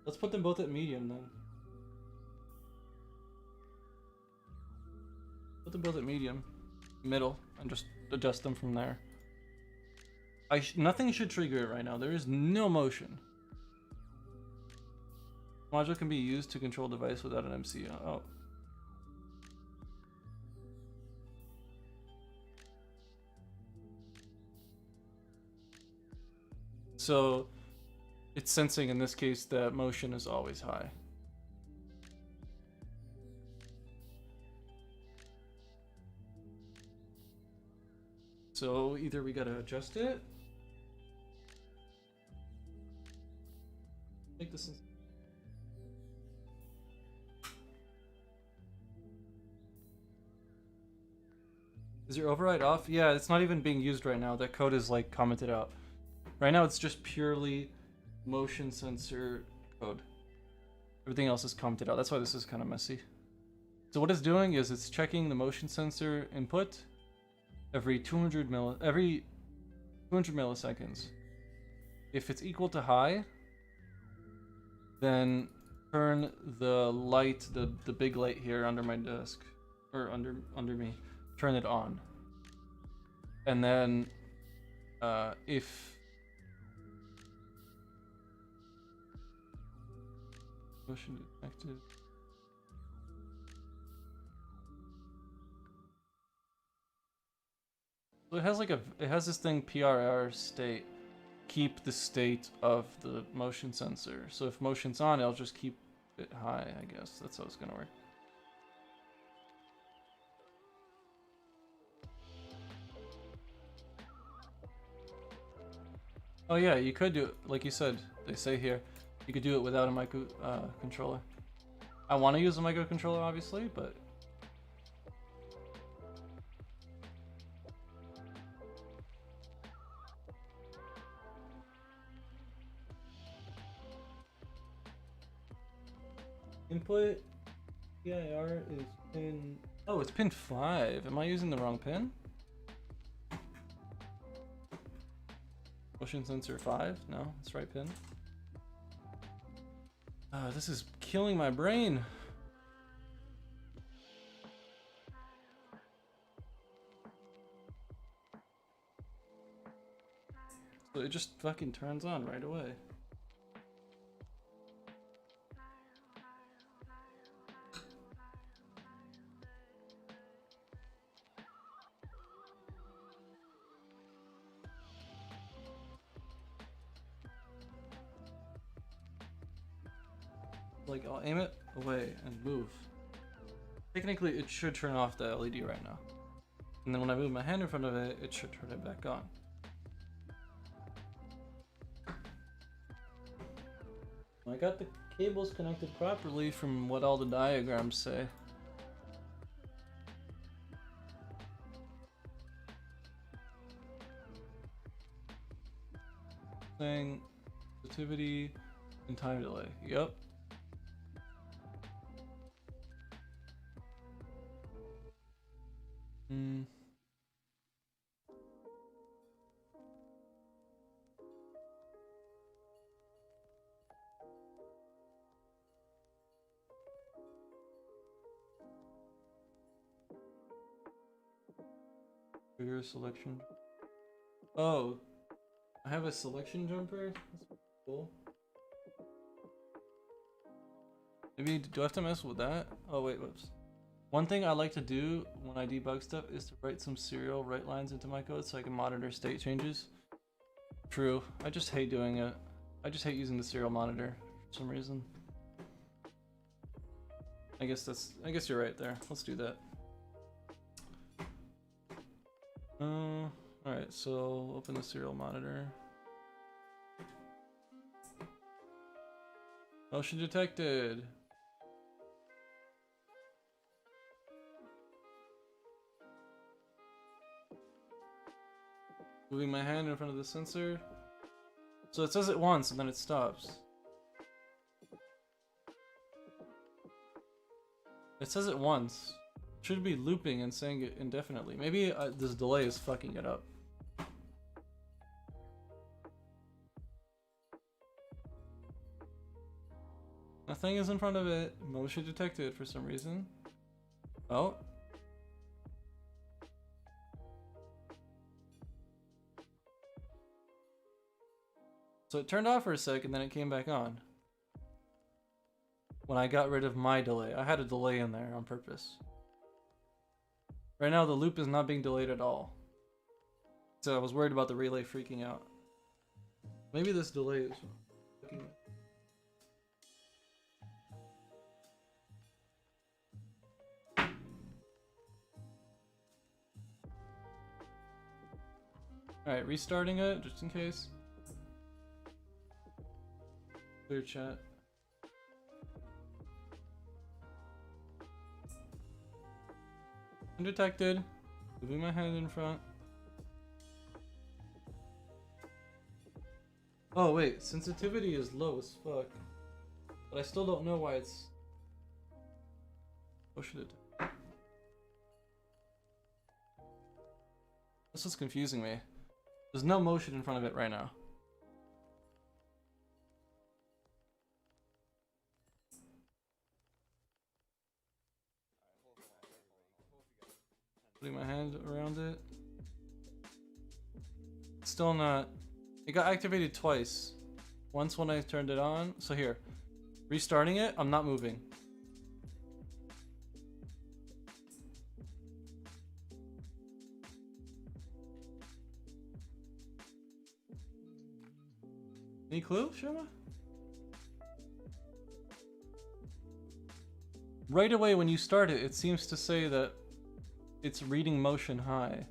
Let's put them both at medium then. Put them both at medium, middle, and just adjust them from there. Nothing should trigger it right now. There is no motion. Module can be used to control device without an MCU. Oh. So it's sensing in this case that motion is always high. So either we gotta adjust it. Make this. Is your override off? Yeah, it's not even being used right now. That code is like commented out. Right now it's just purely motion sensor code. Everything else is commented out. That's why this is kind of messy. So what it's doing is it's checking the motion sensor input every 200 milliseconds. If it's equal to high, then turn the light, the big light here under my desk, or under me, turn it on. And then if motion detected. So it has this thing PRR state, keep the state of the motion sensor. So if motion's on, it'll just keep it high, I guess. That's how it's gonna work. Oh yeah, you could do it, like you said, they say here, you could do it without a micro controller. I want to use a microcontroller, obviously, but input PIR is pin. Oh, it's pin 5. Am I using the wrong pin? Motion sensor 5? No, it's right pin. This is killing my brain. So it just fucking turns on right away. Like, I'll aim it away and move. Technically, it should turn off the LED right now. And then when I move my hand in front of it, it should turn it back on. I got the cables connected properly from what all the diagrams say. Thing, sensitivity, and time delay. Yep. Trigger selection. Oh, I have a selection jumper. That's cool. Maybe do I have to mess with that? Oh wait, whoops. One thing I like to do when I debug stuff is to write some serial write lines into my code so I can monitor state changes. True. I just hate doing it. I just hate using the serial monitor for some reason. I guess you're right there. Let's do that. Alright, so open the serial monitor. Motion detected. Moving my hand in front of the sensor. So it says it once and then it stops. It says it once. Should be looping and saying it indefinitely. Maybe this delay is fucking it up. Nothing is in front of it. Motion detected for some reason. Oh. So it turned off for a second, then it came back on. When I got rid of my delay. I had a delay in there on purpose. Right now the loop is not being delayed at all. So I was worried about the relay freaking out. Maybe this delay is. Alright, restarting it just in case. Clear chat. Undetected. Moving my hand in front. Oh wait, sensitivity is low as fuck. But I still don't know why it's... Oh, should it? This is confusing me. There's no motion in front of it right now. Putting my hand around it. Still not. It got activated twice. Once when I turned it on. So here. Restarting it, I'm not moving. Any clue, Sherma? Right away when you start it, it seems to say that it's reading motion high.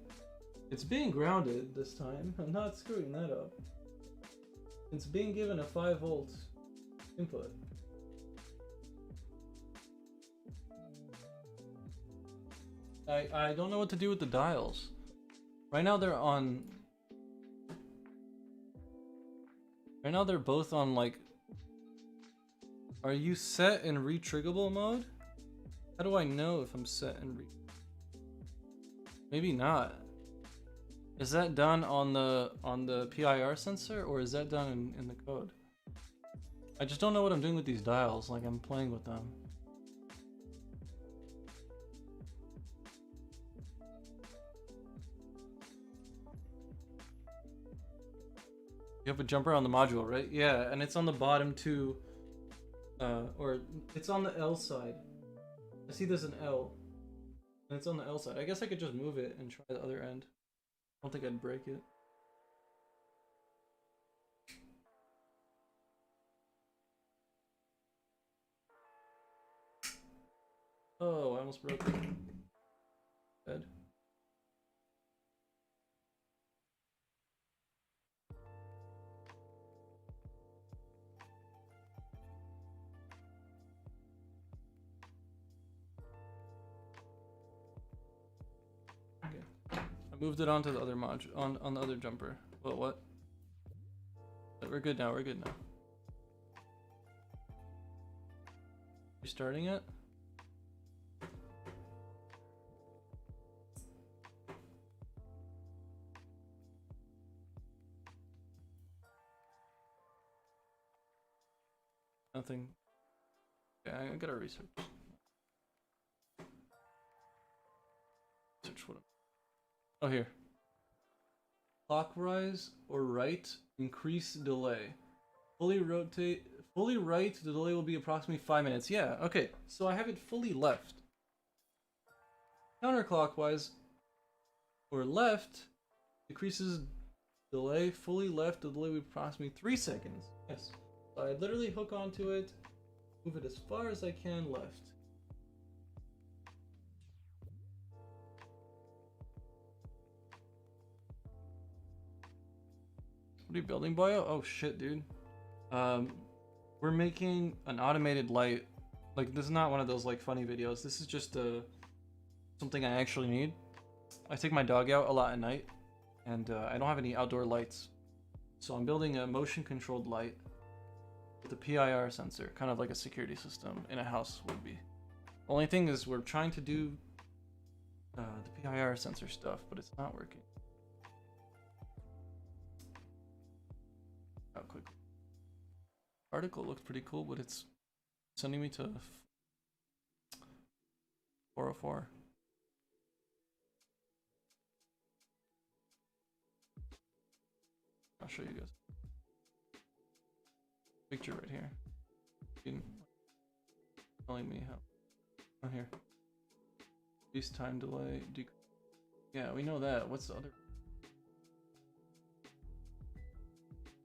It's being grounded this time. I'm not screwing that up. It's being given a 5-volt input. I don't know what to do with the dials. Right now they're on... Right now they're both on like... Are you set in retriggable mode? How do I know if I'm set in Maybe not. Is that done on the PIR sensor or is that done in the code? I just don't know what I'm doing with these dials, like I'm playing with them. You have a jumper on the module, right? Yeah, and it's on the bottom too. Or it's on the L side. I see there's an L. And it's on the L side. I guess I could just move it and try the other end. I don't think I'd break it. Oh, I almost broke it. Dead. Moved it onto the other module, on the other jumper. Well, what? But we're good now, we're good now. Restarting it? Nothing. Yeah, I gotta research. Search what? Oh, here. Clockwise or right, increase delay. Fully right, the delay will be approximately 5 minutes. Yeah, okay. So I have it fully left. Counterclockwise or left decreases delay. Fully left, the delay will be approximately 3 seconds. Yes. So I literally hook onto it, move it as far as I can left. What are you building, Boyo? Oh shit, dude. We're making an automated light. Like, this is not one of those like funny videos. This is just something I actually need. I take my dog out a lot at night, and I don't have any outdoor lights. So I'm building a motion controlled light with a PIR sensor, kind of like a security system in a house would be. Only thing is we're trying to do the PIR sensor stuff, but it's not working. Out quickly. Article looks pretty cool, but it's sending me to 404. I'll show you guys. Picture right here. Telling me how. Oh, here. Increase time delay. Yeah, we know that. What's the other?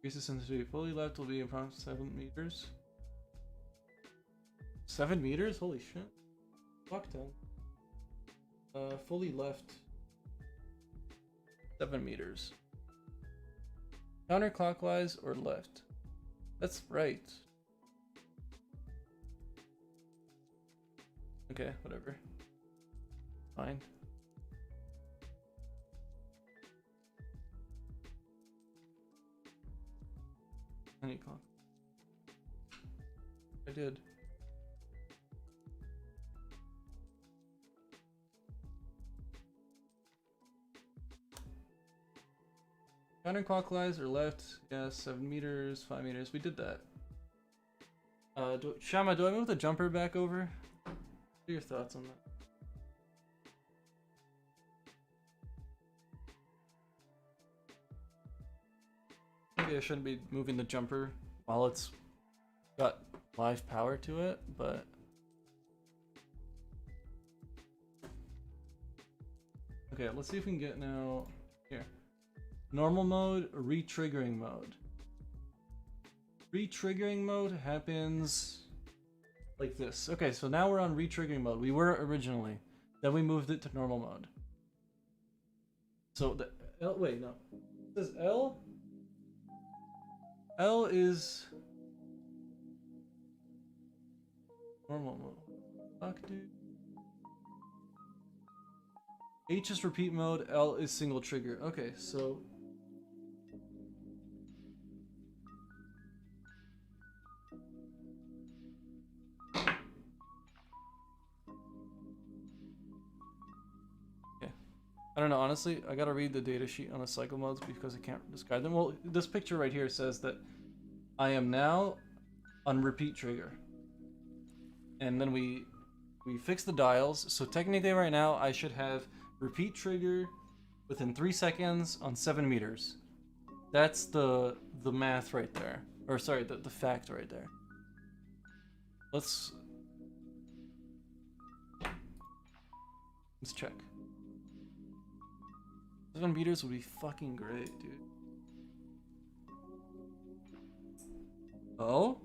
Increase the sensitivity. Fully left will be approximately 7 meters. 7 meters? Holy shit. Fuck 10. Fully left. 7 meters. Counterclockwise or left? That's right. Okay, whatever. Fine. Any clock. I did. Counterclockwise or left? Yeah, 7 meters, 5 meters. We did that. Shama, do I move the jumper back over? What are your thoughts on that? Maybe I shouldn't be moving the jumper while it's got live power to it, but... Okay, let's see if we can get now... Here. Normal mode, re-triggering mode. Re-triggering mode happens like this. Okay, so now we're on re-triggering mode. We were originally. Then we moved it to normal mode. So the L, wait, no. It says L? L is normal mode. Fuck, dude. H is repeat mode, L is single trigger. Okay, so... I don't know, honestly, I gotta read the datasheet on the cycle modes because I can't describe them. Well, this picture right here says that I am now on repeat trigger. And then we fix the dials, so technically right now I should have repeat trigger within 3 seconds on 7 meters. That's the math right there. Or sorry, the fact right there. Let's check. 7 meters would be fucking great, dude. Oh?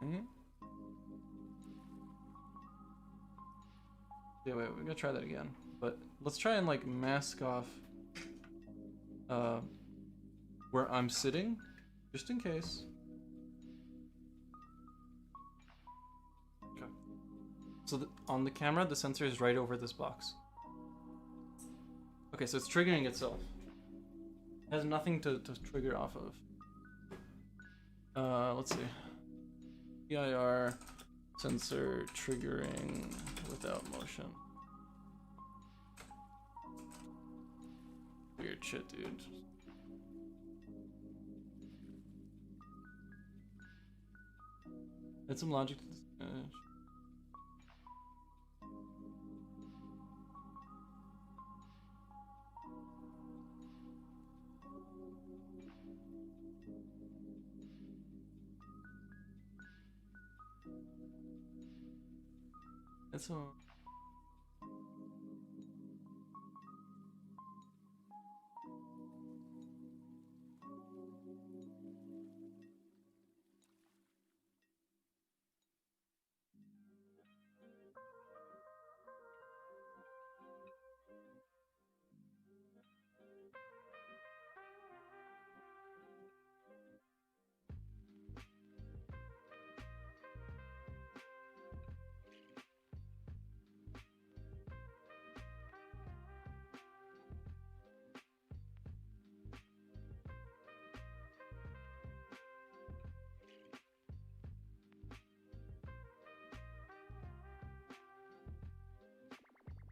Hmm? Yeah, wait, we're gonna try that again. But let's try and like mask off where I'm sitting, just in case. So on the camera, the sensor is right over this box. Okay, so it's triggering itself. It has nothing to trigger off of. Let's see. PIR sensor triggering without motion. Weird shit, dude. Add some logic to this. It's a...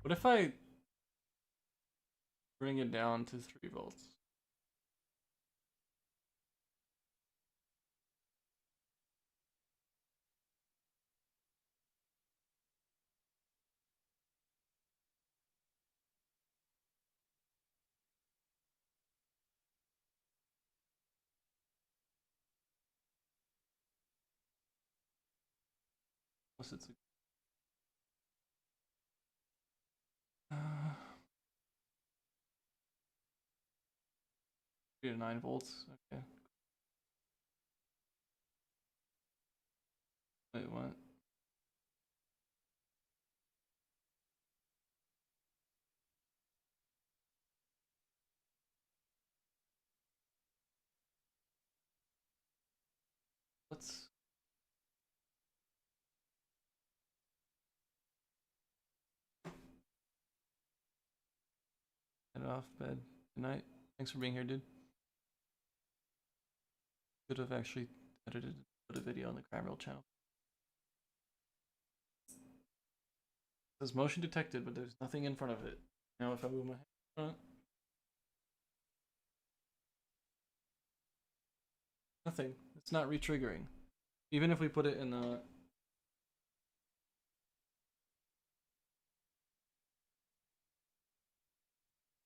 What if I bring it down to 3 volts? Unless it's 3 to 9 volts. Okay. Wait, what? Let's. Head off bed. Good night. Thanks for being here, dude. Could have actually edited put a video on the Crime Reel channel. It says motion detected, but there's nothing in front of it. Now if I move my hand in front, nothing. It's not re-triggering. Even if we put it in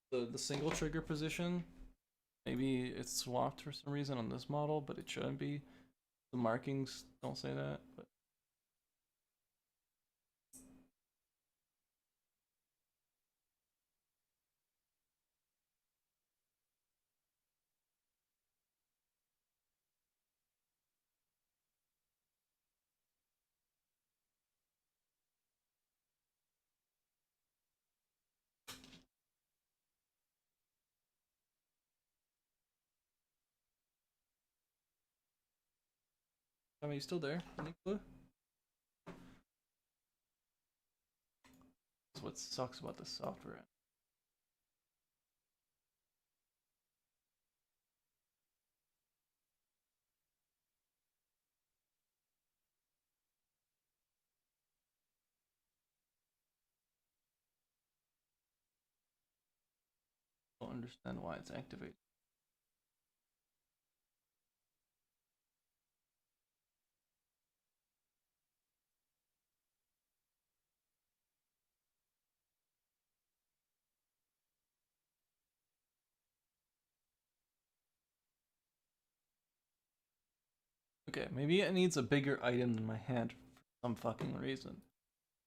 the single trigger position, maybe it's swapped for some reason on this model, but it shouldn't be. The markings don't say that, but I mean, you still there? Any clue? That's what sucks about the software. I don't understand why it's activated. Okay, maybe it needs a bigger item than my hand for some fucking reason.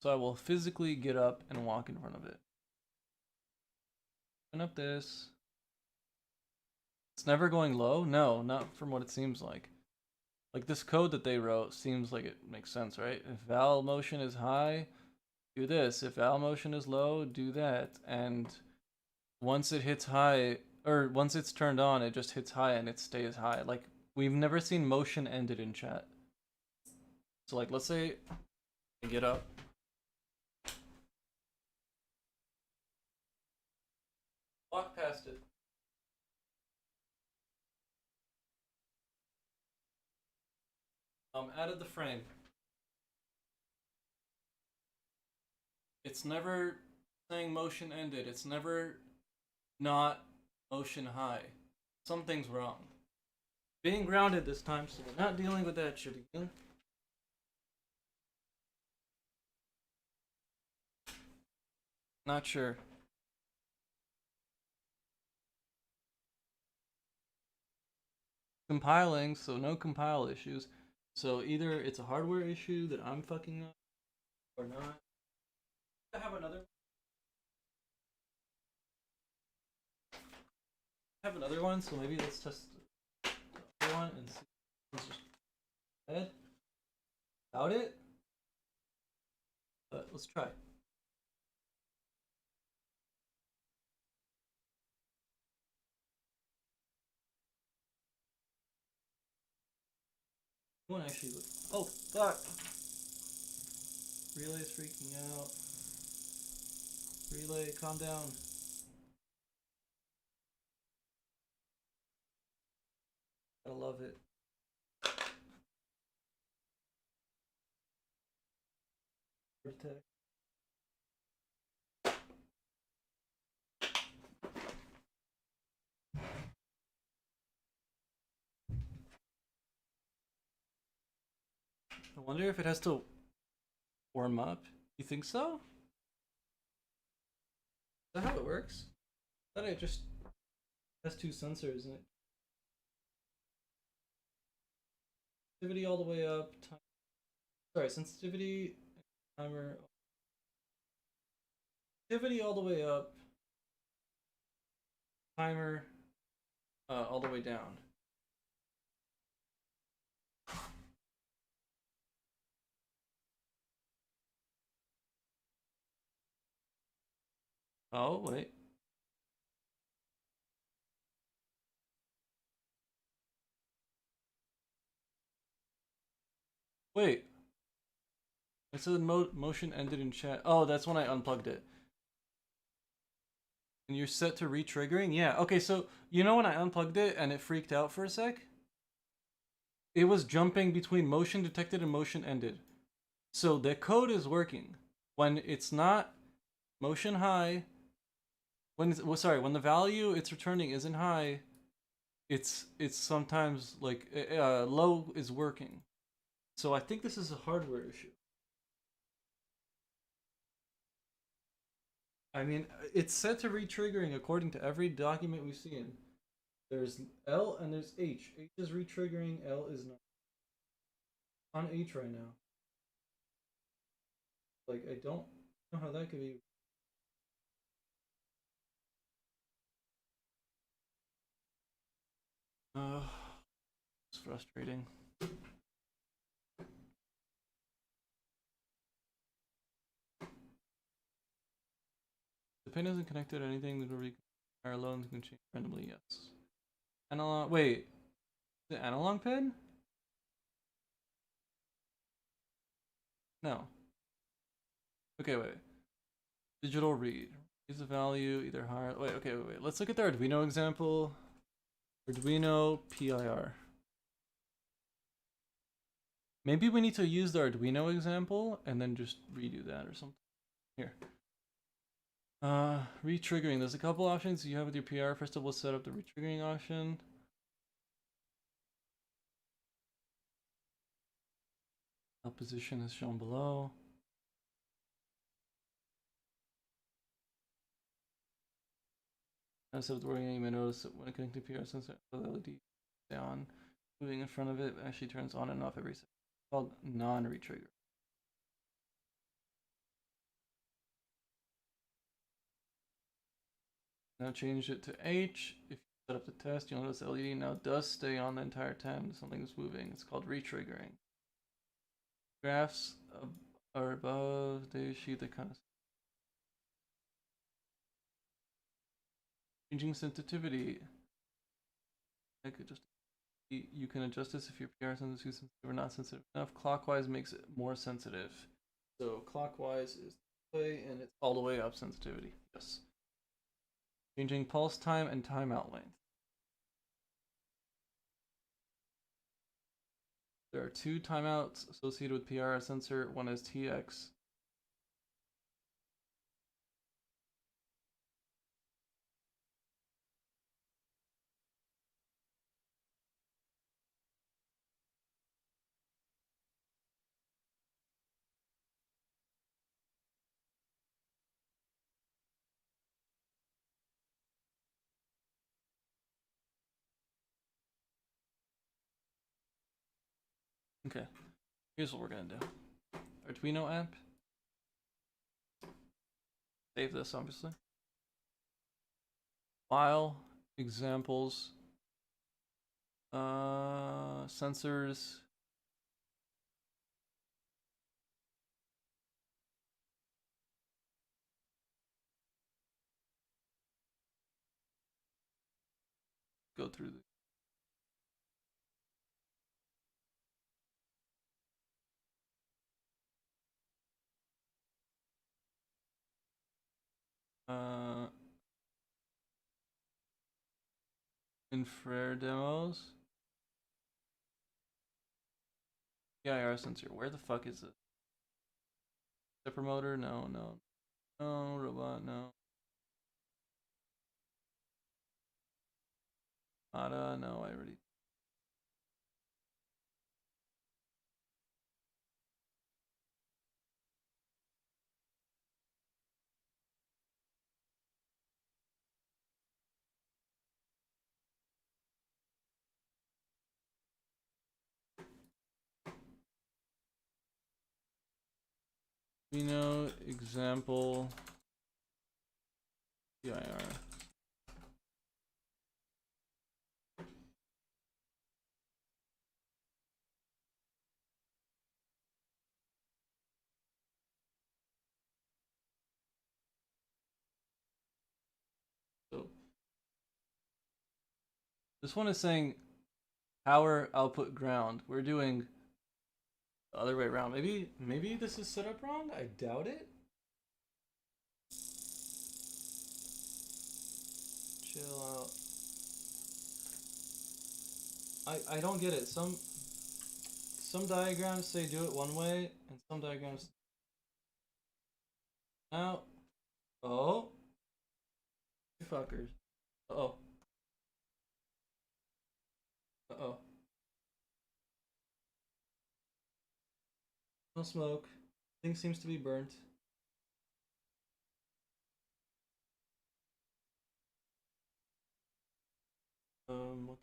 So I will physically get up and walk in front of it. Open up this. It's never going low? No, not from what it seems like. Like this code that they wrote seems like it makes sense, right? If val motion is high, do this. If val motion is low, do that. And once it hits high, or once it's turned on, it just hits high and it stays high. Like, we've never seen motion ended in chat. So like, let's say I get up. Walk past it. Out of the frame. It's never saying motion ended. It's never not motion high. Something's wrong. Being grounded this time, so we're not dealing with that shit again. Not sure. Compiling, so no compile issues. So either it's a hardware issue that I'm fucking up, or not. I have another. I have another one, so maybe let's test the other one and see. Let's just head. Doubt it, but let's try. One actually look. Oh fuck! Relay's freaking out. Relay, calm down. I love it. Attack. I wonder if it has to warm up. You think so? Is that how it works? I thought it just has two sensors and it. Sensitivity all the way up. Sorry, sensitivity timer. Sensitivity all the way up. Timer all the way down. Oh, wait. Wait. It said motion ended in chat. Oh, that's when I unplugged it. And you're set to re-triggering? Yeah. Okay, so you know when I unplugged it and it freaked out for a sec? It was jumping between motion detected and motion ended. So the code is working. When it's not motion high, when it's, well, sorry, when the value it's returning isn't high, it's sometimes like low is working. So I think this is a hardware issue. I mean, it's set to re-triggering according to every document we've seen. There's L and there's H. H is re-triggering, L is not. On H right now. Like, I don't know how that could be. It's frustrating. The pin isn't connected to anything that will require loans can change randomly, yes. Analog, wait. The analog pin? No. Okay, wait. Digital read. Is the value either higher? Wait, okay, wait. Let's look at the Arduino example. Arduino PIR. Maybe we need to use the Arduino example and then just redo that or something. Here. Retriggering. There's a couple options you have with your PR. First of all, set up the retriggering option. Position is shown below. As of the working, you may notice that when connecting PR sensor, the LED down, moving in front of it actually turns on and off every second. It's called non-retrigger. Now change it to H. If you set up the test, you'll notice the LED now does stay on the entire time something is moving. It's called retriggering. Graphs are above the sheet that kind of changing sensitivity. I could just you can adjust this if your PR is sensitive or not sensitive enough. Clockwise makes it more sensitive. So clockwise is the way, and it's all the way up sensitivity. Yes. Changing pulse time and timeout length. There are two timeouts associated with PIR sensor. One is TX. Okay, here's what we're gonna do. Arduino app. Save this, obviously. File, examples, sensors. Go through the infrared demos. PIR sensor. Where the fuck is it? Stepper motor? No, no. No, robot, no. ADA, no, I already. Arduino example PIR. This one is saying power output ground. We're doing the other way around. Maybe this is set up wrong? I doubt it. Chill out. I don't get it. Some diagrams say do it one way, and some diagrams now. Oh, you fuckers. Uh-oh. Uh-oh. No smoke. Thing seems to be burnt. What?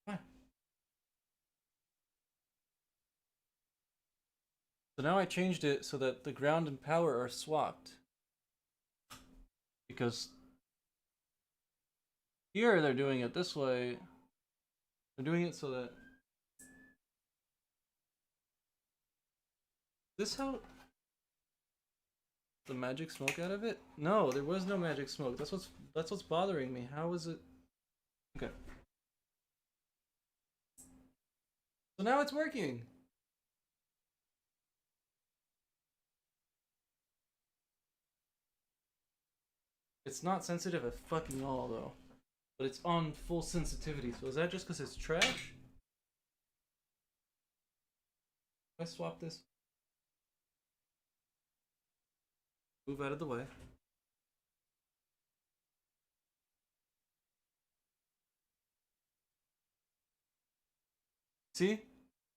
Fine. So now I changed it so that the ground and power are swapped. Because here they're doing it this way. They're doing it so that this how the magic smoke out of it? No, there was no magic smoke. That's what's bothering me. How is it? Okay. So now it's working. It's not sensitive at fucking all though. But it's on full sensitivity. So is that just because it's trash? If I swap this. Move out of the way. See?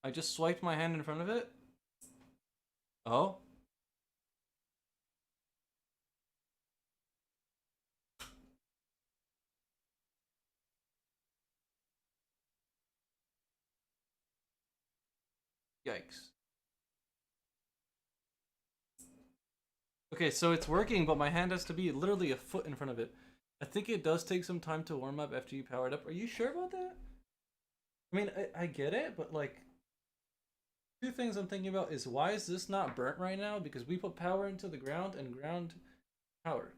I just swiped my hand in front of it. Oh. Yikes. Okay, so it's working, but my hand has to be literally a foot in front of it. I think it does take some time to warm up after you power it up. Are you sure about that? I mean, I get it, but like, two things I'm thinking about is why is this not burnt right now? Because we put power into the ground and ground power.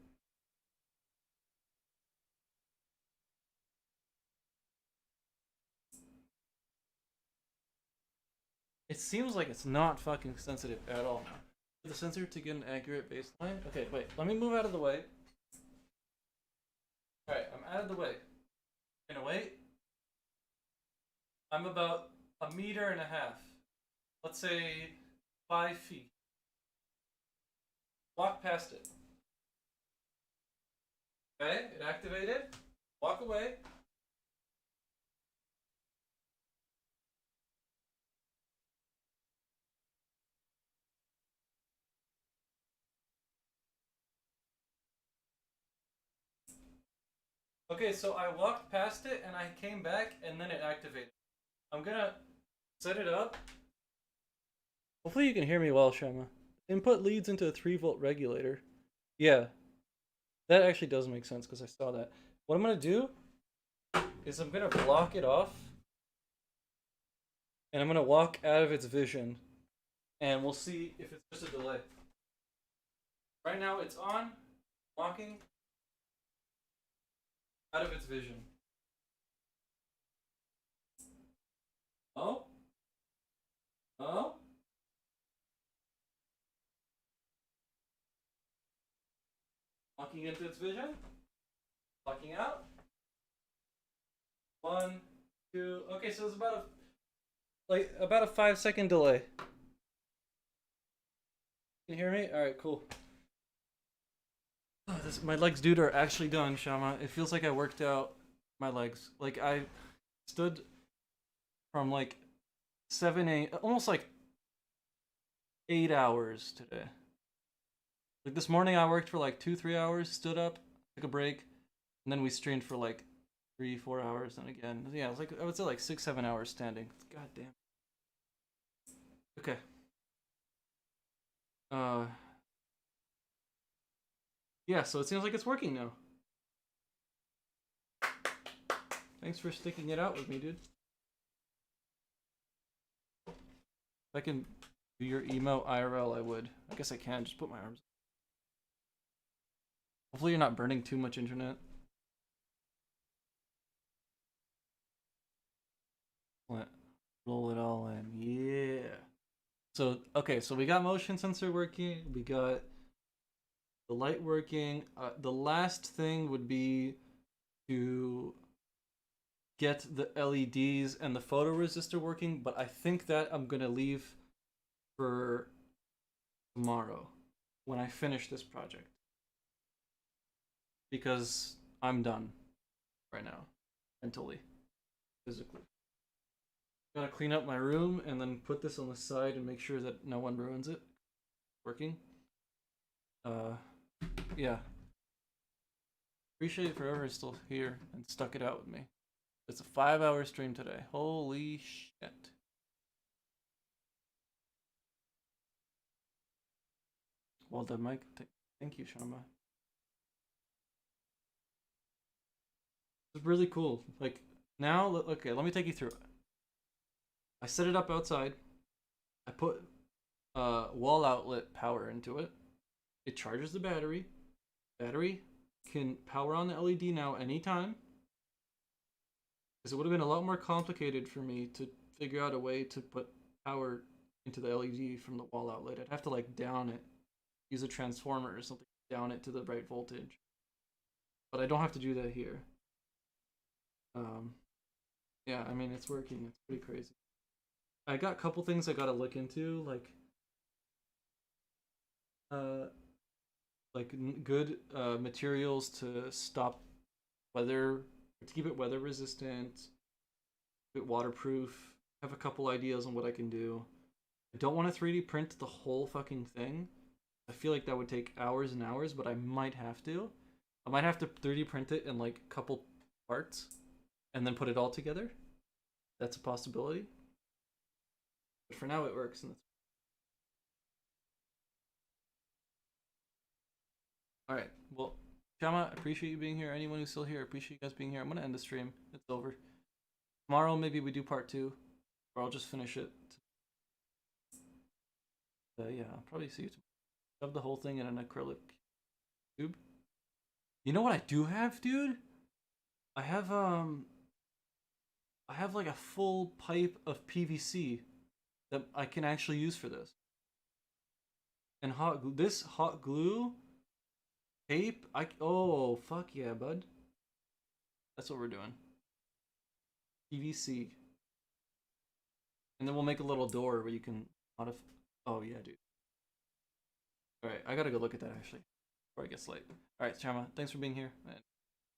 It seems like it's not fucking sensitive at all now. The sensor to get an accurate baseline. Okay, wait, let me move out of the way. Alright, I'm out of the way. Gonna wait. I'm about 1.5 meters. Let's say 5 feet. Walk past it. Okay, it activated. Walk away. Okay, so I walked past it and I came back and then it activated. I'm gonna set it up. Hopefully you can hear me well, Shama. Input leads into a 3-volt regulator. Yeah, that actually does make sense because I saw that. What I'm gonna do is I'm gonna block it off and I'm gonna walk out of its vision and we'll see if it's just a delay. Right now it's on, walking out of its vision. Oh? Oh? Walking into its vision. Walking out. 1, 2. Okay, so it's about a 5-second delay. Can you hear me? All right, cool. Oh, my legs, dude, are actually done, Shama. It feels like I worked out my legs. Like I stood from like 7, 8, almost like 8 hours today. Like this morning I worked for like 2, 3 hours, stood up, took a break, and then we streamed for like 3, 4 hours, and again. Yeah, it was like, I would say like 6, 7 hours standing. God damn. Okay. Yeah, so it seems like it's working now. Thanks for sticking it out with me, dude. If I can do your emo IRL, I would. I guess I can. Just put my arms. Hopefully you're not burning too much internet. Roll it all in. Yeah. So, okay, so we got motion sensor working. We got the light working. The last thing would be to get the LEDs and the photoresistor working, but I think that I'm going to leave for tomorrow when I finish this project. Because I'm done right now, mentally, physically. Gotta clean up my room and then put this on the side and make sure that no one ruins it. Working. Yeah. Appreciate whoever is still here and stuck it out with me. It's a 5-hour stream today. Holy shit. Well done, Mike. Thank you, Shama. It's really cool. Like, now, okay, let me take you through it. I set it up outside. I put wall outlet power into it. It charges the battery. Battery can power on the LED now anytime. Because it would have been a lot more complicated for me to figure out a way to put power into the LED from the wall outlet. I'd have to like down it, use a transformer or something, down it to the right voltage. But I don't have to do that here. Yeah, I mean, it's working. It's pretty crazy. I got a couple things I gotta look into, like good materials to stop weather, to keep it weather resistant, keep it waterproof. I have a couple ideas on what I can do. I don't want to 3D print the whole fucking thing. I feel like that would take hours and hours, but I might have to. I might have to 3D print it in like a couple parts and then put it all together. That's a possibility. But for now it works. And alright, well, Shama, I appreciate you being here. Anyone who's still here, I appreciate you guys being here. I'm gonna end the stream. It's over. Tomorrow maybe we do part 2, or I'll just finish it. Yeah, I'll probably see you tomorrow. Shove the whole thing in an acrylic tube. You know what I do have, dude? I have like a full pipe of PVC that I can actually use for this. And this hot glue tape, oh fuck yeah, bud. That's what we're doing. PVC. And then we'll make a little door where you can modify. Oh yeah, dude. All right, I gotta go look at that actually before it gets late. All right, Chama, thanks for being here.